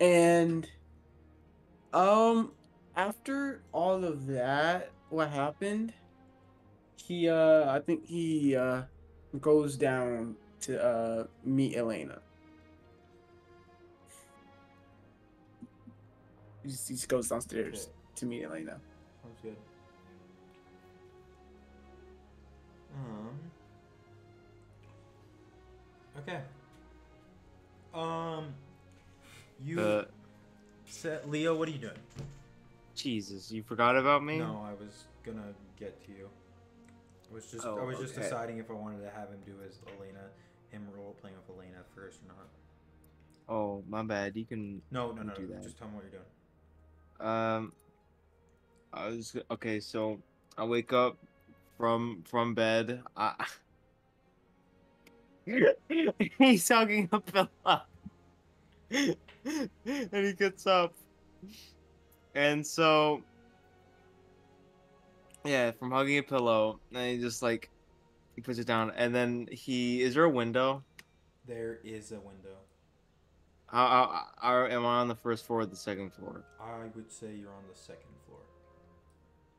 and after all of that, what happened? He I think he goes down to meet Elena. He just goes downstairs Okay. to meet Elena. Sounds good. Okay. You said, Leo, what are you doing? Jesus, you forgot about me? No, I was gonna get to you. I was just Oh, okay. deciding if I wanted to have him do his Elena, him role playing with Elena first or not. Oh, my bad. You can. No. do that. Just tell me what you're doing. Okay. So I wake up from bed. He's hugging a pillow, and he gets up, and so yeah, from hugging a pillow, and he just like he puts it down, and then is there a window? There is a window. Am I on the first floor or the second floor? I would say you're on the second floor.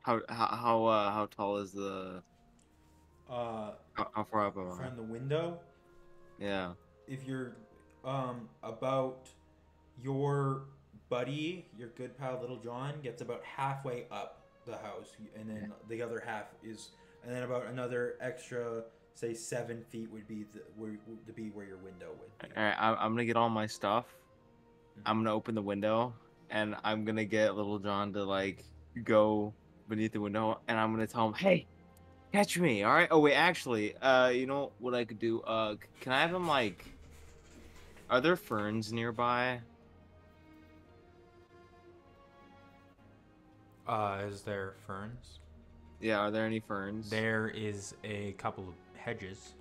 How tall is the? How far up am I? From the window, Yeah. if you're about your buddy, your good pal Little John gets about halfway up the house, and then the other half is, and then about another extra, say 7 feet would be where your window would be. All right. I'm gonna get all my stuff. I'm gonna open the window, and I'm gonna get Little John to like go beneath the window, and I'm gonna tell him, "Hey, catch me!" All right. Oh wait, actually, you know what I could do? Can I have him like Are there ferns nearby? Is there ferns? Yeah, are there any ferns? There is a couple of hedges.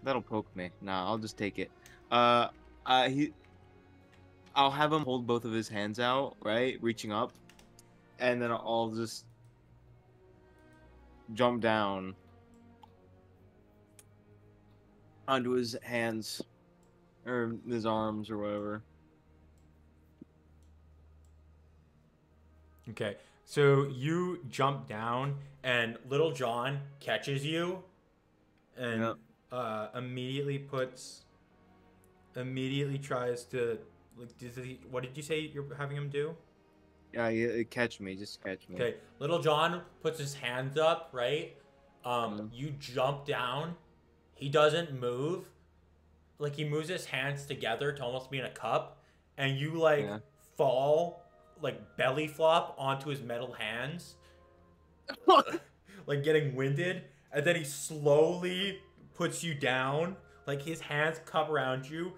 That'll poke me. Nah, I'll just take it. I'll have him hold both of his hands out, right, reaching up, and then I'll just jump down onto his hands or his arms or whatever. Okay, so you jump down, and Little John catches you, and immediately tries to, like, what did you say you're having him do? Yeah, catch me, just catch me. Okay, Little John puts his hands up, right? You jump down. He doesn't move. Like, he moves his hands together to almost be in a cup, and you, like, fall, like, belly flop onto his metal hands. Like, getting winded. And then he slowly puts you down. Like, his hands cup around you,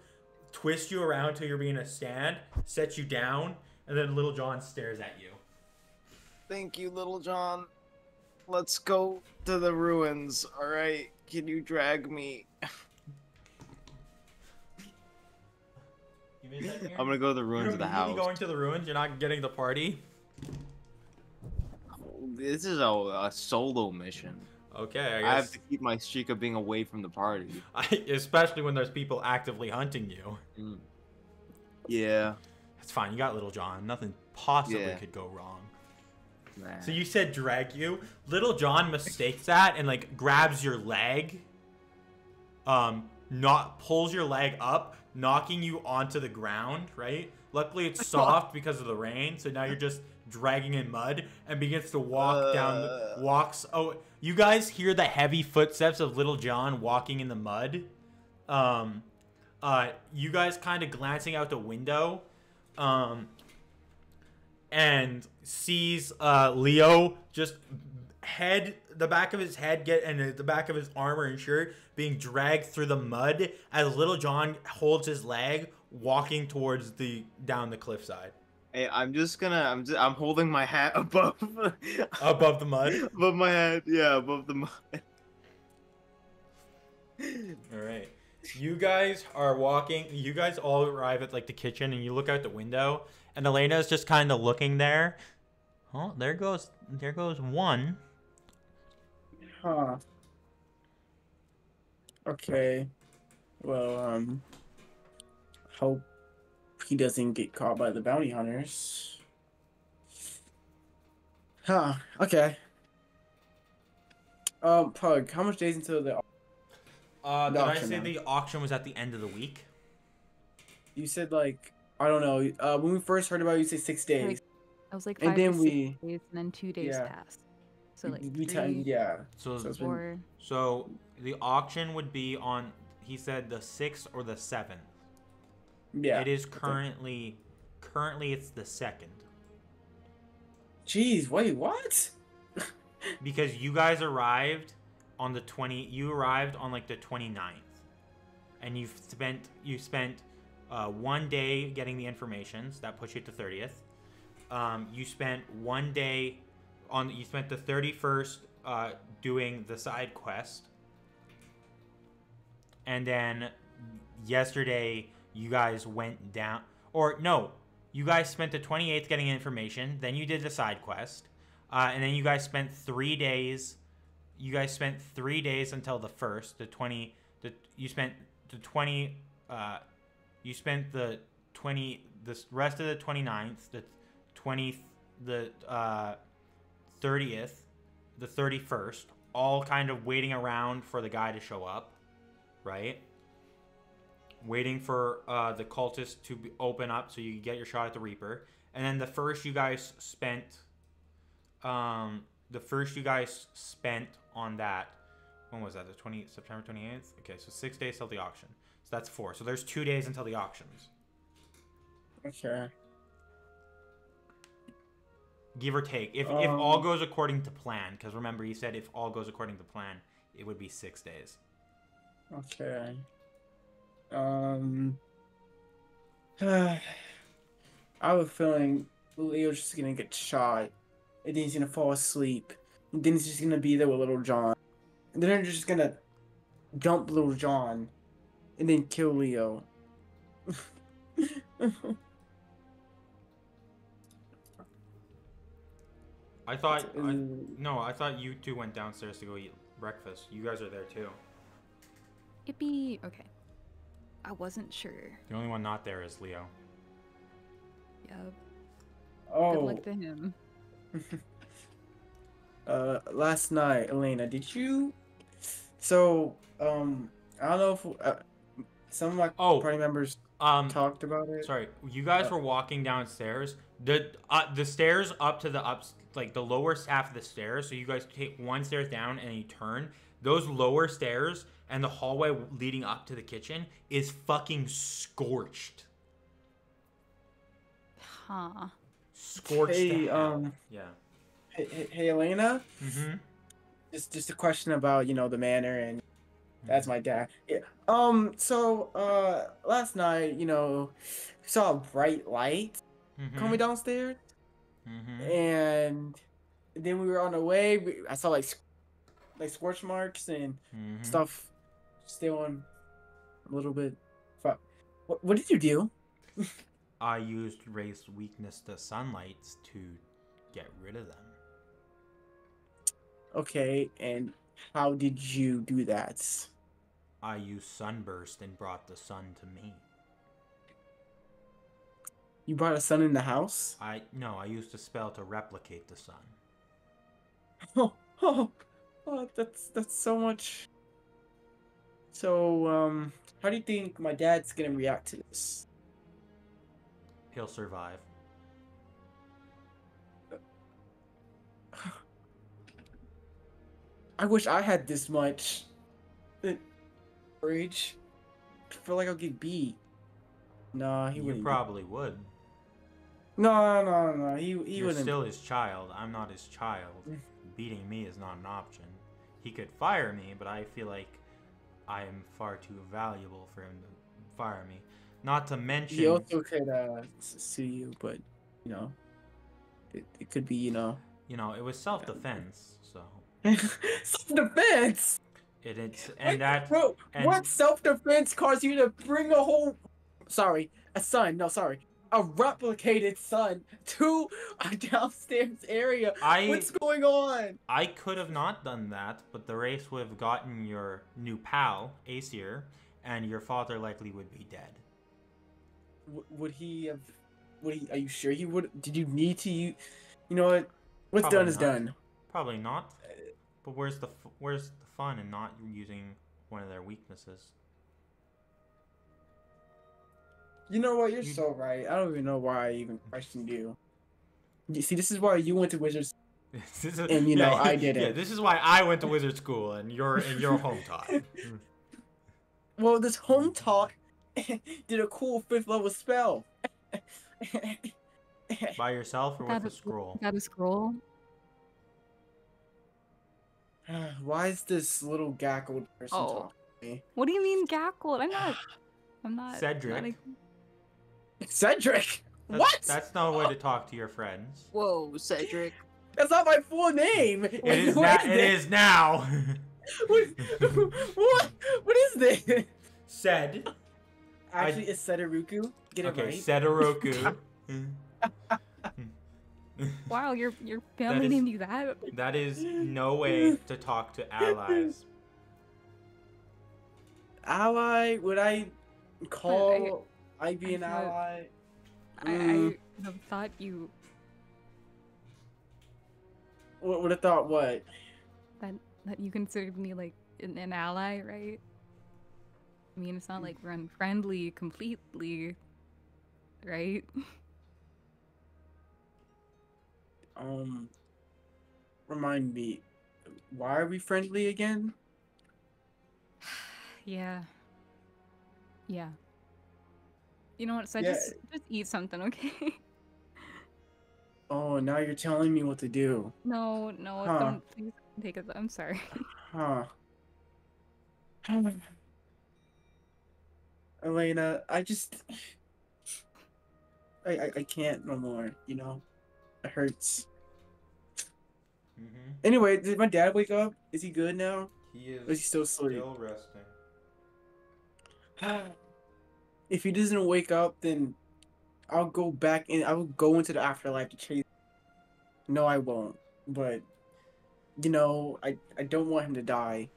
twist you around till you're being a stand, sets you down, and then Little John stares at you. Thank you, Little John. Let's go to the ruins, alright? Can you drag me? I'm gonna go to the ruins of the house. You're going to the ruins? You're not getting the party? This is a solo mission. Okay, I guess. I have to keep my streak of being away from the party. Especially when there's people actively hunting you. Yeah. It's fine. You got Little John. Nothing possibly could go wrong. Nah. So you said drag you. Little John mistakes that and, like, grabs your leg. Pulls your leg up, knocking you onto the ground, right? Luckily it's soft because of the rain, so now you're just dragging in mud, and begins to walk down oh, you guys hear the heavy footsteps of Little John walking in the mud. You guys kind of glancing out the window, and sees Leo just the back of his head and the back of his armor and shirt being dragged through the mud as Little John holds his leg, walking towards down the cliffside. Hey, I'm holding my hat above above the mud. Above my head, yeah, above the mud. All right, you guys are walking. You guys all arrive at, like, the kitchen, and you look out the window, and Elena's just kind of looking there. Oh, there goes one. Huh. Okay. Well, hope he doesn't get caught by the bounty hunters. Huh. Okay. Pug, how much days until the did I say now? the auction was at the end of the week? You said, like, I don't know. When we first heard about it, you said 6 days. I was like 5 and then to 6 days, and then 2 days passed. So, like, So, 4. So the auction would be on, he said, the 6th or the 7th. Yeah. It is currently it's the 2nd. Jeez, wait, what? Because you guys arrived on the you arrived on, like, the 29th. And you spent 1 day getting the informations. That puts you at the 30th. You spent 1 day you spent the 31st doing the side quest. And then yesterday you guys went down, or no, you guys spent the 28th getting information, then you did the side quest, and then you guys spent 3 days. You guys spent 3 days until the 1st, you spent the 20, you spent the 20, the rest of the 29th, the 20th, the 30th, the 31st, all kind of waiting around for the guy to show up, right? Waiting for the cultists to open up so you can get your shot at the Reaper. And then the first you guys spent on that, when was that? September 28th? Okay, so 6 days till the auction. So that's 4. So there's 2 days until the auctions. Okay. Give or take. If all goes according to plan, because remember, you said if all goes according to plan, it would be 6 days. Okay. Um, I have a feeling Leo's just gonna get shot, and then he's gonna fall asleep, and then he's just gonna be there with Little John, and then they're just gonna dump Little John, and then kill Leo. I thought you two went downstairs to go eat breakfast. You guys are there too. Yippee. Okay. I wasn't sure. The only one not there is Leo. Yep. Oh. Good luck to him. Last night, Elena, did you? So, I don't know if some of my party members talked about it. Sorry, you guys were walking downstairs. The stairs up to the lower half of the stairs. So you guys take one stairs down and you turn. Those lower stairs and the hallway leading up to the kitchen is fucking scorched. Huh. Scorched. Hey, yeah. Hey, Elena. Mm-hmm. Just a question about the manor, and that's my dad. Yeah. So last night saw a bright light coming downstairs, and then we were on the way. I saw like scorch marks and stuff still on a little bit. What did you do? I used raised weakness to sunlight to get rid of them. Okay, and how did you do that? I used sunburst and brought the sun to me. You brought a sun in the house? No, I used a spell to replicate the sun. Oh, that's so much. So, how do you think my dad's gonna react to this? He'll survive. I wish I had this much courage. I feel like I'll get beat. No, he wouldn't. You probably would. No. He You're wouldn't. still his child. I'm not his child. Beating me is not an option. He could fire me, but I feel like I am far too valuable for him to fire me. Not to mention... He also could sue you, but, it could be, it was self-defense, so... Self-defense? Bro, what self-defense caused you to bring a replicated sun to a downstairs area? What's going on? I could have not done that, but the race would have gotten your new pal, Aesir, and your father likely would be dead. Would he have... Are you sure he would? Did you need to use... You know what? What's done is done. Probably not. But where's the fun in not using one of their weaknesses? You know what? You're so right. I don't even know why I even questioned you. You see, this is why you went to Wizards, and I didn't. Yeah, this is why I went to Wizard School, and you're home taught. Well, this home taught did a cool 5th level spell. By yourself or with a scroll? Got a scroll? Why is this little gackled person talking to me? What do you mean gackled? I'm not. Cedric. Cedric? What? That's not a way to talk to your friends. Whoa, Cedric. That's not my full name. It is now. What is this? Ced. Actually, it's Sedaruku. Get it right. Okay, Sedaruku. Wow, your family named you that? That is no way to talk to allies. Ally? Would I call Ivy an ally? I have thought you... Would have thought what? That you considered me like an ally, right? I mean, it's not like we're unfriendly completely, right? Remind me, why are we friendly again? Yeah. You know what? So Yeah. just eat something, okay? Oh, now you're telling me what to do. No, don't please take it. I'm sorry. Huh. Elena, I just I can't no more, you know? It hurts. Mm-hmm. Anyway, did my dad wake up? Is he good now? He is Or is he still asleep? still resting. If he doesn't wake up, then I'll go back and I will go into the afterlife to chase. No, I won't. But you know, I don't want him to die.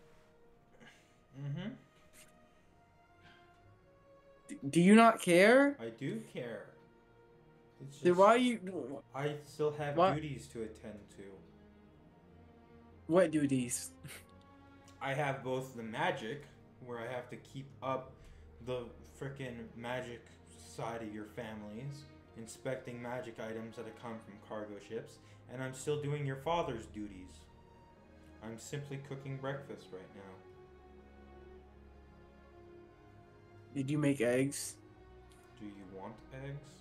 Mm-hmm. Do you not care? I do care. It's Then just why you? I still have What? duties to attend to. What duties? I have both the magic, where I have to keep up the frickin' magic side of your families, inspecting magic items that have come from cargo ships, and I'm still doing your father's duties. I'm simply cooking breakfast right now. Did you make eggs? Do you want eggs?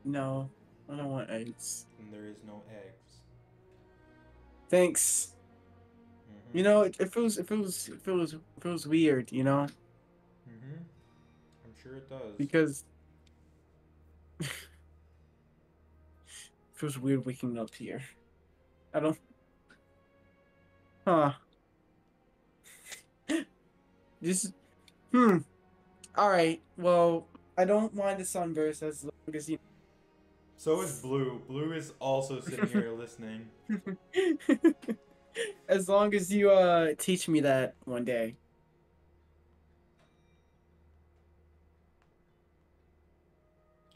No, I don't want eggs. And there is no eggs. Thanks. Mm-hmm. You know, it feels weird, you know, Mm-hmm. I'm sure it does. because it feels weird waking up here. I don't. Huh. Just. All right. Well, I don't mind the sunburst as long as you. So is Blue. Blue is also sitting here listening. As long as you teach me that one day.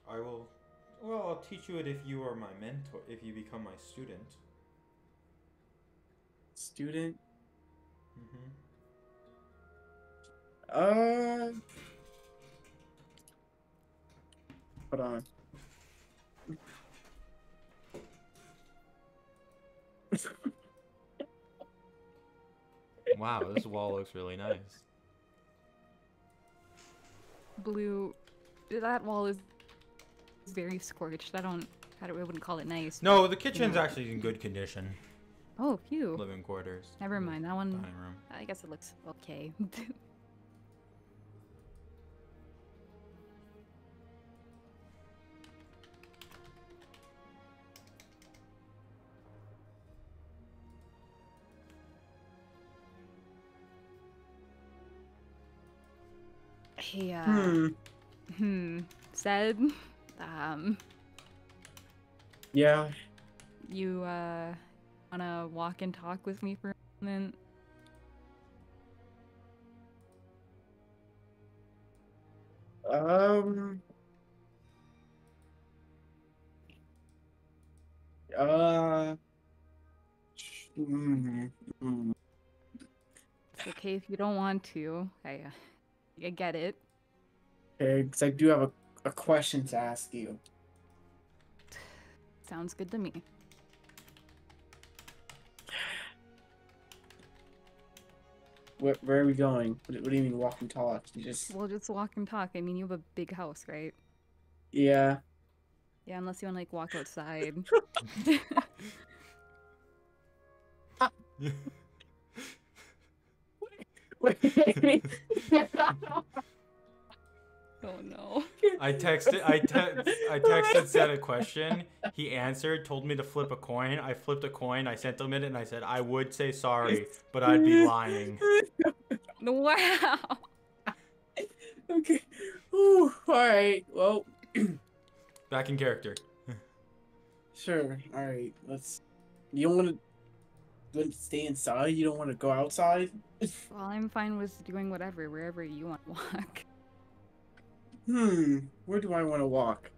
I will. Well, I'll teach you it if you are my mentor. If you become my student. Student. Mm-hmm. Hold on. Wow, this wall looks really nice. Blue, that wall is very scorched. I wouldn't call it nice. No, but, the kitchen's know. actually in good condition. Oh, phew. Living quarters. Never mind. That one. Dining room. I guess it looks okay. Hey, said, Yeah. you, wanna walk and talk with me for a moment? Um. Mm, mm. It's okay if you don't want to. I get it. Okay, because I do have a question to ask you. Sounds good to me. Where are we going? What do you mean walk and talk? You just We'll just walk and talk. I mean, you have a big house, right? yeah. Yeah, unless you want to like walk outside. Oh no. I texted said a question. He answered, told me to flip a coin. I flipped a coin. I sent him it, and I said I would say sorry, but I'd be lying. Wow. Okay. Ooh, all right. Well, Back in character. sure. All right. Let's. You don't want to stay inside. You don't want to go outside. Well, I'm fine with doing whatever, wherever you want to walk. Where do I want to walk?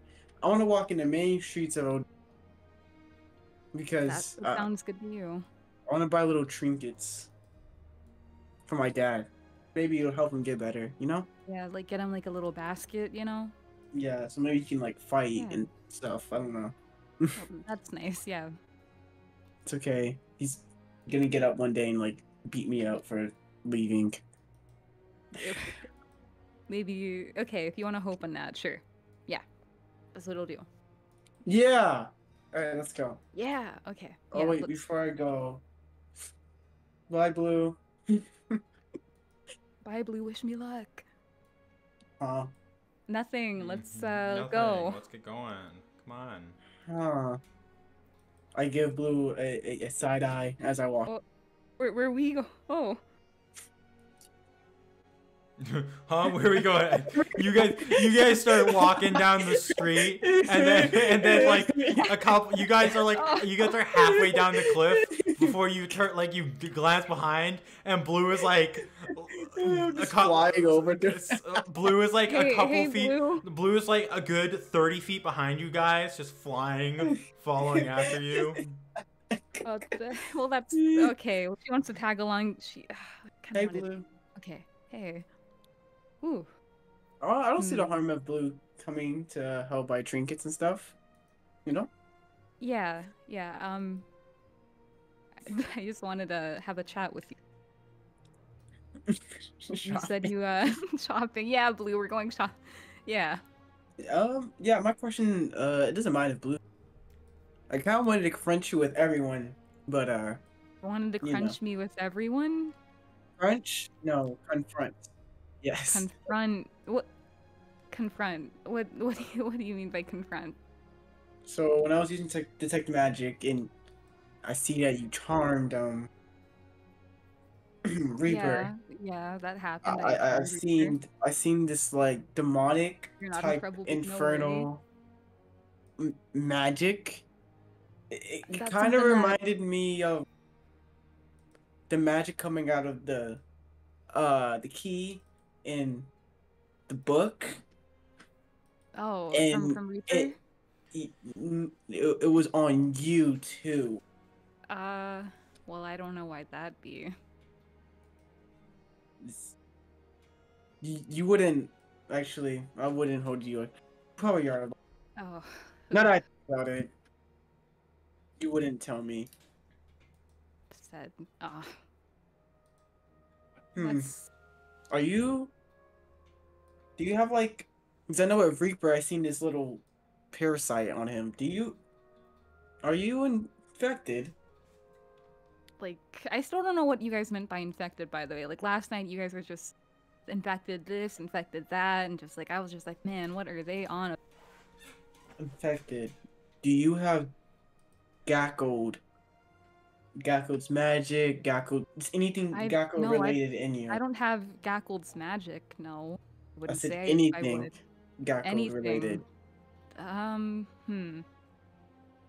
I want to walk in the main streets of Od because That sounds good to you. I want to buy little trinkets for my dad. Maybe it'll help him get better, you know? Yeah, like get him like a little basket, you know? Yeah, so maybe he can like fight Yeah. and stuff. I don't know. Oh, that's nice, yeah. It's okay. He's gonna get up one day and like beat me up for leaving. Maybe, okay, if you want to hope on that, sure. Yeah, that's what it'll do. Yeah. All right, let's go. Yeah, okay. Oh yeah, wait, let's- before I go. Bye, Blue. Bye, Blue. Wish me luck. Nothing. Let's Nothing. go. Let's get going. Come on. I give Blue a side eye as I walk. Oh, where we go? Oh. Huh? Where are we going? You guys start walking down the street, and then like a couple. You guys are halfway down the cliff before you turn. Like you glance behind, and Blue is like flying over. Blue is like a couple hey, feet. Blue is like a good 30 feet behind you guys, just flying, following after you. Well, that's okay. She wants to tag along. Hey, Blue. Okay. Hey. Ooh. Oh, I don't see the harm of Blue coming to help buy trinkets and stuff. You know? Yeah. I just wanted to have a chat with you. You said you shopping. Yeah, Blue, we're going shop. Yeah. Yeah, my question, it doesn't mind if Blue. I kinda wanted to crunch you with everyone, but Wanted to crunch me with everyone? Crunch? No, confront. Yes. Confront what? Confront. What do you mean by confront? So when I was using detect magic and I see that you charmed Reaper. Yeah, that happened. I've seen this like demonic You're not in type trouble, no infernal magic. It That's kind of something that- reminded me of the magic coming out of the key in the book. Oh, And from Reaper? it was on you too. Well, I don't know why that'd be. You wouldn't actually. I wouldn't hold you. Probably are. Oh. Now that I think about it, you wouldn't tell me. Said. Hmm. Are you? Do you have like? Because I know with Reaper, I seen this little parasite on him. Are you infected? Like, I still don't know what you guys meant by infected, by the way. Like, last night you guys were just infected this, infected that, and just like, I was just like, man, what are they on? Infected. Do you have Gackled? Gackled's magic, Gackled, anything Gackled related in you? I don't have Gackled's magic, no. I wouldn't said say anything I would. Gackled related. No,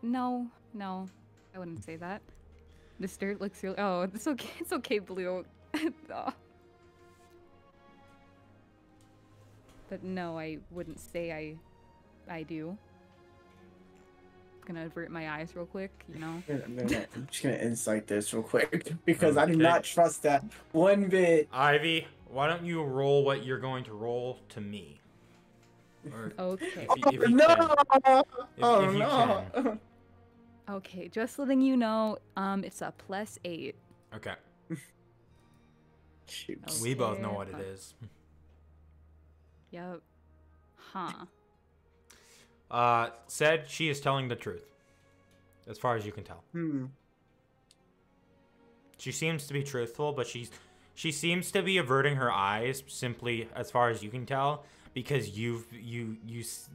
I wouldn't say that. This dirt looks real. Oh, it's okay, Blue. Oh. But no, I wouldn't say I do. Gonna avert my eyes real quick, you know? I'm just gonna insight this real quick because I do not trust that one bit. Ivy, why don't you roll what you're going to roll to me? Or Okay. if you No! can. Oh If you no! can. Okay, just letting you know, it's a +8. Okay. Shoot. We both know Okay, what it fine. is. Yep. Huh. Said she is telling the truth. As far as you can tell. She seems to be truthful, but she seems to be averting her eyes simply as far as you can tell because you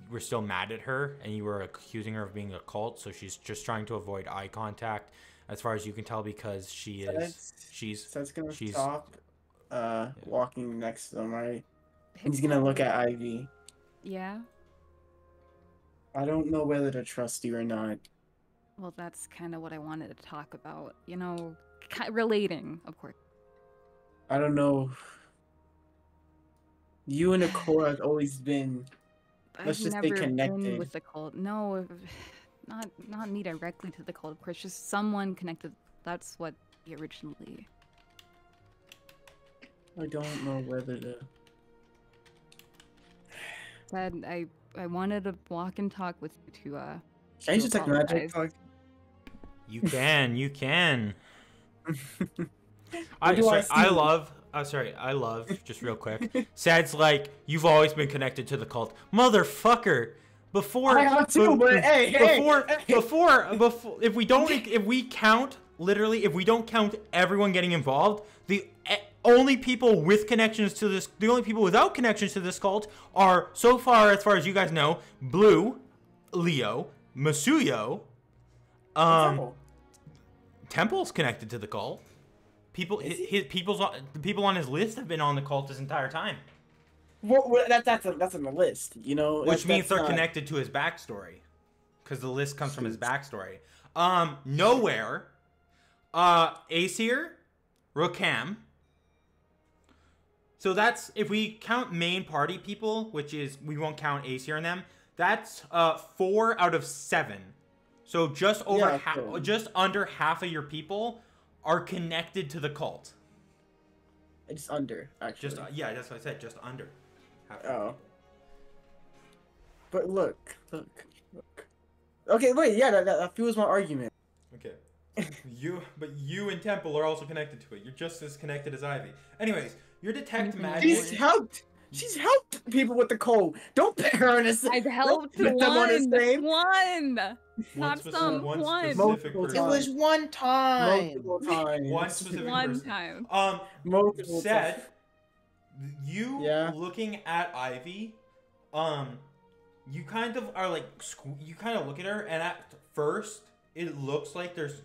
were still mad at her and you were accusing her of being a cult, so she's just trying to avoid eye contact as far as you can tell because she's gonna stop walking next to them, right? He's gonna look at Ivy. Yeah. I don't know whether to trust you or not. Well, that's kind of what I wanted to talk about. You know, relating, of course. I don't know. You and Nicole have always been. Let's I've just stay never been connected. with the cult. No, not me directly to the cult, of course. Just someone connected. That's what originally. I don't know whether to. Said I wanted to walk and talk with you to Can you just take magic? apologize. You can. What do I I see? love, just real quick. Sad's like, you've always been connected to the cult. Motherfucker! Before I have too, but hey, before if we count everyone getting involved, only people with connections to this, the only people without connections to this cult are, so far as you guys know, Blue, Leo, Masuyo, Temple. Temple's connected to the cult. People, the people on his list have been on the cult this entire time. Well, that's on the list, you know. Which means they're not... connected to his backstory, because the list comes from his backstory. Nowhere, Aesir, Rokam. So that's, if we count main party people, which is, we won't count Aesir in them, that's 4 out of 7. So just over just under half of your people are connected to the cult. It's under, actually. Just yeah, that's what I said. Just under. Oh. But look. Okay, wait. Yeah, that fuels my argument. Okay. But you and Temple are also connected to it. You're just as connected as Ivy. Anyways, your detect magic. She's helped people with the cold. Don't put her in the same. I've helped one. Not some. One. Specific person. It was one time. Multiple times. One specific One person. time. Multiple Said, times. you looking at Ivy, you kind of are like, you kind of look at her, and at first it looks like there's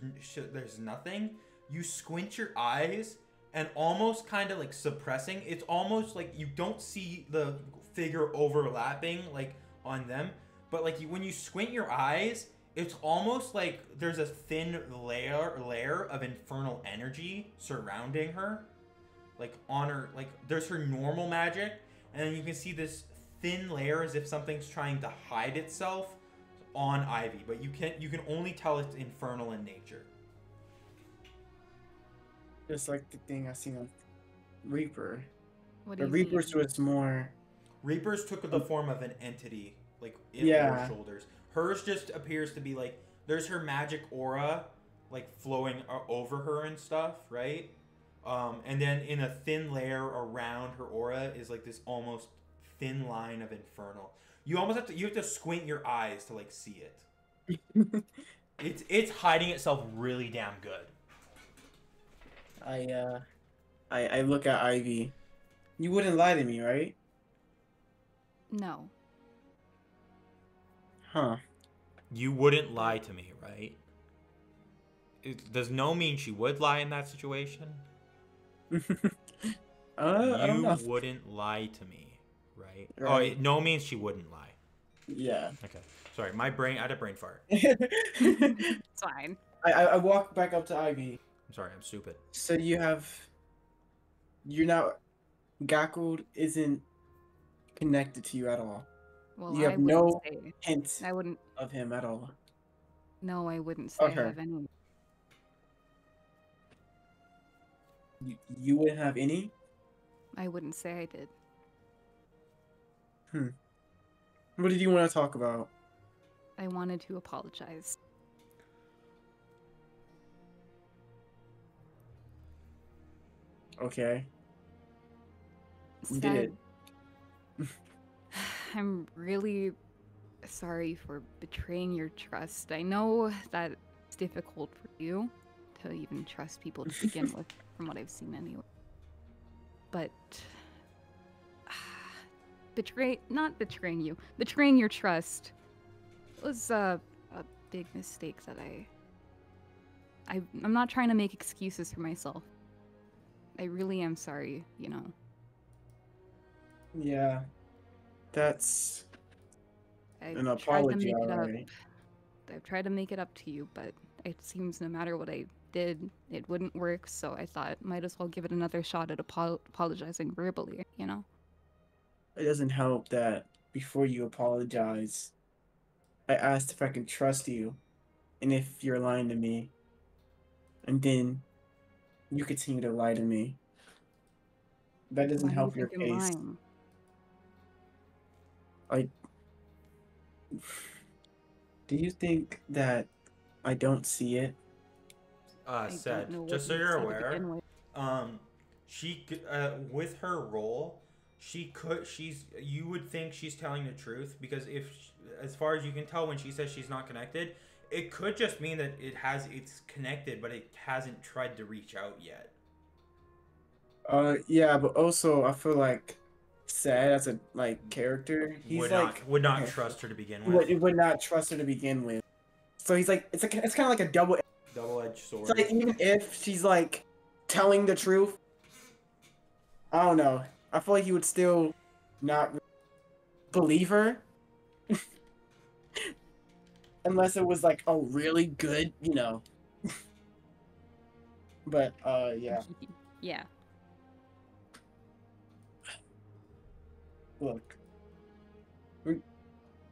nothing. You squint your eyes, and almost kind of like suppressing. It's almost like you don't see the figure overlapping like on them, but like when you squint your eyes, it's almost like there's a thin layer of infernal energy surrounding her, like on her, like there's her normal magic, and then you can see this thin layer as if something's trying to hide itself on Ivy, but you can only tell it's infernal in nature. Just like the thing I seen on Reaper. What do The you Reapers was more. Reapers took the form of an entity, like in her shoulders. Hers just appears to be like, there's her magic aura, like flowing over her and stuff, right? And then in a thin layer around her aura is like this almost thin line of infernal. You almost have to squint your eyes to like see it. It's hiding itself really damn good. I look at Ivy. You wouldn't lie to me, right? No. Huh. You wouldn't lie to me, right? Does no mean she would lie in that situation? I don't know. You wouldn't lie to me, right? Oh, no means she wouldn't lie. Yeah. Okay. Sorry, I had a brain fart. It's fine. I walk back up to Ivy. I'm sorry, I'm stupid. So you're not, Gakkeld isn't connected to you at all. Well, you have no hint of him at all. No, I wouldn't say I have any. You wouldn't have any? I wouldn't say I did. What did you want to talk about? I wanted to apologize. Okay. You did it. I'm really sorry for betraying your trust. I know that it's difficult for you to even trust people to begin with, from what I've seen anyway. But not betraying you, betraying your trust was a big mistake that I'm not trying to make excuses for myself. I really am sorry, you know. Yeah. That's an I've apology, alright. I've tried to make it up to you, but it seems no matter what I did, it wouldn't work, so I thought might as well give it another shot at apologizing verbally, you know? It doesn't help that before you apologize, I asked if I can trust you and if you're lying to me. And then you continue to lie to me. That doesn't Why do help you your think I'm case. lying? Like, do you think that I don't see it? Said, just so you're aware, she with her role, you would think she's telling the truth, because as far as you can tell when she says she's not connected, it could just mean that it's connected, but it hasn't tried to reach out yet. Yeah, but also I feel like Sad as a character, he's would not okay, trust her to begin would with. would not trust her to begin with. So he's like it's kind of like a Double-edged It's sword. like even if she's like telling the truth, I don't know. I feel like he would still not believe her unless it was like a really good, But yeah. Yeah. Look, we're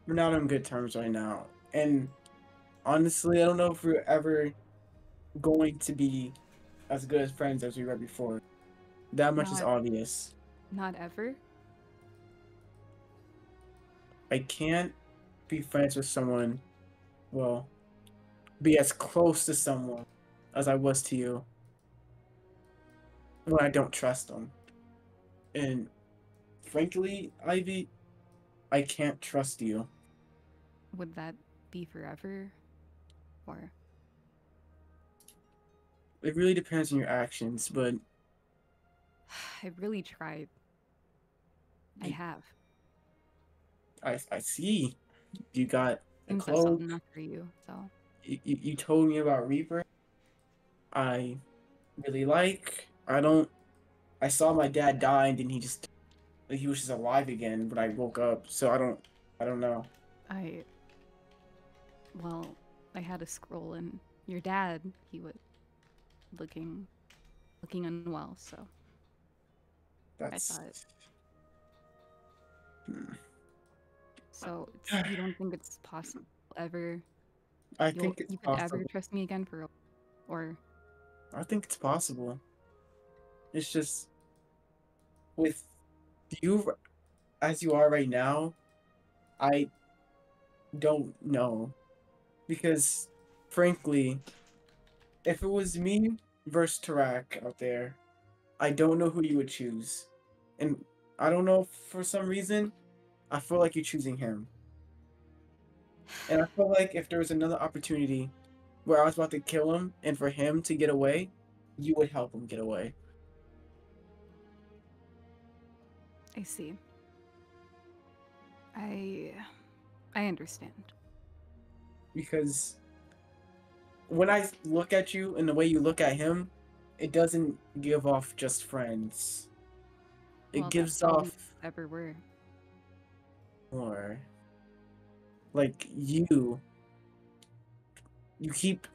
not on good terms right now, and honestly, I don't know if we're ever going to be as good as friends as we were before. That much is Not- obvious. Not ever. I can't be friends with someone, well, be as close to someone as I was to you when I don't trust them. And frankly, Ivy, I can't trust you. Would that be forever? Or It really depends on your actions, but I really tried. I have. I see. You got a Seems that's cloak. something enough for you, so You told me about Reaper. I really like. I saw my dad die and then he was just alive again when I woke up. So I don't know. well, I had a scroll and your dad, he was looking unwell, so That's thought- Hmm. so you don't think it's possible ever I think it's you could possible. ever trust me again or I think it's possible. It's just with you as you are right now, I don't know. Because frankly, if it was me versus Tarak out there, I don't know who you would choose. And I don't know, for some reason, I feel like you're choosing him. And I feel like if there was another opportunity where I was about to kill him and for him to get away, you would help him get away. I see. I understand. Because when I look at you and the way you look at him, it doesn't give off just friends. It Well, gives that's all we off ever were. more. Like you keep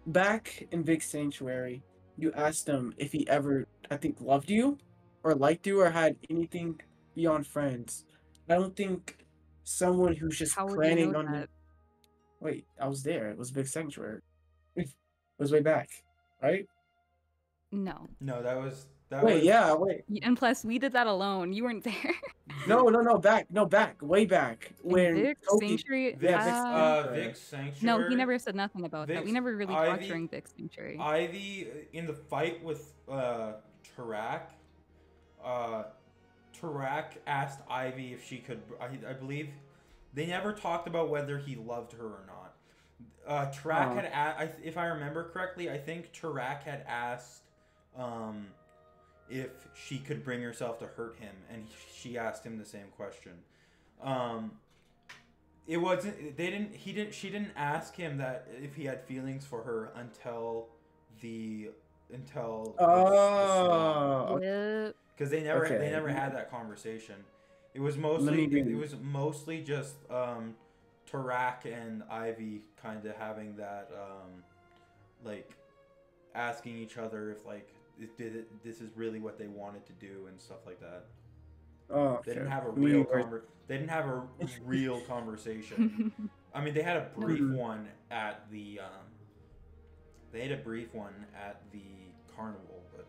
back in Big Sanctuary, you asked him if he ever, I think, loved you or liked you or had anything beyond friends. I don't think someone who's just How would you planning know on that? Wait, I was there. It was Big Sanctuary. It was way back, right? No. No, that was Wait, yeah, wait. And plus, we did that alone. You weren't there. No, back, way back. When Vic Toki- Sanctuary. Yeah, Vic Sanctuary. No, he never said nothing about that. We Vic's- never really talked Ivy- during Vic Sanctuary. Ivy in the fight with Tarak. Tarak asked Ivy if she could. I believe they never talked about whether he loved her or not. Tarak had, if I remember correctly, I think Tarak had asked if she could bring herself to hurt him, and she asked him the same question. It wasn't. They didn't. He didn't. She didn't ask him that if he had feelings for her until the. Oh. Yep. Because they never Okay. had that conversation. It was mostly just Tarak and Ivy kind of having that like asking each other if like this is really what they wanted to do and stuff like that. Oh, They didn't okay. have a Me real or- they didn't have a real conversation. I mean, they had a brief Mhm. one at the carnival, but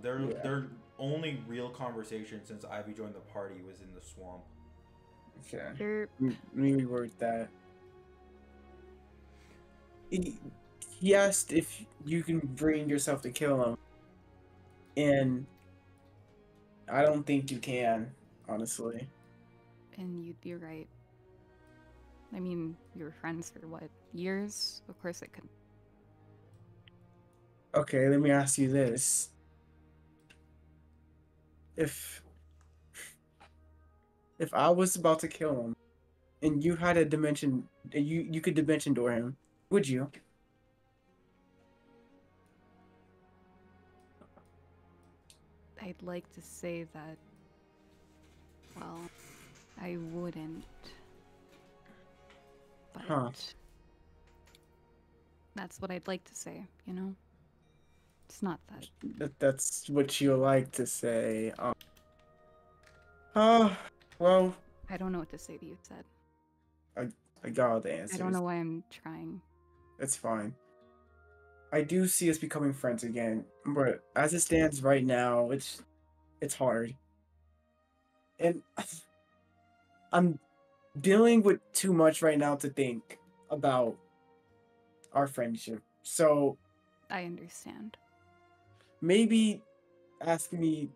their only real conversation since Ivy joined the party was in the swamp. Okay. You're- Let me reword that. He asked if you can bring yourself to kill him, and I don't think you can, honestly. And you'd be right. I mean, you were friends for what, years? Of course I could. Okay, let me ask you this. if I was about to kill him, and you had a dimension, you could dimension door him, would you? I'd like to say that, well, I wouldn't. But Huh. that's what I'd like to say, you know? It's not that. That's what you like to say. Well, I don't know what to say to you, Sed. I got all the answers. I don't know why I'm trying. It's fine. I do see us becoming friends again, but as it stands right now, it's hard. And I'm dealing with too much right now to think about our friendship. So I understand. maybe ask me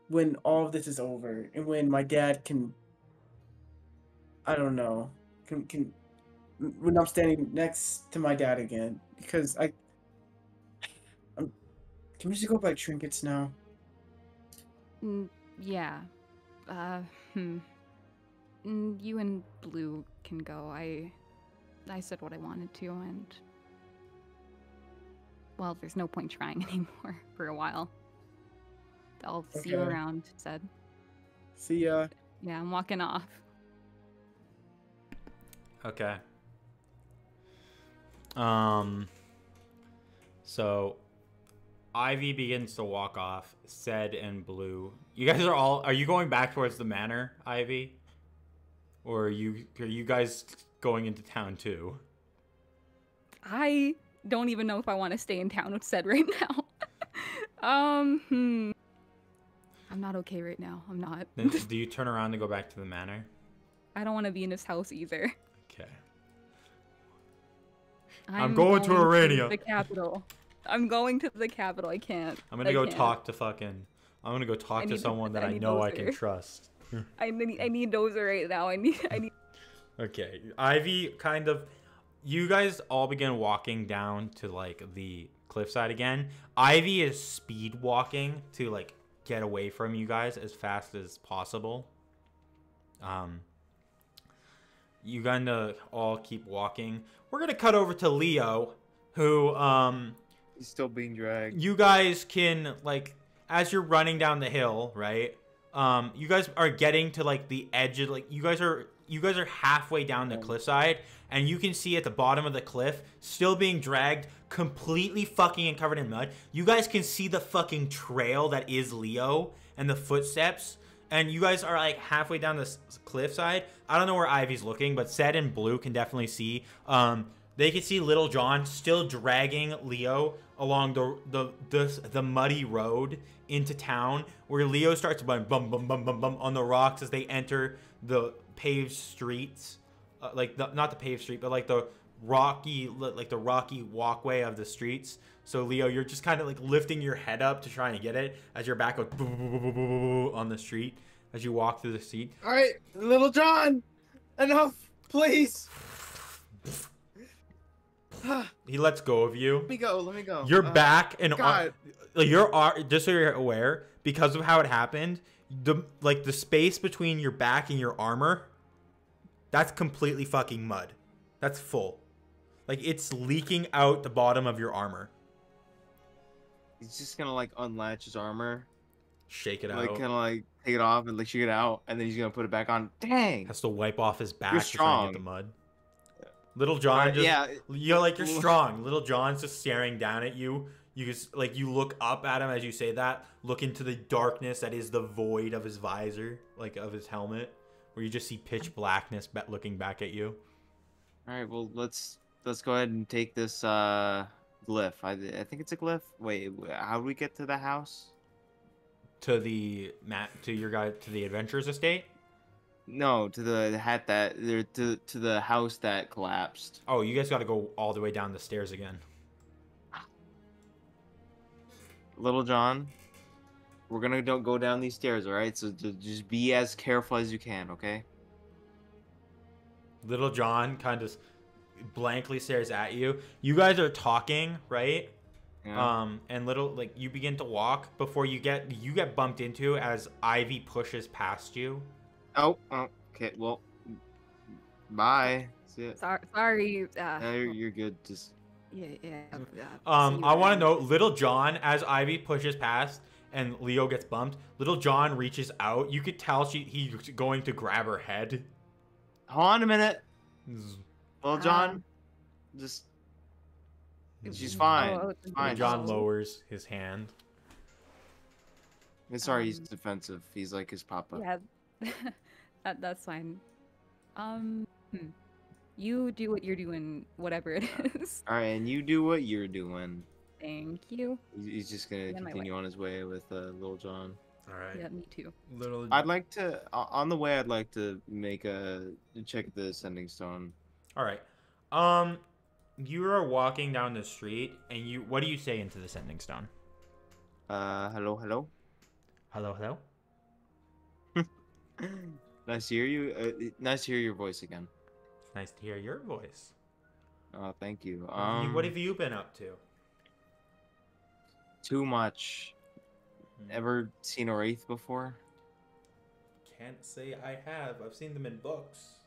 when all of this is over and when my dad can, I don't know, can when I'm standing next to my dad again, because can we just go buy trinkets now? Yeah. You and Blue can go. I said what I wanted to, and well, there's no point trying anymore for a while. I'll see you Okay. around, Sed. See ya. Yeah, I'm walking off. Okay. So Ivy begins to walk off. Sed and Blue. You guys are you going back towards the manor, Ivy? Or are you guys going into town too? I don't even know if I want to stay in town with Sed right now. I'm not okay right now. I'm not. Then do you turn around to go back to the manor? I don't want to be in his house either. Okay. I'm going to Arania. The capital. I'm going to the capital. I can't. I'm gonna go talk to I'm gonna go talk to someone that I know I can Dozer. trust. I need Dozer right now. I need. Okay, Ivy you guys all begin walking down to like the cliffside again. Ivy is speed walking to like get away from you guys as fast as possible. You gonna all keep walking. We're gonna cut over to Leo, who He's still being dragged. you guys can like as you're running down the hill, right? You guys are getting to like the edge of like you guys are halfway down the cliffside, and you can see at the bottom of the cliff, still being dragged, completely fucking and covered in mud. You guys can see the fucking trail that is Leo and the footsteps, and you guys are like halfway down this cliffside. I don't know where Ivy's looking, but Sed and Blue can definitely see. They can see Little John still dragging Leo along the muddy road into town, where Leo starts bum bum bum bum bum bum on the rocks as they enter the paved streets, not the paved street, but like the rocky walkway of the streets. So Leo, you're just kind of like lifting your head up to try and get it as your back goes on the street as you walk through the street. All right, Little John, enough, please. He lets go of you. Let me go. Let me go. You're back and God. just so you're aware, because of how it happened, the space between your back and your armor, that's completely fucking mud. That's full. Like it's leaking out the bottom of your armor. He's just gonna like unlatch his armor, Shake it like out. kind of like take it off and like shake it out, and then he's gonna put it back on. Dang. Has to wipe off his back You're to try and get the strong. mud. Little John just yeah. you're strong. Little John's just staring down at you. You just like you look up at him as you say that, look into the darkness that is the void of his visor, like of his helmet, where you just see pitch blackness looking back at you. All right. Well, let's go ahead and take this glyph. I think it's a glyph. Wait, how do we get to the house? To the Adventurers Estate. No, to the hat that to the house that collapsed. Oh, you guys got to go all the way down the stairs again. Little John, we're gonna go down these stairs, all right? So just be as careful as you can, okay? Little John kind of blankly stares at you. You guys are talking, right? Yeah. And little like you begin to walk before you get bumped into as Ivy pushes past you. Oh, okay. Well, bye. See ya. Sorry. No, you're good. Just Yeah. I want to know, Little John, as Ivy pushes past and Leo gets bumped, Little John reaches out. You could tell he's going to grab her head. hold on a minute. Well, John, Uh, just she's fine. Oh, It's fine. John lowers his hand. Sorry, he's defensive. He's like his papa. Yeah, that's fine. You do what you're doing, whatever it is. All right, and you do what you're doing. Thank you. He's just gonna Yeah, my continue on his way with Little John. All right. Yeah, me too. Little. I'd like to on the way. I'd like to make a check the ascending stone. All right. You are walking down the street, and what do you say into the sending stone? Hello. Hello. Nice to hear you. Nice to hear your voice again. It's nice to hear your voice. Oh, thank you. What have you been up to? Too much. Ever seen a wraith before? Can't say I have. I've seen them in books.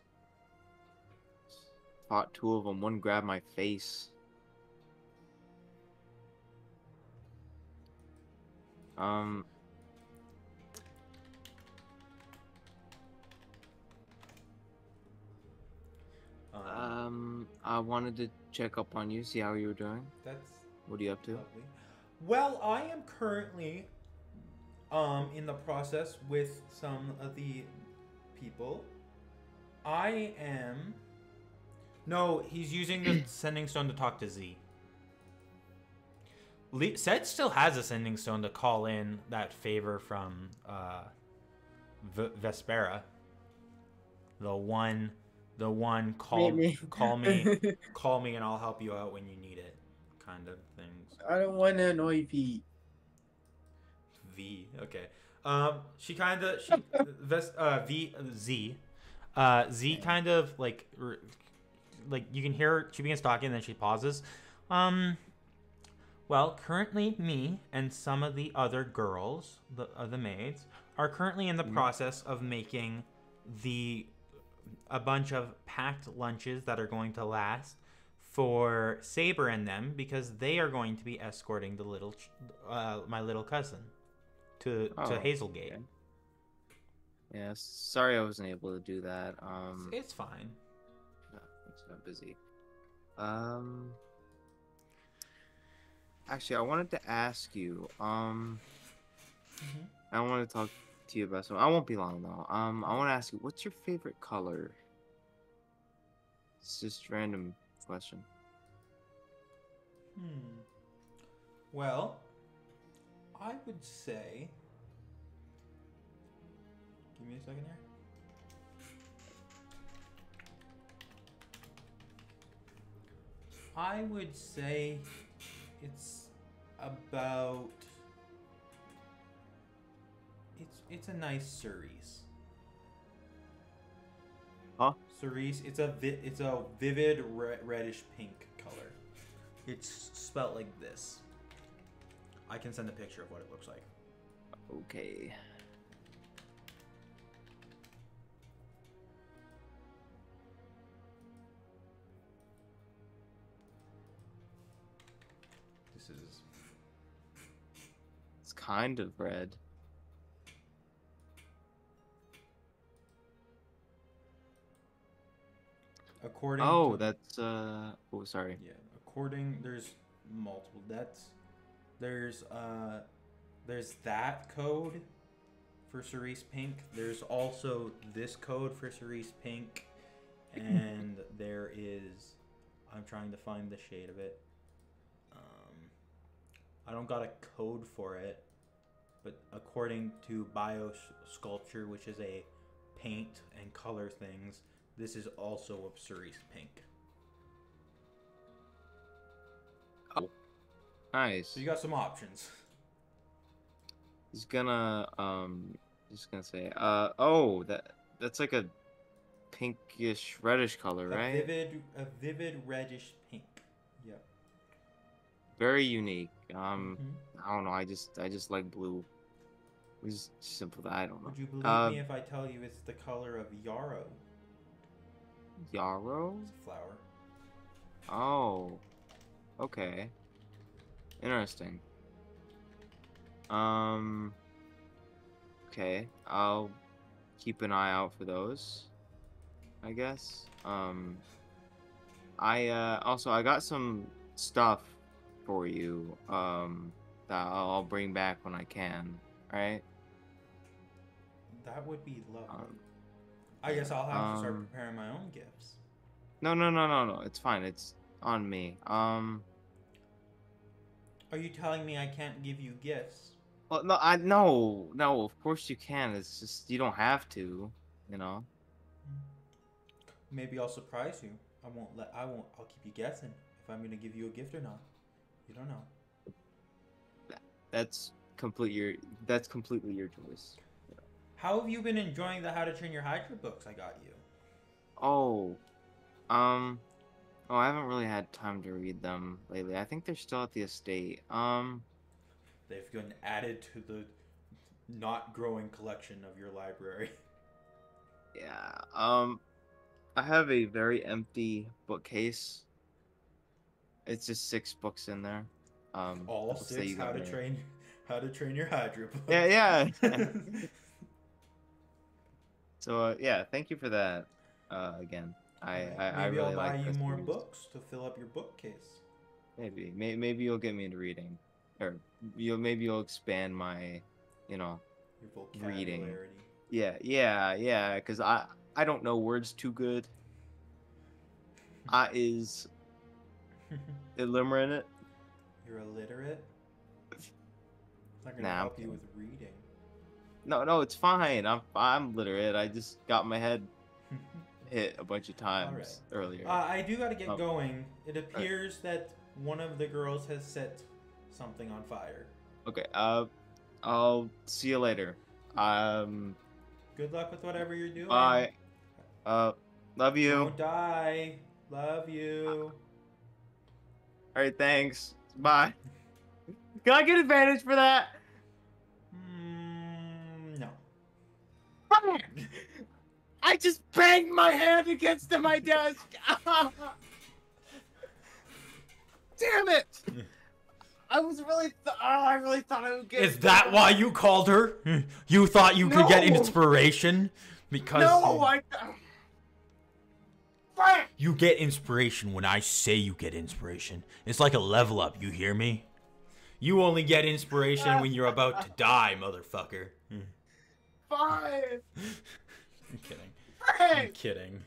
Fought two of them. One grabbed my face. I wanted to check up on you, see how you were doing. That's What are you up to? lovely. Well, I am currently in the process with some of the people. No, he's using the sending stone to talk to Z. Seth still has a sending stone to call in that favor from Vespera. The one call Me. call me and I'll help you out when you need it kind of things. I don't want to annoy Pete. Okay. Z kind of like you can hear her, she begins talking and then she pauses. Well, currently me and some of the other girls, the maids, are currently in the process of making a bunch of packed lunches that are going to last for Saber and them, because they are going to be escorting the my little cousin to Hazelgate. Okay. Yeah, sorry I wasn't able to do that. It's fine. No, it's not busy. Actually, I wanted to ask you. I want to talk to you about something. I won't be long though. I want to ask you, what's your favorite color? It's just a random question. Well, I would say. Give me a second here. I would say it's about. It's a nice cerise. Huh? Cerise. It's a vivid reddish pink color. It's spelt like this. I can send a picture of what it looks like. Okay. This is. It's kind of red. According. Oh, to, that's Oh, sorry. Yeah. There's multiple. There's that code for cerise pink. There's also this code for cerise pink, and there is. I'm trying to find the shade of it. I don't got a code for it, but according to Biosculpture, which is a paint and color things, this is also a cerise pink. Oh, nice. So you got some options. He's gonna say oh, that's like a pinkish reddish color, right? A vivid reddish pink. Yep. very unique. Mhm. I don't know. I just like blue. It's simple. I don't know. Would you believe me if I tell you it's the color of yarrow? Yarrow? It's a flower. Oh. Okay. Interesting. Okay. I'll keep an eye out for those, I guess. I got some stuff for you, that I'll bring back when I can, right? That would be lovely. I guess I'll have to start preparing my own gifts. No. It's fine. It's on me. Are you telling me I can't give you gifts? Well, no. Of course you can. It's just you don't have to, you know. Maybe I'll surprise you. I'll keep you guessing if I'm gonna give you a gift or not. You don't know. That's completely your choice. How have you been enjoying the How to Train Your Hydra books I got you? Oh, I haven't really had time to read them lately. I think they're still at the estate. They've been added to the not growing collection of your library. Yeah. I have a very empty bookcase. It's just 6 books in there. All books that 6 you How got to Train Your Hydra books. Yeah. So yeah, thank you for that. Again, I Maybe really I'll buy like you this more series. books to fill up your bookcase. Maybe you'll get me into reading, or you'll expand my, Your vocabulary. reading. Yeah. Because I don't know words too good. I is illiterate. You're illiterate? It's not gonna Nah, I'm help you kidding. with reading. No, it's fine. I'm literate. I just got my head hit a bunch of times earlier. I do gotta get Oh. going. It appears that one of the girls has set something on fire. Okay. I'll see you later. Good luck with whatever you're doing. Bye. Love you. Don't die. Love you. All right, thanks. Bye. Can I get advantage for that? No. I just banged my hand against my desk. Damn it! I really thought I would get. Is that why you called her? You thought you could get No. inspiration? Because you get inspiration when I say you get inspiration. It's like a level up, you hear me? You only get inspiration when you're about to die, motherfucker. Fine. I'm kidding. Hey. I'm kidding.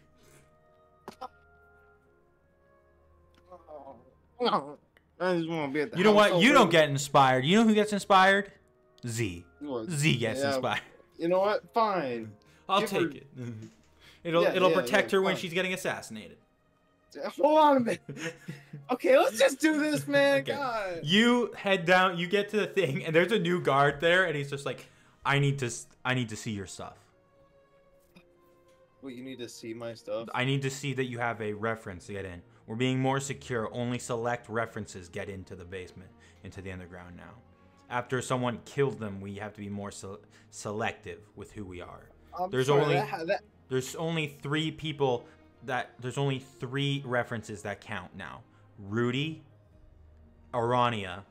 I just want to be at the You know what? house You all don't day. get inspired. You know who gets inspired? Z. What? Z gets Yeah, inspired. You know what? Fine. I'll Give take her- it. It'll Yeah, protect her when fine. she's getting assassinated. Hold on a minute. Okay, let's just do this, man. Okay. God. You head down. You get to the thing, and there's a new guard there, and he's just like, "I need to see your stuff. Well, you need to see my stuff. I need to see that you have a reference to get in. We're being more secure. Only select references get into the basement, into the underground now. After someone killed them, we have to be more selective with who we are. There's only 3 people there's only 3 references that count now. Rudy, Arania,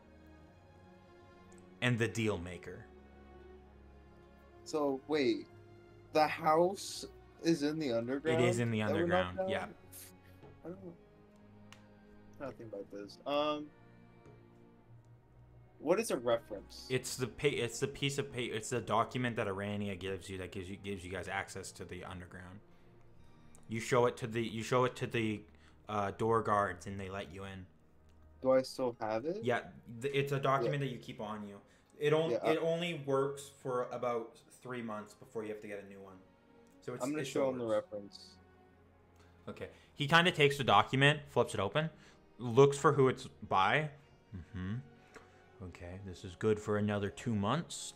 and the Deal Maker. So wait, the house is in the underground. It is in the that we're underground. knocked Yeah. down? I don't know. I don't think about this. What is a reference? It's the piece of paper. It's the document that Arania gives you that gives you guys access to the underground. You show it to the door guards and they let you in. Do I still have it? Yeah, it's a document that you keep on you. It only works for about 3 months before you have to get a new one. So I'm gonna show him the reference. Okay. He kind of takes the document, flips it open, looks for who it's by. Okay, this is good for another 2 months.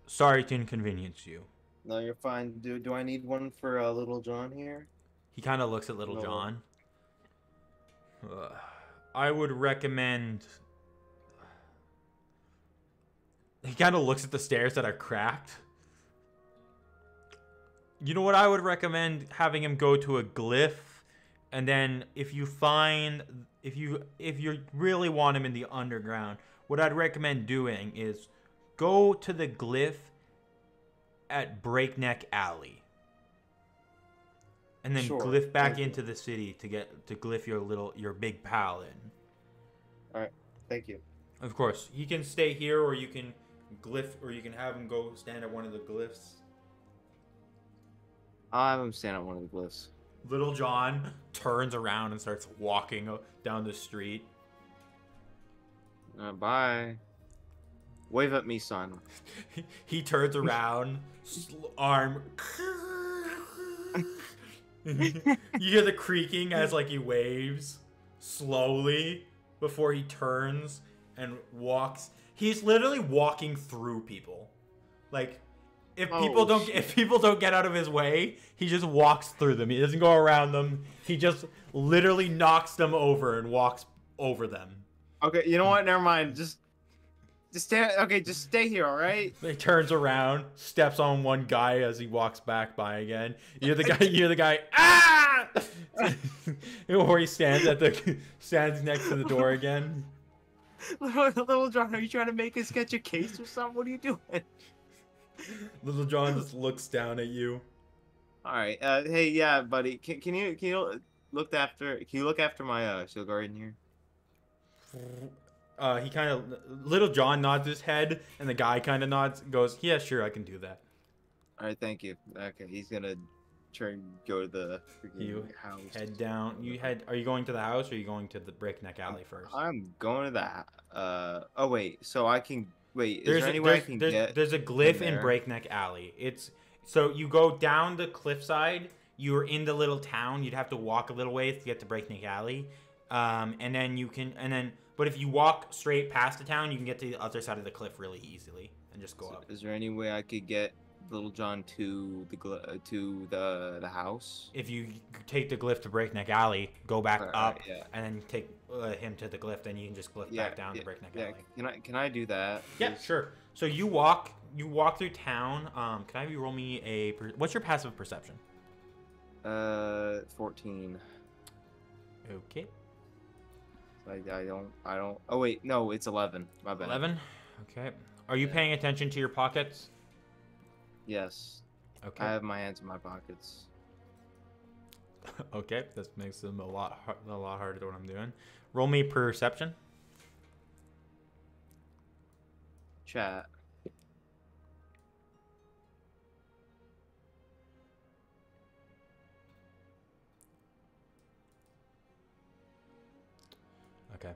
Sorry to inconvenience you. No, you're fine. Do I need one for Little John here? He kind of looks at Little No. John. I would recommend. He kind of looks at the stairs that are cracked. You know what I would recommend? Having him go to a glyph, and then if you really want him in the underground, what I'd recommend doing is go to the glyph at Breakneck Alley, and then Sure, glyph back thank you. into the city to glyph your big pal in. All right, thank you. Of course, he can stay here, or you can have him go stand at one of the glyphs. I'll have him stand at one of the glyphs. Little John turns around and starts walking down the street. Bye. Wave at me, son. He turns around, arm. You hear the creaking as like he waves slowly before he turns and walks. He's literally walking through people. Like if people don't get out of his way, he just walks through them. He doesn't go around them. He just literally knocks them over and walks over them. Okay, you know what? Never mind. Just stay. Okay, just stay here. All right. He turns around, steps on one guy as he walks back by again. You hear the guy, ah! Or he stands next to the door again. Little John, are you trying to make us catch a case or something? What are you doing? Little John just looks down at you. All right. Hey, yeah, buddy. Can you look after my shield guard in here? He kind of Little John nods his head, and the guy kind of nods, goes, "Yeah, sure, I can do that." All right, thank you. Okay, he's gonna go to the You house. head down. Are you going to the house, or are you going to the Breakneck Alley first? I'm going to the. Oh wait, so I can wait. Is there any way I can get? There's a glyph in in there? Breakneck Alley. It's so you go down the cliffside. You're in the little town. You'd have to walk a little ways to get to Breakneck Alley, but if you walk straight past the town, you can get to the other side of the cliff really easily and just go up. Is there any way I could get Little John to the house? If you take the glyph to Breakneck Alley, go back up, yeah. and then take him to the glyph, then you can just glyph back down to Breakneck Alley. Can I do that? Yeah, please? sure. So you walk through town. Can I have you roll me what's your passive perception? 14. Okay. I don't. Oh wait, no, it's 11. My bad. 11. Okay. Are you paying attention to your pockets? Yes. Okay. I have my hands in my pockets. Okay, this makes them a lot harder than what I'm doing. Roll me perception. Chat. Okay.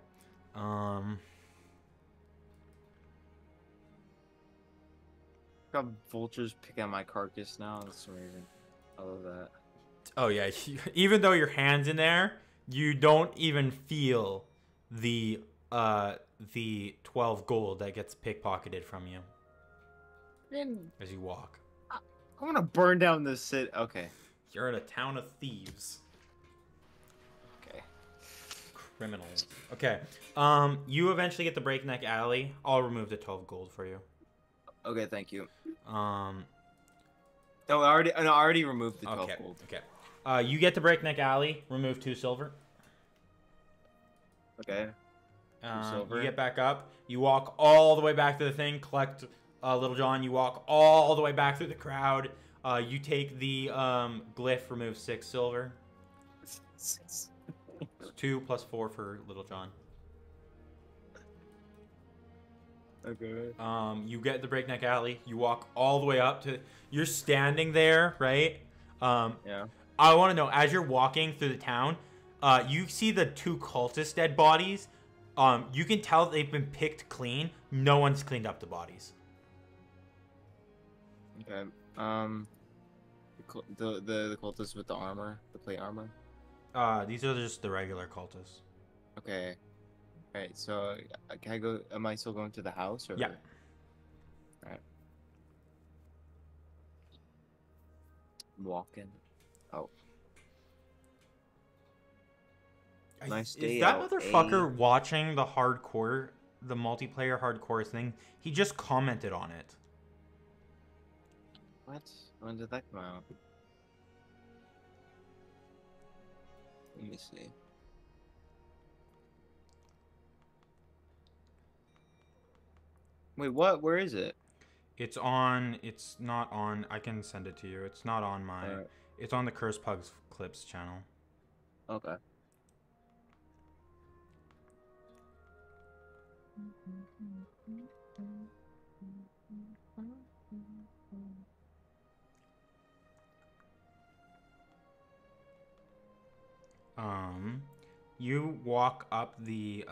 Got vultures picking at my carcass now. That's amazing. I love that. Oh yeah, even though your hand's in there, you don't even feel the 12 gold that gets pickpocketed from you as you walk. I'm gonna burn down this city. Okay. You're in a town of thieves. Okay. Criminals. Okay. You eventually get the Breakneck Alley. I'll remove the 12 gold for you. Okay, thank you. No, I already removed the 12 gold. Okay. You get to Breakneck Alley. Remove 2 silver. Okay. You get back up. You walk all the way back to the thing. Collect Little John. You walk all the way back through the crowd. You take the glyph. Remove 6 silver. 2 plus 4 for Little John. Okay. You get the Breakneck Alley. You walk all the way up to. You're standing there, right? Yeah. I want to know, as you're walking through the town, you see the 2 cultist dead bodies. You can tell they've been picked clean. No one's cleaned up the bodies. Okay. The cultists with the armor, the plate armor. These are just the regular cultists. Okay. All right. So can I go? Am I still going to the house? Or? Yeah. All right. I'm walking. Oh. Nice Is day that out, motherfucker watching the multiplayer hardcore thing? He just commented on it. What? When did that come out? Let me see. Wait, what? Where is it? It's on. It's not on. I can send it to you. It's not on my. Alright. It's on the Curse Pugs Clips channel. Okay. You walk up the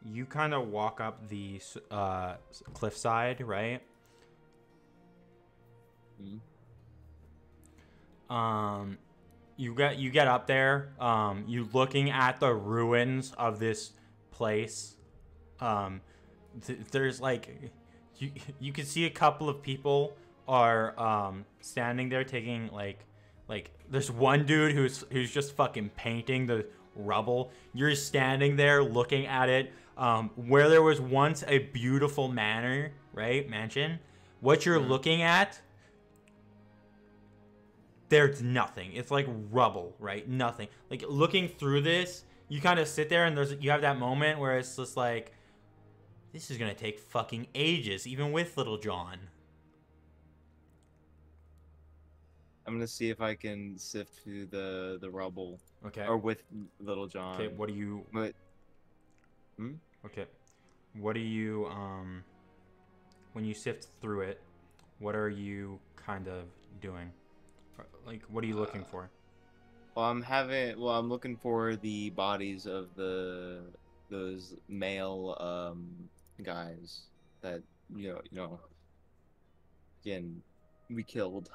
you kind of walk up the cliffside, right? You get up there. You looking at the ruins of this place. There's like you can see a couple of people are standing there taking like there's one dude who's just fucking painting the rubble. You're standing there looking at it, where there was once a beautiful mansion. What you're looking at, there's nothing. It's like rubble, right? Nothing. Like looking through this, you kind of sit there and you have that moment where it's just like, this is gonna take fucking ages, even with Little John. I'm gonna see if I can sift through the rubble. Okay. Or with Little John. Okay, what do you... But... Okay. What do you, when you sift through it, what are you kind of doing? Like, what are you looking for? Well, I'm looking for the bodies of those male, guys that, again, we killed.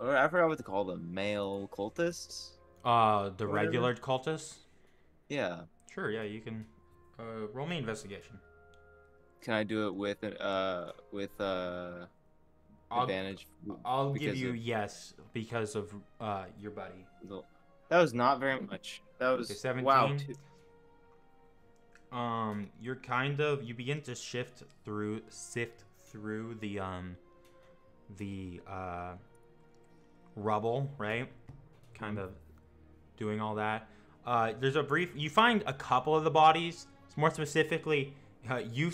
Or I forgot what to call them. Male cultists? The regular cultists? Yeah. Sure, yeah, you can, roll me investigation. Can I do it with advantage? I'll give you yes because of your buddy. That was not very much. That was 17. Wow. You're kind of you begin to sift through the rubble, right? Kind of doing all that. There's a brief. You find a couple of the bodies. More specifically, you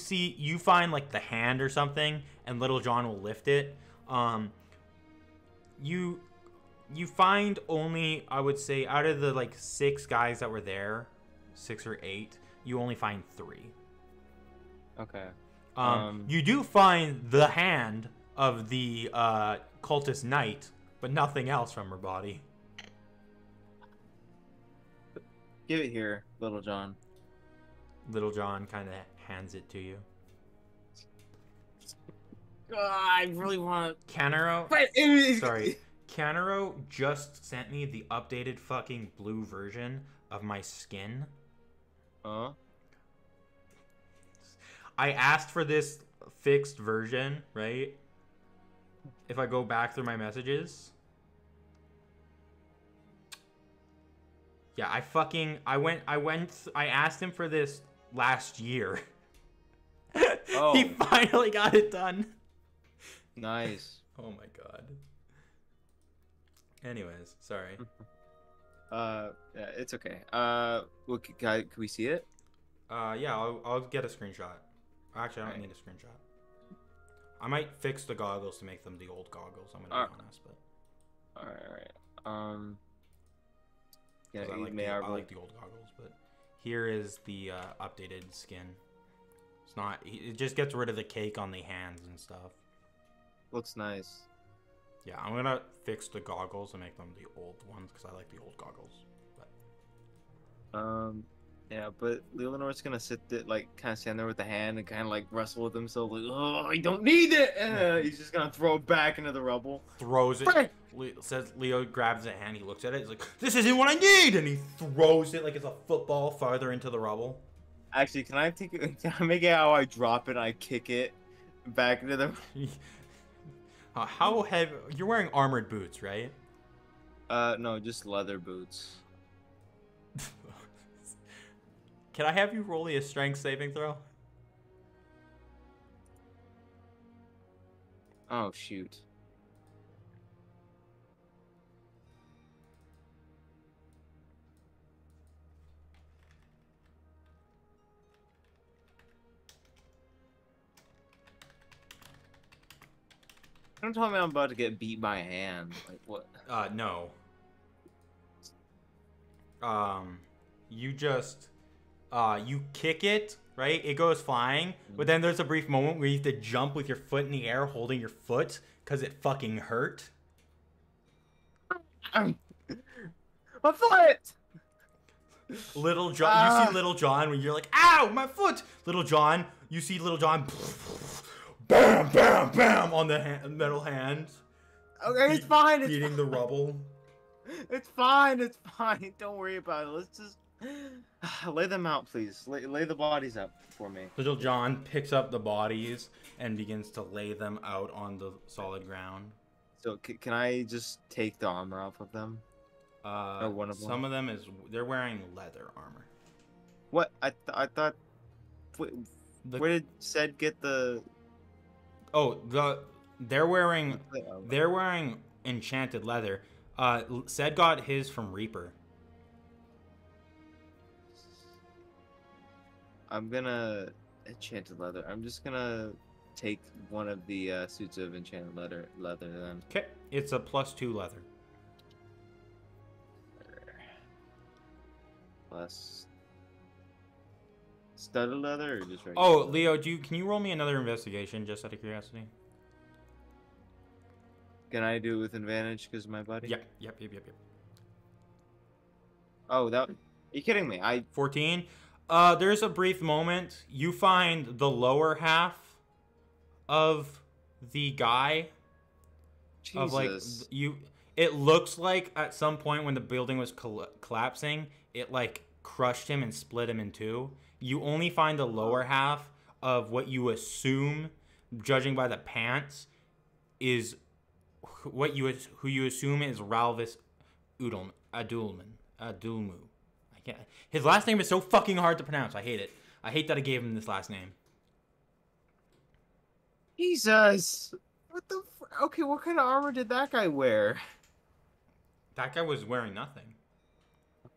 find like the hand or something, and Little John will lift it. You find only, I would say, out of the like 6 guys that were there, 6 or 8, you only find 3. Okay. You do find the hand of the cultist knight, but nothing else from her body. Give it here, Little John. Little John kind of hands it to you. I really want Canaro. Sorry. Canaro just sent me the updated fucking blue version of my skin. I asked for this fixed version, right? If I go back through my messages. Yeah, I asked him for this last year. Oh. He finally got it done. Nice. Oh my god. Anyways, sorry. Yeah, it's okay. Well, can we see it? Yeah, I'll get a screenshot. Actually, I don't need a screenshot. I might fix the goggles to make them the old goggles. I'm gonna be honest, but. Alright. Yeah, I like the old goggles, but here is the updated skin. It's not. It just gets rid of the cake on the hands and stuff. Looks nice. Yeah, I'm gonna fix the goggles and make them the old ones because I like the old goggles. But yeah, but Leonor's gonna kind of stand there with the hand and kind of like wrestle with himself, like, oh, I don't need it. He's just gonna throw it back into the rubble. Throws it. Leo grabs the hand. He looks at it. He's like, "This isn't what I need," and he throws it like it's a football farther into the rubble. Actually, can I make it how I drop it? And I kick it back into the. How heavy? You're wearing armored boots, right? No, just leather boots. Can I have you roll a strength saving throw? Oh shoot. Don't tell me I'm about to get beat by a hand. Like what? No. You just, you kick it, right? It goes flying, but then there's a brief moment where you have to jump with your foot in the air, holding your foot, because it fucking hurt. My foot! Little John, you see Little John when you're like, ow, my foot! Little John, you see Little John, bam, bam, bam, on the metal hand. Okay, it's fine. It's Beating the rubble. It's fine. It's fine. Don't worry about it. Let's just lay them out, please. Lay the bodies up for me. Little John picks up the bodies and begins to lay them out on the solid ground. So can I just take the armor off of them? Or one of them? Some of them they're wearing leather armor. What? I thought. Where did Ced get the? Oh, they're wearing enchanted leather. Ced got his from Reaper. I'm gonna enchanted leather. I'm just gonna take one of the suits of enchanted leather then. Okay, it's a +2 leather. Plus studded leather or just regular? Oh, Leo, can you roll me another investigation just out of curiosity? Can I do it with advantage because of my buddy? Yep. Oh, are you kidding me? 14. There's a brief moment. You find the lower half of the guy. Jesus. Of like it looks like at some point when the building was collapsing, it like crushed him and split him in two. You only find the lower half of what you assume, judging by the pants, is who you assume is Ralvis Adulmu. I can't. His last name is so fucking hard to pronounce. I hate it. I hate that I gave him this last name. Jesus. What the? Okay, what kind of armor did that guy wear? That guy was wearing nothing.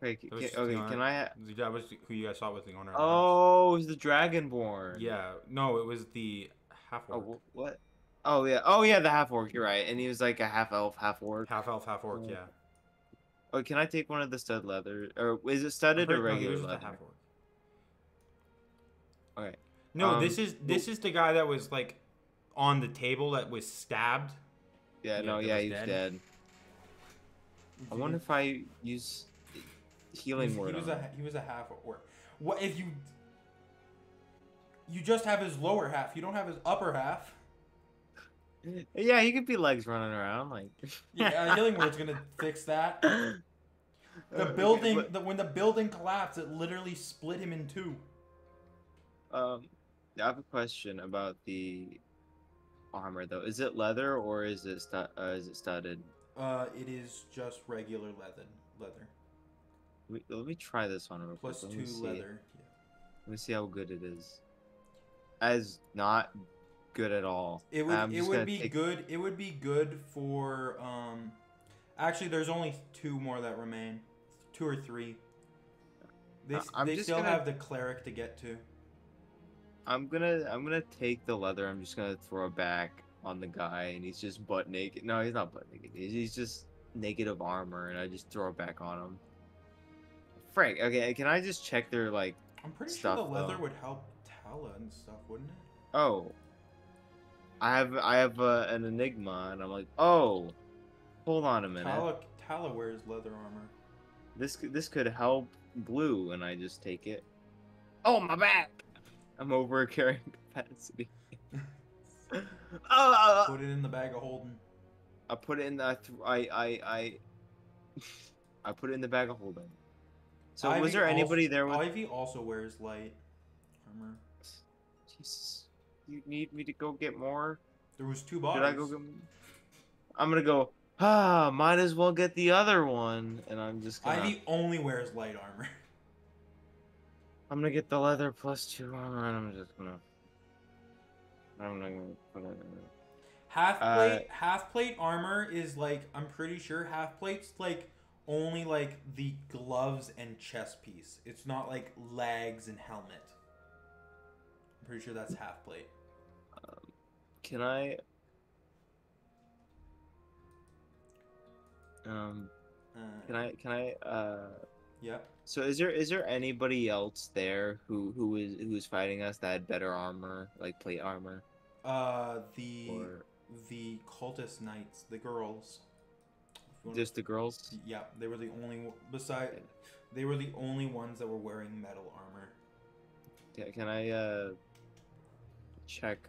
Okay, can I? That was who you guys thought was the owner. Oh, it was the Dragonborn. Yeah, no, it was the half orc. Oh, what? Oh yeah, the half orc. You're right, and he was like a half elf, half orc. Half elf, half orc. Yeah. Oh, can I take one of the stud leather, or is it studded or regular leather? The half orc. Okay. No, this is the guy that was like on the table that was stabbed. Yeah, he's dead. I wonder if I use healing word. He was a half orc. What if you just have his lower half? You don't have his upper half. Yeah, he could be legs running around like. Yeah, healing word's gonna fix that. The building, when the building collapsed, it literally split him in two. I have a question about the armor though. Is it leather or is it studded? It is just regular leather. Let me try this one real quick. +2 leather. Yeah. Let me see how good it is. As not good at all. It would be good. It would be good for Actually, there's only 2 more that remain. 2 or 3. They still have the cleric to get to. I'm gonna take the leather. I'm just gonna throw it back on the guy, and he's just butt naked. No, he's not butt naked. He's just naked of armor, and I just throw it back on him. Frank, okay, can I just check their like? I'm pretty sure the leather would help Tala and stuff, wouldn't it? Oh, I have an enigma, and I'm like, oh, hold on a minute. Tala wears leather armor. This could help Blue, and I just take it. Oh, my back! I'm over carrying capacity. Put it in the bag of holding. I put it in the I put it in the bag of holding. So Ivy was there anybody there with Ivy also wears light armor. Jesus. You need me to go get more? There was 2 bodies. Should I go get more? I'm gonna go Might as well get the other one, and I'm just gonna. Ivy only wears light armor. I'm gonna get the leather +2 armor, and I'm just gonna. I'm not gonna put it in. Half plate armor is like, I'm pretty sure half plate's like only like the gloves and chest piece. It's not like legs and helmet. I'm pretty sure that's half plate. Can I? Can I? Yeah. So is there anybody else there who's fighting us that had better armor, like plate armor? The cultist knights, the girls. Just the girls? Yeah, they were the only they were the only ones that were wearing metal armor. Yeah, can I check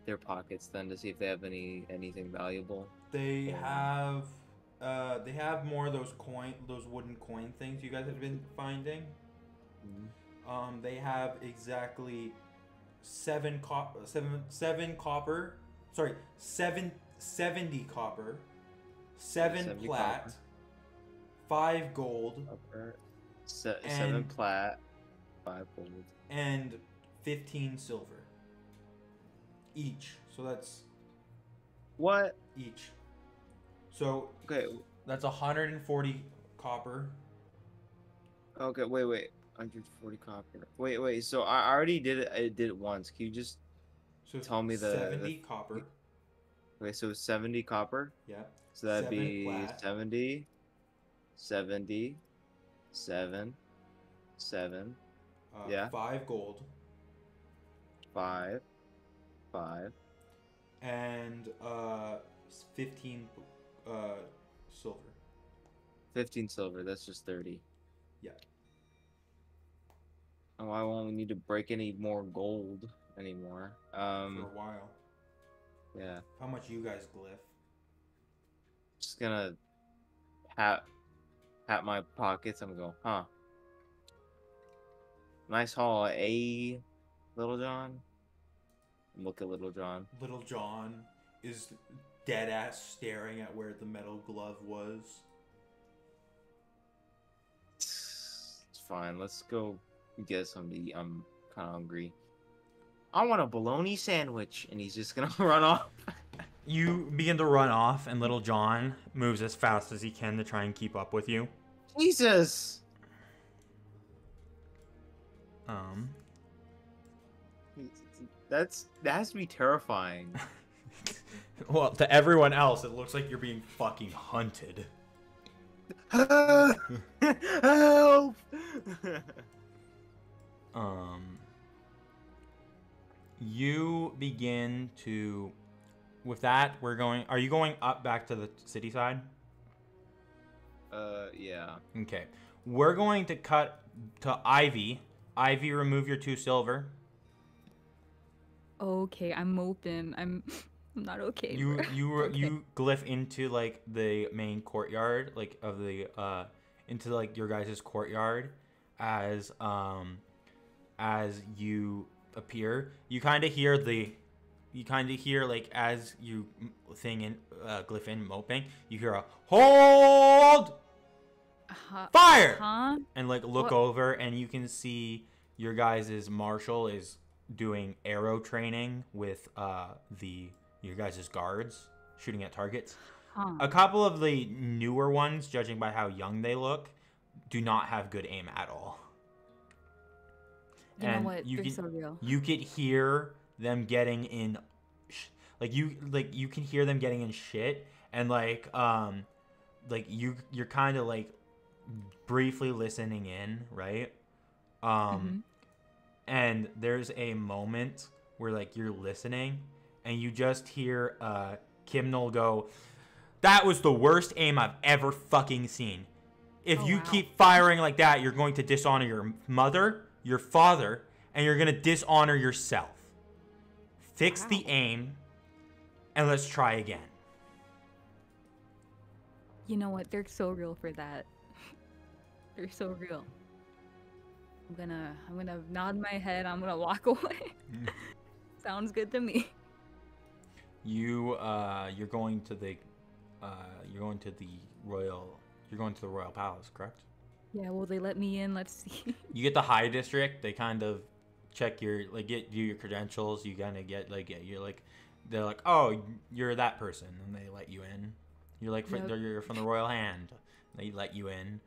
their pockets then to see if they have anything valuable? They have more of those wooden coin things you guys have been finding. Mm-hmm. They have exactly 70 copper, 7 plat, copper. 5 gold, Copper, 7 plat, 5 gold, and 15 silver each. So that's what each. So okay, that's 140 copper. Okay, wait. 140 copper. Wait. So I already did it. I did it once. Can you just tell me the 70 copper? Okay, so 70 copper. Yeah. So that'd 7 be plat. 70, 7, yeah. 5 gold. 5. And 15 silver. 15 silver. That's just 30. Yeah. Oh, I won't need to break any more gold anymore. For a while. Yeah. How much you guys glyph? Just gonna pat my pockets. I'm gonna go, huh? Nice haul, Little John. Look at Little John. Little John is dead ass staring at where the metal glove was. It's fine. Let's go get something to eat. I'm kind of hungry. I want a bologna sandwich, and he's just gonna run off. You begin to run off, and Little John moves as fast as he can to try and keep up with you. Jesus. That has to be terrifying. Well, to everyone else, it looks like you're being fucking hunted. Help! You begin to. With that, are you going up back to the city side? Yeah. Okay. We're going to cut to Ivy. Ivy, remove your 2 silver. Okay, I'm open. I'm not okay. You Okay. you glyph into like the main courtyard, like of the into like your guys' courtyard as you appear. You kind of hear like as you glyph in moping, you hear a hold fire and like look over, and you can see your guys' marshal is doing arrow training with your guys' guards, shooting at targets. A couple of the newer ones, judging by how young they look, do not have good aim at all. You know what? They're so real. You could hear them getting in, you can hear them getting in shit, and you're kind of like briefly listening in, right? And there's a moment where like you're listening, and you just hear Kimnal go, "That was the worst aim I've ever fucking seen. If you keep firing like that, you're going to dishonor your mother, your father, and you're going to dishonor yourself. Fix the aim, and let's try again." You know what? They're so real for that. They're so real. I'm gonna nod my head. I'm gonna walk away. Sounds good to me. You're going to the you're going to the royal. You're going to the royal palace, correct? Yeah, will they let me in? Let's see. You get the high district. They kind of check your get you your credentials. You kind of get you're like they're like, oh, you're that person, and they let you in. You're like Yep. you're from the royal hand. They let you in.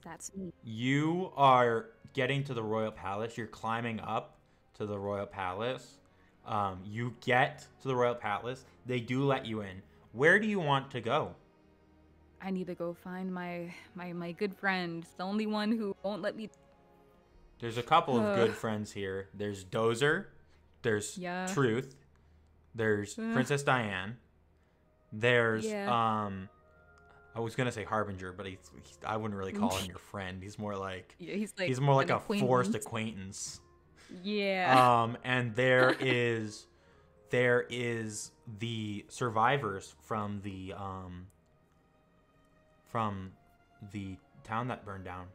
That's me. You are getting to the royal palace. You're climbing up to the royal palace. You get to the royal palace. They do let you in. Where do you want to go? I need to go find my good friend, the only one who won't let me. There's a couple of good friends here. There's Dozer. There's Yeah. Truth. There's Princess Diane. There's I was gonna say Harbinger, but I wouldn't really call him your friend. He's more like Yeah, he's more like an a forced acquaintance. acquaintance. Yeah. And there is the survivors from the town that burned down.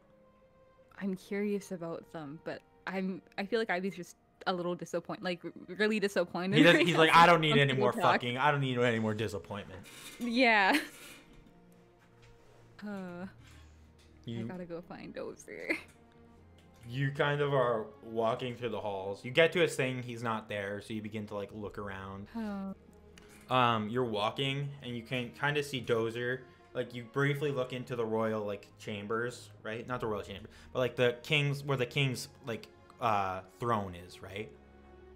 I'm curious about them, but I feel like I was just a little disappointed, like really disappointed. He's like, I don't need any more Talk. I don't need any more disappointment. Yeah. I You gotta go find Dozer. you kind of are walking through the halls. You get to his thing, he's not there, so you begin to like look around. Oh. You're walking and you can kind of see Dozer. Like you briefly look into the royal like chambers, right? Not the royal chamber, but like the king's where the king's like throne is, right?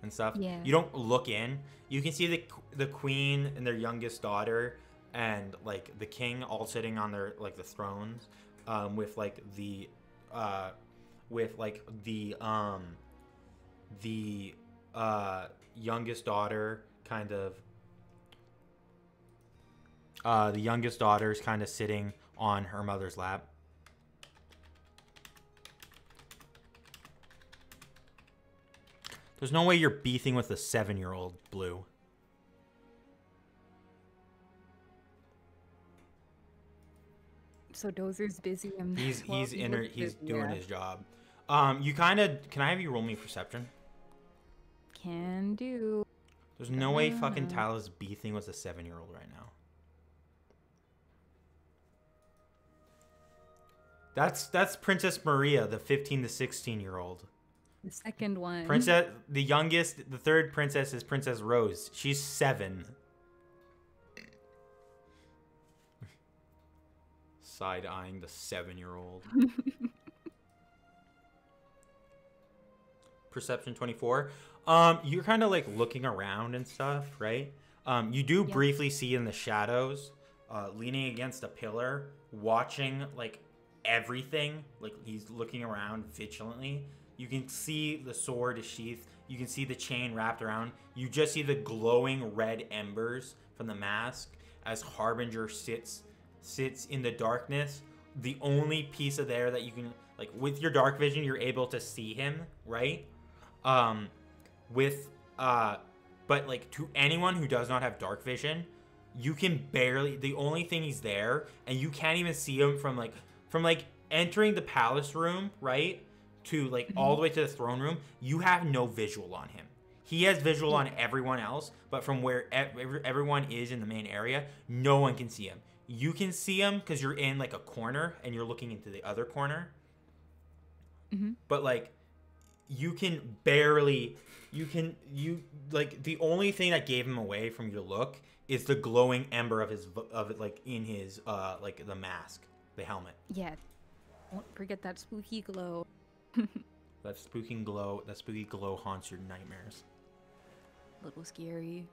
And stuff. Yeah. You don't look in. You can see the queen and their youngest daughter and like the king all sitting on their like the thrones, with like the youngest daughter kind of the youngest daughter's kind of sitting on her mother's lap. There's no way you're beefing with a 7-year-old, Blue. So Dozer's busy. And He's well, he's he in looks he's busy, doing yeah. his job. You kind of can I have you roll me perception? Can do. There's no way fucking Tala's beefing with a 7-year-old right now. That's Princess Maria, the 15 to 16-year-old. The second one. Princess, the youngest, the third princess is Princess Rose. She's 7. Side-eyeing the 7-year-old. Perception 24. You're kind of like looking around and stuff, right? You do briefly see in the shadows, leaning against a pillar, watching like everything. Like he's looking around vigilantly. You can see the sword is sheathed. You can see the chain wrapped around. You just see the glowing red embers from the mask as Harbinger sits in the darkness. The only piece of there that you can, like, with your dark vision, you're able to see him, right? But like to anyone who does not have dark vision, you can barely, the only thing he's there, and you can't even see him from entering the palace room, right? To like all the way to the throne room, you have no visual on him. He has visual on everyone else, but from where everyone is in the main area, no one can see him. You can see him because you're in like a corner and you're looking into the other corner. But like, you can barely, like the only thing that gave him away from your look is the glowing ember of it like in his like the mask, the helmet. Yeah. Don't forget that spooky glow. That spooky glow haunts your nightmares. A little scary.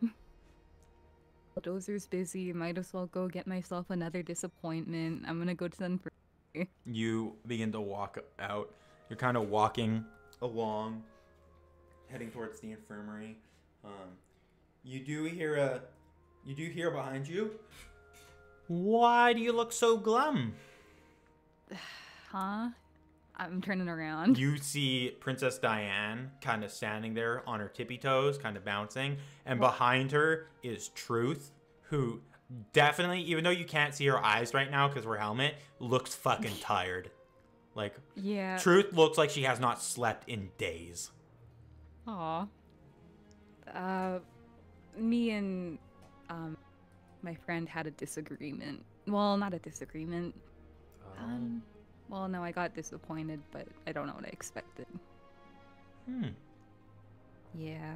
Dozer's busy. Might as well go get myself another disappointment. I'm gonna go to them. You begin to walk out. You're kind of walking along, heading towards the infirmary. You do hear behind you. Why do you look so glum? Huh? I'm turning around. You see Princess Diane kind of standing there on her tippy toes, kind of bouncing, and behind her is Truth, who definitely, even though you can't see her eyes right now because of her helmet, looks fucking tired. Like, yeah. Truth looks like she has not slept in days. Aw. Me and my friend had a disagreement. Well, not a disagreement. Well, no, I got disappointed, but I don't know what I expected. Yeah.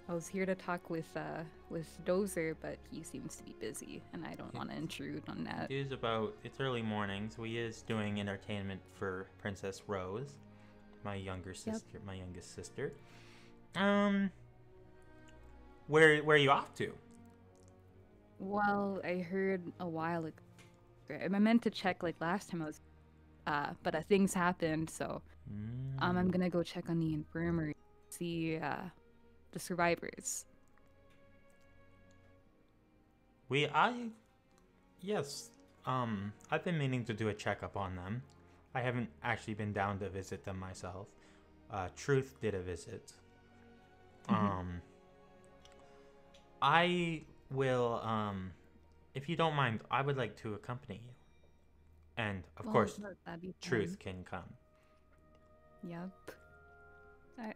I was here to talk with Dozer, but he seems to be busy, and I don't want to intrude on that. It's early morning, so he is doing entertainment for Princess Rose, my youngest sister. Where are you off to? Well, I heard a while ago. I meant to check like last time I was, but things happened, so I'm gonna go check on the infirmary, see the survivors. Yes. I've been meaning to do a checkup on them. I haven't actually been down to visit them myself. Truth did a visit. I will, if you don't mind, I would like to accompany you. And, of course, that'd be Truth fine. can come. Yep.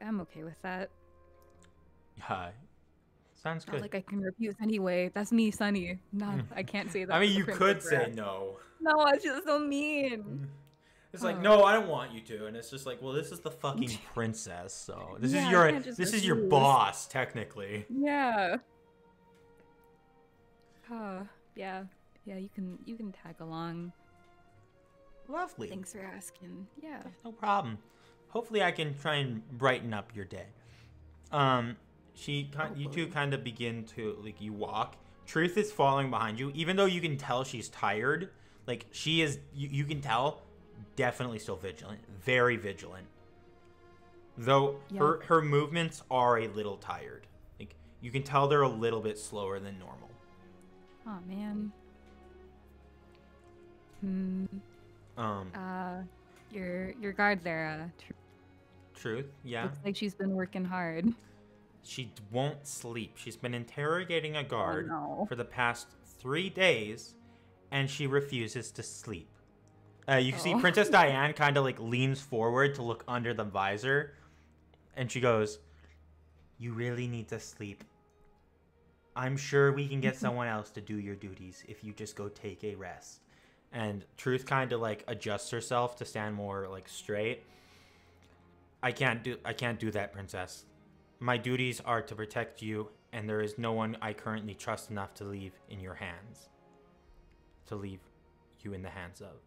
I'm okay with that. Hi. Sounds Not good. like I can refuse anyway. That's me, Sunny. No, I can't say that. I mean, to the you Princess could say Bride. no. No, it's just so mean. It's like, no, I don't want you to. And it's just like, well, this is the fucking princess, so this Yeah, is I your can't just this is your refuse. boss, technically. Yeah. Yeah. You can tag along. Lovely. Thanks for asking. Yeah. No problem. Hopefully I can try and brighten up your day. You two kind of begin to, like, you walk. Truth is following behind you, even though you can tell she's tired. Like, she is, you can tell, definitely still vigilant. Very vigilant. Though her movements are a little tired. Like, you can tell they're a little bit slower than normal. Oh man. Your guard there, Truth, yeah. looks like she's been working hard. She won't sleep. She's been interrogating a guard no. for the past 3 days, and she refuses to sleep. You see Princess Diane kind of like leans forward to look under the visor, and she goes, "You really need to sleep. I'm sure we can get someone else to do your duties if you just go take a rest." And Truth kind of like adjusts herself to stand more like straight. I can't do that, Princess. My duties are to protect you, and there is no one I currently trust enough to leave in your hands. To leave you in the hands of.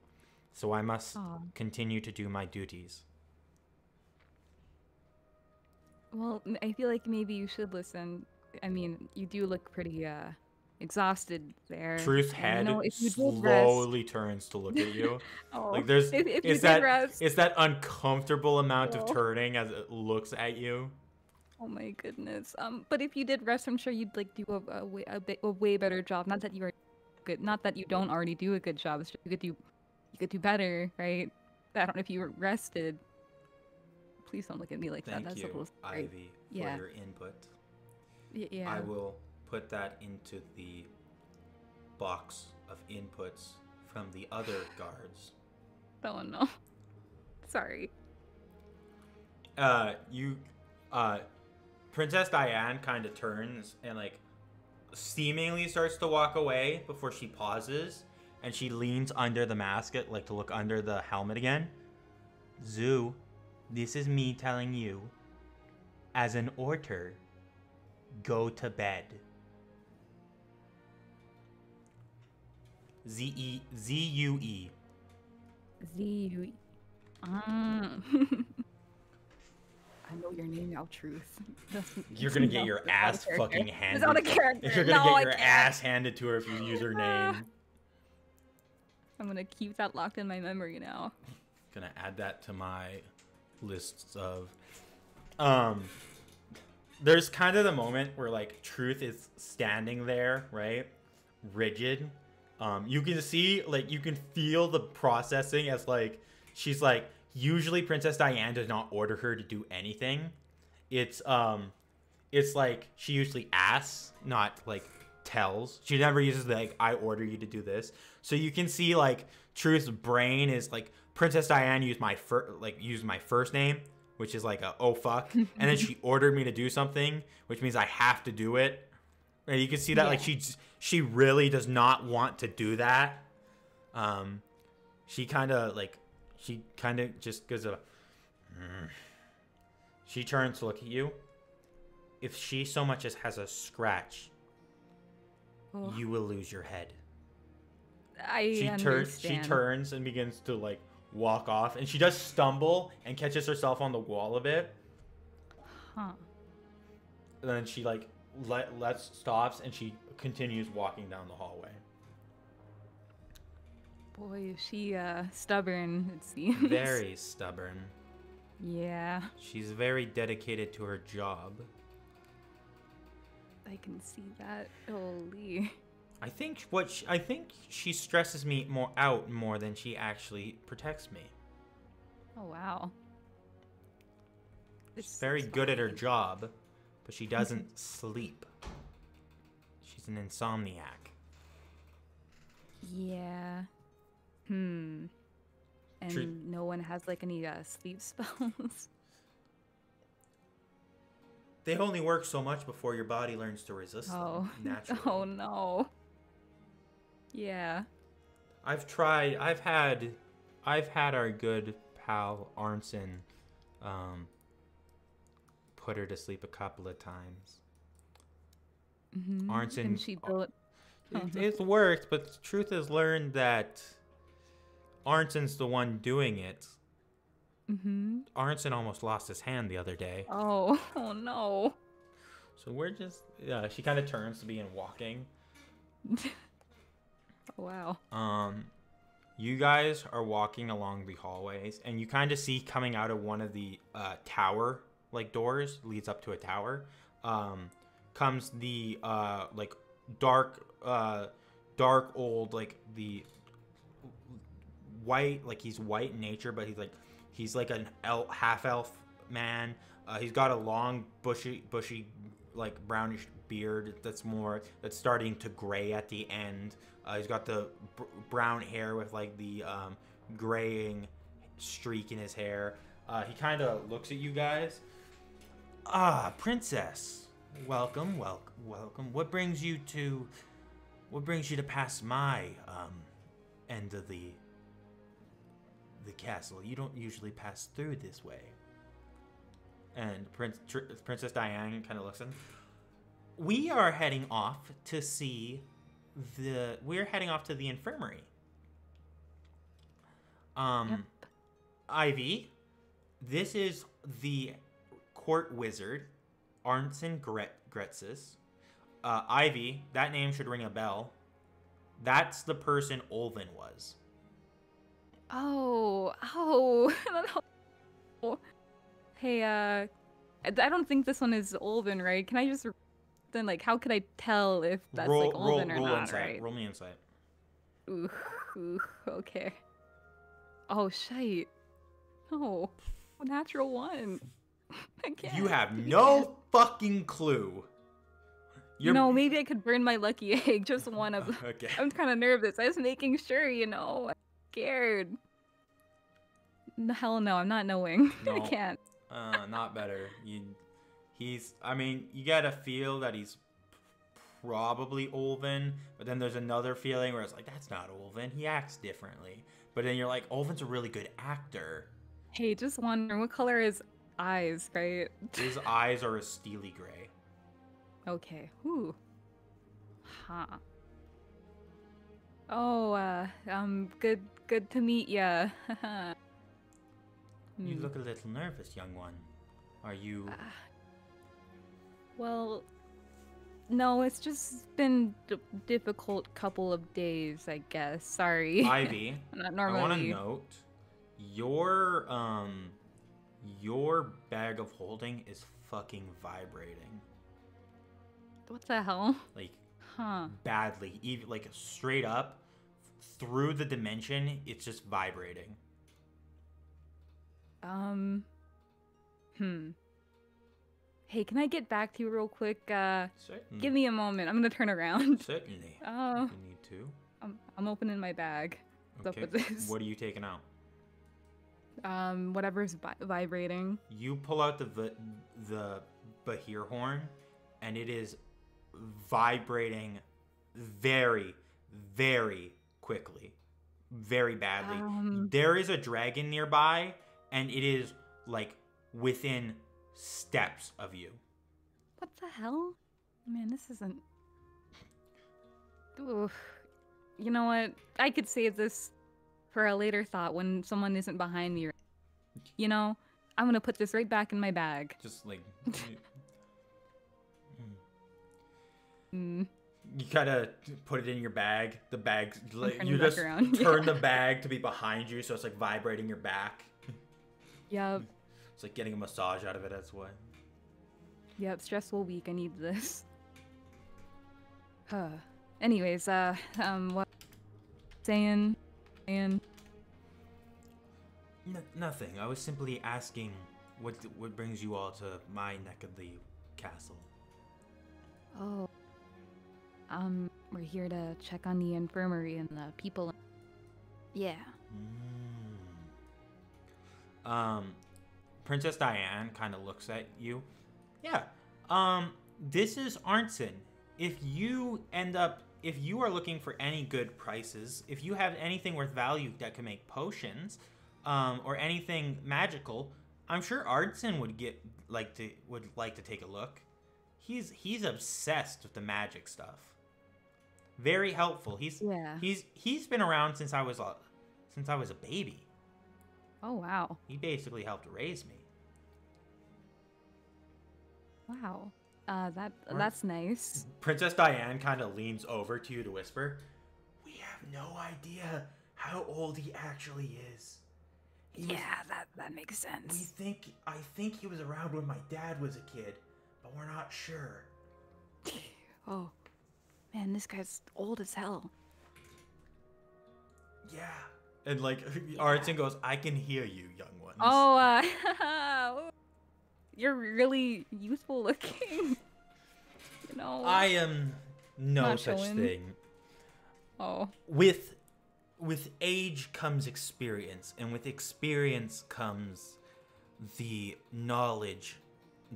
So I must continue to do my duties. Well, I feel like maybe you should listen. I mean, you do look pretty exhausted there. Truth's And, head if you did rest- slowly turns to look at you. Oh, Like there's if you it's did that rest- it's that uncomfortable amount of Oh. turning as it looks at you. Oh my goodness. But if you did rest, I'm sure you'd like do a way better job. Not that you are good. Not that you don't already do a good job. It's just you could do better, right? I don't know if you were rested. Please don't look at me like Thank that. That's you, supposed to be Ivy, yeah. for your input. Yeah. I will put that into the box of inputs from the other guards. Oh no. Sorry. Princess Diane kind of turns and like seemingly starts to walk away before she pauses, and she leans under the mask to look under the helmet again. Zoo, this is me telling you, as an order, go to bed. Z-U-E. Z-U-E. I know your name now, Truth. You're gonna get your ass fucking handed. It's not a character. You're gonna No, get I your can't. ass handed to her if you use her name. I'm gonna keep that locked in my memory now. Gonna add that to my lists of. There's kind of the moment where like Truth is standing there, right, rigid. You can see, like, you can feel the processing as like she's like. Usually Princess Diane does not order her to do anything. It's like she usually asks, not like tells. She never uses the like I order you to do this. So you can see like Truth's brain is like Princess Diane used my first name, which is like a oh fuck, and then she ordered me to do something, which means I have to do it. And you can see that like she really does not want to do that. She kind of just goes she turns to look at you. If she so much as has a scratch, you will lose your head. I understand. She turns and begins to like walk off, and she does stumble and catches herself on the wall a bit. Huh. And then she like stops, and she continues walking down the hallway. Boy, is she stubborn, it seems. Very stubborn. Yeah. She's very dedicated to her job. I can see that. Holy. I think she stresses me more than she actually protects me. Oh wow. She's very good at her job, but she doesn't sleep. She's an insomniac. Yeah. And no one has like any sleep spells. They only work so much before your body learns to resist them naturally. Oh no. Yeah. I've had our good pal Arnson put her to sleep a couple of times. Arnson, and she built it's worked, but truth has learned that Arnson's the one doing it. Arnson almost lost his hand the other day. Oh no. So we're just she kind of turns to begin walking. Wow. You guys are walking along the hallways, and you kind of see coming out of one of the tower like doors leads up to a tower. Comes the like dark old like the white, like he's white in nature, but he's like an half elf man. He's got a long bushy like brownish beard that's starting to gray at the end. He's got the brown hair with like the graying streak in his hair. He kind of looks at you guys. Ah, princess, welcome. What brings you to pass my end of the castle? You don't usually pass through this way. And Princess Diane kind of looks in. We're heading off to the infirmary. Yep. Ivy, this is the court wizard, Arnson Gretzis. Ivy, that name should ring a bell. That's the person Olvin was. Oh. Hey, I don't think this one is Olvin, right? Can I just then like how could I tell if that's like Olvin or not, insight. right? Roll me insight. Ooh, okay. Oh shite. No. Natural one. Again. You have no fucking clue. No, maybe I could burn my lucky egg. Just one of them. Okay. I'm kind of nervous. I was making sure, I'm scared. No, hell no, I'm not knowing. No. I can't. Not better. You get a feel that he's probably Olvin, but then there's another feeling where it's like, that's not Olvin. He acts differently. But then you're like, Olvin's a really good actor. Hey, just wondering, what color is eyes, right? His eyes are a steely gray. Okay. Whew. Huh. Oh, good to meet ya. You look a little nervous, young one. Are you... Well, no, it's just been difficult couple of days, I guess. Sorry. Ivy, Not normally. I want to note, your bag of holding is fucking vibrating. What the hell? Like, huh? Badly, even like straight up through the dimension, it's just vibrating. Hey, can I get back to you real quick? Certainly. Give me a moment. I'm gonna turn around. Certainly. Oh. If you need to. I'm opening my bag. What's Okay. up with this? What are you taking out? Whatever's vibrating. You pull out the Bahir horn, and it is vibrating very, very quickly. Very badly. There is a dragon nearby, and it is, like, within steps of you. What the hell? Man, this isn't... Oof. You know what? I could save this for a later thought when someone isn't behind me. You know? I'm gonna put this right back in my bag. Just, like... Mm. You gotta put it in your bag. The bag, turning you it back just around. turn Yeah. the bag to be behind you, so it's like vibrating your back. Yep. It's like getting a massage out of it as well. Yep, stressful week. I need this. Huh. Anyways, what? Saying. Nothing. I was simply asking what brings you all to my neck of the castle. Oh. We're here to check on the infirmary and the people. Yeah. Princess Diane kind of looks at you. Yeah. This is Arnson. If you are looking for any good prices, if you have anything worth value that can make potions, or anything magical, I'm sure Arnson would like to take a look. He's obsessed with the magic stuff. Very helpful. He's been around since I was a baby. Oh wow. He basically helped raise me. Wow. That's nice. Princess Diane kind of leans over to you to whisper, "We have no idea how old he actually is. That makes sense. I think he was around when my dad was a kid, but we're not sure." Oh, man, this guy's old as hell. Yeah. And like Arnson goes, "I can hear you, young ones." Oh, you're really youthful looking. You know. I am no Not such showing. thing. Oh. With age comes experience, and with experience comes the knowledge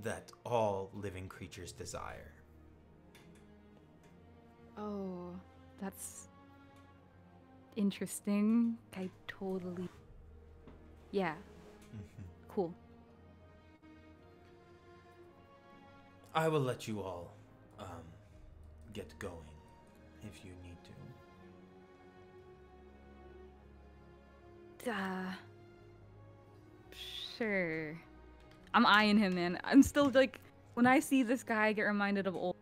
that all living creatures desire. Oh, that's interesting. I totally. Yeah. Cool. I will let you all get going if you need to. Sure. I'm eyeing him, man. I'm still like, when I see this guy, I get reminded of old.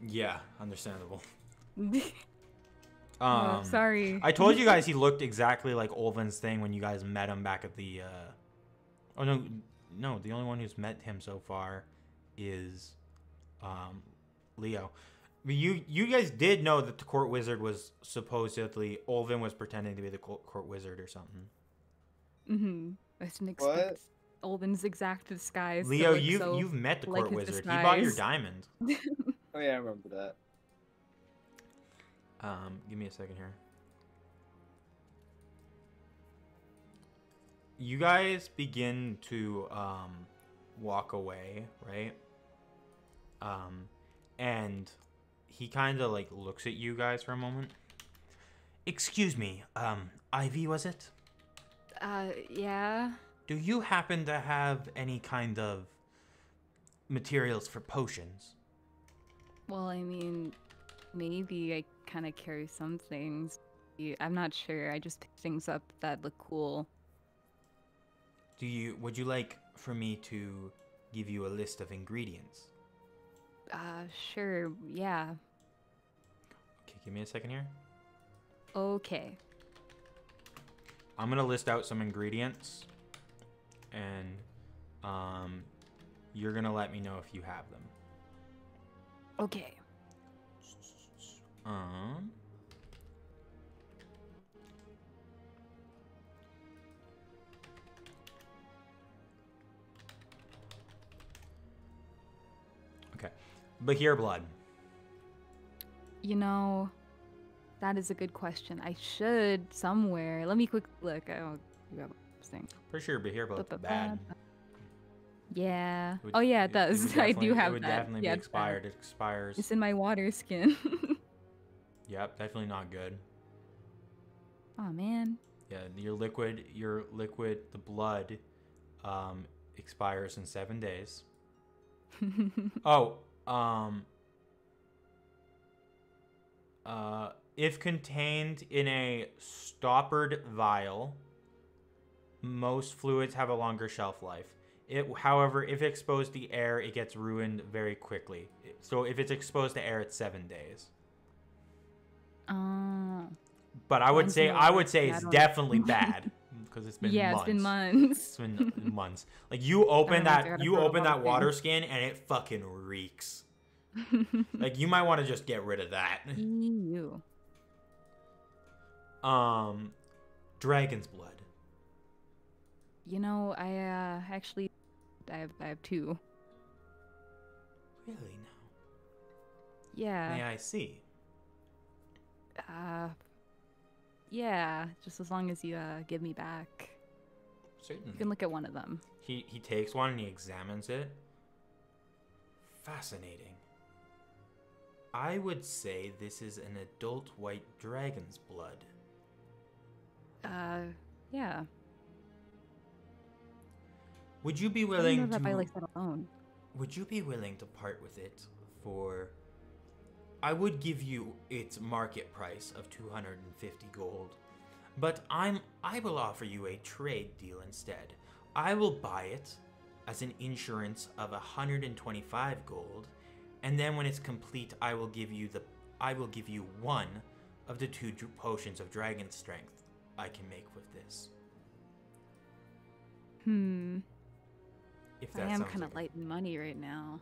Yeah, understandable. Oh, sorry. I told you guys he looked exactly like Olvin's thing when you guys met him back at the oh no, the only one who's met him so far is Leo. You guys did know that the court wizard was supposedly Olvin was pretending to be the court wizard or something. I didn't expect Olvin's exact disguise. Leo, to look you've met the court his wizard. He bought your disguise. diamond. Oh yeah, I remember that. Give me a second here. You guys begin to walk away, right? And he kind of like looks at you guys for a moment. Excuse me, Ivy, was it? Yeah. Do you happen to have any kind of materials for potions? Well, I mean, maybe I kind of carry some things. I'm not sure. I just pick things up that look cool. Would you like for me to give you a list of ingredients? Sure. Yeah. Okay, give me a second here. Okay. I'm gonna list out some ingredients, and you're gonna let me know if you have them. Okay. Okay. Bahir blood. You know, that is a good question. I should somewhere. Let me quick look. Oh, you have this thing. For sure, Bahir blood's bad. Yeah. Would- Oh yeah, it would does. I definitely- do have It would that. definitely Yeah, be it's bad. expired. It expires. It's in my water skin. Yep, definitely not good. Oh man. Yeah, your liquid, the blood, expires in 7 days. Oh, if contained in a stoppered vial, most fluids have a longer shelf life. However, if exposed to air, it gets ruined very quickly. So if it's exposed to air, it's 7 days. Oh. But I would Mine's say more I would like say that it's one. definitely bad because it's been Yeah, months. it's been months. It's been months. Like you open I gotta throw the that water water skin and it fucking reeks. Like you might want to just get rid of that. Ew. Dragon's blood. You know, I actually I have two. Really now? Yeah. May I see? Yeah, just as long as you give me back. Certainly. You can look at one of them. He takes one and he examines it. Fascinating. I would say this is an adult white dragon's blood. Yeah. Would you be I don't know willing that by to? like that alone. Would you be willing to part with it for? I would give you its market price of 250 gold, but I will offer you a trade deal instead. I will buy it as an insurance of 125 gold, and then when it's complete, I will give you one of the two potions of dragon strength I can make with this. If that I am sounds kind like of light in money right now.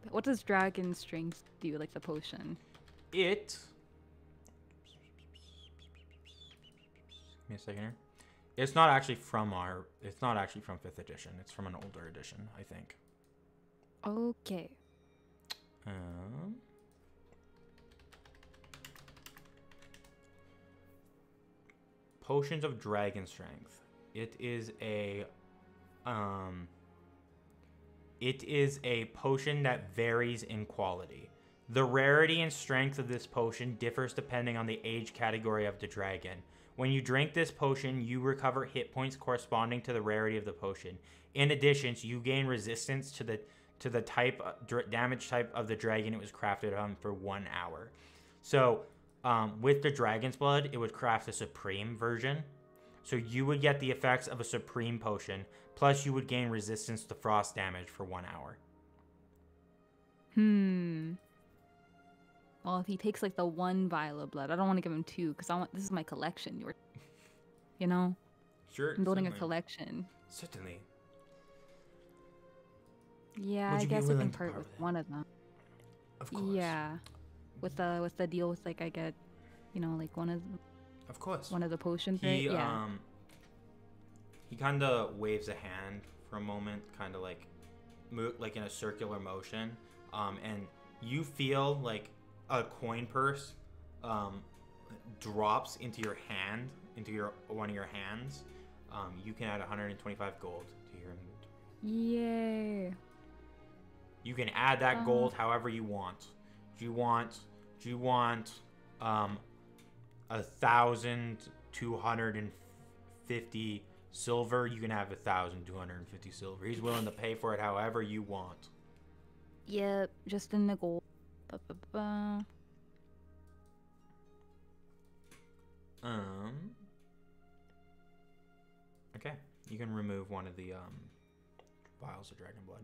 But what does dragon strength do, like the potion? It. Give me a second here. It's not actually from It's not actually from 5th edition. It's from an older edition, I think. Okay. Potions of dragon strength. It is a potion that varies in quality. The rarity and strength of this potion differs depending on the age category of the dragon. When you drink this potion, you recover hit points corresponding to the rarity of the potion. In addition, you gain resistance to the type damage type of the dragon it was crafted on for 1 hour. So, with the dragon's blood, it would craft a supreme version. So you would get the effects of a supreme potion, plus you would gain resistance to frost damage for 1 hour. Well, if he takes like the one vial of blood, I don't want to give him two because this is my collection. You know? Sure. I'm building a certainly. collection. Certainly. Yeah, Would I you be guess I willing can to part part with with it? one of them. Of course. Yeah. With the deal with like I get, you know, like Of course. one of the potions, right? He Yeah. he kind of waves a hand for a moment, kind of like in a circular motion, and you feel like a coin purse drops into your hand, into one of your hands. You can add 125 gold to your inventory. Yay. You can add that gold however you want. Do you want 1,250 silver? You can have 1,250 silver. He's willing to pay for it however you want. Yep, just in the gold. Ba-ba-ba. Okay, you can remove one of the vials of dragon blood.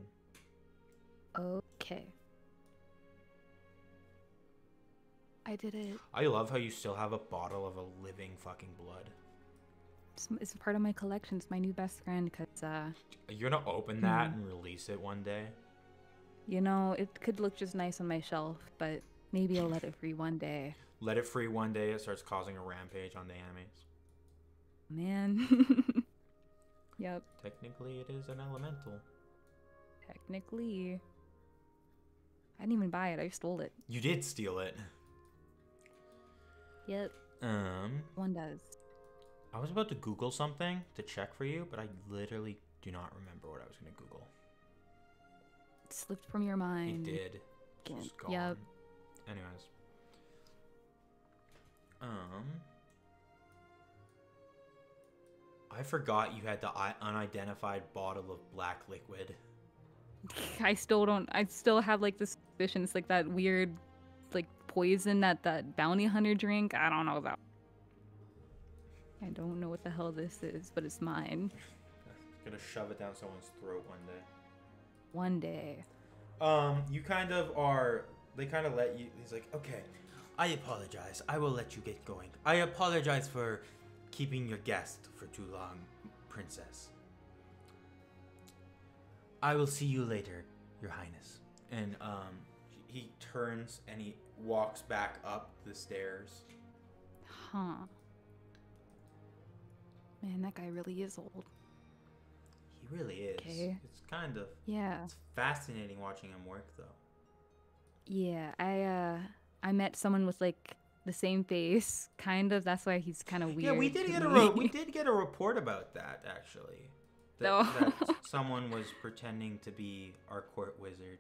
Okay. I did it. I love how you still have a bottle of a living fucking blood. It's part of my collection. It's my new best friend because, You're gonna open that and release it one day? you know, it could look just nice on my shelf, but maybe I'll let it free one day. Let it free one day, it starts causing a rampage on the enemies. Man. Yep, Technically, it is an elemental. technically. I didn't even buy it. I stole it. You did steal it. Yep, one does. I was about to Google something to check for you, but I literally do not remember what I was going to Google. It slipped from your mind. It did. It's just gone. Yep. Anyways. I forgot you had the unidentified bottle of black liquid. I still have like the suspicion it's like that weird like poison that bounty hunter drink. I don't know about. I don't know what the hell this is, but it's mine. Gonna shove it down someone's throat one day. One day. You kind of are. They kind of let you. He's like, okay, I apologize. I will let you get going. I apologize for keeping your guest for too long, princess. I will see you later, Your Highness. And he turns and he walks back up the stairs. Huh. Man, that guy really is old. He really is. Okay. It's kind of. Yeah. It's fascinating watching him work, though. Yeah, I met someone with like the same face, kind of. That's why he's kind of weird. Yeah, we did get a report about that actually. That someone was pretending to be our court wizard.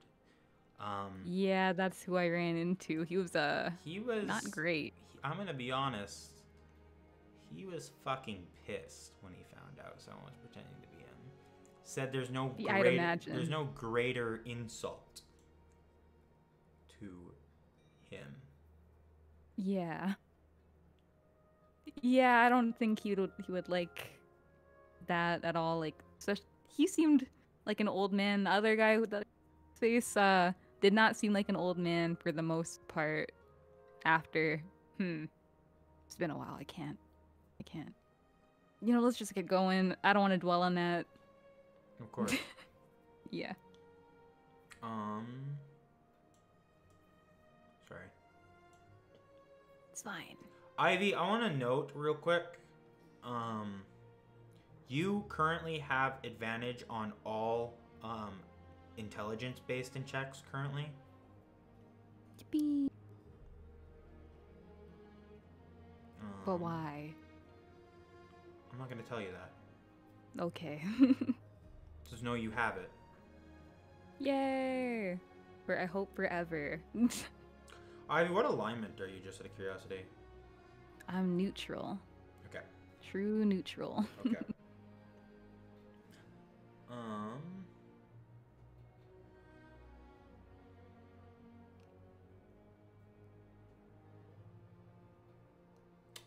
Yeah, that's who I ran into. He was not great. I'm gonna be honest. He was fucking pissed when he found out someone was pretending to be him. Said there's no greater insult to him. Yeah. Yeah, I don't think he would like that at all. Like, he seemed like an old man. The other guy with the face did not seem like an old man for the most part. After, it's been a while. I can't. Let's just get going. I don't want to dwell on that. Of course. Yeah. Sorry. It's fine. Ivy, I want to note real quick. You currently have advantage on all intelligence-based in checks currently. Yippee. But why? I'm not gonna tell you that. Okay. Just know you have it. Yay! I hope forever. Ivy, what alignment are you, just out of curiosity? I'm neutral. Okay. True neutral. Okay.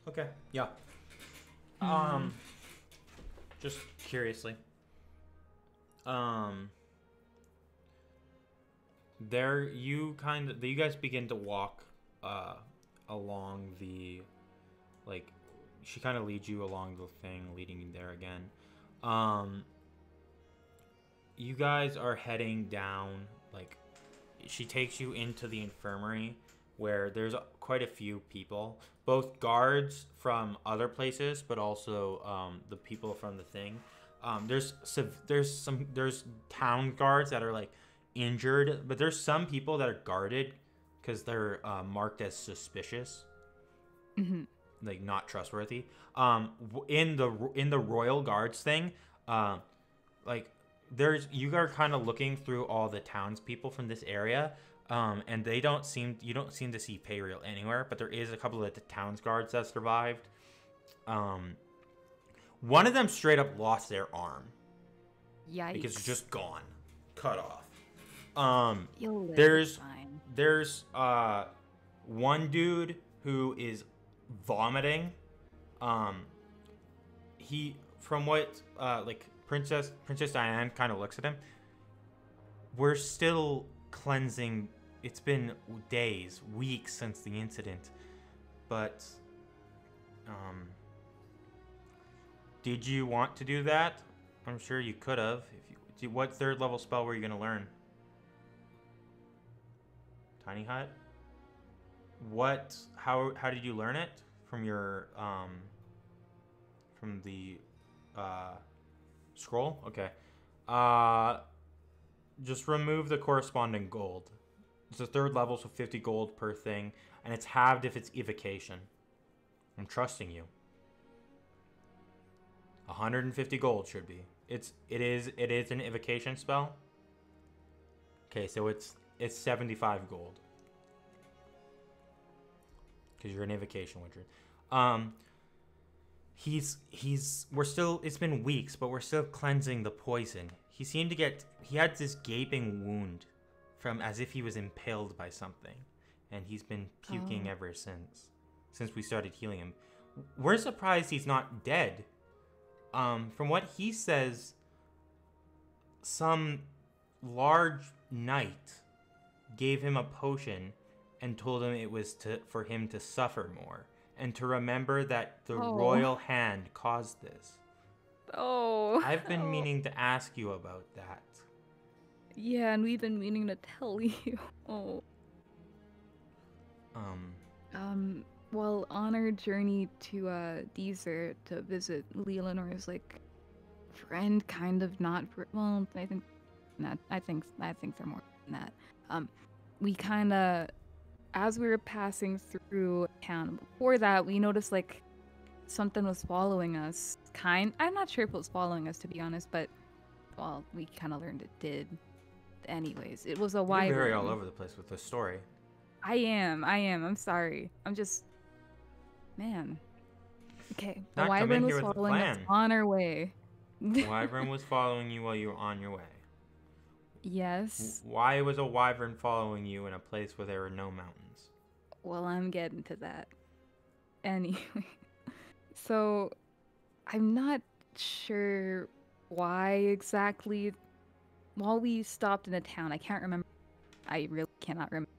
Okay. Yeah. Just curiously. You guys begin to walk along the, like, she kind of leads you along the thing leading you there again. You guys are heading down, like, she takes you into the infirmary where there's quite a few people, both guards from other places, but also the people from the thing. There's town guards that are like injured, but there's some people that are guarded because they're marked as suspicious, like not trustworthy. In the royal guards thing, like you are kind of looking through all the townspeople from this area. And you don't seem to see Payreal anywhere, but there is a couple of the towns guards that survived. One of them straight up lost their arm. Yikes. Because it's just gone. Cut off. You'll live, there's fine. one dude who is vomiting. He, from what like Princess Diane kind of looks at him, we're still cleansing. It's been days, weeks since the incident, but did you want to do that? I'm sure you could have. What third level spell were you gonna learn? Tiny Hut. How did you learn it? From your from the scroll? Okay. Just remove the corresponding gold. It's a third level, so 50 gold per thing, and it's halved if it's evocation. I'm trusting you. 150 gold should be. it is an evocation spell. Okay, so it's 75 gold. Because you're an evocation wizard. It's been weeks, but we're still cleansing the poison. He had this gaping wound from as if he was impaled by something. And he's been puking ever since we started healing him. We're surprised he's not dead. From what he says, some large knight gave him a potion and told him it was for him to suffer more and to remember that the royal hand caused this. Oh. I've been meaning to ask you about that. Yeah, and we've been meaning to tell you. Oh. Well, on our journey to Deezer to visit Leonor's like friend, kind of not. Well, I think they're more than that. We kind of, as we were passing through town. Before that, we noticed like something was following us. I'm not sure if it was following us, to be honest, but well, we kind of learned it did. Anyways, it was a wyvern. You're very all over the place with this story. I am. I'm sorry. I'm just, man. Okay, the Not come in wyvern was here with a following us plan. on our way. The wyvern was following you while you were on your way. Yes. Why was a wyvern following you in a place where there were no mountains? Well, I'm getting to that. Anyway, so I'm not sure why exactly. While we stopped in a town, I can't remember. I really cannot remember.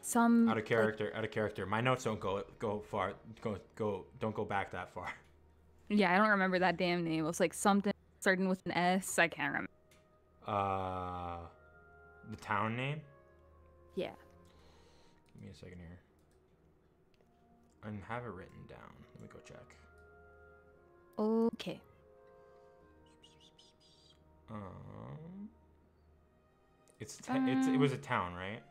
Some Out of character. My notes don't go far. Don't go back that far. Yeah, I don't remember that damn name. It was like something starting with an S. I can't remember. The town name? Yeah. Give me a second here. I have it written down. Let me go check. Okay. It was a town, right?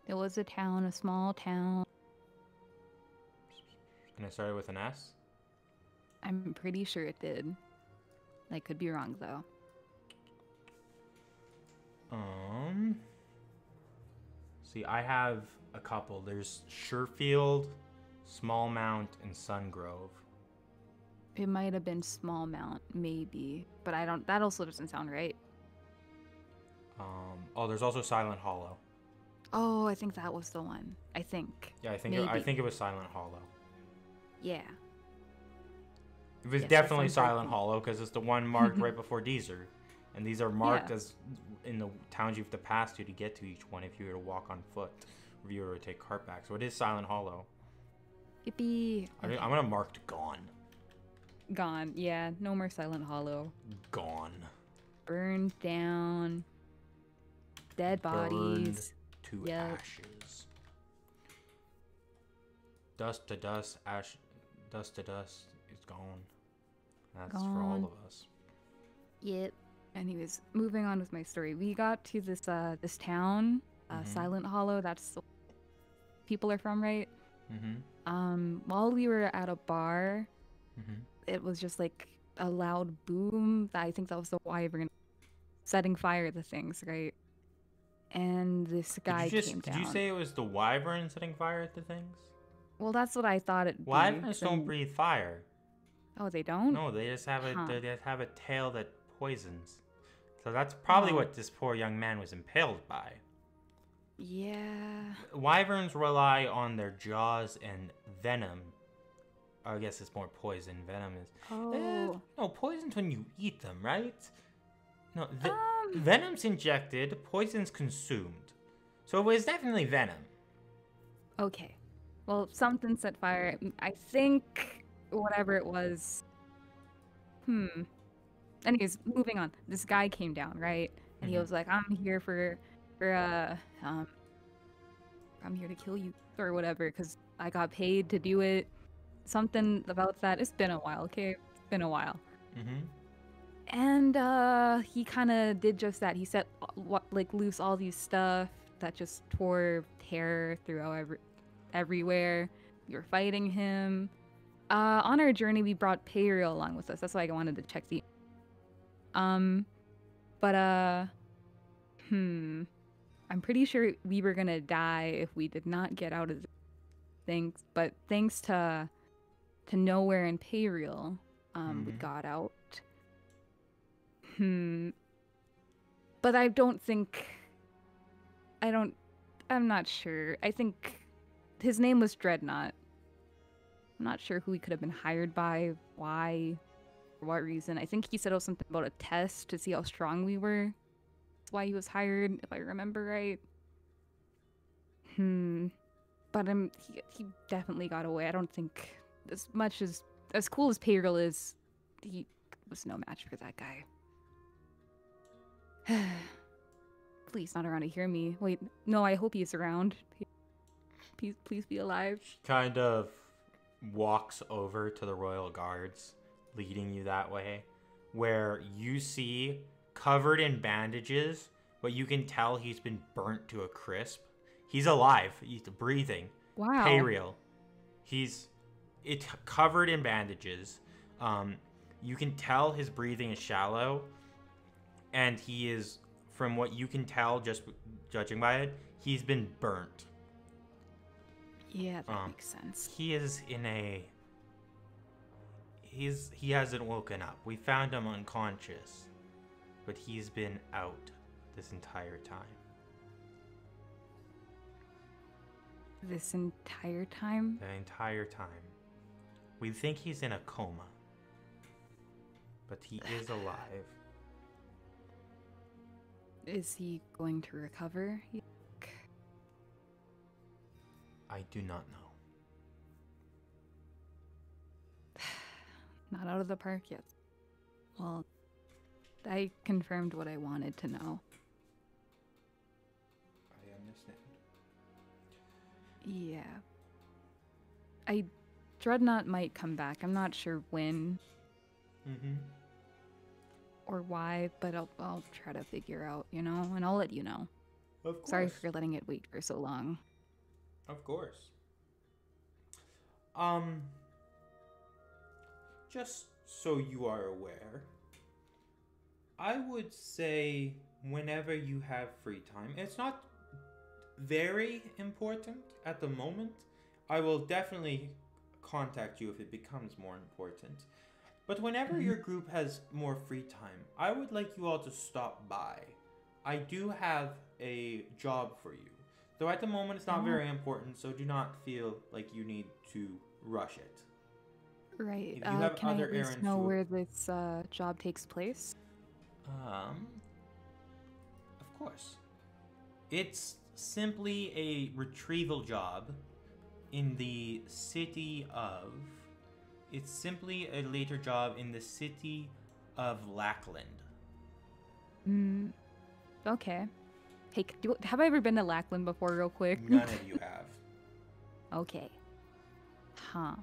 It was a town, a small town. And it started with an S? I'm pretty sure it did. I could be wrong though. See, I have a couple. There's Surefield, Smallmount, and Sungrove. It might have been Smallmount, maybe, but I don't. That also doesn't sound right. There's also Silent Hollow. Oh, I think that was the one. I think. Yeah, I think it was Silent Hollow. Yeah. It was Yes, that definitely sounds right Silent to me. Hollow because it's the one marked right before Deezer, and these are marked as in the towns you have to pass to get to each one if you were to walk on foot, or if you were to take cart back. So it is Silent Hollow. Yippee. I'm gonna mark Gone. Gone. Yeah, no more Silent Hollow. Gone. Burned down. Dead bodies. Burned to Yep. ashes. Dust to dust, ash. Dust to dust. It's gone. That's for all Gone. of us. Yep. Anyways, moving on with my story. We got to this this town, Silent Hollow. That's the people are from, right? Mm-hmm. While we were at a bar, Mm-hmm. it was just like a loud boom. I think that was the wyvern setting fire to things, right? And this guy came down. Did you say it was the wyvern setting fire to things? Well, that's what I thought it'd be. Wyverns don't Then- breathe fire. Oh, they don't? No, they just have Huh. they just have a tail that poisons. So that's probably Oh. what this poor young man was impaled by. Yeah. Wyverns rely on their jaws and venom. I guess it's more poison. Venom is. Oh. No, poison's when you eat them, right? No, venom's injected, poison's consumed. So it was definitely venom. Okay. Well, something set fire. I think whatever it was. Anyways, moving on. This guy came down, right? And he Mhm. was like, "I'm here I'm here to kill you or whatever because I got paid to do it." Something about that. It's been a while, okay? It's been a while. Mm-hmm. And he kind of did just that. He set loose all these stuff that just tore terror throughout everywhere. We were fighting him, On our journey, we brought Periel along with us. That's why I wanted to check the. But I'm pretty sure we were gonna die if we did not get out of the things. But thanks to Nowhere and Periel, we got out. But I don't think. I'm not sure. I think his name was Dreadnought. I'm not sure who he could have been hired by, why, for what reason. I think he said it was something about a test to see how strong we were. That's why he was hired, if I remember right. But he definitely got away. I don't think, as cool as Periel is, he was no match for that guy. Please, not around to hear me. Wait, no, I hope he's around. Please be alive. She kind of walks over to the royal guards, leading you that way, where you see, covered in bandages, but you can tell he's been burnt to a crisp. He's alive. He's breathing. Wow. Periel. It's covered in bandages. You can tell his breathing is shallow, and he is, from what you can tell, just judging by it, he's been burnt. Yeah, that makes sense. He is in a... He hasn't woken up. We found him unconscious, but he's been out this entire time. This entire time? The entire time. We think he's in a coma, but he is alive. Is he going to recover? I do not know. Not out of the park yet. Well, I confirmed what I wanted to know. I understand. Yeah. Dreadnought might come back. I'm not sure when. Or why, but I'll try to figure out, and I'll let you know. Of course. Sorry for letting it wait for so long. Of course. Just so you are aware, I would say whenever you have free time, it's not very important at the moment. I will definitely contact you if it becomes more important. But whenever your group has more free time, I would like you all to stop by. I do have a job for you. Though at the moment it's not very important, so do not feel like you need to rush it. Right. If you have can other I at least errands know to- where this job takes place? Of course. It's simply a retrieval job in the city of... It's simply a later job in the city of Lackland. Okay. Hey, have I ever been to Lackland before, real quick? None of you have. Okay. Huh.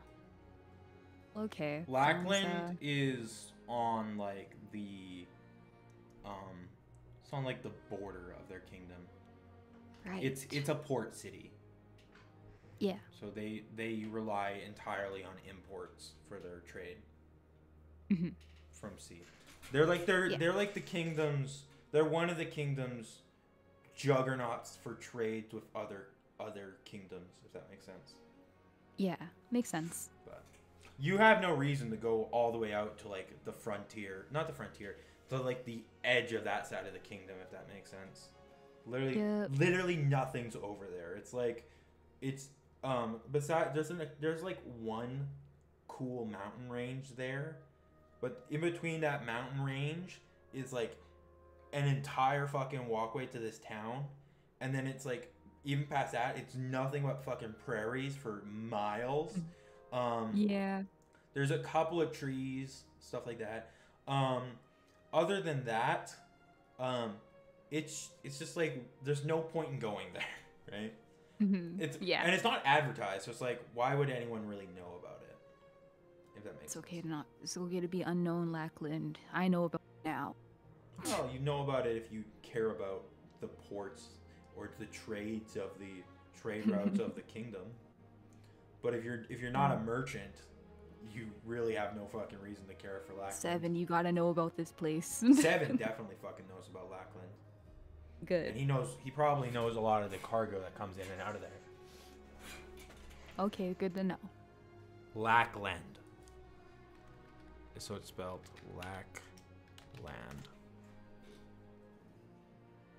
Okay. Lackland sounds, is on like the it's on like the border of their kingdom. Right. It's a port city. Yeah. So they rely entirely on imports for their trade from sea. They're like the kingdoms. They're one of the kingdoms juggernauts for trade with other kingdoms, if that makes sense. Yeah, makes sense. But you have no reason to go all the way out to like the frontier, not the frontier, to like the edge of that side of the kingdom, if that makes sense. Literally nothing's over there. It's like besides there's like one cool mountain range there, but in between that mountain range is like an entire fucking walkway to this town, and then it's like even past that it's nothing but fucking prairies for miles. Yeah. There's a couple of trees, stuff like that. Other than that, it's just like there's no point in going there, right? And it's not advertised, so it's like, why would anyone really know about it? If that makes sense. It's okay to be unknown, Lackland. I know about it now. Well, you know about it if you care about the ports or the trades of the trade routes of the kingdom. But if you're not a merchant, you really have no fucking reason to care for Lackland. 7, you gotta know about this place. 7 definitely fucking knows about Lackland. Good. And he probably knows a lot of the cargo that comes in and out of there. Okay, good to know. Lackland. So it's spelled Lackland.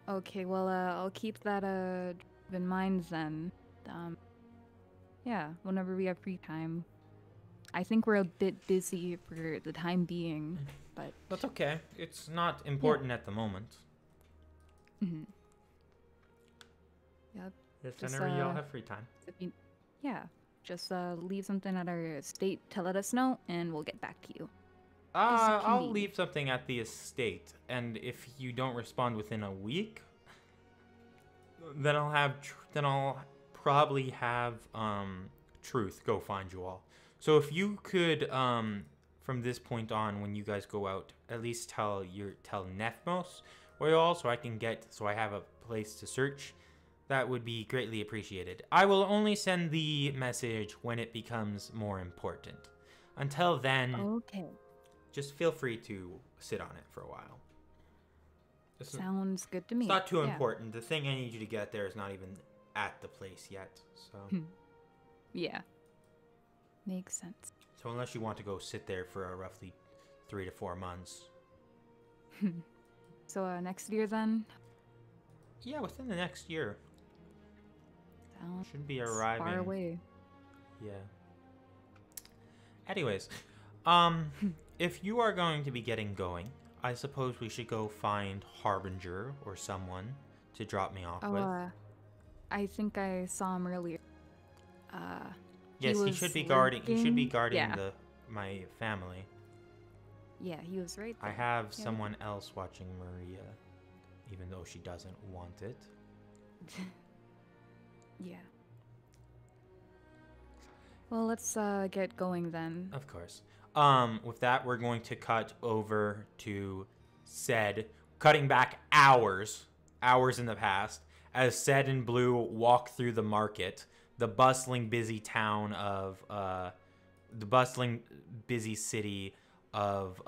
Okay, well, I'll keep that in mind then. Yeah, whenever we have free time. I think we're a bit busy for the time being, but That's okay. It's not important at the moment. Yep. Yes, Just, whenever y'all have free time. Yeah, just leave something at our estate to let us know, and we'll get back to you. I'll convenient. leave something at the estate, and if you don't respond within a week, then I'll probably have Truth go find you all. So if you could from this point on, when you guys go out, at least tell Nethmos where you all, so I have a place to search. That would be greatly appreciated. I will only send the message when it becomes more important. Until then, Okay. just feel free to sit on it for a while. Sounds good to me. It's not too Yeah. important. The thing I need you to get there is not even at the place yet. So, Yeah. Makes sense. so unless you want to go sit there for roughly 3 to 4 months, So next year then? yeah, within the next year, Sounds should be arriving. far away. Yeah. Anyways, if you are going to be getting going, I suppose we should go find Harbinger or someone to drop me off with. I think I saw him earlier. Yes, he was should be guarding. He should be lurking. guarding Yeah. my family. Yeah, he was right I there. have Yeah. someone else watching Maria, even though she doesn't want it. Yeah. Well, let's get going then. Of course. With that, we're going to cut over to Ced, cutting back hours in the past, as Ced and Blue walk through the market, the bustling, busy town of, the bustling, busy city of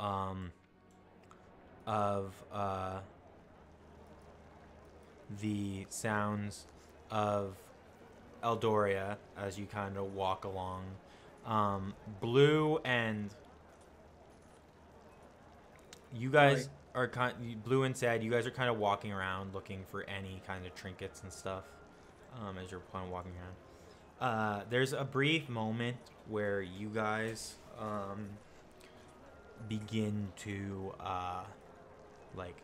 the sounds of Eldoria as you kind of walk along. Blue and you guys are Blue and Ced, you guys are kind of walking around looking for any kind of trinkets and stuff as you're kind of walking around. There's a brief moment where you guys begin to like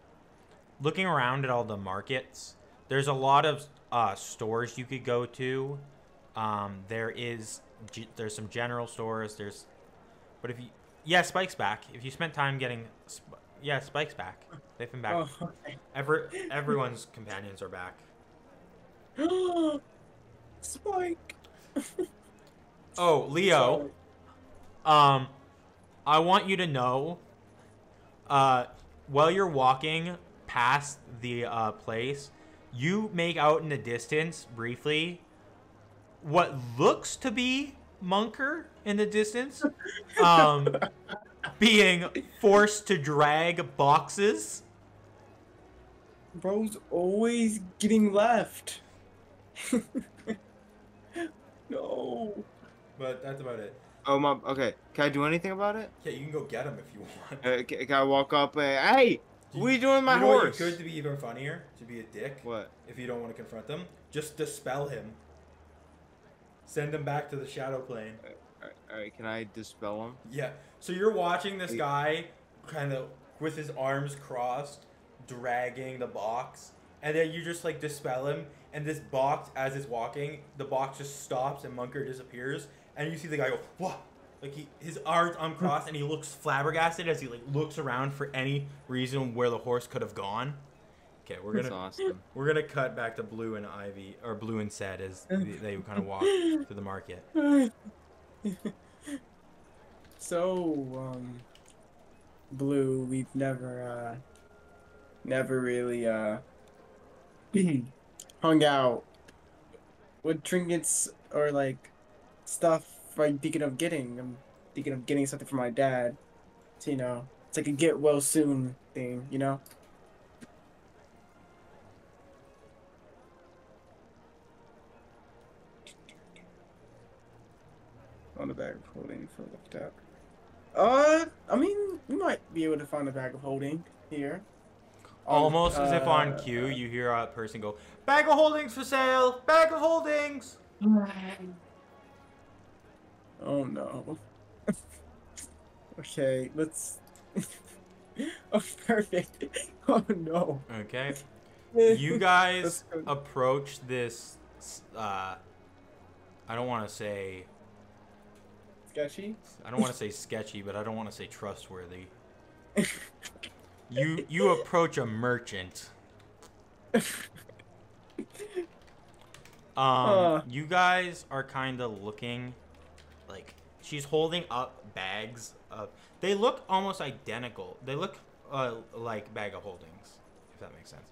looking around at all the markets. There's a lot of stores you could go to. There's some general stores. But if you, Spike's back. If you spent time getting, Spike's back. They've been back. Oh, okay. Everyone's companions are back. Spike. Oh, Leo. Sorry. I want you to know, while you're walking past the place, you make out in the distance briefly what looks to be Munker in the distance, being forced to drag boxes. Bro's always getting left. No. But that's about it. Oh, my. Okay. Can I do anything about it? Yeah, you can go get him if you want. Can I walk up? Hey, what are you doing with my You know what horse? you could, to be even funnier, to be a dick. What? If you don't want to confront them, just dispel him. Send him back to the shadow plane. All right. Can I dispel him? Yeah. So you're watching this guy kind of with his arms crossed, dragging the box, and then you just like dispel him, and this box, as it's walking, the box just stops and Munker disappears, and you see the guy go, what? Like his arms uncrossed, and he looks flabbergasted as he like looks around for any reason where the horse could have gone. Okay, That's awesome. we're gonna cut back to Blue and Ivy, or Blue and Ced as they kind of walk through the market. So, Blue, we've never really, hung out. What trinkets or, like, stuff are you thinking of getting? thinking of getting something for my dad. So, it's like a get well soon thing, On the bag of holding for left out. I mean, we might be able to find a bag of holding here. Almost as if on cue, you hear a person go, "Bag of holdings for sale! Bag of holdings!" Oh no. Okay, let's. Oh, perfect. Oh no. Okay. You guys Let's go. approach this, I don't want to say, Sketchy? I don't want to say sketchy, but I don't want to say trustworthy. You approach a merchant. You guys are kind of looking like she's holding up bags of. They look almost identical. They look like bag of holdings, if that makes sense.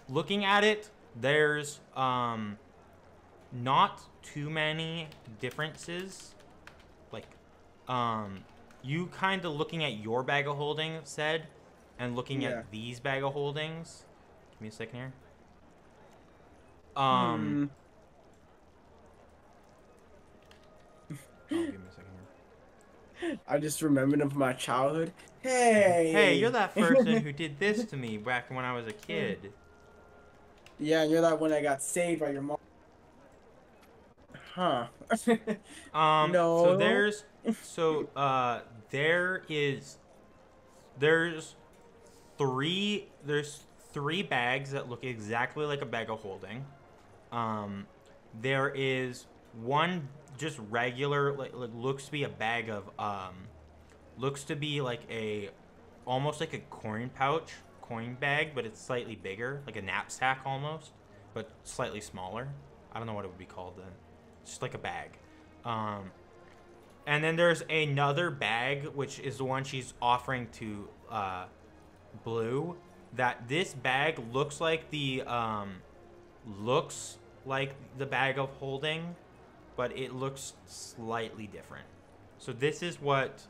Looking at it, there's not too many differences. Like, you kind of looking at your bag of holdings, said, and looking at these bag of holdings. Give me a second here. Oh, give me a second here. I just remembered him from my childhood. Hey, you're that person who did this to me back when I was a kid. Yeah, you're that one that got saved by your mom. Huh. No. So there's three bags that look exactly like a bag of holding. There is one just regular, like looks to be a bag of looks to be like almost like a coin bag, but it's slightly bigger, like a knapsack almost, but slightly smaller. I don't know what it would be called then. It's just like a bag. And then there's another bag, which is the one she's offering to Blue. That this bag looks like the bag of holding, but it looks slightly different. So this is what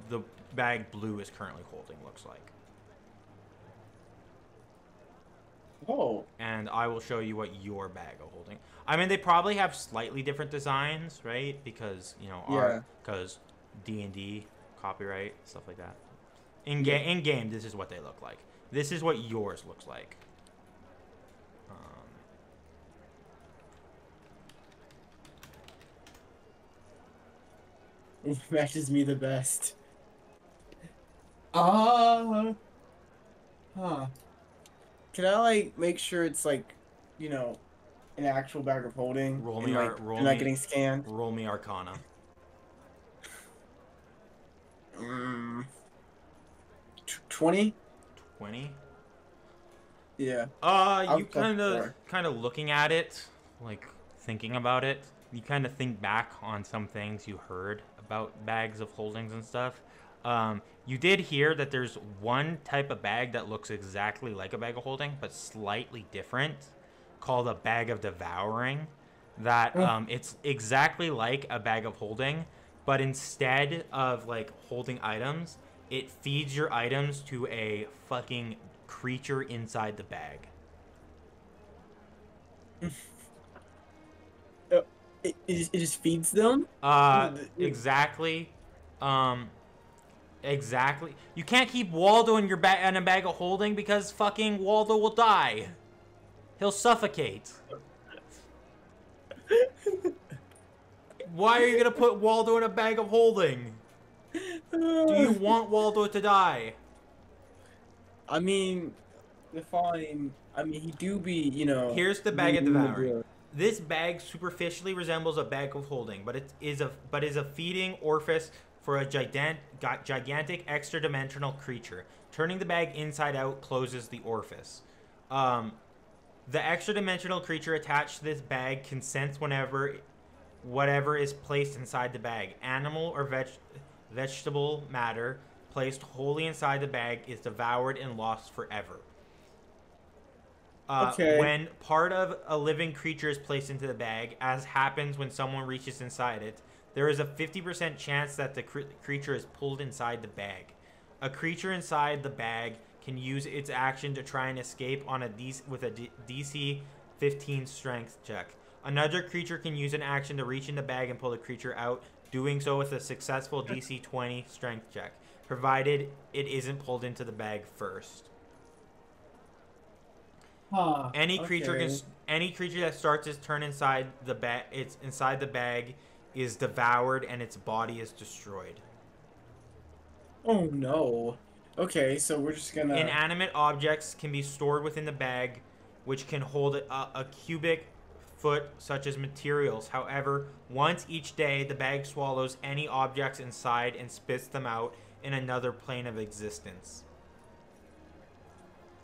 the bag Blue is currently holding looks like. Oh. And I will show you what your bag of holding. I mean, they probably have slightly different designs, right? Because because D&D copyright stuff like that. In game, this is what they look like. This is what yours looks like. It matches me the best. Huh. Can I make sure it's an actual bag of holding? Roll and, me not getting scanned. Roll me Arcana. 20. 20. Yeah. You kind of looking at it, like thinking about it. You kind of think back on some things you heard about bags of holdings and stuff. You did hear that there's one type of bag that looks exactly like a bag of holding, but slightly different, called a bag of devouring. That it's exactly like a bag of holding, but instead of holding items, it feeds your items to a fucking creature inside the bag. It just feeds them? Exactly. Exactly. You can't keep Waldo in a bag of holding because fucking Waldo will die. He'll suffocate. Why are you gonna put Waldo in a bag of holding? Do you want Waldo to die? I mean, fine. I mean, he do be, Here's the bag of devouring. This bag superficially resembles a bag of holding, but it is a feeding orifice for a gigantic extra-dimensional creature. Turning the bag inside out closes the orifice. The extra-dimensional creature attached to this bag can sense whatever is placed inside the bag. Animal or vegetable matter placed wholly inside the bag is devoured and lost forever. Okay. When part of a living creature is placed into the bag, as happens when someone reaches inside it, there is a 50% chance that the creature is pulled inside the bag. A creature inside the bag can use its action to try and escape on a DC 15 strength check. Another creature can use an action to reach in the bag and pull the creature out, doing so with a successful DC 20 strength check, provided it isn't pulled into the bag first. Huh. Any creature okay. any creature that starts its turn inside the bag is devoured and its body is destroyed. Oh no. Okay, so we're just gonna. Inanimate objects can be stored within the bag, which can hold a cubic foot such as materials. However, once each day, the bag swallows any objects inside and spits them out in another plane of existence.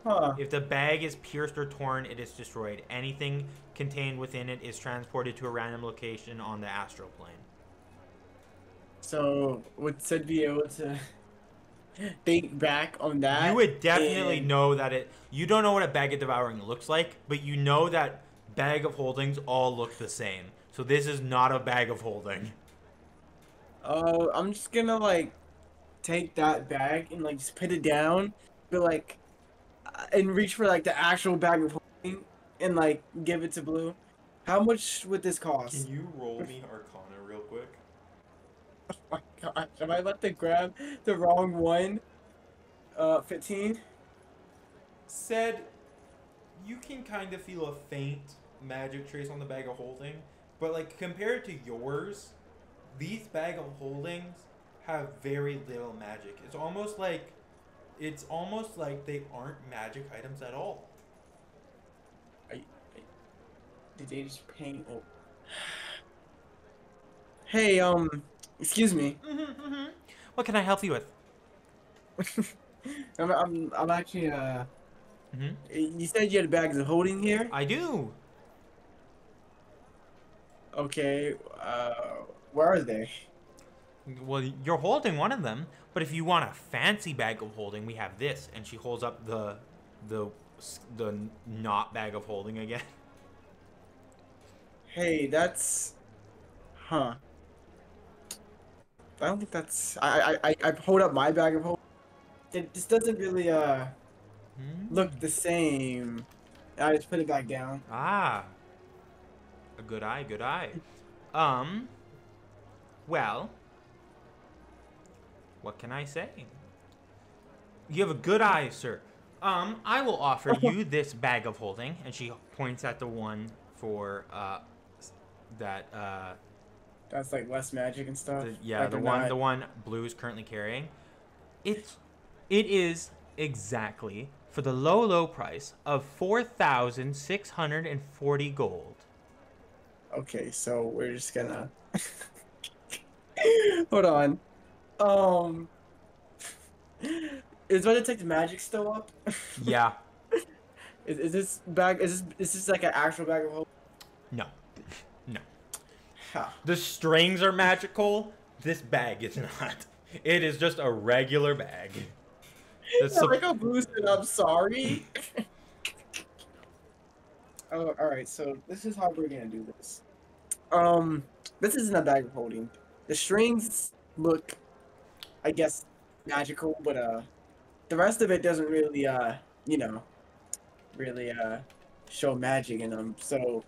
Huh. If the bag is pierced or torn, it is destroyed. Anything contained within it is transported to a random location on the astral plane. So would Sid be able to think back on that? You would definitely and- know that it... You don't know what a bag of devouring looks like, but you know that bag of holdings all look the same. So this is not a bag of holding. Oh, I'm just gonna like take that bag and like just put it down, but like, and reach for like the actual bag of holding and like give it to Blue. How much would this cost? Can you roll me Arcana real quick? Oh my gosh, am I about to grab the wrong one? 15. Said, you can kind of feel a faint magic trace on the bag of holding, but like compared to yours, these bag of holdings have very little magic. It's almost like they aren't magic items at all. Did they just paint? Oh. Hey, excuse me. What can I help you with? I'm actually You said you had bags of holding here. I do. Okay. Where are they? Well, you're holding one of them, but if you want a fancy bag of holding, we have this. And she holds up the not bag of holding again. Hey, that's, huh? I don't think that's. I hold up my bag of holding. This doesn't really look the same. I just put it back down. Ah. A good eye, good eye. Well, what can I say? You have a good eye, sir. I will offer you this bag of holding, and she points at the one for That's like less magic and stuff. Yeah, like the one Blue is currently carrying. It is exactly for the low price of 4,640 gold. Okay, so we're just gonna hold on. Is what detect magic still up? Yeah. Is this bag? Is this like an actual bag of holding? No. No. Huh. The strings are magical. This bag is not. It is just a regular bag. Like a boosted. I'm sorry. Oh, all right. So this is how we're gonna do this. This isn't a bag of holding. The strings look, I guess, magical, but the rest of it doesn't really really show magic in them. So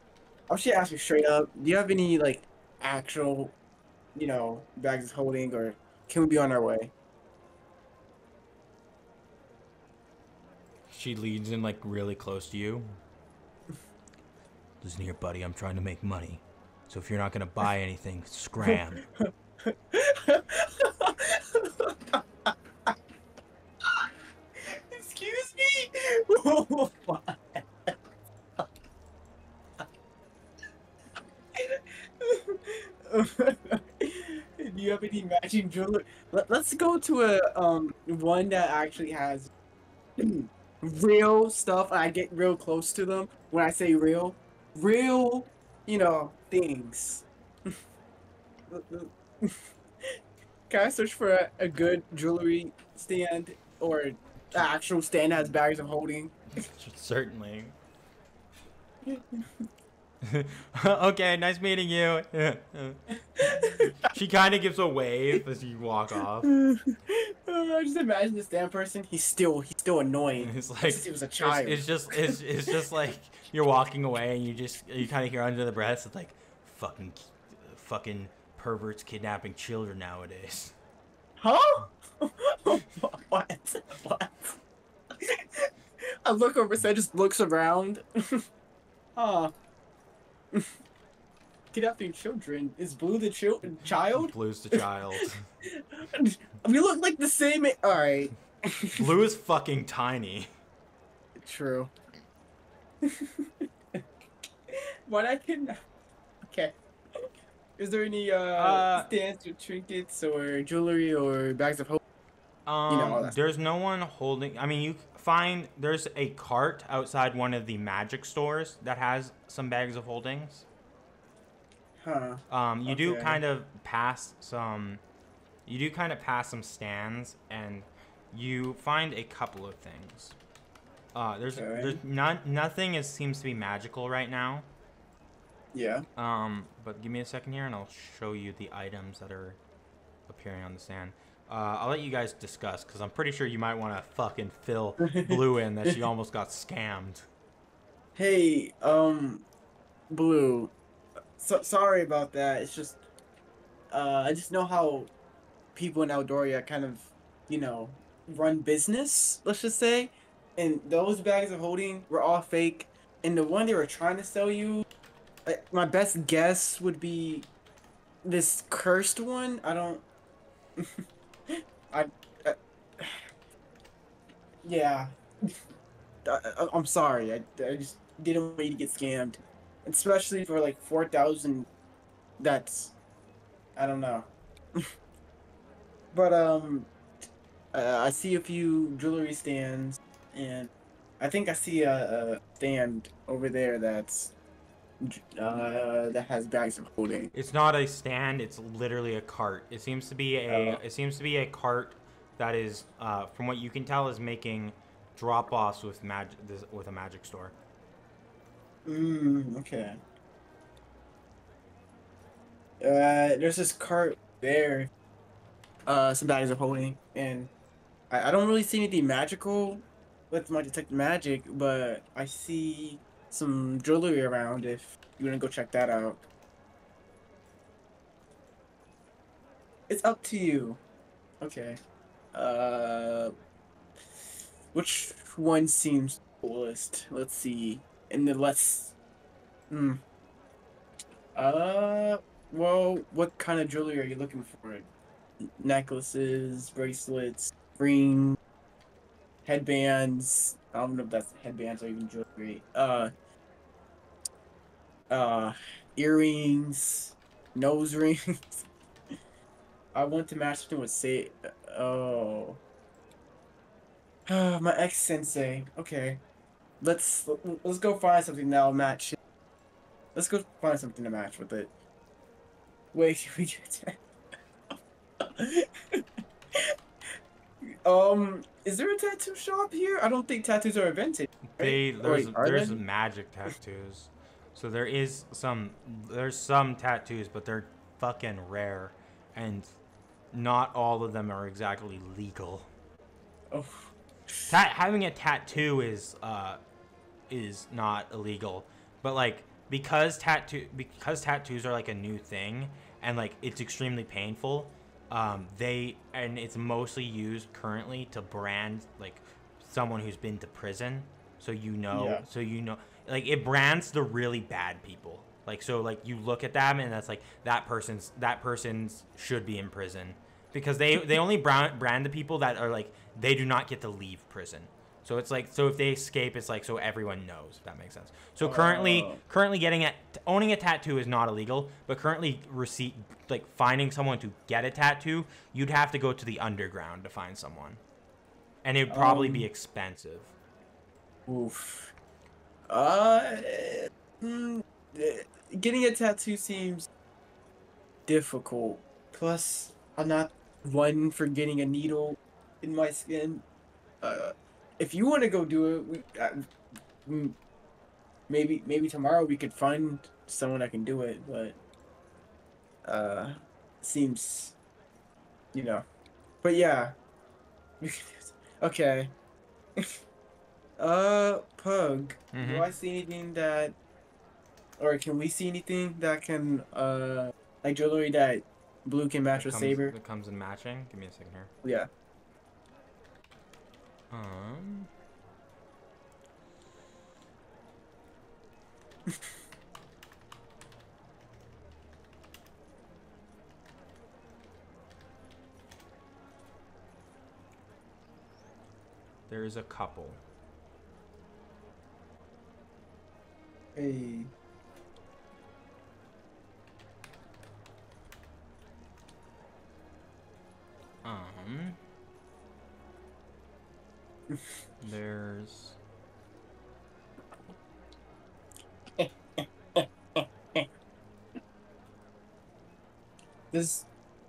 I'll just ask you straight up: do you have any like actual, bags of holding, or can we be on our way? She leans in like really close to you. Listen here, buddy. I'm trying to make money. So if you're not gonna buy anything, scram. Excuse me? Oh, do you have any matching jewelry? Let's go to a one that actually has real stuff. I get real close to them when I say real, things. Can I search for a good jewelry stand or an actual stand that has bags of holding? Certainly. Okay, nice meeting you. She kind of gives a wave as you walk off. I just imagine this damn person. He's still annoying. It's like Since he was a child. It's just like you're walking away and you kind of hear under the breath, it's like fucking perverts kidnapping children nowadays. Huh? What? What? I look over, so just looks around. Huh. Kidnapping children. Is Blue the child? Blue's the child. We look like the same. Alright. Blue is fucking tiny. True. What I can. Okay. Is there any stands or trinkets or jewelry or bags of hope? All that There's no one holding. I mean, you find there's a cart outside one of the magic stores that has some bags of holdings. Huh. You do Okay. kind of pass some. You do kind of pass some stands, and you find a couple of things. There's Okay. nothing seems to be magical right now. Yeah. But give me a second here, and I'll show you the items that are appearing on the stand. I'll let you guys discuss, because I'm pretty sure you might want to fucking fill Blue in that she almost got scammed. Hey, Blue. Sorry about that. It's just, I just know how people in Eldoria kind of, run business, let's just say. And those bags of holding were all fake. And the one they were trying to sell you, my best guess would be this cursed one. I don't. Yeah. I'm sorry. I just didn't want you to get scammed, especially for like 4,000. That's, I don't know. But I see a few jewelry stands, and I think I see a stand over there that has bags of holding. It's not a stand; it's literally a cart. It seems to be a a cart that is, from what you can tell, is making drop-offs with a magic store. Okay. There's this cart there. Some bags of holding, and I don't really see anything magical with my detect magic, but I see some jewelry around. If you wanna go check that out, it's up to you. Okay. Which one seems coolest? Let's see. And then well, what kind of jewelry are you looking for? Necklaces, bracelets, rings, headbands. I don't know if that's headbands or even jewelry. Earrings, nose rings. I want to match something with oh. My ex-sensei. Okay. Let's go find something that'll match it. Let's go find something to match with it. Wait, we get is there a tattoo shop here? I don't think tattoos are invented. Right? There's magic tattoos. So there's some tattoos, but they're fucking rare, and not all of them are exactly legal. Oh. Having a tattoo is not illegal, but like because tattoos are like a new thing, and like it's extremely painful. It's mostly used currently to brand like someone who's been to prison, so like it brands the really bad people. Like, so like you look at them and that's like that person's should be in prison, because they only brand the people that are like they do not get to leave prison. So it's like, so if they escape, it's like, so everyone knows, if that makes sense. So currently owning a tattoo is not illegal, but currently finding someone to get a tattoo, you'd have to go to the underground to find someone, and it'd probably be expensive. Oof. Getting a tattoo seems difficult. Plus, I'm not one for getting a needle in my skin. If you want to go do it, maybe tomorrow we could find someone that can do it, but seems, you know. But yeah. Okay. Pug, do I see anything that, or can we see anything that can like jewelry that Blue can match with Saber? That comes in matching. Give me a second here. Yeah. There's a couple. Hey. There's Does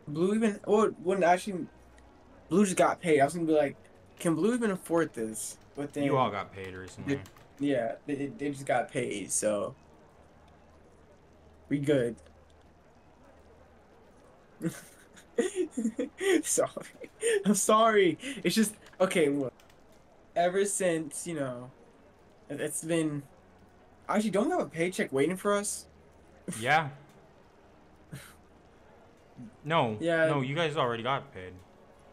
Blue even, or wouldn't actually, Blue just got paid. I was gonna be like, can Blue even afford this? But then you all got paid recently. They just got paid, so we good. Sorry. I'm sorry. It's just okay, look. Ever since, you know, it's been, actually, don't we have a paycheck waiting for us? Yeah. No. Yeah. No, you guys already got paid.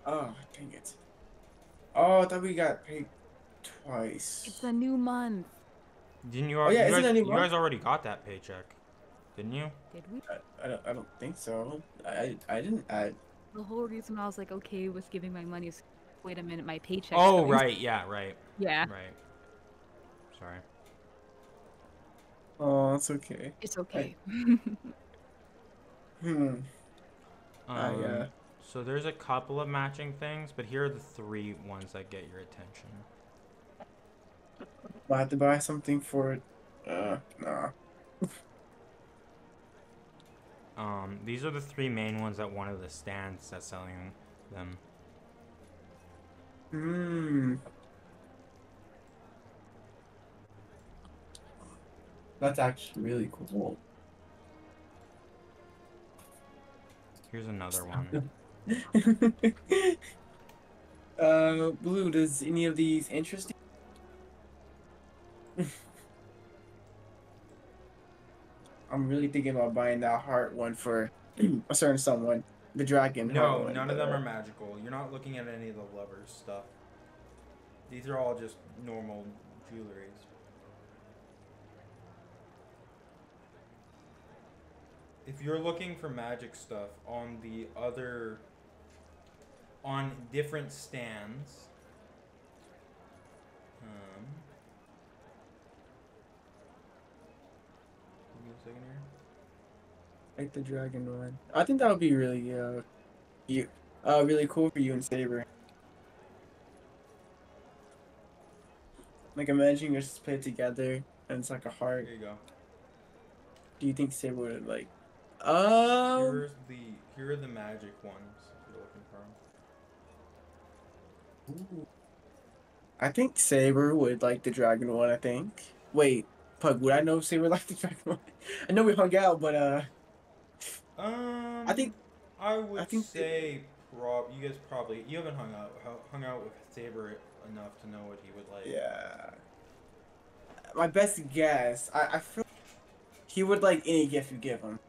Oh, dang it. Oh, I thought we got paid twice. It's a new month. Didn't you? Oh yeah, you isn't guys, it a new you month? guys already got that paycheck, didn't you? Did we? I don't think so. I didn't. The whole reason I was like okay with giving my money is, wait a minute, my paycheck. Oh right, yeah, right. Yeah. Right. Sorry. Oh, it's okay. It's okay. So there's a couple of matching things, but here are the 3 ones that get your attention. I have to buy something for it. Nah. These are the 3 main ones at one of the stands that's selling them. That's actually really cool. Here's another one. Blue, does any of these interest you? I'm really thinking about buying that heart one for a certain someone. The dragon. No, none of them are magical. You're not looking at any of the lovers stuff. These are all just normal jewelries. If you're looking for magic stuff on different stands, give me a second here. Like the dragon one. I think that would be really really cool for you and Saber. Like imagine you're just put together and it's like a heart. Here you go. Do you think Saber would like? Here are the magic ones if you're looking for them. Ooh. I think Saber would like the dragon one. I think. Wait, Pug, would I know if Saber liked the dragon one? I know we hung out, but I think say you guys probably you haven't hung out with Saber enough to know what he would like. Yeah. My best guess, I feel he would like any gift you give him.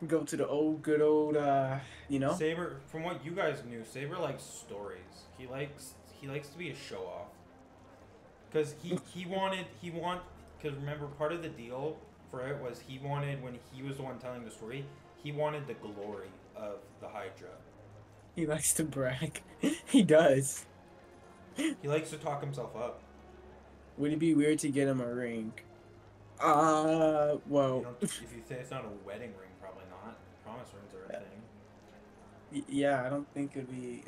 Go to the good old, you know. Saber, from what you guys knew, Saber likes stories. He likes to be a show off. Cause because remember, part of the deal for it was he wanted, when he was the one telling the story, he wanted the glory of the Hydra. He likes to brag. He does. He likes to talk himself up. Would it be weird to get him a ring? Well. If you say it's not a wedding ring, probably not. Promise rings are a thing. Yeah, I don't think it'd be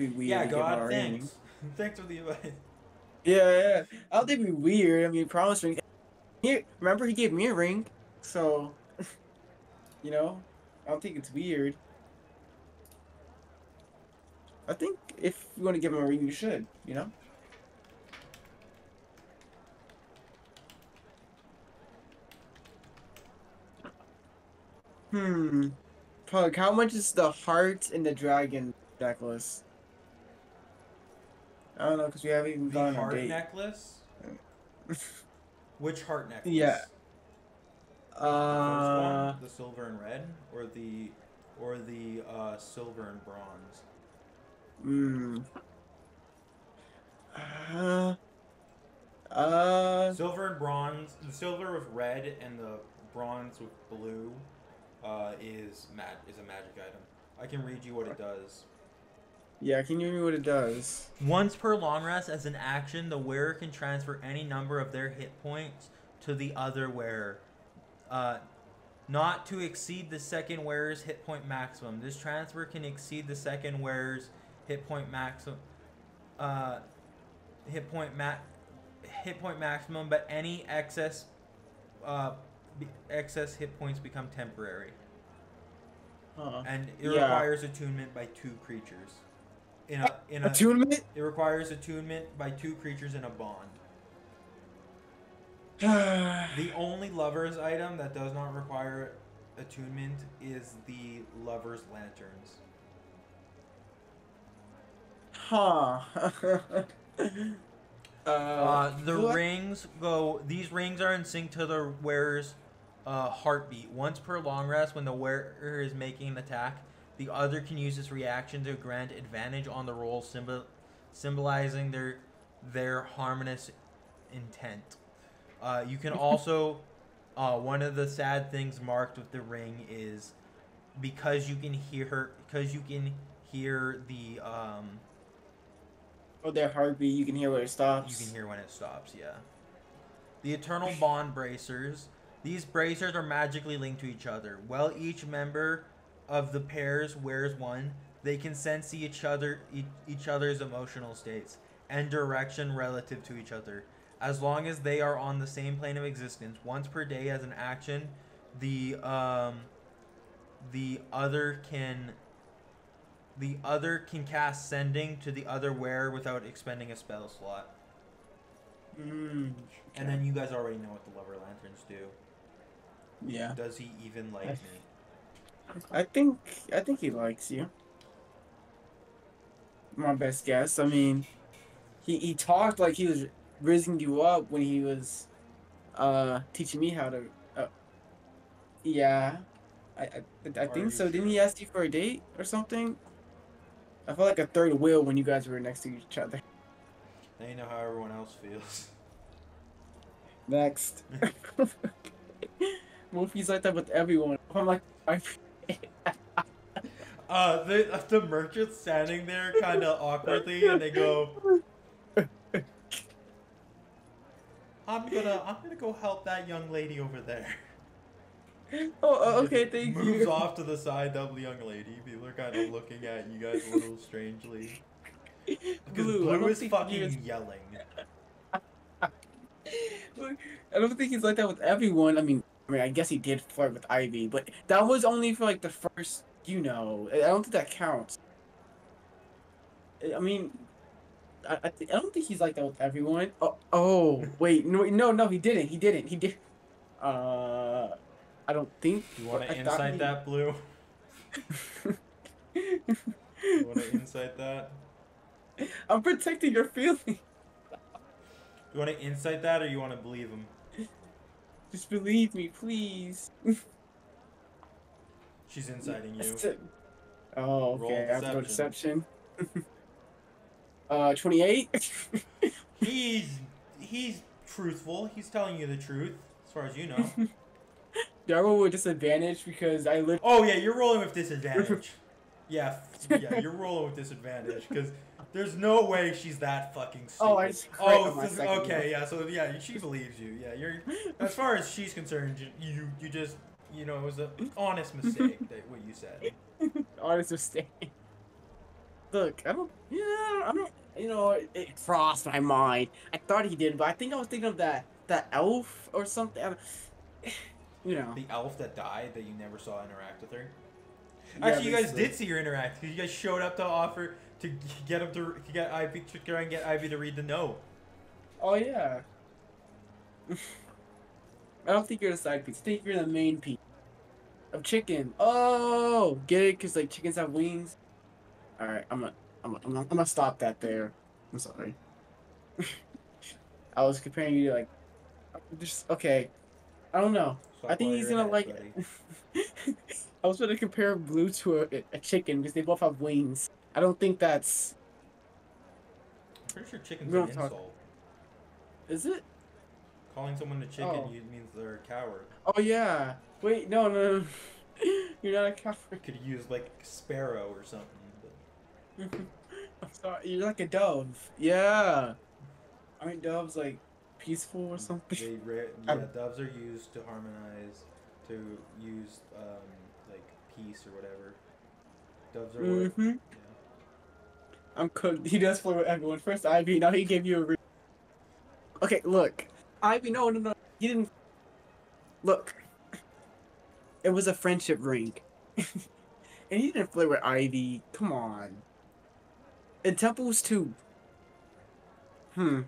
weird. Yeah, to God, give him a ring. thanks. Thanks for the advice. Yeah. I don't think it'd be weird. I mean, promise ring. Remember, he gave me a ring, so you know, I don't think it's weird. I think if you want to give him a ring, you should. You know. Pug, how much is the heart in the dragon necklace? I don't know, because we haven't even The gone on a heart date. necklace? Which heart necklace? Yeah. The first one, the silver and red, or the silver and bronze? Silver and bronze. The silver with red and the bronze with blue is a magic item. I can read you what it does. Yeah, can you read me what it does? Once per long rest, as an action, the wearer can transfer any number of their hit points to the other wearer, not to exceed the second wearer's hit point maximum. This transfer can exceed the second wearer's hit point maximum. Hit point maximum, but any excess hit points become temporary. And it requires attunement by 2 creatures. Attunement? It requires attunement by 2 creatures in a bond. The only lover's item that does not require attunement is the lover's lanterns. Rings go. These rings are in sync to the wearer's heartbeat. Once per long rest, when the wearer is making an attack, the other can use this reaction to grant advantage on the roll, symbolizing their harmonious intent. You can also, one of the sad things marked with the ring is because you can hear the their heartbeat. You can hear when it stops. You can hear when it stops. Yeah. The Eternal Bond Bracers. These bracers are magically linked to each other. While each member of the pairs wears one, they can sense each other's emotional states and direction relative to each other. As long as they are on the same plane of existence, once per day as an action, the other can cast Sending to the other wearer without expending a spell slot. Okay. And then you guys already know what the Lover Lanterns do. Yeah. Does he even like me? I think he likes you. My best guess. I mean, he talked like he was raising you up when he was teaching me how to. Yeah, I think so. Sure? Didn't he ask you for a date or something? I felt like a third wheel when you guys were next to each other. Now you know how everyone else feels. Next. Wolfie's like that with everyone. I'm like, the merchant's standing there kind of awkwardly, and they go, I'm gonna go help that young lady over there. Oh, okay, thank you. Moves off to the side, that young lady. People are kind of looking at you guys a little strangely. Because Blue is fucking yelling. I don't think he's like that with everyone. I mean, I guess he did flirt with Ivy, but that was only for like the first, I don't think that counts. I mean, I don't think he's like that with everyone. Oh, wait, no, he didn't. I don't think. You want to insight that, Blue? You want to insight that? I'm protecting your feelings. You want to insight that, or you want to believe him? Just believe me, please. She's inciting you. Oh, okay. I have to go deception. 28. He's truthful. He's telling you the truth, as far as you know. Do I roll with disadvantage because I live? Oh yeah, you're rolling with disadvantage. yeah, you're rolling with disadvantage because there's no way she's that fucking stupid. Okay, yeah. So yeah, she believes you. Yeah, you're. As far as she's concerned, you just it was an honest mistake what you said. Honest mistake. Look, I don't. It crossed my mind. I thought he did, but I think I was thinking of that elf or something. The elf that died that you never saw interact with her. Actually, you guys did see her interact because you guys showed up to offer to get him to get Ivy to try and get Ivy to read the note. Oh yeah. I don't think you're the side piece. I think you're the main piece. of chicken. Oh, get it? Cause like chickens have wings. All right, I'm gonna stop that there. I'm sorry. I was comparing you to like, just okay. I don't know. Stop I think while he's you're gonna ahead, like. buddy. I was gonna compare Blue to a chicken because they both have wings. I don't think that's. I'm pretty sure chicken's We an don't talk- insult. Is it? Calling someone a chicken Oh. means they're a coward. Oh yeah. Wait, no. You're not a coward. Could use like sparrow or something. But... I'm sorry. You're like a dove. Yeah. Aren't doves like peaceful or something? Yeah, doves are used to harmonize, to use like peace or whatever. Doves are what? Mm-hmm. Yeah. I'm cooked. He does play with everyone. First Ivy, now he gave you a ring. Okay, look. Ivy, no. He didn't. Look. It was a friendship ring. And he didn't flirt with Ivy. Come on. And Temple's too.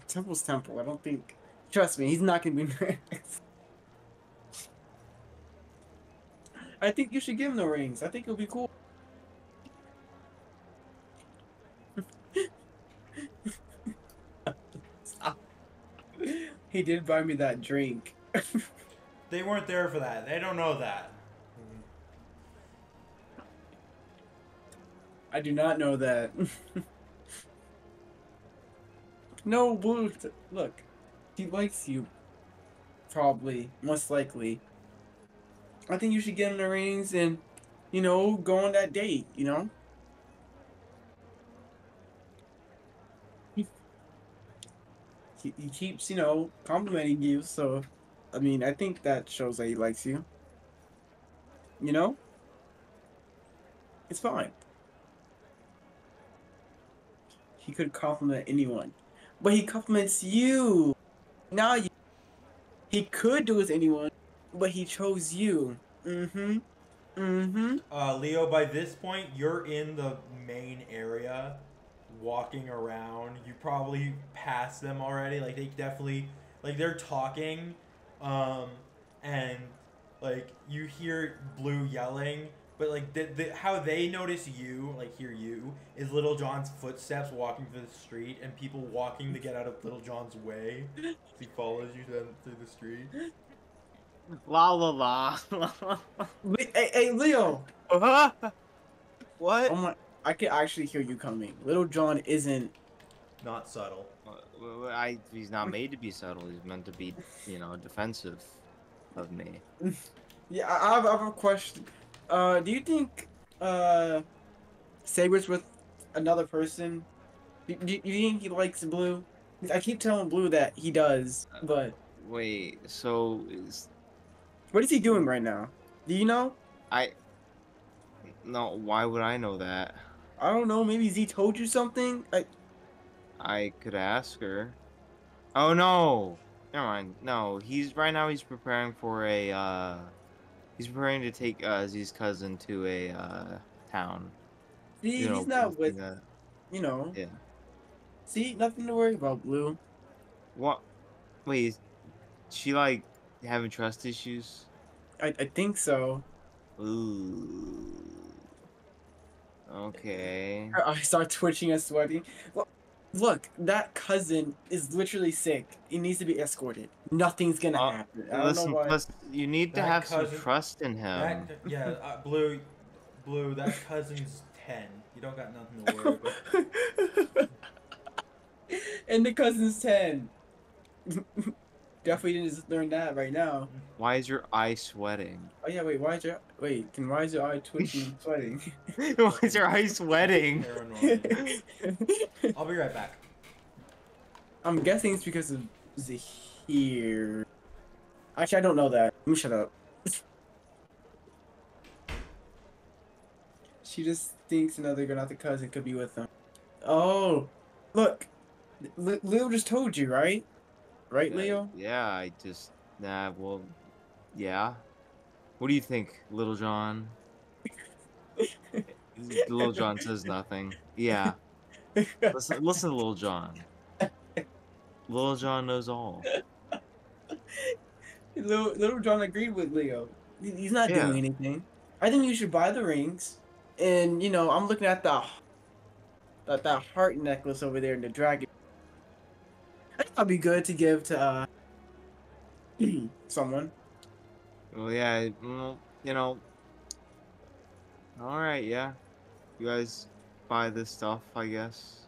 Temple's Temple. I don't think. Trust me, he's not gonna be next. I think you should give him the rings. I think it'll be cool. Stop. He did buy me that drink. They weren't there for that. They don't know that. I do not know that. No, Blue. Look, he likes you. Probably, most likely. I think you should get him the rings and, go on that date. He keeps, complimenting you. So, I mean, I think that shows that he likes you. It's fine. He could compliment anyone. But he compliments you. Now he could do it with anyone, but he chose you. Leo, by this point, you're in the main area, walking around. You probably passed them already. Like, they definitely, like, they're talking, and, like, you hear Blue yelling. But, like, how they notice you, like, hear you, is Little John's footsteps walking through the street and people walking to get out of Little John's way. He follows you through the street. La la la. Hey, Leo! What? Oh my, I can actually hear you coming. Little John isn't... Not subtle. He's not made to be subtle. He's meant to be, defensive of me. Yeah, I have a question. Do you think Saber's with another person? Do you think he likes Blue? I keep telling Blue that he does, but Wait, so what is he doing right now? Do you know? No, why would I know that? I don't know. Maybe Z told you something. I could ask her. Oh no, never mind. No, he's preparing for a He's preparing to take Z's cousin to a town. See, he's not with. Yeah. See, nothing to worry about, Blue. What? Wait, is she like having trust issues? I think so. Ooh. Okay. I start twitching and sweating. Look, that cousin is literally sick. He needs to be escorted. Nothing's gonna happen. I don't know why. Plus, you need to have some trust in him. Blue, that cousin's 10. You don't got nothing to worry about. And the cousin's 10. Definitely didn't just learn that right now. Why is your eye sweating? Oh yeah, wait, why is your eye twitching and sweating? Why is your eye sweating? I'll be right back. I'm guessing it's because of Zahir. Actually, I don't know that. Let me shut up. She just thinks another girl, not the cousin, could be with them. Oh, look. Leo just told you, right? Right, Leo? Yeah, well, yeah. What do you think, Little John? Little John says nothing. Yeah. Listen to Little John. Little John knows all. Little John agreed with Leo. He's not doing anything. I think you should buy the rings. And, you know, I'm looking at that heart necklace over there in the dragon. I think that'd be good to give to someone. Well, yeah, well, you know. All right, yeah. You guys buy this stuff, I guess.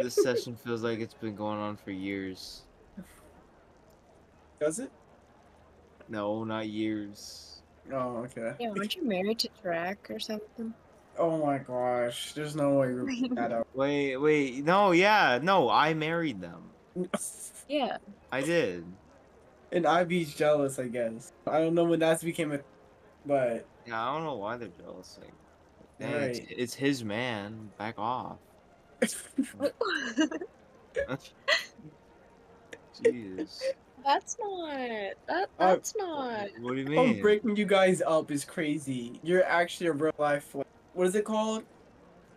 This session feels like it's been going on for years. Does it? No, not years. Oh, okay. Yeah, weren't you married to Drac or something? Oh my gosh. There's no way you're that out. Wait, no, yeah, no, I married them. Yeah. I did. And Ivy's jealous, I guess. I don't know when that became a, but Yeah, I don't know why they're jealous. Like, dang, Right. it's his man. Back off. Jesus. That's not. That's not. What do you oh, mean? breaking you guys up is crazy. You're actually a real life. What is it called?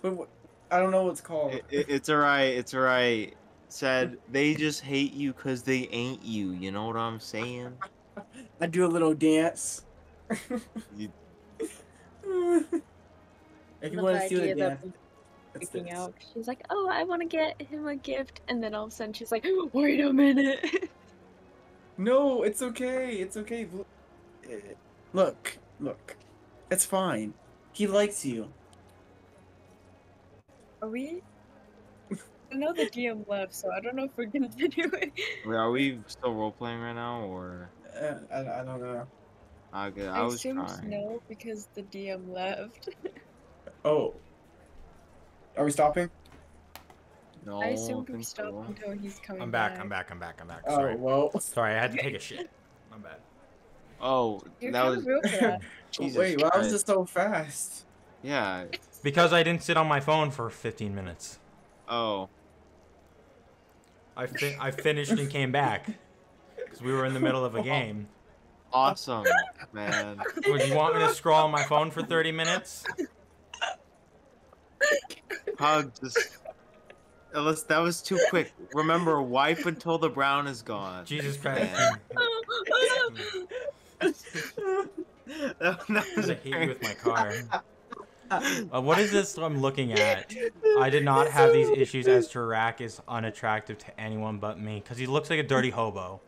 I don't know what it's called. It's alright. It's alright. Said they just hate you because they ain't you. You know what I'm saying? I do a little dance. You- If you want to see the idea that dance, it's freaking this. out. She's like, "Oh, I want to get him a gift," and then all of a sudden she's like, "Wait a minute." No, it's okay. It's okay. Look. It's fine. He likes you. Are we? I know the DM left, so I don't know if we're continuing. Wait, are we still role playing right now, or? I don't know. Okay, I I was assumed trying. no because the DM left. Oh. Are we stopping? No, I assumed we think stopped so. until he's coming I'm back. back. Oh, Sorry. well. Sorry, I had to take a shit. My bad. Oh, You're that kind was of real for that. Jesus Wait, why was Christ. it so fast? Yeah. Because I didn't sit on my phone for 15 minutes. Oh. I finished and came back. Because we were in the middle of a game. Awesome, man. Would you want me to scroll on my phone for 30 minutes? Hug, just. Unless that was too quick. Remember, wipe until the brown is gone. Jesus Christ. Man. that was I hit you with my car. What is this I'm looking at? I did not have these issues as Tarak is unattractive to anyone but me. Because he looks like a dirty hobo.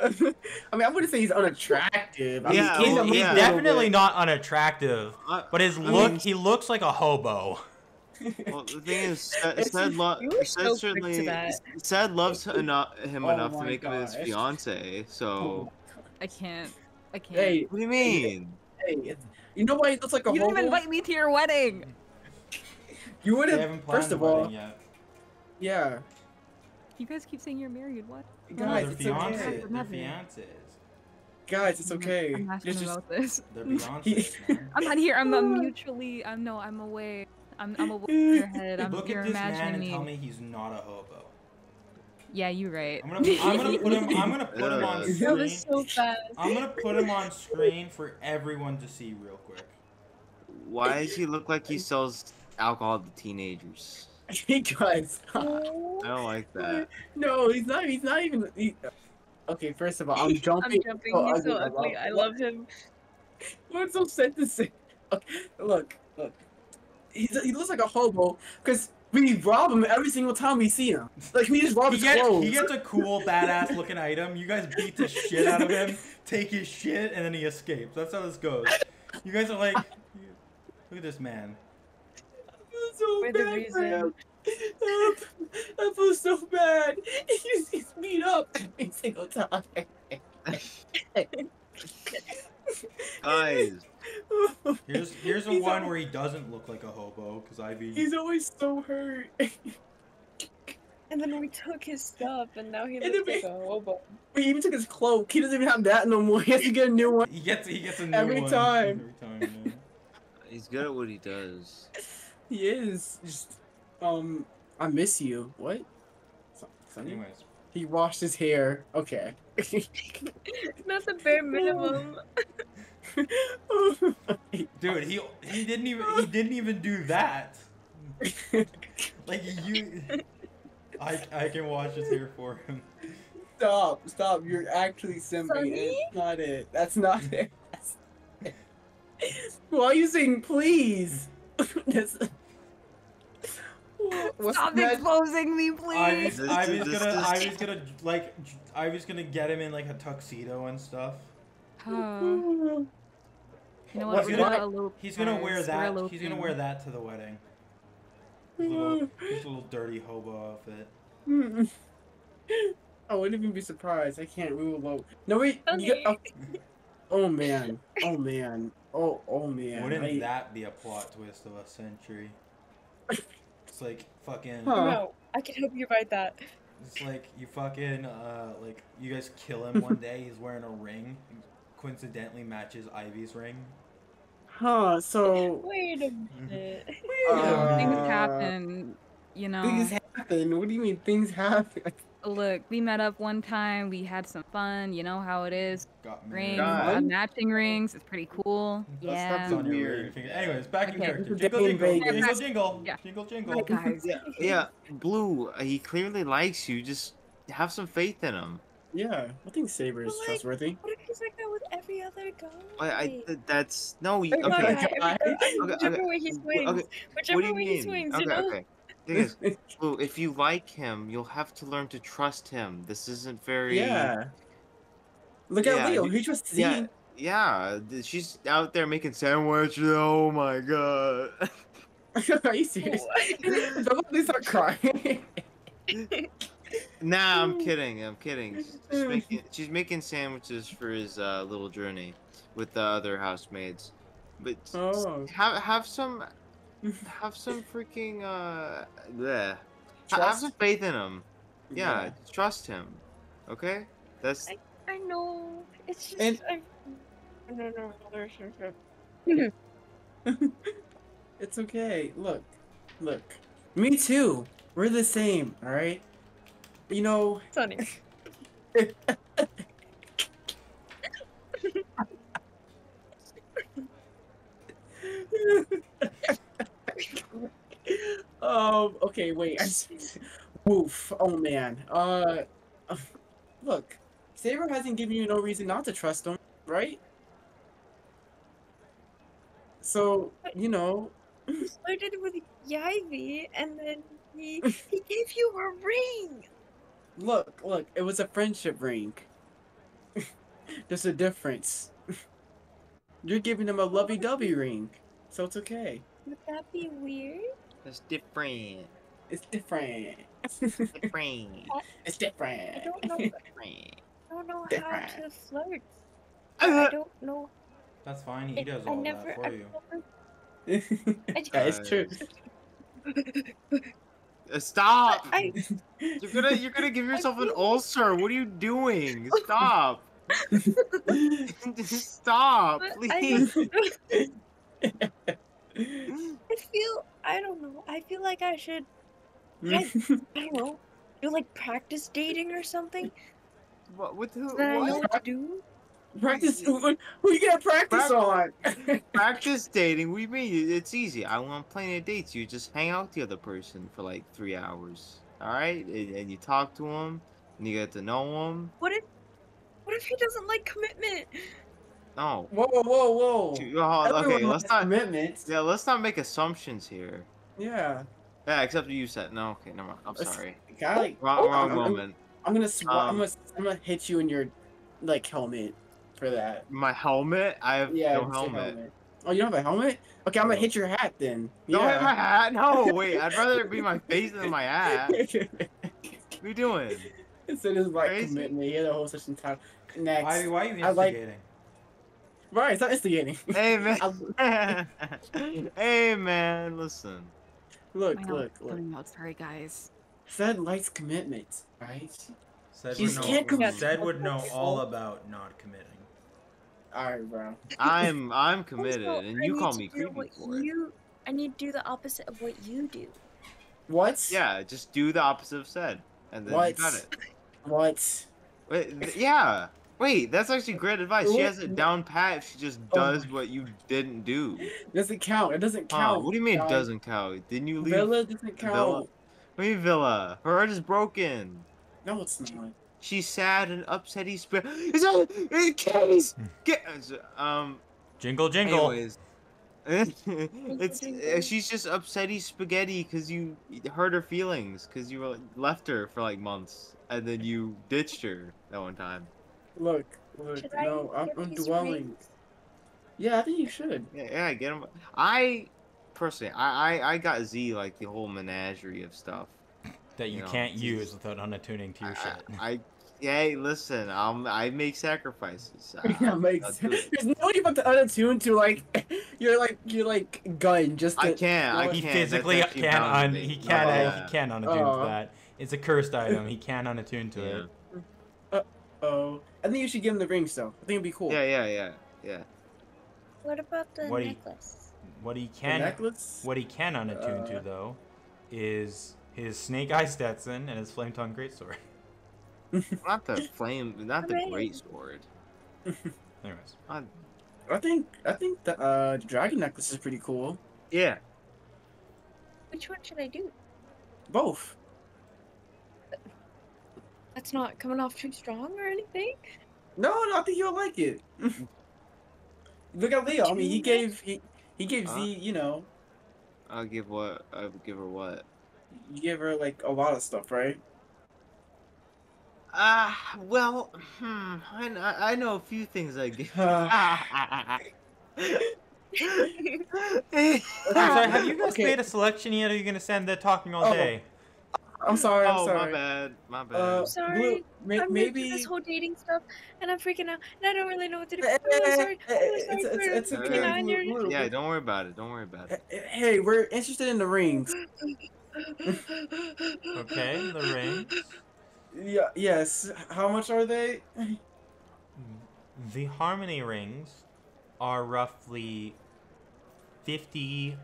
I mean, I wouldn't say he's unattractive. I Yeah, mean, well, He's yeah. definitely not unattractive. But his look, mean- he looks like a hobo. Well, the thing is, It's- Said you were so quick to certainly that. Said loves him enough to my make him his gosh. fiance. So I can't. Hey, what do you mean? hey, you know why he looks like a You didn't hobo? even invite me to your wedding. You They wouldn't. haven't planned First the of all, wedding yet. yeah, You guys keep saying you're married. What? guys, they're it's fiancés. okay. They're fiancés. Guys, it's okay. I'm asking Just- about this. They're fiancés, man. I'm not here. I'm mutually. I'm away. I'm away from your head. Look You're at this man imagining and me. tell me he's not a hobo. Yeah, you're right. I'm gonna put him on That screen. That was so fast. I'm gonna put him on screen for everyone to see real quick. Why does he look like he sells alcohol to teenagers? Hey guys, I don't like that. no, he's not. He's not even. Okay, first of all, I'm jumping. I'm jumping. He's so I ugly. I love him. What's so sad to say? Okay, look. He looks like a hobo because we rob him every single time we see him. Like we just rob He his clothes. gets a cool, badass looking item. You guys beat the shit out of him, take his shit, and then he escapes. That's how this goes. You guys are like, look at this man. I feel so We're the bad for reason. him. I feel so bad. He's beat up every single time. Guys, Here's a He's one al- where he doesn't look like a hobo, because Ivy. He's always so hurt. And then we took his stuff, and now he And looks then like a hobo. We even took his cloak. He doesn't even have that no more. He has to get a new one. He gets a new Every one time. Every time. Yeah. He's good at what he does. He is. Just, I miss you. What? Sonny? Anyways, He washed his hair. Okay. Not the bare minimum. dude, he didn't even do that. Like you, I can wash his hair for him. Stop. You're actually simping. Sonny? It's not it. That's not it. That's it. Why are you saying please? That's- What's Stop that? exposing me, I please. was gonna get him in like a tuxedo and stuff. Oh. You know what? He's We're gonna- gonna elope, He's gonna guys. wear We're that. He's gonna eloping. wear that to the wedding. His little dirty hobo outfit. I wouldn't even be surprised. I can't rule low. No wait. Oh man. Oh man. Oh man. Wouldn't that be a plot twist of a century? It's like fucking. Huh. No, I can help you write that. It's like you fucking like you guys kill him one day. He's wearing a ring, coincidentally matches Ivy's ring. Huh? So Wait a minute. Things happen, you know. Things happen. What do you mean things happen? Look, we met up one time. We had some fun. You know how it is. Got Rings, God. matching rings. It's pretty cool. Yeah. It's on your Weird. ring finger. Anyways, back in Okay. character. Day Jingle in jingle, Vegas. jingle jingle, Yeah. jingle jingle. Right, guys. Yeah, Blue. He clearly likes you. Just have some faith in him. Yeah, I think Saber is But, like, trustworthy. What if he's like that with every other guy? That's no. Every Okay. other guy, Okay, whichever way he swings. Okay. Whichever What do you way mean? he swings, Okay. you know? Okay. Thing is, Blue, if you like him, you'll have to learn to trust him. This isn't very. Yeah. Look at Yeah, Leo. you- He trusts Z. Yeah. Yeah. She's out there making sandwiches. Oh my god. Are you serious? Don't let me start crying. Nah, I'm kidding. I'm kidding. She's making sandwiches for his little journey with the other housemaids. But Oh. have some freaking bleh. Have Trust? some faith in him. Yeah, trust him. Okay? That's I know. It's just. And- No. It's okay. Look. Me too. We're the same, alright? You know, Sonny. Okay, wait. Woof. Oh man. Look. Saber hasn't given you no reason not to trust him, right? So, you know, He started with Yivy, and then he gave you a ring. look, it was a friendship ring. There's a difference. You're giving him a lovey-dovey ring, so it's okay. Would that be weird? that's different. It's different. Different. It's different. I don't know. Different. I don't know how Different. to flirt. I don't know. That's fine. He does I all never. that for I've you. never. Yeah, it's true. Stop! I. You're gonna give yourself an ulcer. What are you doing? Stop! Stop, But please. I feel. I don't know. I feel like I should. I don't know. Do like practice dating or something What? With who? that I know What? what to do. Practice. Who you gonna practice on? Practice dating? What do you mean? It's easy. I want plenty of dates. You just hang out with the other person for like 3 hours. All right, and you talk to him, and you get to know him. What if he doesn't like commitment? No. Whoa. Okay, Everyone let's has not. commitments. Yeah, let's not make assumptions here. Yeah. Yeah, except you said no. Okay, never mind. I'm Let's- sorry. Guy, Wrong I'm- moment. I'm gonna swap. Um, I'm gonna hit you in your like helmet for that. My helmet? I have Yeah. no just your helmet. Oh, you don't have a helmet? Okay, I'm gonna hit your hat then. Don't hit my Yeah. hat. No, wait. I'd rather it be my face than my hat. What are you doing? Instead of like Crazy. commitment, he had a whole session time. Next. Why are you I like- instigating? Right, it's not instigating. Hey man. Hey man, listen. Look. I know. Sorry, guys. Zed likes commitment, right? Said You would just know, can't come- Said would know all about not committing. Alright, bro. I'm committed, Also, and I you need call to me do creepy what for it. I need to do the opposite of what you do. What? Yeah, just do the opposite of said, and then you What? got it. What? Wait, yeah. Wait, that's actually great advice. She has it down pat if she just Oh does my- what you didn't do. Doesn't count. It doesn't Huh, count. what do you mean it guys. doesn't count? Didn't you leave Villa doesn't count. Villa? What do you mean Villa? Her heart is broken. No, it's not. She's sad and upset. He's it's a case. Get Jingle, jingle. Anyways, she's just upsetty spaghetti because you hurt her feelings because you left her for like months and then you ditched her that one time. Look, Should no, I I'm get these dwelling. rings? Yeah, I think you should. Yeah, get him. I personally, I got Z like the whole menagerie of stuff That you know, can't it's- use without unattuning to your shit. Hey, listen, I make sacrifices. Yeah, makes I'll sense. do it. There's no way about to unattune to like you're gun just. To, I can't. He That's physically actually can't bound to me. he can't Yeah. he can't unattune to that. It's a cursed item. He can't unattune to Yeah. it. Oh, I think you should give him the rings though. I think it'd be cool. Yeah. What about the What do you- necklace? What he The can necklace. what he can unattune to though is his Snake Eye Stetson and his Flame Tongue Greatsword. Not the flame, not the Hooray. great sword. Anyways. I think the dragon necklace is pretty cool. Yeah. Which one should I do? Both. That's not coming off too strong or anything. No, I think you'll like it. Look at Leo. I mean, he gave Huh? Z. You know, I'll give what? I would give her what? you gave her like a lot of stuff, right? Well, I know a few things I give. I'm sorry, have you guys Okay. made a selection yet, or are you gonna send the talking all Oh, day? I'm sorry. I'm Oh, sorry. my bad. Uh, I'm sorry. Blue, I'm new to this maybe. whole dating stuff, and I'm freaking out, and I don't really know what to do. Eh, I'm really sorry. eh, I'm really eh, sorry it's for okay, freaking out, and Blue, you're- Blue. Yeah, don't worry about it. Don't worry about it. Hey, we're interested in the rings. Okay, the rings. Yeah. Yes. How much are they? The Harmony rings are roughly 50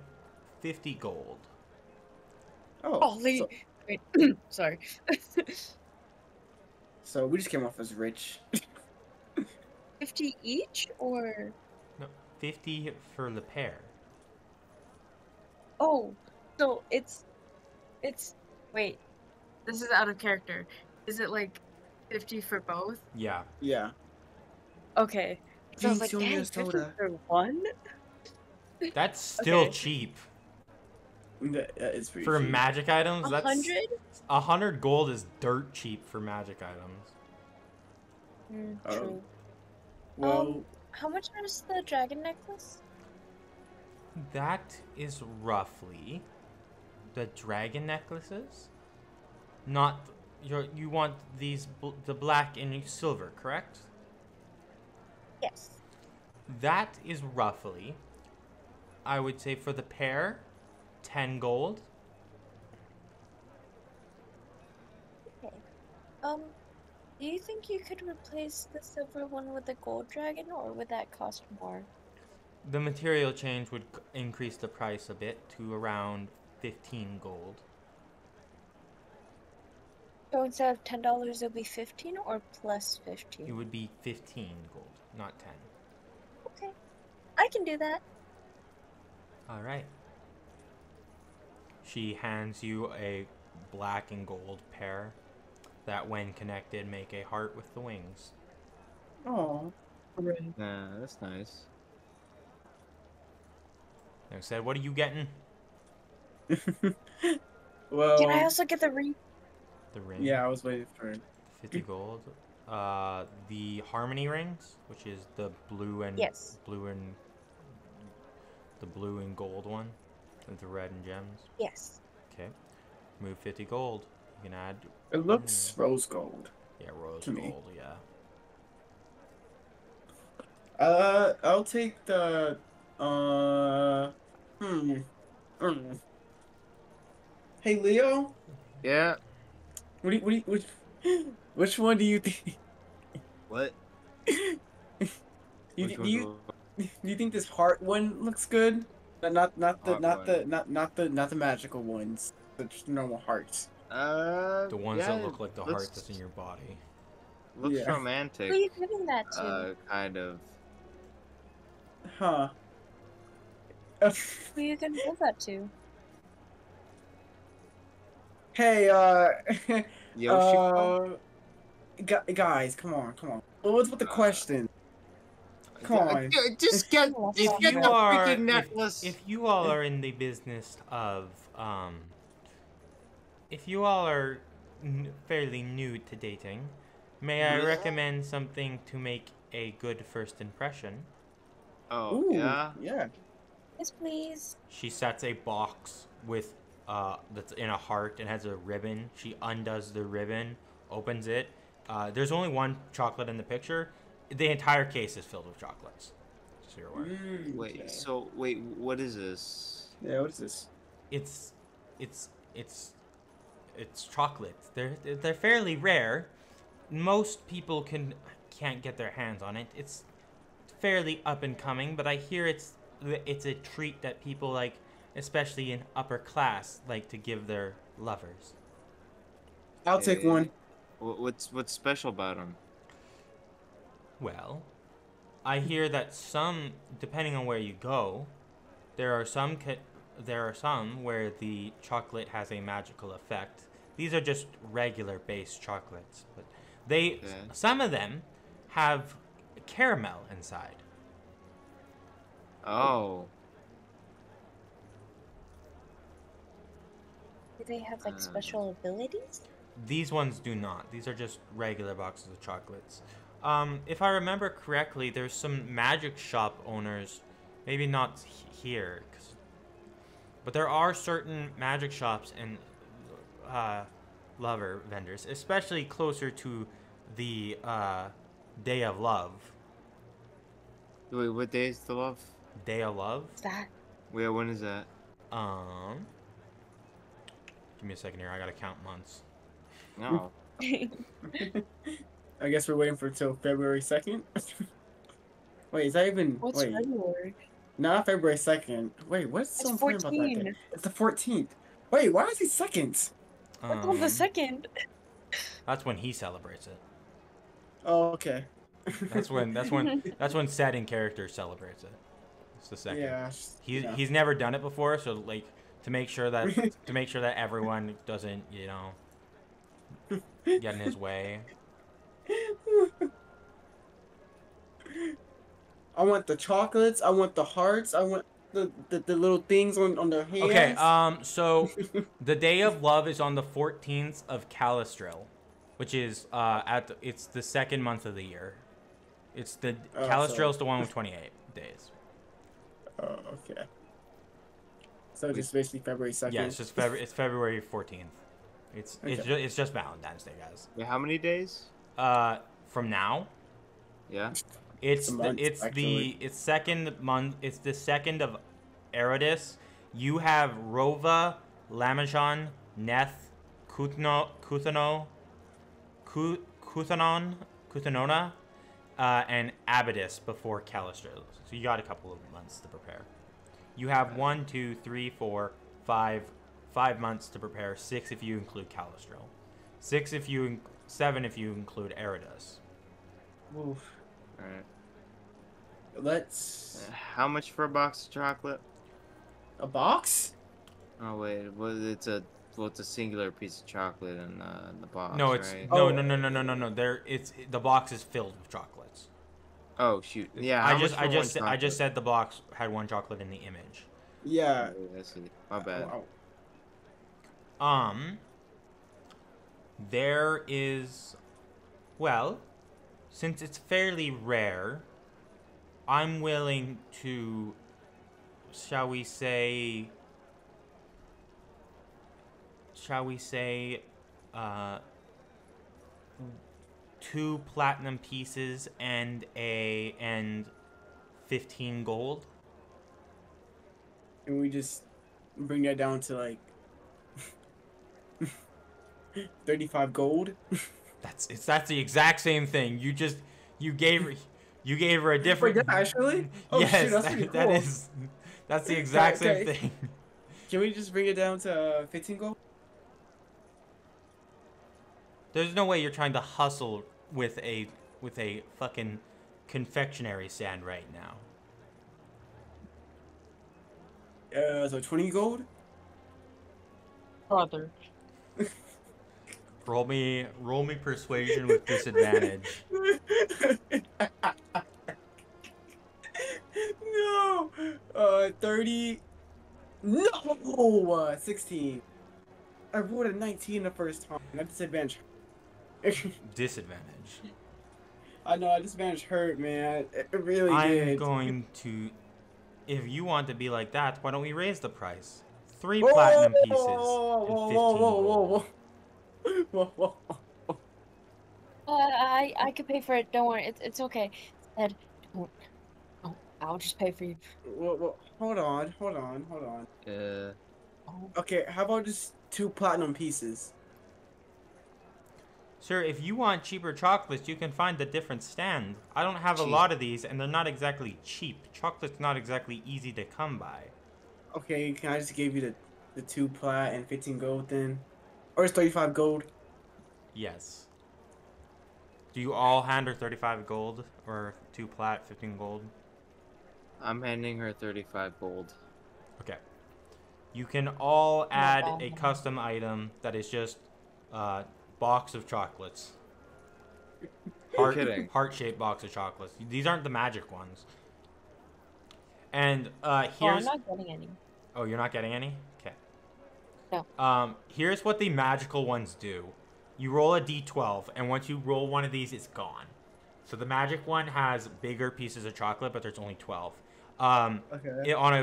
gold. Oh. Holy. So, Wait, sorry. so we just came off as rich. 50 each, or 50 for the pair. oh, so it's wait. This is out of character. Is it like 50 for both? Yeah. Yeah. Okay. So I was like, Jeez, you dang, missed 50 soda. for one? That's still Okay. cheap. That is pretty For cheap. magic items, that's 100? 100 gold is dirt cheap for magic items. Oh. True. Well, How much is the dragon necklace? That is roughly the dragon necklaces. Not you want these the black and silver, correct? Yes. That is roughly, I would say, for the pair, 10 gold. Okay. Do you think you could replace the silver one with the gold dragon, or would that cost more? The material change would increase the price a bit to around 15 gold. So instead of $10, it'll be 15 or plus It 15? would be 15 gold, not 10. Okay. I can do that. All right. She hands you a black and gold pair that, when connected, make a heart with the wings. oh. Nah, that's nice. Like I said, what are you getting? Well. Can I also get the ring? The ring. Yeah, I was waiting for it. 50 gold. The harmony rings, which is the blue and Yes. the blue and gold one, with the red and gems. Yes. Okay. Move 50 gold. You can add. It looks rose gold. Yeah, rose to me. gold. Yeah. I'll take the. Hmm. Hey, Leo. Yeah. which one do you think? What? You, Which do one's you do you think this heart one looks good? Heart one? Not the magical ones. The just normal hearts. The ones Yeah, that look like the heart looks that's in your body. looks Yeah. Who romantic. are you giving that to? Kind of. Huh. Who are you gonna give that to? Hey, Yoshiko? guys, come on. What's with the question? Come on. Just get Oh, If fuck get you the that. are, freaking necklace. if you all are in the business of, if you all are fairly new to dating, may I Bleh. recommend something to make a good first impression? Oh Ooh, yeah. yeah. Yes, please. She sets a box with, that's in a heart and has a ribbon. She undoes the ribbon, opens it. There's only one chocolate in the picture. The entire case is filled with chocolates. Just so you're aware. Wait. Okay. So wait. What is this? Yeah, what is this? It's chocolates. They're fairly rare. Most people can't get their hands on it. It's fairly up and coming, but I hear it's a treat that people like, especially in upper class, like to give their lovers. I'll take one. What's special about them? Well, I hear that some, depending on where you go, there are some where the chocolate has a magical effect. These are just regular base chocolates, but some of them have caramel inside. Oh. Do they have like special abilities? These ones do not. These are just regular boxes of chocolates. If I remember correctly, there's some magic shop owners, maybe not here, but there are certain magic shops and lover vendors, especially closer to the Day of Love. Wait, what day is the love? Day of Love? What's that? Wait, when is that? Give me a second here. I gotta count months. No. I guess we're waiting for till February 2nd. Wait, is that even? What's wait, February? not February 2nd. Wait, what's so It's important about that 14. day? It's the 14th. Wait, why is it seconds? What's on the second? That's when he celebrates it. Oh, okay. That's when Set in character celebrates it. It's the second. Yeah. He's never done it before, so like to make sure that everyone doesn't, get in his way. I want the chocolates. I want the hearts. I want the little things on their hands. Okay. So the Day of Love is on the 14th of Calistril, which is it's the second month of the year. It's the Calistril's the one with 28 days. Oh, okay. So just basically February 2nd. Yeah, it's February 14th. It's just Valentine's Day, guys. Wait, how many days? From now, Yeah. it's actually. it's second month. It's the second of Eridus. You have Rova, Lamajan, Neth, Kuthanona, and Abydus before Calistril. So you got a couple of months to prepare. You have 1, 2, 3, 4, 5 months to prepare. 6 if you include Calistril. 7 if you include Eridus. Oof. All right. Let's. How much for a box of chocolate? A box? Oh wait, it's a singular piece of chocolate in the box. No, it's right? no. The box is filled with chocolates. Oh shoot! Yeah. I just said the box had one chocolate in the image. Yeah. I see. My bad. Wow. There is, well, since it's fairly rare, I'm willing to, shall we say, 2 platinum pieces and 15 gold. And we just bring that down to like 35 gold. That's the exact same thing. You gave her a different. Wait, actually? Oh, yes, shoot, that's pretty cool. that's the exact same Okay. thing. Can we just bring it down to 15 gold? There's no way you're trying to hustle with a fucking confectionery stand right now. So 20 gold? Brother. Roll me persuasion with disadvantage. No! 30. No! 16. I rolled a 19 the first time. That disadvantage. Disadvantage. I know, that disadvantage hurt, man. It really I'm did. going to. If you want to be like that, why don't we raise the price? 3 platinum pieces and 15 gold. Whoa. I could pay for it. Don't worry. It's okay. Ed, don't. Oh, I'll just pay for you. Whoa. Hold on. Okay, how about just 2 platinum pieces? Sir, if you want cheaper chocolates, you can find a different stand. I don't have a Cheap. lot of these, and they're not exactly cheap. Chocolate's not exactly easy to come by. Okay, can I just give you the 2 plat and 15 gold then? Or it's 35 gold? Yes. Do you all hand her 35 gold, or 2 plat, 15 gold? I'm handing her 35 gold. Okay. You can all add bad, a man. custom item that is just box of chocolates. Kidding. Heart-shaped box of chocolates. These aren't the magic ones. And Oh, I'm here's not getting any. Oh, you're not getting any? Okay. No. Here's what the magical ones do. You roll a d12, and once you roll one of these, it's gone. So the magic one has bigger pieces of chocolate, but there's only 12. Okay. On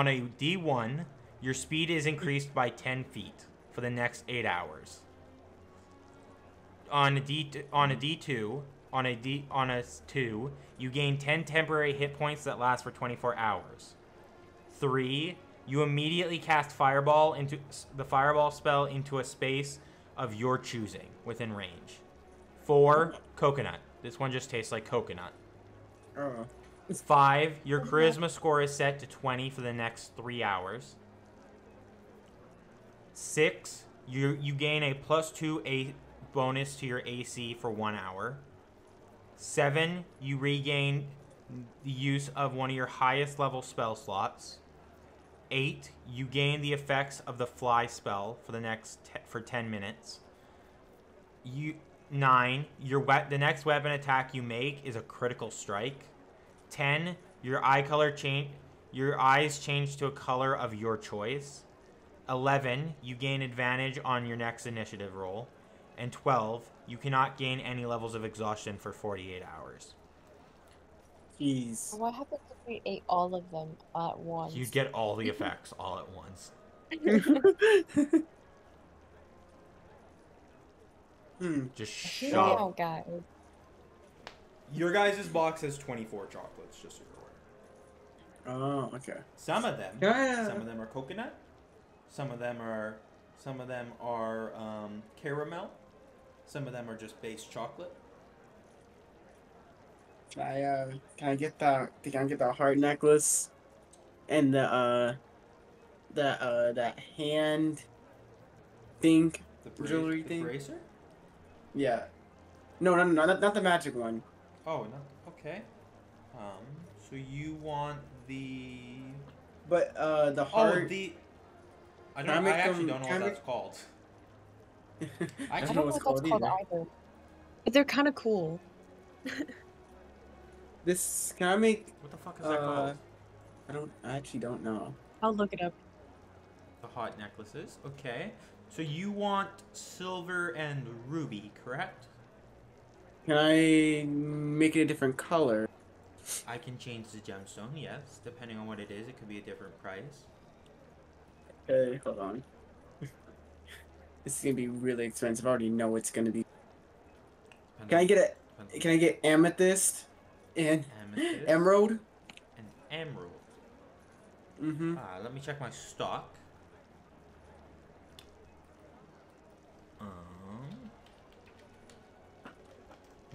a d1, your speed is increased by 10 feet for the next 8 hours. On a d2, you gain 10 temporary hit points that last for 24 hours. 3, you immediately cast fireball into the fireball spell into a space of your choosing within range. 4, coconut. This one just tastes like coconut. Oh. 5, your charisma score is set to 20 for the next 3 hours. 6, you gain a +2 bonus to your AC for 1 hour. 7, you regain the use of one of your highest level spell slots. 8, you gain the effects of the fly spell for for 10 minutes. 9, the next weapon attack you make is a critical strike. 10, your eyes change to a color of your choice. 11, you gain advantage on your next initiative roll. And 12, you cannot gain any levels of exhaustion for 48 hours. Jeez. What happens if we ate all of them at once? You get all the effects all at once. Just Here we shove. go, guys. Your guys' box has 24 chocolates, just so you're aware. Oh, okay. Some of them are coconut. Some of them are caramel. Some of them are just base chocolate. Can I get the heart necklace and that hand thing, jewelry thing? bracer? Yeah. No, not the magic one. Oh, no. Okay. So you want the But the heart. I Can I make actually them- don't know can I what that's called. I I don't don't know know what what it's called that's called either. either. But they're kind of cool. This can I make? What the fuck is that called? I actually don't know. I'll look it up. The hot necklaces. Okay. So you want silver and ruby, correct? Can I make it a different color? I can change the gemstone, yes. Depending on what it is, it could be a different price. Okay, hold on. This is gonna be really expensive. I already know it's gonna be. Can I get Can I get amethyst and Amethyst emerald? and emerald? Mm-hmm. Let me check my stock.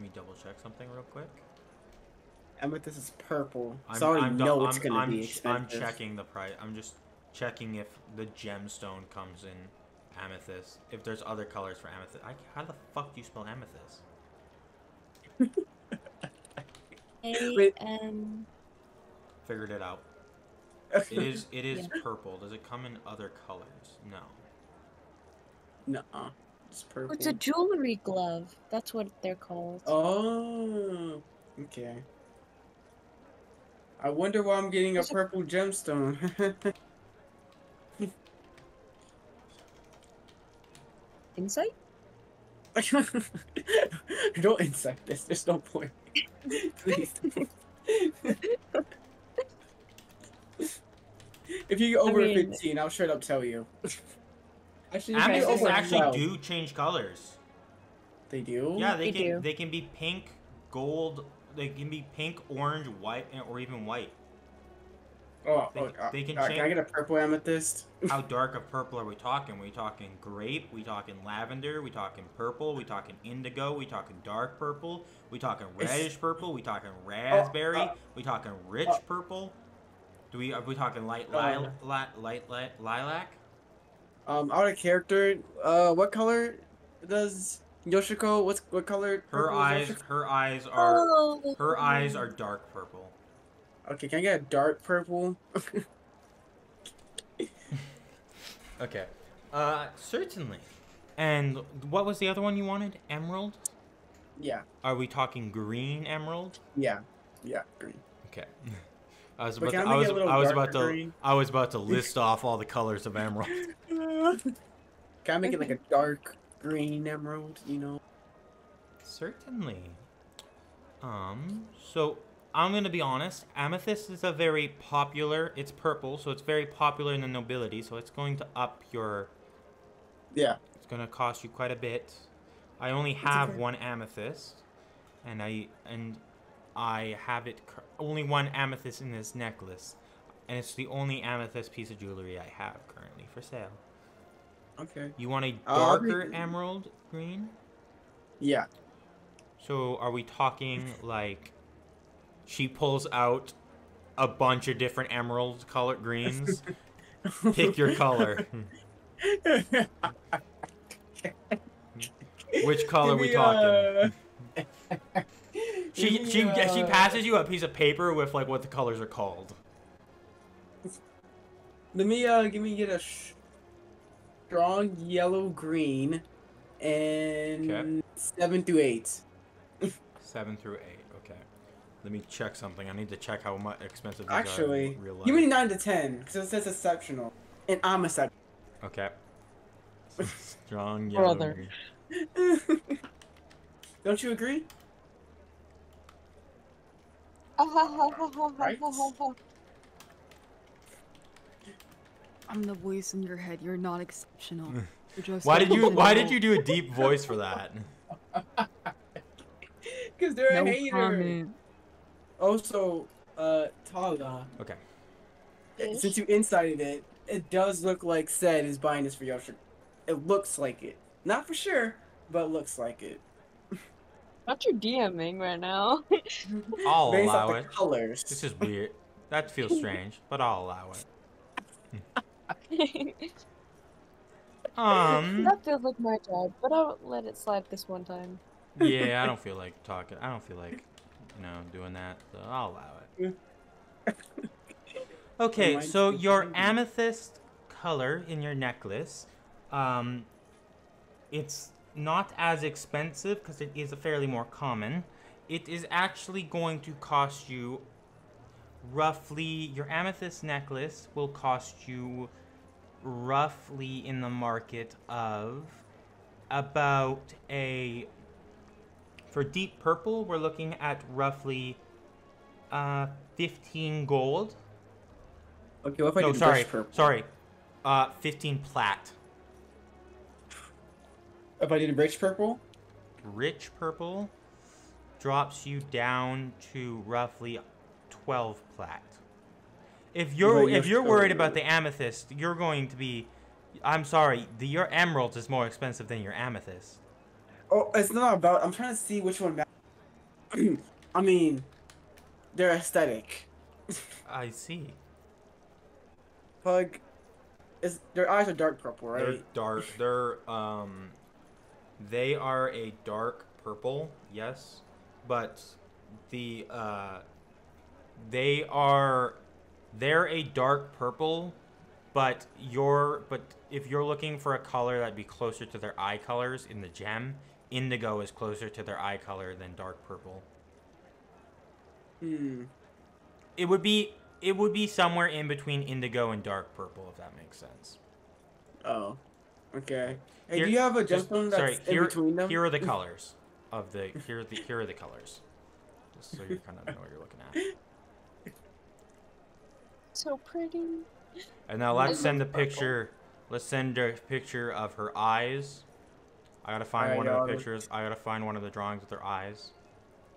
me double check something real quick. Amethyst is purple. So I already know it's gonna be I'm expensive. checking the price. I'm just checking if the gemstone comes in amethyst. If there's other colors for amethyst. How the fuck do you spell amethyst? Wait. Figured it out. It is Yeah. purple. Does it come in other colors? No. Nuh-uh. It's Oh, purple. it's a jewelry glove. That's what they're called. Oh, okay. I wonder why I'm getting a There's a- purple gemstone. Insight? Don't incite this. There's no point. Please. If you get over mean- 15, I'll straight up tell you. Actually, if you get Amethysts over actually 12, do change colors. They do? Yeah, they They can. do. They can be pink, gold. They can be pink, orange, white, or even white. Oh, They can can I change. get a purple amethyst? How dark of purple are we talking? We talking grape? We talking lavender? We talking purple? We talking indigo? We talking dark purple? We talking reddish purple? We talking raspberry? We talking rich purple? Are we talking light lilac? Out of character, what color does Yoshiko? What color? Her purple is eyes. Yoshiko? Her eyes Oh. are dark purple. Okay, can I get a dark purple? Okay. Certainly. And what was the other one you wanted? Emerald? Yeah, Are we talking green emerald? yeah, green. Okay. I was But about can to, I I make was, it a little I was darker about to green? I was about to list off all the colors of emerald. Can I make it like a dark green emerald? You know. Certainly. So I'm gonna be honest. Amethyst is a very popular. It's purple, so it's very popular in the nobility. So it's going to up your. Yeah. It's gonna cost you quite a bit. I only have okay. one amethyst, and I have only one amethyst in this necklace, and it's the only amethyst piece of jewelry I have currently for sale. Okay. You want a I'll be- darker emerald green? Yeah. So are we talking like she pulls out a bunch of different emerald color greens? Pick your color. Which color we talking? She passes you a piece of paper with like what the colors are called. Let me get a strong yellow green and Okay. 7 through 8. 7 through 8. Okay. Let me check something. I need to check how much expensive these are Actually, in real life. give me 9 to 10 because it says exceptional, and I'm exceptional. Okay. Strong yellow. Brother. green. Don't you agree? Right? I'm the voice in your head. You're not exceptional. You're just Why did exceptional. you do a deep voice for that? Because they're a No hater. comment. Also, Tala, Okay. since you incited it, it does look like Sed is buying this for Yoshi. It looks like it. Not for sure, but it looks like it. Not your DMing right now. I'll Based allow off the it. colors. This is weird. That feels strange, but I'll allow it. That feels like my job, but I'll let it slide this one time. Yeah, I don't feel like talking. I don't feel like, doing that. So I'll allow it. Okay, Mine's so too your shady. amethyst color in your necklace, it's not as expensive because it is a fairly more common. It is actually going to cost you roughly, your amethyst necklace will cost you roughly in the market of about for deep purple, we're looking at roughly 15 gold. Okay, what if I No, did sorry, rich purple? sorry. 15 plat. If I did rich purple? Rich purple drops you down to roughly 12 plat. If you're worried about the amethyst, you're going to be. I'm sorry, your emerald is more expensive than your amethyst. Oh, it's not about. I'm trying to see which one. I mean, they're aesthetic. I see. Pug, their eyes are dark purple, They're right? dark. They are a dark purple, yes, but they're a dark purple, but if you're looking for a color that'd be closer to their eye colors in the gem, indigo is closer to their eye color than dark purple. It would be somewhere in between indigo and dark purple, if that makes sense. Oh, okay. Hey, Here- do you have a just- gemstone that's in between them? Here are the colors of the here are the colors. Just so you kind of know what you're looking at. So pretty. And now let's send a picture. Let's send a picture of her eyes. I gotta find Alright, one of the y'all. pictures. I gotta find one of the drawings with her eyes.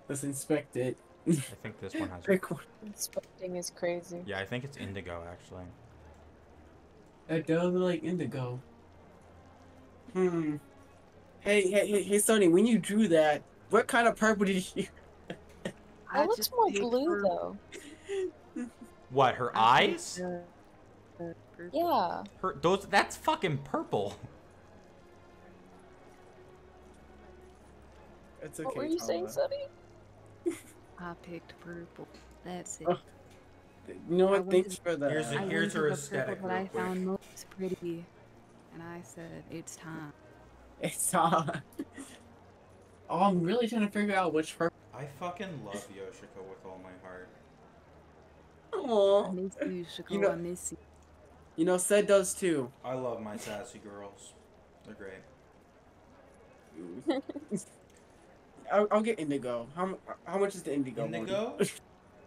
Let's inspect it. I think this one has. Pick one. Inspecting is crazy. Yeah, I think it's indigo actually. It does look like indigo. Hey, Sonny, when you drew that, what kind of purple did you... It looks more blue though. What? Her eyes? Yeah. That's fucking purple. It's okay. What were you saying, Sonny? I picked purple. That's it. Oh, You know I what? went Thanks to- for the... Here's I went here's to her the purple aesthetic that real I quick. found most pretty, and I said it's time. It's Oh, I'm really trying to figure out which purple... I fucking love Yoshiko with all my heart. I Aww. miss you, Shiko. You know- I miss you. You know, Sed does too. I love my sassy girls. They're great. I'll get indigo. How much is the indigo one? Indigo?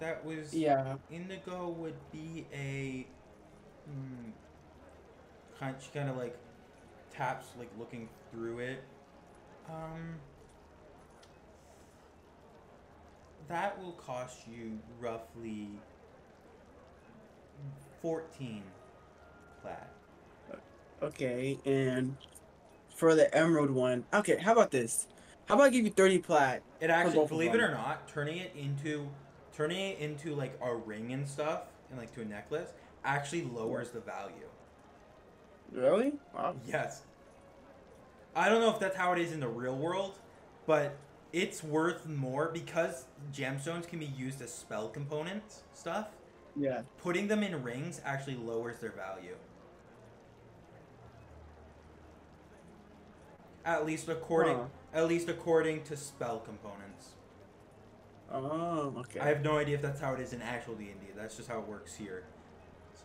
That was Yeah. Indigo would be a she kind of like taps like looking through it. That will cost you roughly 14 plat. Okay, and for the emerald one, okay, how about this? How about I give you 30 plat? It actually, both of believe it them. or not, turning it into like a ring and stuff and like to a necklace actually lowers the value. Really? Wow. Yes. I don't know if that's how it is in the real world, but it's worth more because gemstones can be used as spell components stuff. Yeah. Putting them in rings actually lowers their value. At least according to spell components. Oh, okay. I have no idea if that's how it is in actual D&D. That's just how it works here. So.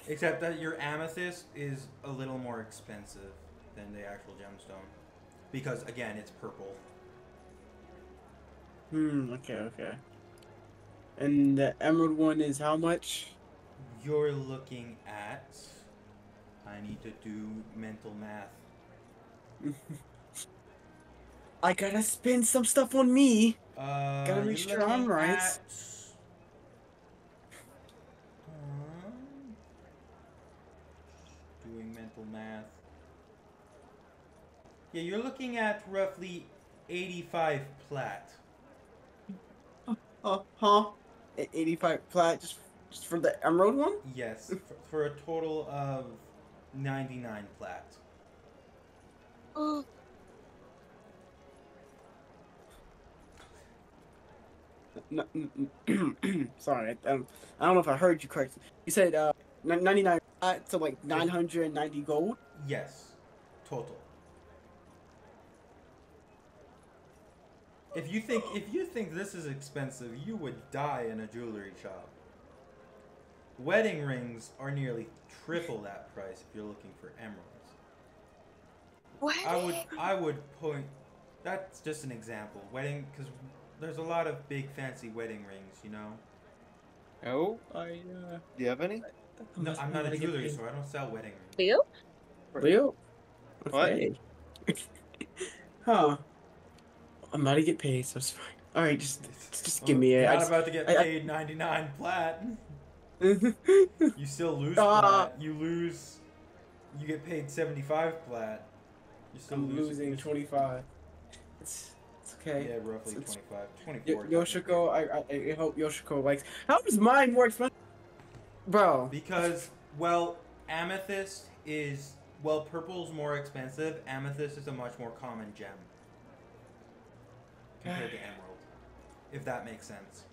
Except that your amethyst is a little more expensive than the actual gemstone. Because, again, it's purple. Okay. And the emerald one is how much? You're looking at... I need to do mental math. I gotta spend some stuff on me. Gotta make sure I'm right. Doing mental math. Yeah, you're looking at roughly 85 plat. 85 plat just for the emerald one? Yes, for a total of 99 plat. Sorry, I don't know if I heard you correctly. You said 99 plat to like 990 gold? Yes, total. If you think this is expensive, you would die in a jewelry shop. Wedding rings are nearly triple that price if you're looking for emeralds. I would point. That's just an example. Wedding, because there's a lot of big fancy wedding rings, you know. Oh, do you have any? No, I'm not a jewelry store. I don't sell wedding rings. Leo? Leo? What? Okay. Huh. I'm about to get paid, so it's fine. Alright, just give me it. You're I not just- about to get I- paid 99 plat. You still lose Ah. plat. You get paid 75 plat. You still I'm losing lose. 25. It's Okay. Yeah, roughly It's- 25, 24. Yoshiko, I hope Yoshiko likes. How is mine more expensive, bro? Because, well, amethyst is, well, purple's more expensive. Amethyst is a much more common gem compared to emerald, if that makes sense.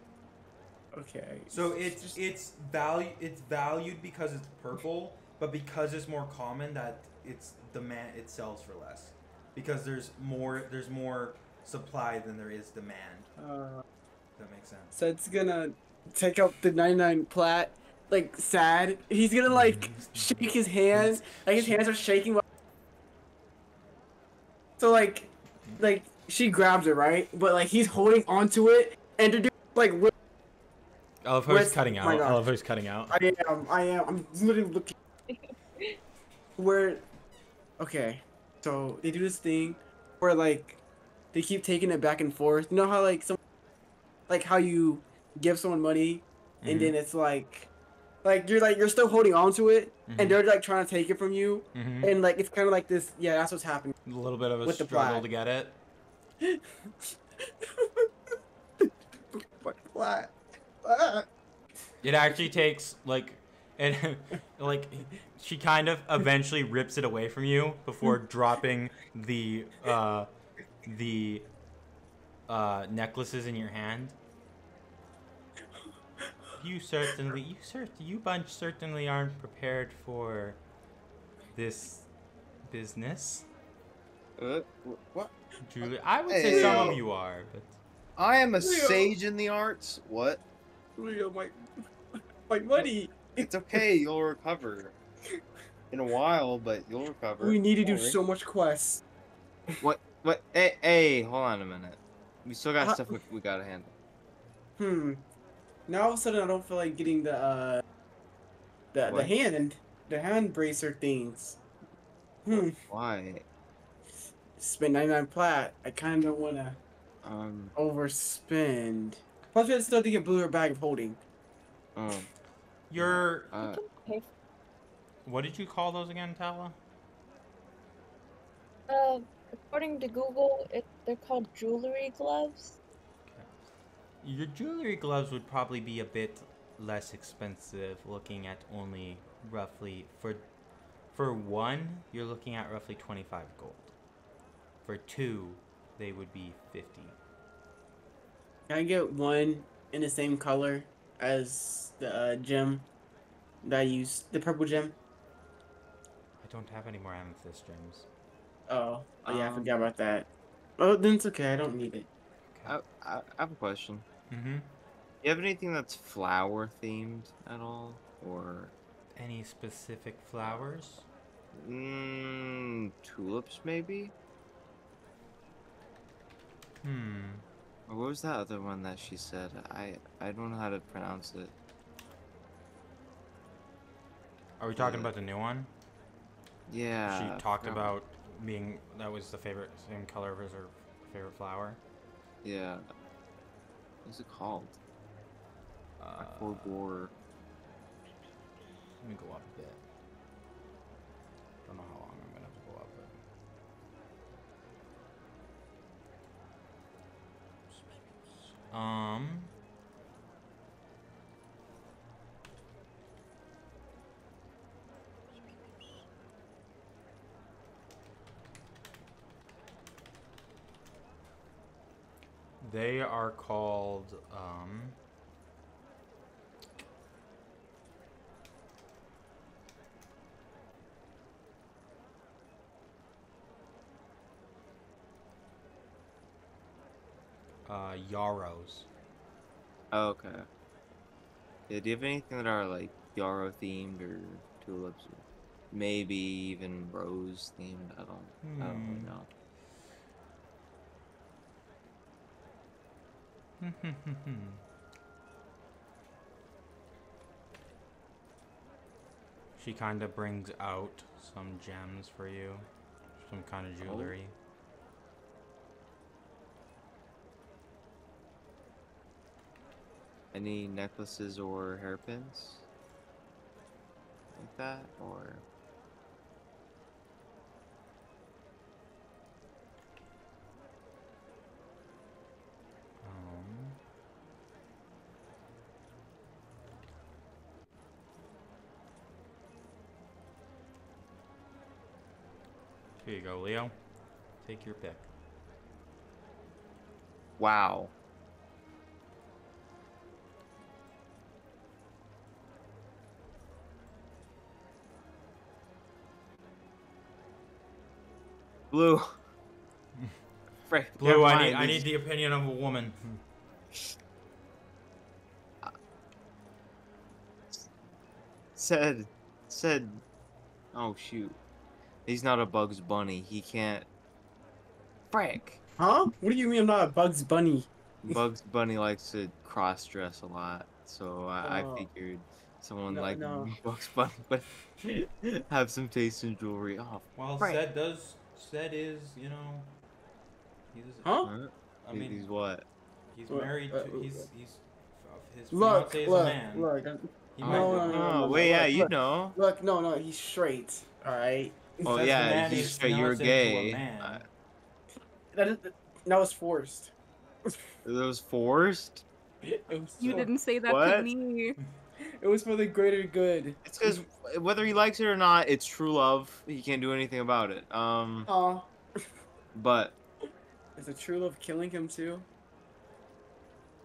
Okay. So it's valued because it's purple, but because it's more common, that it sells for less, because there's more supply than there is demand. That makes sense. So it's gonna take out the 99 plat, like sad. He's gonna like shake his hand, like his hands are shaking. So like she grabs it, right? But like he's holding onto it, and to do like. I love how he's cutting out. I love how he's cutting out. I am. I'm literally looking. Where, okay, so they do this thing where like they keep taking it back and forth. You know how like how you give someone money and then it's like you're still holding on to it and they're like trying to take it from you and like it's kind of like this. Yeah, that's what's happening. A little bit of a with the struggle plat. to get it. What plat? It actually takes like, and like she kind of eventually rips it away from you before dropping the necklaces in your hand. You bunch certainly aren't prepared for this business. What? Julie, I would say some of you are, but I am a sage in the arts. What? Leo, my money. It's okay. You'll recover. In a while, but you'll recover. We need to do Don't worry. so much quests. What? Hey, hold on a minute. We still got stuff we gotta handle. Now all of a sudden I don't feel like getting the hand bracer things. Why? Spend 99 plat. I kind of don't wanna overspend. Plus, we still have to get Blue Bag of Holding. you're. What did you call those again, Tala? According to Google, they're called jewelry gloves. Your jewelry gloves would probably be a bit less expensive, looking at only roughly for one, you're looking at roughly 25 gold. For two, they would be 50. Can I get one in the same color as the gem that I used, the purple gem? I don't have any more amethyst gems. Oh yeah, I forgot about that. Oh, then it's okay. I don't need it. I have a question. Mm-hmm. You have anything that's flower themed at all, or any specific flowers? Tulips maybe. Or what was that other one that she said? I don't know how to pronounce it. Are we talking about the new one? Yeah. She I talked forgot. about being that was the same color as her favorite flower. Yeah. What's it called? I forgot. Let me go up a bit. Don't know how long I'm gonna have to go up, but they are called yarrows. Oh, okay. Yeah, do you have anything that are like yarrow themed or tulips, or maybe even rose themed? I don't really know. She kind of brings out some gems for you, some kind of jewelry. Any necklaces or hairpins? Like that, or... Here you go, Leo. Take your pick. Wow. Blue. Frick, Blue, never I mind, need this- the opinion of a woman. said, oh shoot, he's not a Bugs Bunny. He can't. Frick. Huh? What do you mean I'm not a Bugs Bunny? Bugs Bunny likes to cross dress a lot, so I Oh. figured someone No, like no. Bugs Bunny would have some taste in jewelry. Oh, Well, frick. Sed is, you know, he's. Huh? Huh? I mean, He's what? he's What- married uh, to. His Look, fiance is a look, man. look. He Oh, might No, be- no, wait, yeah, look, you look. know. Look, no, he's straight. All right. Oh Says the yeah, man he's is straight. You're fiancé to a gay. man. That was forced. It was forced. It was You so- didn't say that What? to me. It was for the greater good. It's because whether he likes it or not, it's true love. He can't do anything about it. Aw. But Is it true love killing him too?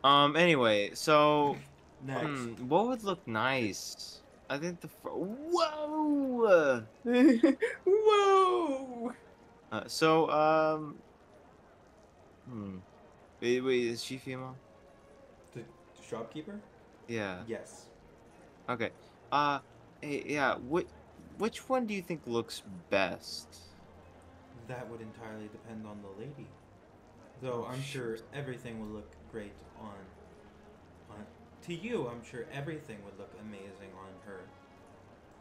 anyway, so Next. what would look nice? I think whoa. Whoa! Wait, is she female? The shopkeeper? Yeah. Yes. Okay. Hey, yeah. Which one do you think looks best? That would entirely depend on the lady. Though I'm sure everything would look great on to you. I'm sure everything would look amazing on her.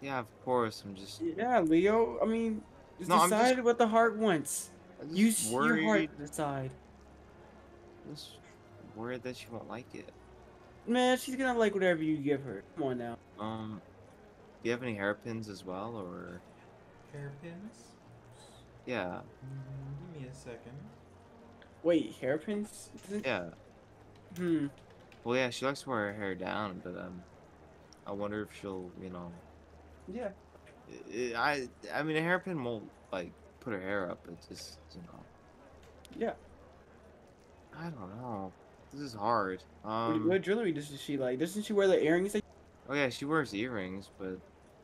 Yeah, of course. I'm just. Yeah, Leo. I mean, just No, I'm decide just- what the heart wants. I'm Use just your heart worried. to decide. Just worried that she won't like it. Man, she's gonna like whatever you give her. Come on now. Do you have any hairpins as well, or? Hairpins? Yeah. Give me a second. Wait, hairpins? Yeah. Well, yeah, she likes to wear her hair down, but I wonder if she'll, Yeah. I mean, a hairpin won't like put her hair up. It's just, Yeah. I don't know. This is hard. What jewelry does she like? Doesn't she wear the earrings? Oh yeah, she wears earrings, but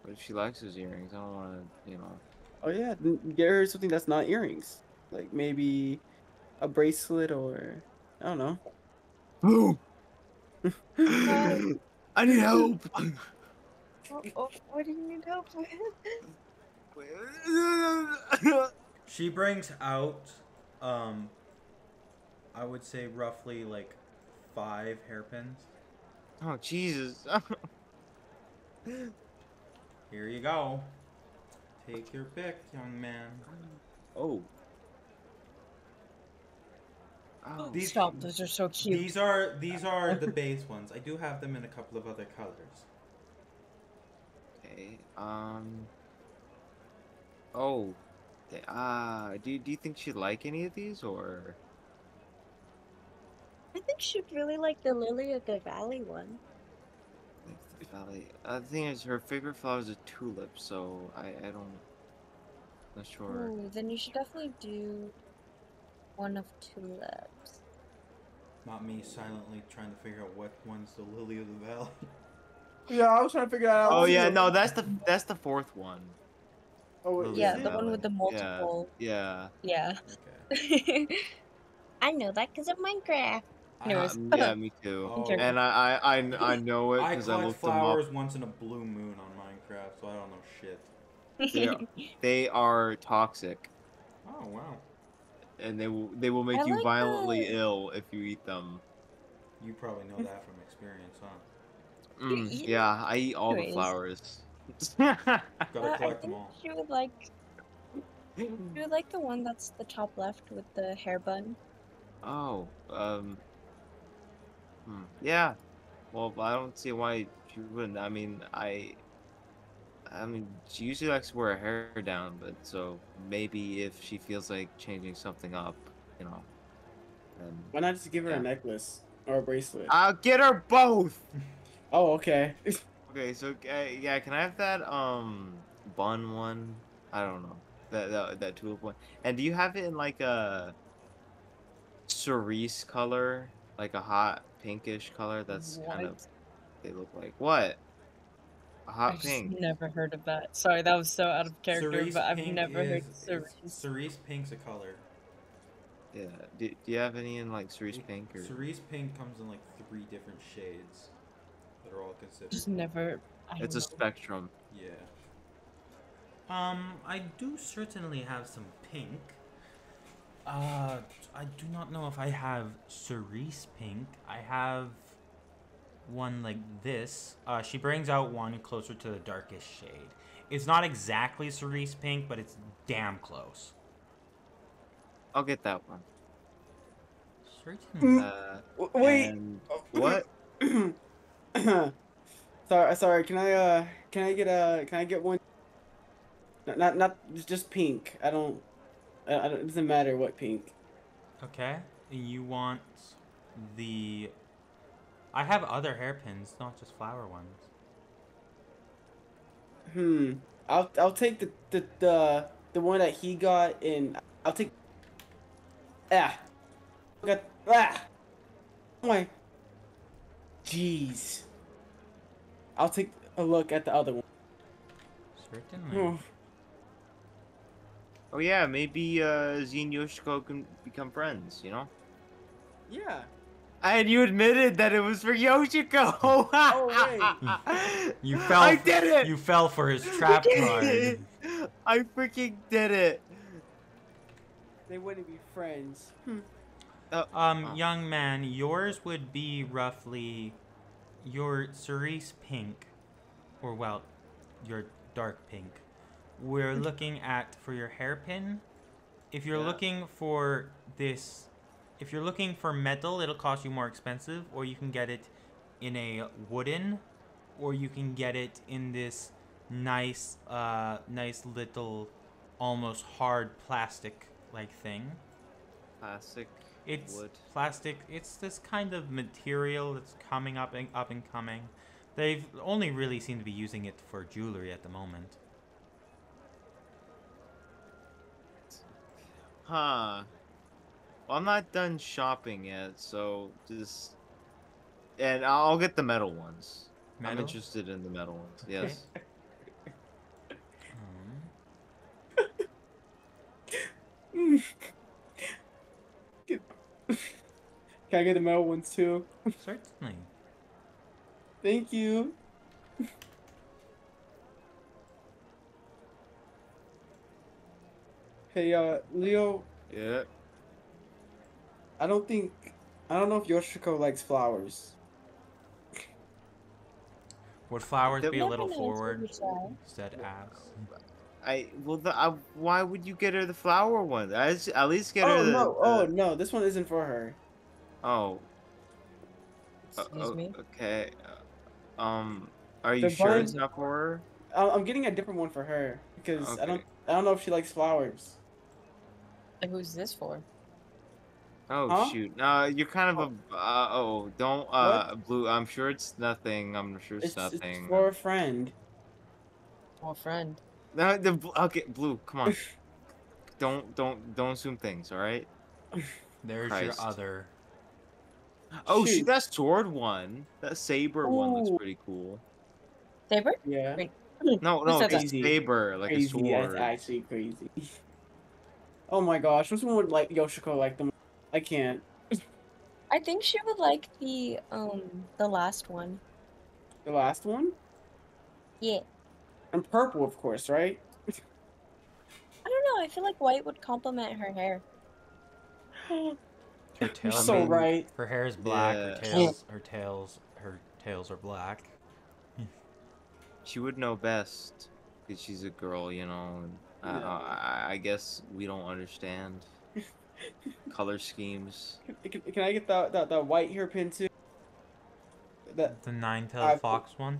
if she likes those earrings, I don't want to, Oh yeah, then get her something that's not earrings. Like maybe a bracelet or I don't know. Blue. I need help. What do you need help with? She brings out, I would say roughly like 5 hairpins. Oh Jesus. Here you go. Take your pick, young man. Oh. Oh. These- Stop! Those are so cute. These are the base ones. I do have them in a couple of other colors. Okay. Oh. Do you think she'd like any of these, or? I think she'd really like the Lily of the Valley one. The Valley. The thing is, her favorite flower is a tulip, so I don't. Not sure. Ooh, then you should definitely do one of tulips. Not me silently trying to figure out what one's the lily of the valley. Yeah, I was trying to figure that out. Oh too. yeah, no, that's the fourth one. Oh, Lily Yeah, of the one with the Valley. multiple. Yeah. Yeah. Okay. I know that because of Minecraft. Anyways. Yeah, me too. Oh. And I know it I because I collect looked them up. flowers once in a blue moon on Minecraft, so I don't know shit. They are toxic, Oh wow. and they will make I you like violently the- ill if you eat them. You probably know that from experience, huh? eat Yeah, I eat all the anyways. flowers. Gotta I collect them think all. she would like the one that's the top left with the hair bun. Oh, yeah. Well, I don't see why she wouldn't. I mean, she usually likes to wear her hair down, but so maybe if she feels like changing something up, then Why not just give her Yeah. a necklace or a bracelet? I'll get her both. Oh, okay. Okay, so yeah, can I have that bun one? I don't know. That tulip one. And do you have it in like a cerise color, like a hot pinkish color? That's kind of What? they look like. What? A I hot just pink. never heard of that. Sorry, that was so out of character, Cerise but I've pink never heard is cerise. cerise pink's a color. Yeah. Do you have any in like cerise pink or? Cerise pink comes in like 3 different shades that are all considered. Just never. I It's don't a know. spectrum. Yeah. I do certainly have some pink. I do not know if I have cerise pink. I have one like this. She brings out one closer to the darkest shade. It's not exactly cerise pink, but it's damn close. I'll get that one. Certainly. Wait. And what? Sorry. Can I get one? Not just pink. I don't. It doesn't matter what pink. Okay. You want the... I have other hairpins, not just flower ones. I'll take the one that he got in. I'll take. Got Oh my. Jeez. I'll take a look at the other one. Certainly. Oh yeah, maybe Z and Yoshiko can become friends. You know. Yeah. And you admitted that it was for Yoshiko. Oh You fell. I did it. You fell for his trap card. I freaking did it. They wouldn't be friends. Young man, yours would be roughly your cerise pink, or well, your dark pink. We're looking at for your hairpin. If you're looking for this, if you're looking for metal, it'll cost you more expensive, or you can get it in a wooden, or you can get it in this nice little, almost hard plastic like thing. Plastic. It's wood. plastic. It's this kind of material that's coming up and coming. They've only really seemed to be using it for jewelry at the moment. Huh. Well, I'm not done shopping yet, so just... And I'll get the metal ones. I'm Metal? interested in the metal ones, yes. Can I get the metal ones too? Certainly. Thank you. Hey, Leo. Yeah. I don't know if Yoshiko likes flowers. Would flowers be a Never little knows forward? what you try. Said ass. Why would you get her the flower one? At least get her Oh the... no! Oh no! This one isn't for her. Oh. Excuse me? Okay. Are you The sure it's buns- not for her? I'm getting a different one for her because I Okay. don't know if she likes flowers. Like, who's this for? Oh Huh? shoot! No, you're kind of a. Don't What? Blue. I'm sure it's nothing. I'm sure it's It's nothing. for a friend. Oh, a friend. No, okay, Blue. Come on. don't assume things. All right. There's Christ. your other. Oh Shoot. shoot! That sword one. That saber one looks Ooh. pretty cool. Saber? Yeah. Wait. No, Who no, said it's that? saber like Crazy. a sword. That's actually crazy. Oh my gosh! Which one would like Yoshiko like them? I can't. I think she would like the last one. The last one? Yeah. And purple, of course, right? I don't know. I feel like white would complement her hair. Her tails. You're so right. Her hair is black. Yeah. Her tails are black. She would know best because she's a girl, you know. And I guess we don't understand color schemes. Can I get the white hairpin too? The nine-tailed fox one.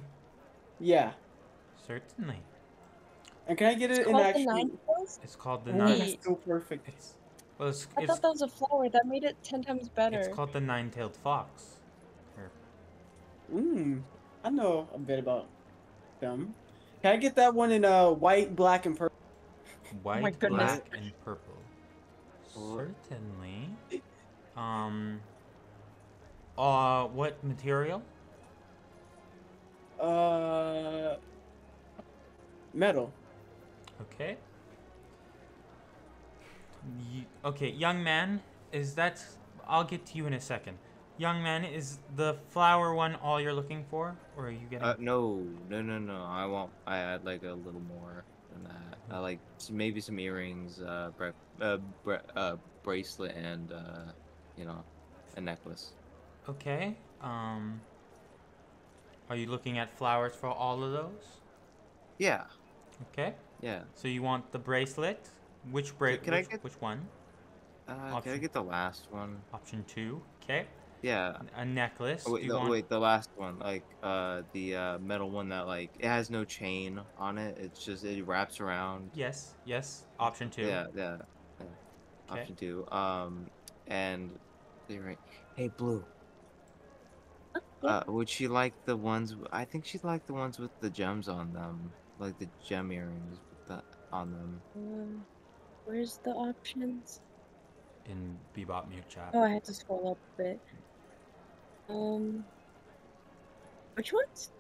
Yeah. Certainly. And can I get it It's in called the actually? Ninetales? It's called the Ooh, nine. that's so perfect. Well, I thought that was a flower. That made it 10 times better. It's called the nine-tailed fox. I know a bit about them. Can I get that one in white, black, and purple? white, goodness. black, and purple. What? Certainly. What material? Metal. Okay. Okay, young man, I'll get to you in a second. Young man, is the flower one all you're looking for, or are you getting? No. I add like a little more than that. I like maybe some earrings, bracelet, and a necklace. Okay. Are you looking at flowers for all of those? Yeah. Okay. Yeah. So you want the bracelet? Which which one? Can I get the last one? Option 2. Okay. Yeah. A necklace. Oh, wait, Do you no, want... wait, the last one, like the metal one that like it has no chain on it. It's just it wraps around. Yes. Option 2. Yeah. Okay. Option 2. And you're right. Hey, Blue. Would she like the ones? I think she'd like the ones with the gems on them, like the gem earrings with on them. Where's the options? In Bebop Mute Chat. Oh, I had to scroll up a bit. Which ones?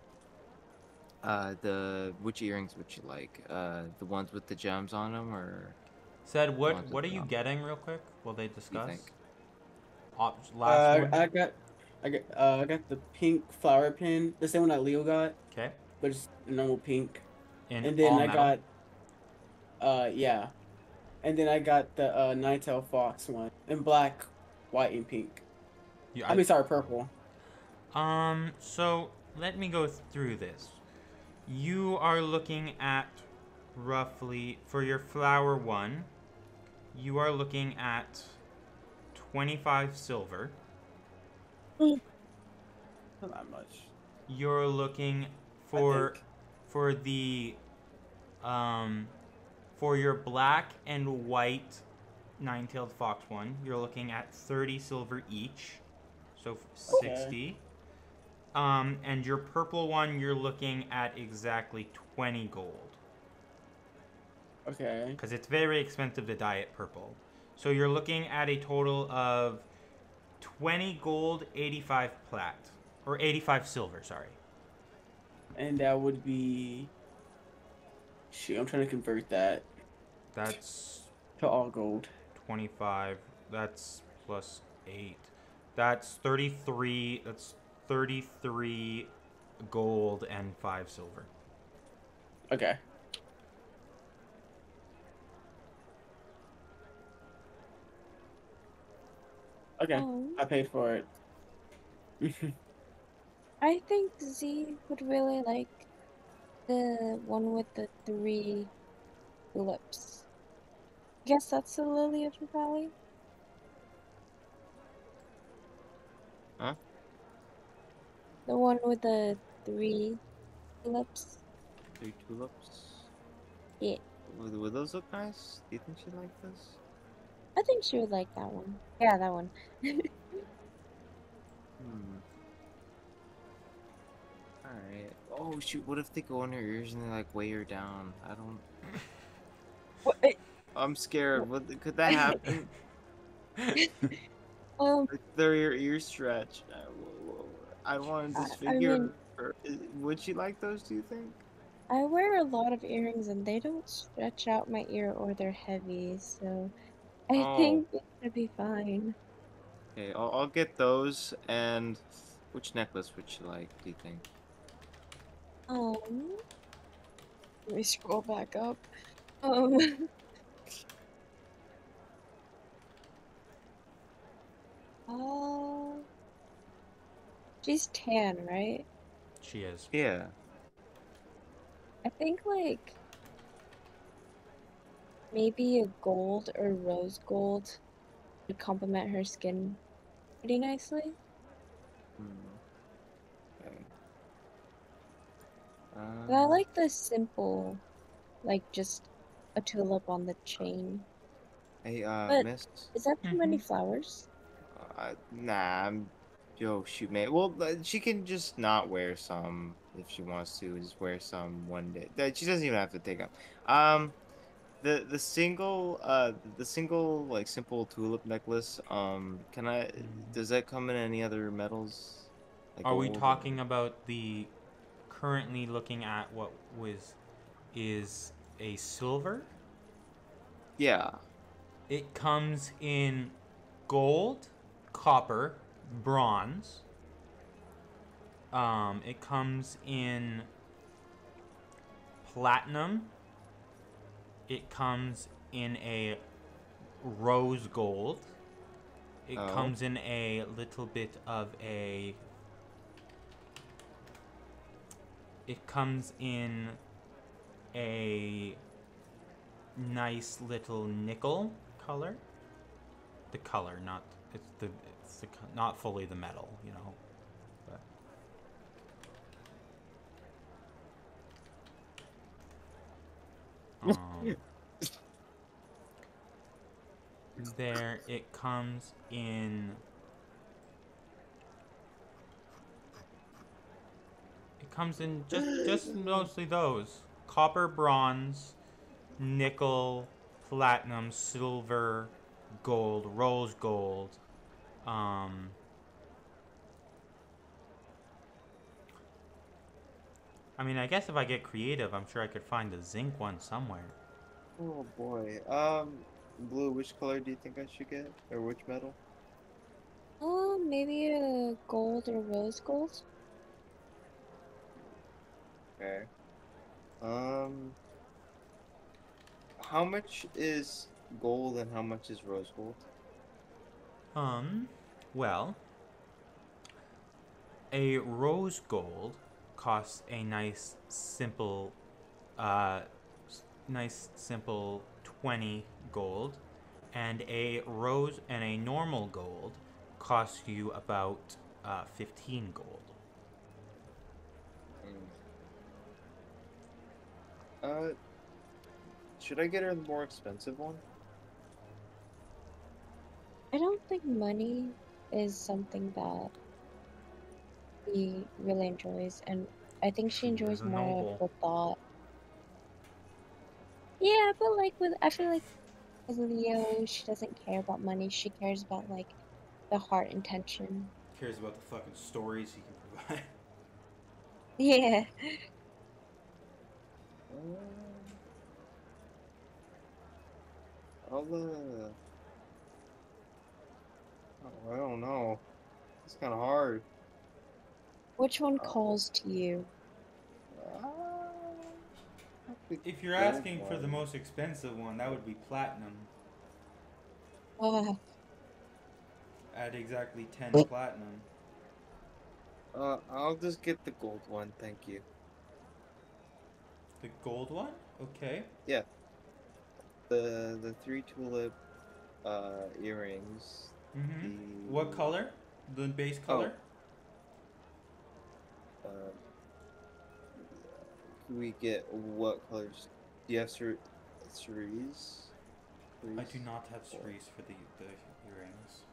Which earrings would you like? The ones with the gems on them, or? Said what? ones What are with you the- getting, real quick? Will they discuss? think? Last one. I got the pink flower pin, the same one that Leo got, Okay. but it's normal pink. In And then all I metal? got, yeah. And then I got the Nine-Tail Fox one in black, white, and pink. I mean, sorry, purple. So let me go through this. You are looking at roughly, for your flower one, you are looking at 25 silver. Not that much. You're looking for the for your black and white nine-tailed fox one, you're looking at 30 silver each, so 60. And your purple one, you're looking at exactly 20 gold. Okay. Because it's very expensive to dye it purple. So you're looking at a total of 20 gold, 85 plat. Or 85 silver, sorry. And that would be... Shoot, I'm trying to convert that. That's... to all gold. 25. That's plus 8. That's 33. That's 33 gold and 5 silver. Okay. Okay, I paid for it. I think Z would really like the one with the 3 tulips. Guess that's the lily of the valley. Huh? The one with the 3 tulips. 3 tulips? Yeah. Would those look nice? Do you think she'd like this? I think she would like that one. Yeah, that one. Alright. Oh shoot, what if they go in her ears and they like weigh her down? I don't... What? I'm scared. Could that happen? Like, their ears stretch. I want to disfigure her. Would she like those, do you think? I wear a lot of earrings and they don't stretch out my ear or they're heavy, so I think it should be fine. Okay, I'll get those. And which necklace would you like, do you think? Let me scroll back up. She's tan, right? She is. Yeah. I think like maybe a gold or rose gold would complement her skin pretty nicely. Okay. But I like the simple, like just a tulip on the chain. Hey, But miss? is that too many flowers? Nah, yo, shoot, man. Well, she can just not wear some if she wants to. Just wear some one day. She doesn't even have to take them. the single like simple tulip necklace. Can I? Does that come in any other metals? Like Are we gold or- talking about the currently looking at what is a silver? Yeah. It comes in gold, copper, bronze. It comes in platinum. It comes in a rose gold. It Oh. comes in a little bit of a. It comes in a nice little nickel color. The color, not not fully the metal, you know. But, there it comes in. It comes in just mostly those: copper, bronze, nickel, platinum, silver, gold, rose gold. I mean, I guess if I get creative, I'm sure I could find a zinc one somewhere. Oh boy. Blue. Which color do you think I should get, or which metal? Maybe a gold or rose gold. Okay. How much is gold and how much is rose gold? Well, a rose gold costs a nice simple 20 gold, and a normal gold costs you about 15 gold. Should I get her the more expensive one? I don't think money is something that he really enjoys, and I think she enjoys a more noble. of the thought. Yeah, but like I feel like with Leo, she doesn't care about money. She cares about like the heart intention. Cares about the fucking stories he can provide. Yeah. I'll oh, I don't know. It's kind of hard. Which one calls to you? If you're asking for the most expensive one, that would be platinum. At exactly 10 platinum. I'll just get the gold one, thank you. The gold one? Okay. Yeah. The 3 tulip earrings. Mm-hmm. What color? The base color? Can we get what colors? Do you have cerise? I do not have cerise for the earrings.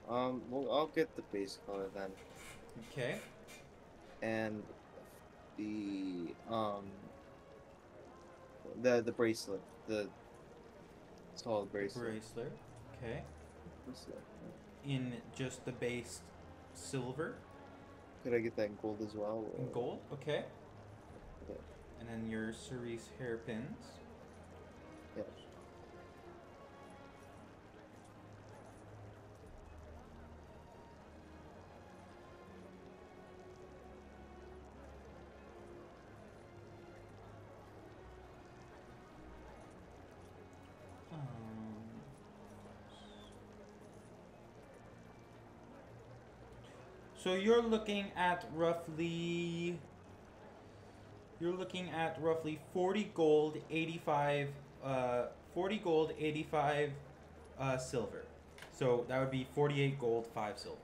Oh. Well, I'll get the base color then. Okay. And the the bracelet, it's called bracelet. Bracelet. Okay. In just the base silver. Could I get that in gold as well? Or? In gold. Okay. Okay. And then your cerise hairpins. Yeah. So you're looking at roughly 40 gold, 85 silver. So that would be 48 gold, 5 silver.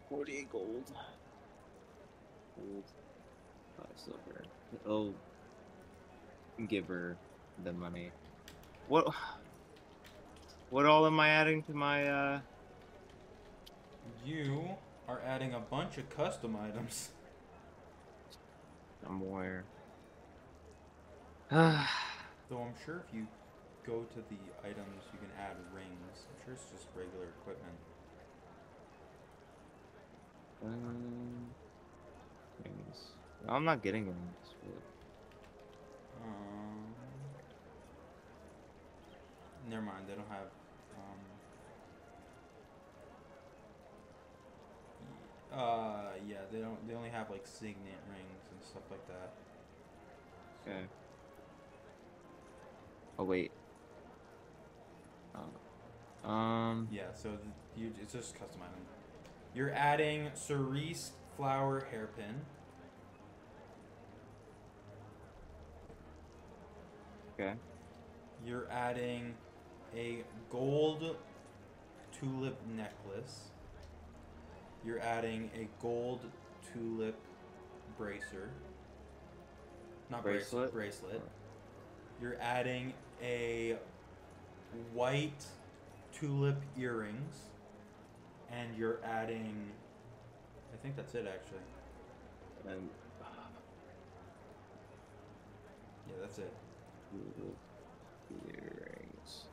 48 gold. Gold. 5 silver. Oh. Give her the money. What all am I adding to my You are adding a bunch of custom items. I'm aware. Though I'm sure if you go to the items, you can add rings. I'm sure it's just regular equipment. Rings. I'm not getting rings. Really. Never mind. They don't have. Yeah, they don't. They only have like signet rings and stuff like that. Okay. Oh wait. Yeah, so it's just custom item. You're adding cerise flower hairpin. Okay. You're adding a gold tulip necklace. You're adding a gold tulip bracer. Not bracelet. Bracelet. You're adding a white tulip earrings. And you're adding... I think that's it, actually. And yeah, that's it. Earrings.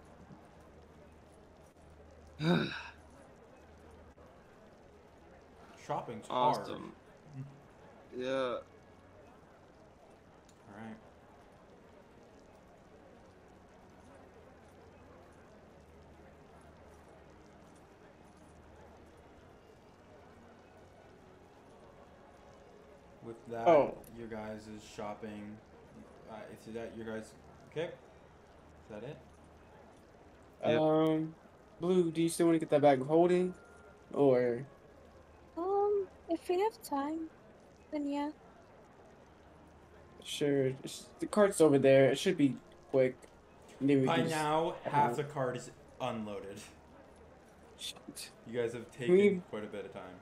Shopping's hard. Awesome. Yeah. Alright. With that, your guys is shopping. Is that your guys? Okay. Is that it? Yep. Blue, do you still want to get that bag of holding, or? If we have time, then yeah. Sure. The cart's over there. It should be quick. And then we By can now, half the cart is unloaded. Shit. You guys have taken quite a bit of time.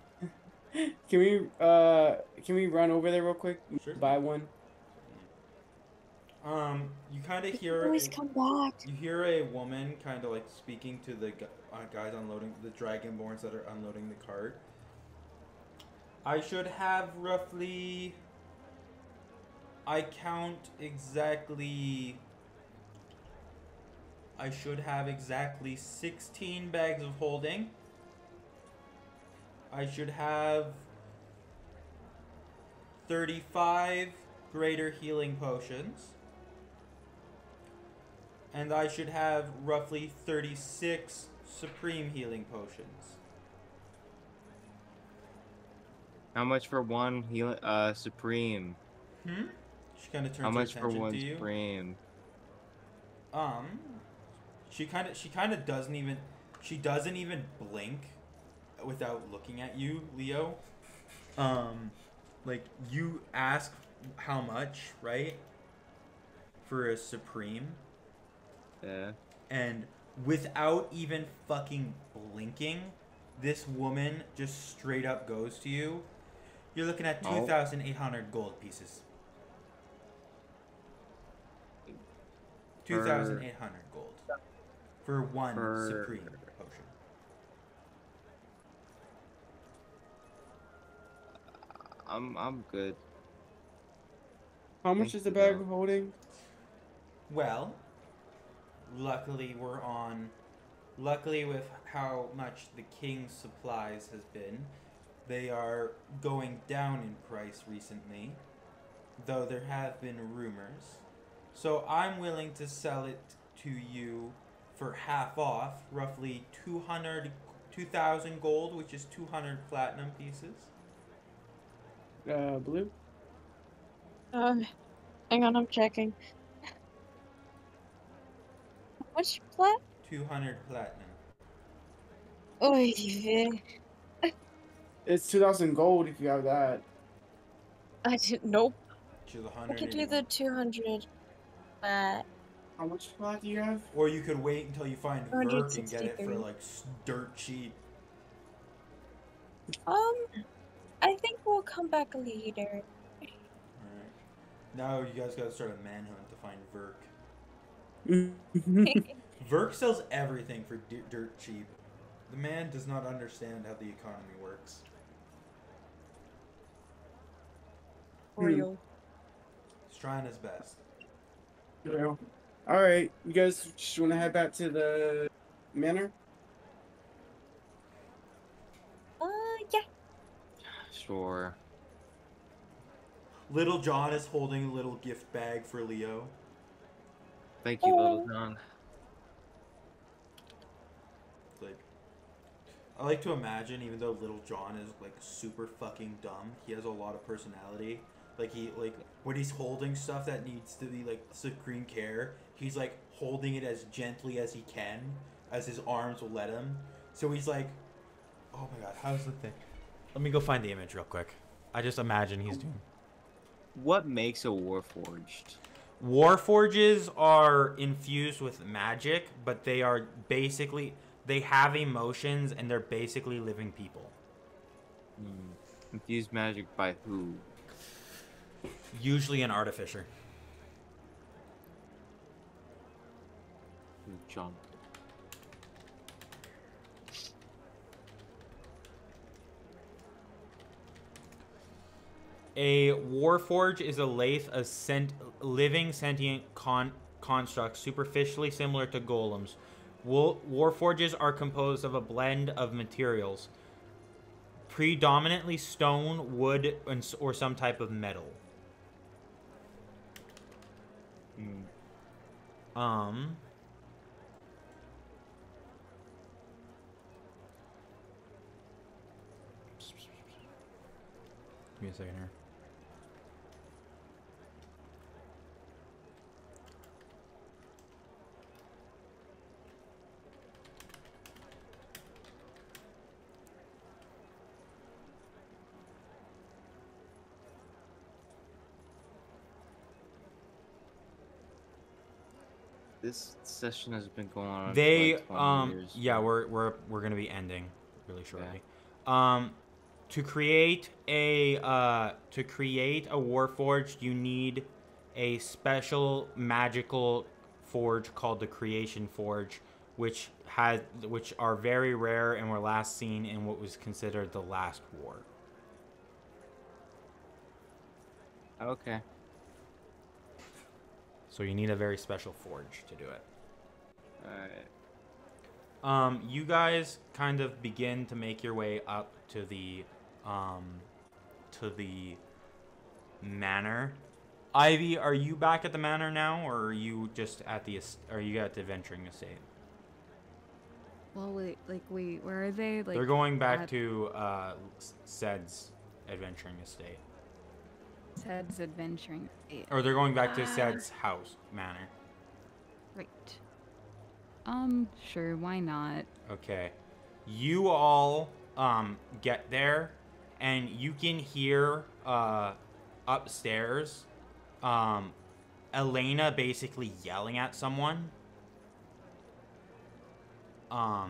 Can we run over there real quick? Sure. Buy one. You kind of hear. Always come back. You hear a woman kind of like speaking to the guys unloading the Dragonborns that are unloading the cart. I should have roughly. I count exactly. I should have exactly 16 bags of holding. I should have 35 greater healing potions. And I should have roughly 36 supreme healing potions. How much for one supreme? She kind of turns How much her for attention one to you. supreme? She kind of doesn't even blink without looking at you, Leo. Like you ask how much, right? For a supreme. Yeah. And without even fucking blinking, this woman just straight up goes to you. You're looking at 2,800 gold pieces. 2,800 gold for one supreme potion. I'm good. How much is the bag of holding? Well, luckily with how much the king's supplies has been, they are going down in price recently, though there have been rumors. So I'm willing to sell it to you for half off, roughly 2,000 gold, which is 200 platinum pieces. Blue? Hang on, I'm checking. How much plat? 200 platinum. Oh, yeah. It's 2,000 gold if you have that. I didn't. Nope. Which is I can do the 200 plat. How much plat do you have? Or you could wait until you find Verk and get it for 163. like dirt cheap. I think we'll come back later. Alright. Now you guys gotta start a manhunt to find Verk. Verk sells everything for dirt cheap. The man does not understand how the economy works. Real. He's trying his best. Well, all right. You guys just want to head back to the manor? Yeah. Sure. Little John is holding a little gift bag for Leo. Thank you, Little John. Like, I like to imagine, even though Little John is like super fucking dumb, he has a lot of personality. Like when he's holding stuff that needs to be like supreme care, he's like holding it as gently as he can, as his arms will let him. So he's like, oh my god, how's the thing? Let me go find the image real quick. I just imagine he's doing. What makes a Warforged? Warforges are infused with magic, but they are basically, they have emotions and they're basically living people. Infused magic by who? Usually an artificer. John. A Warforge is a lathe of living sentient constructs superficially similar to golems. Warforges are composed of a blend of materials, predominantly stone, wood, or some type of metal. Give me a second here. This session has been going on. They for like 20 years. yeah, we're gonna be ending really shortly. To create a Warforged, you need a special magical forge called the Creation Forge, which are very rare and were last seen in what was considered the last war. Okay. So you need a very special forge to do it. Alright. You guys kind of begin to make your way up to the manor. Ivy, are you back at the manor now, or are you just at the venturing estate? Well, wait, where are they? Like, They're going back to Sed's adventuring estate. Sed's adventuring estate. Or they're going back to Sed's house, manor. Right. Sure, why not? Okay. You all get there, and you can hear upstairs Elena basically yelling at someone. Huh.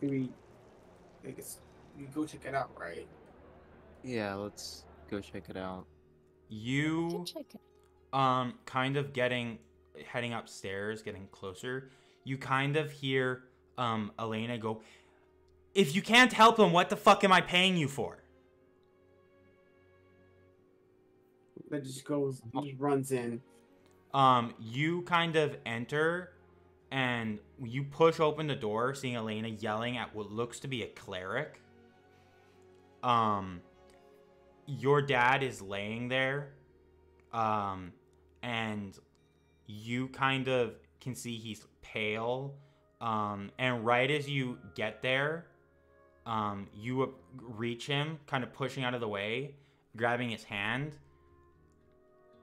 Maybe, I guess we go check it out, right? Yeah, let's go check it out. You kind of heading upstairs, getting closer. You kind of hear Elena go, "If you can't help him, what the fuck am I paying you for?" That just runs in. You kind of enter and you push open the door, seeing Elena yelling at what looks to be a cleric. Your dad is laying there, and you kind of can see he's pale, and right as you get there, you reach him, kind of pushing out of the way, grabbing his hand,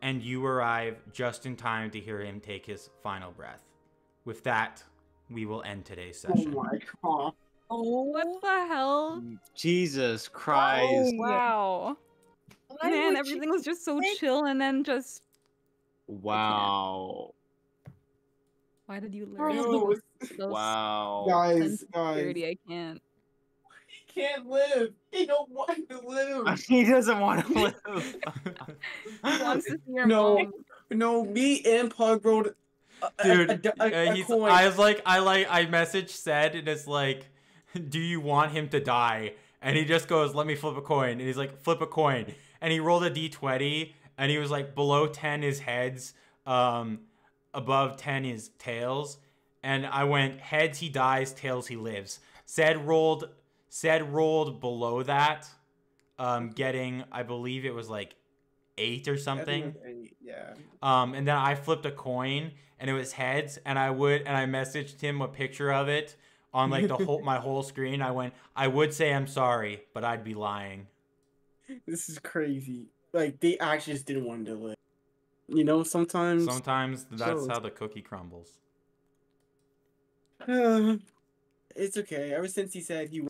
and you arrive just in time to hear him take his final breath. With that, we will end today's session. Oh my god. Oh, what the hell? Jesus Christ. Oh, wow. Why Man, would everything you was just so think- chill and then just... Wow. Why did you learn No, those Wow. guys. security? I can't. He can't live. He don't want to live. He doesn't want to live. He wants to see your No. mom. No, me and Pug rode Dude, a he's, coin. I messaged Sed, and it's like, do you want him to die? And he just goes, let me flip a coin. And he's like, flip a coin. And he rolled a d20, and he was like, below 10 is heads, above 10 is tails. And I went, heads he dies, tails he lives. Said rolled below that, getting, I believe it was like 8 or something. Yeah. And then I flipped a coin, and it was heads, and I messaged him a picture of it on like my whole screen. I went, I would say I'm sorry, but I'd be lying. This is crazy. Like, they actually just didn't want to do it. You know, sometimes That's how the cookie crumbles. It's okay. Ever since he said he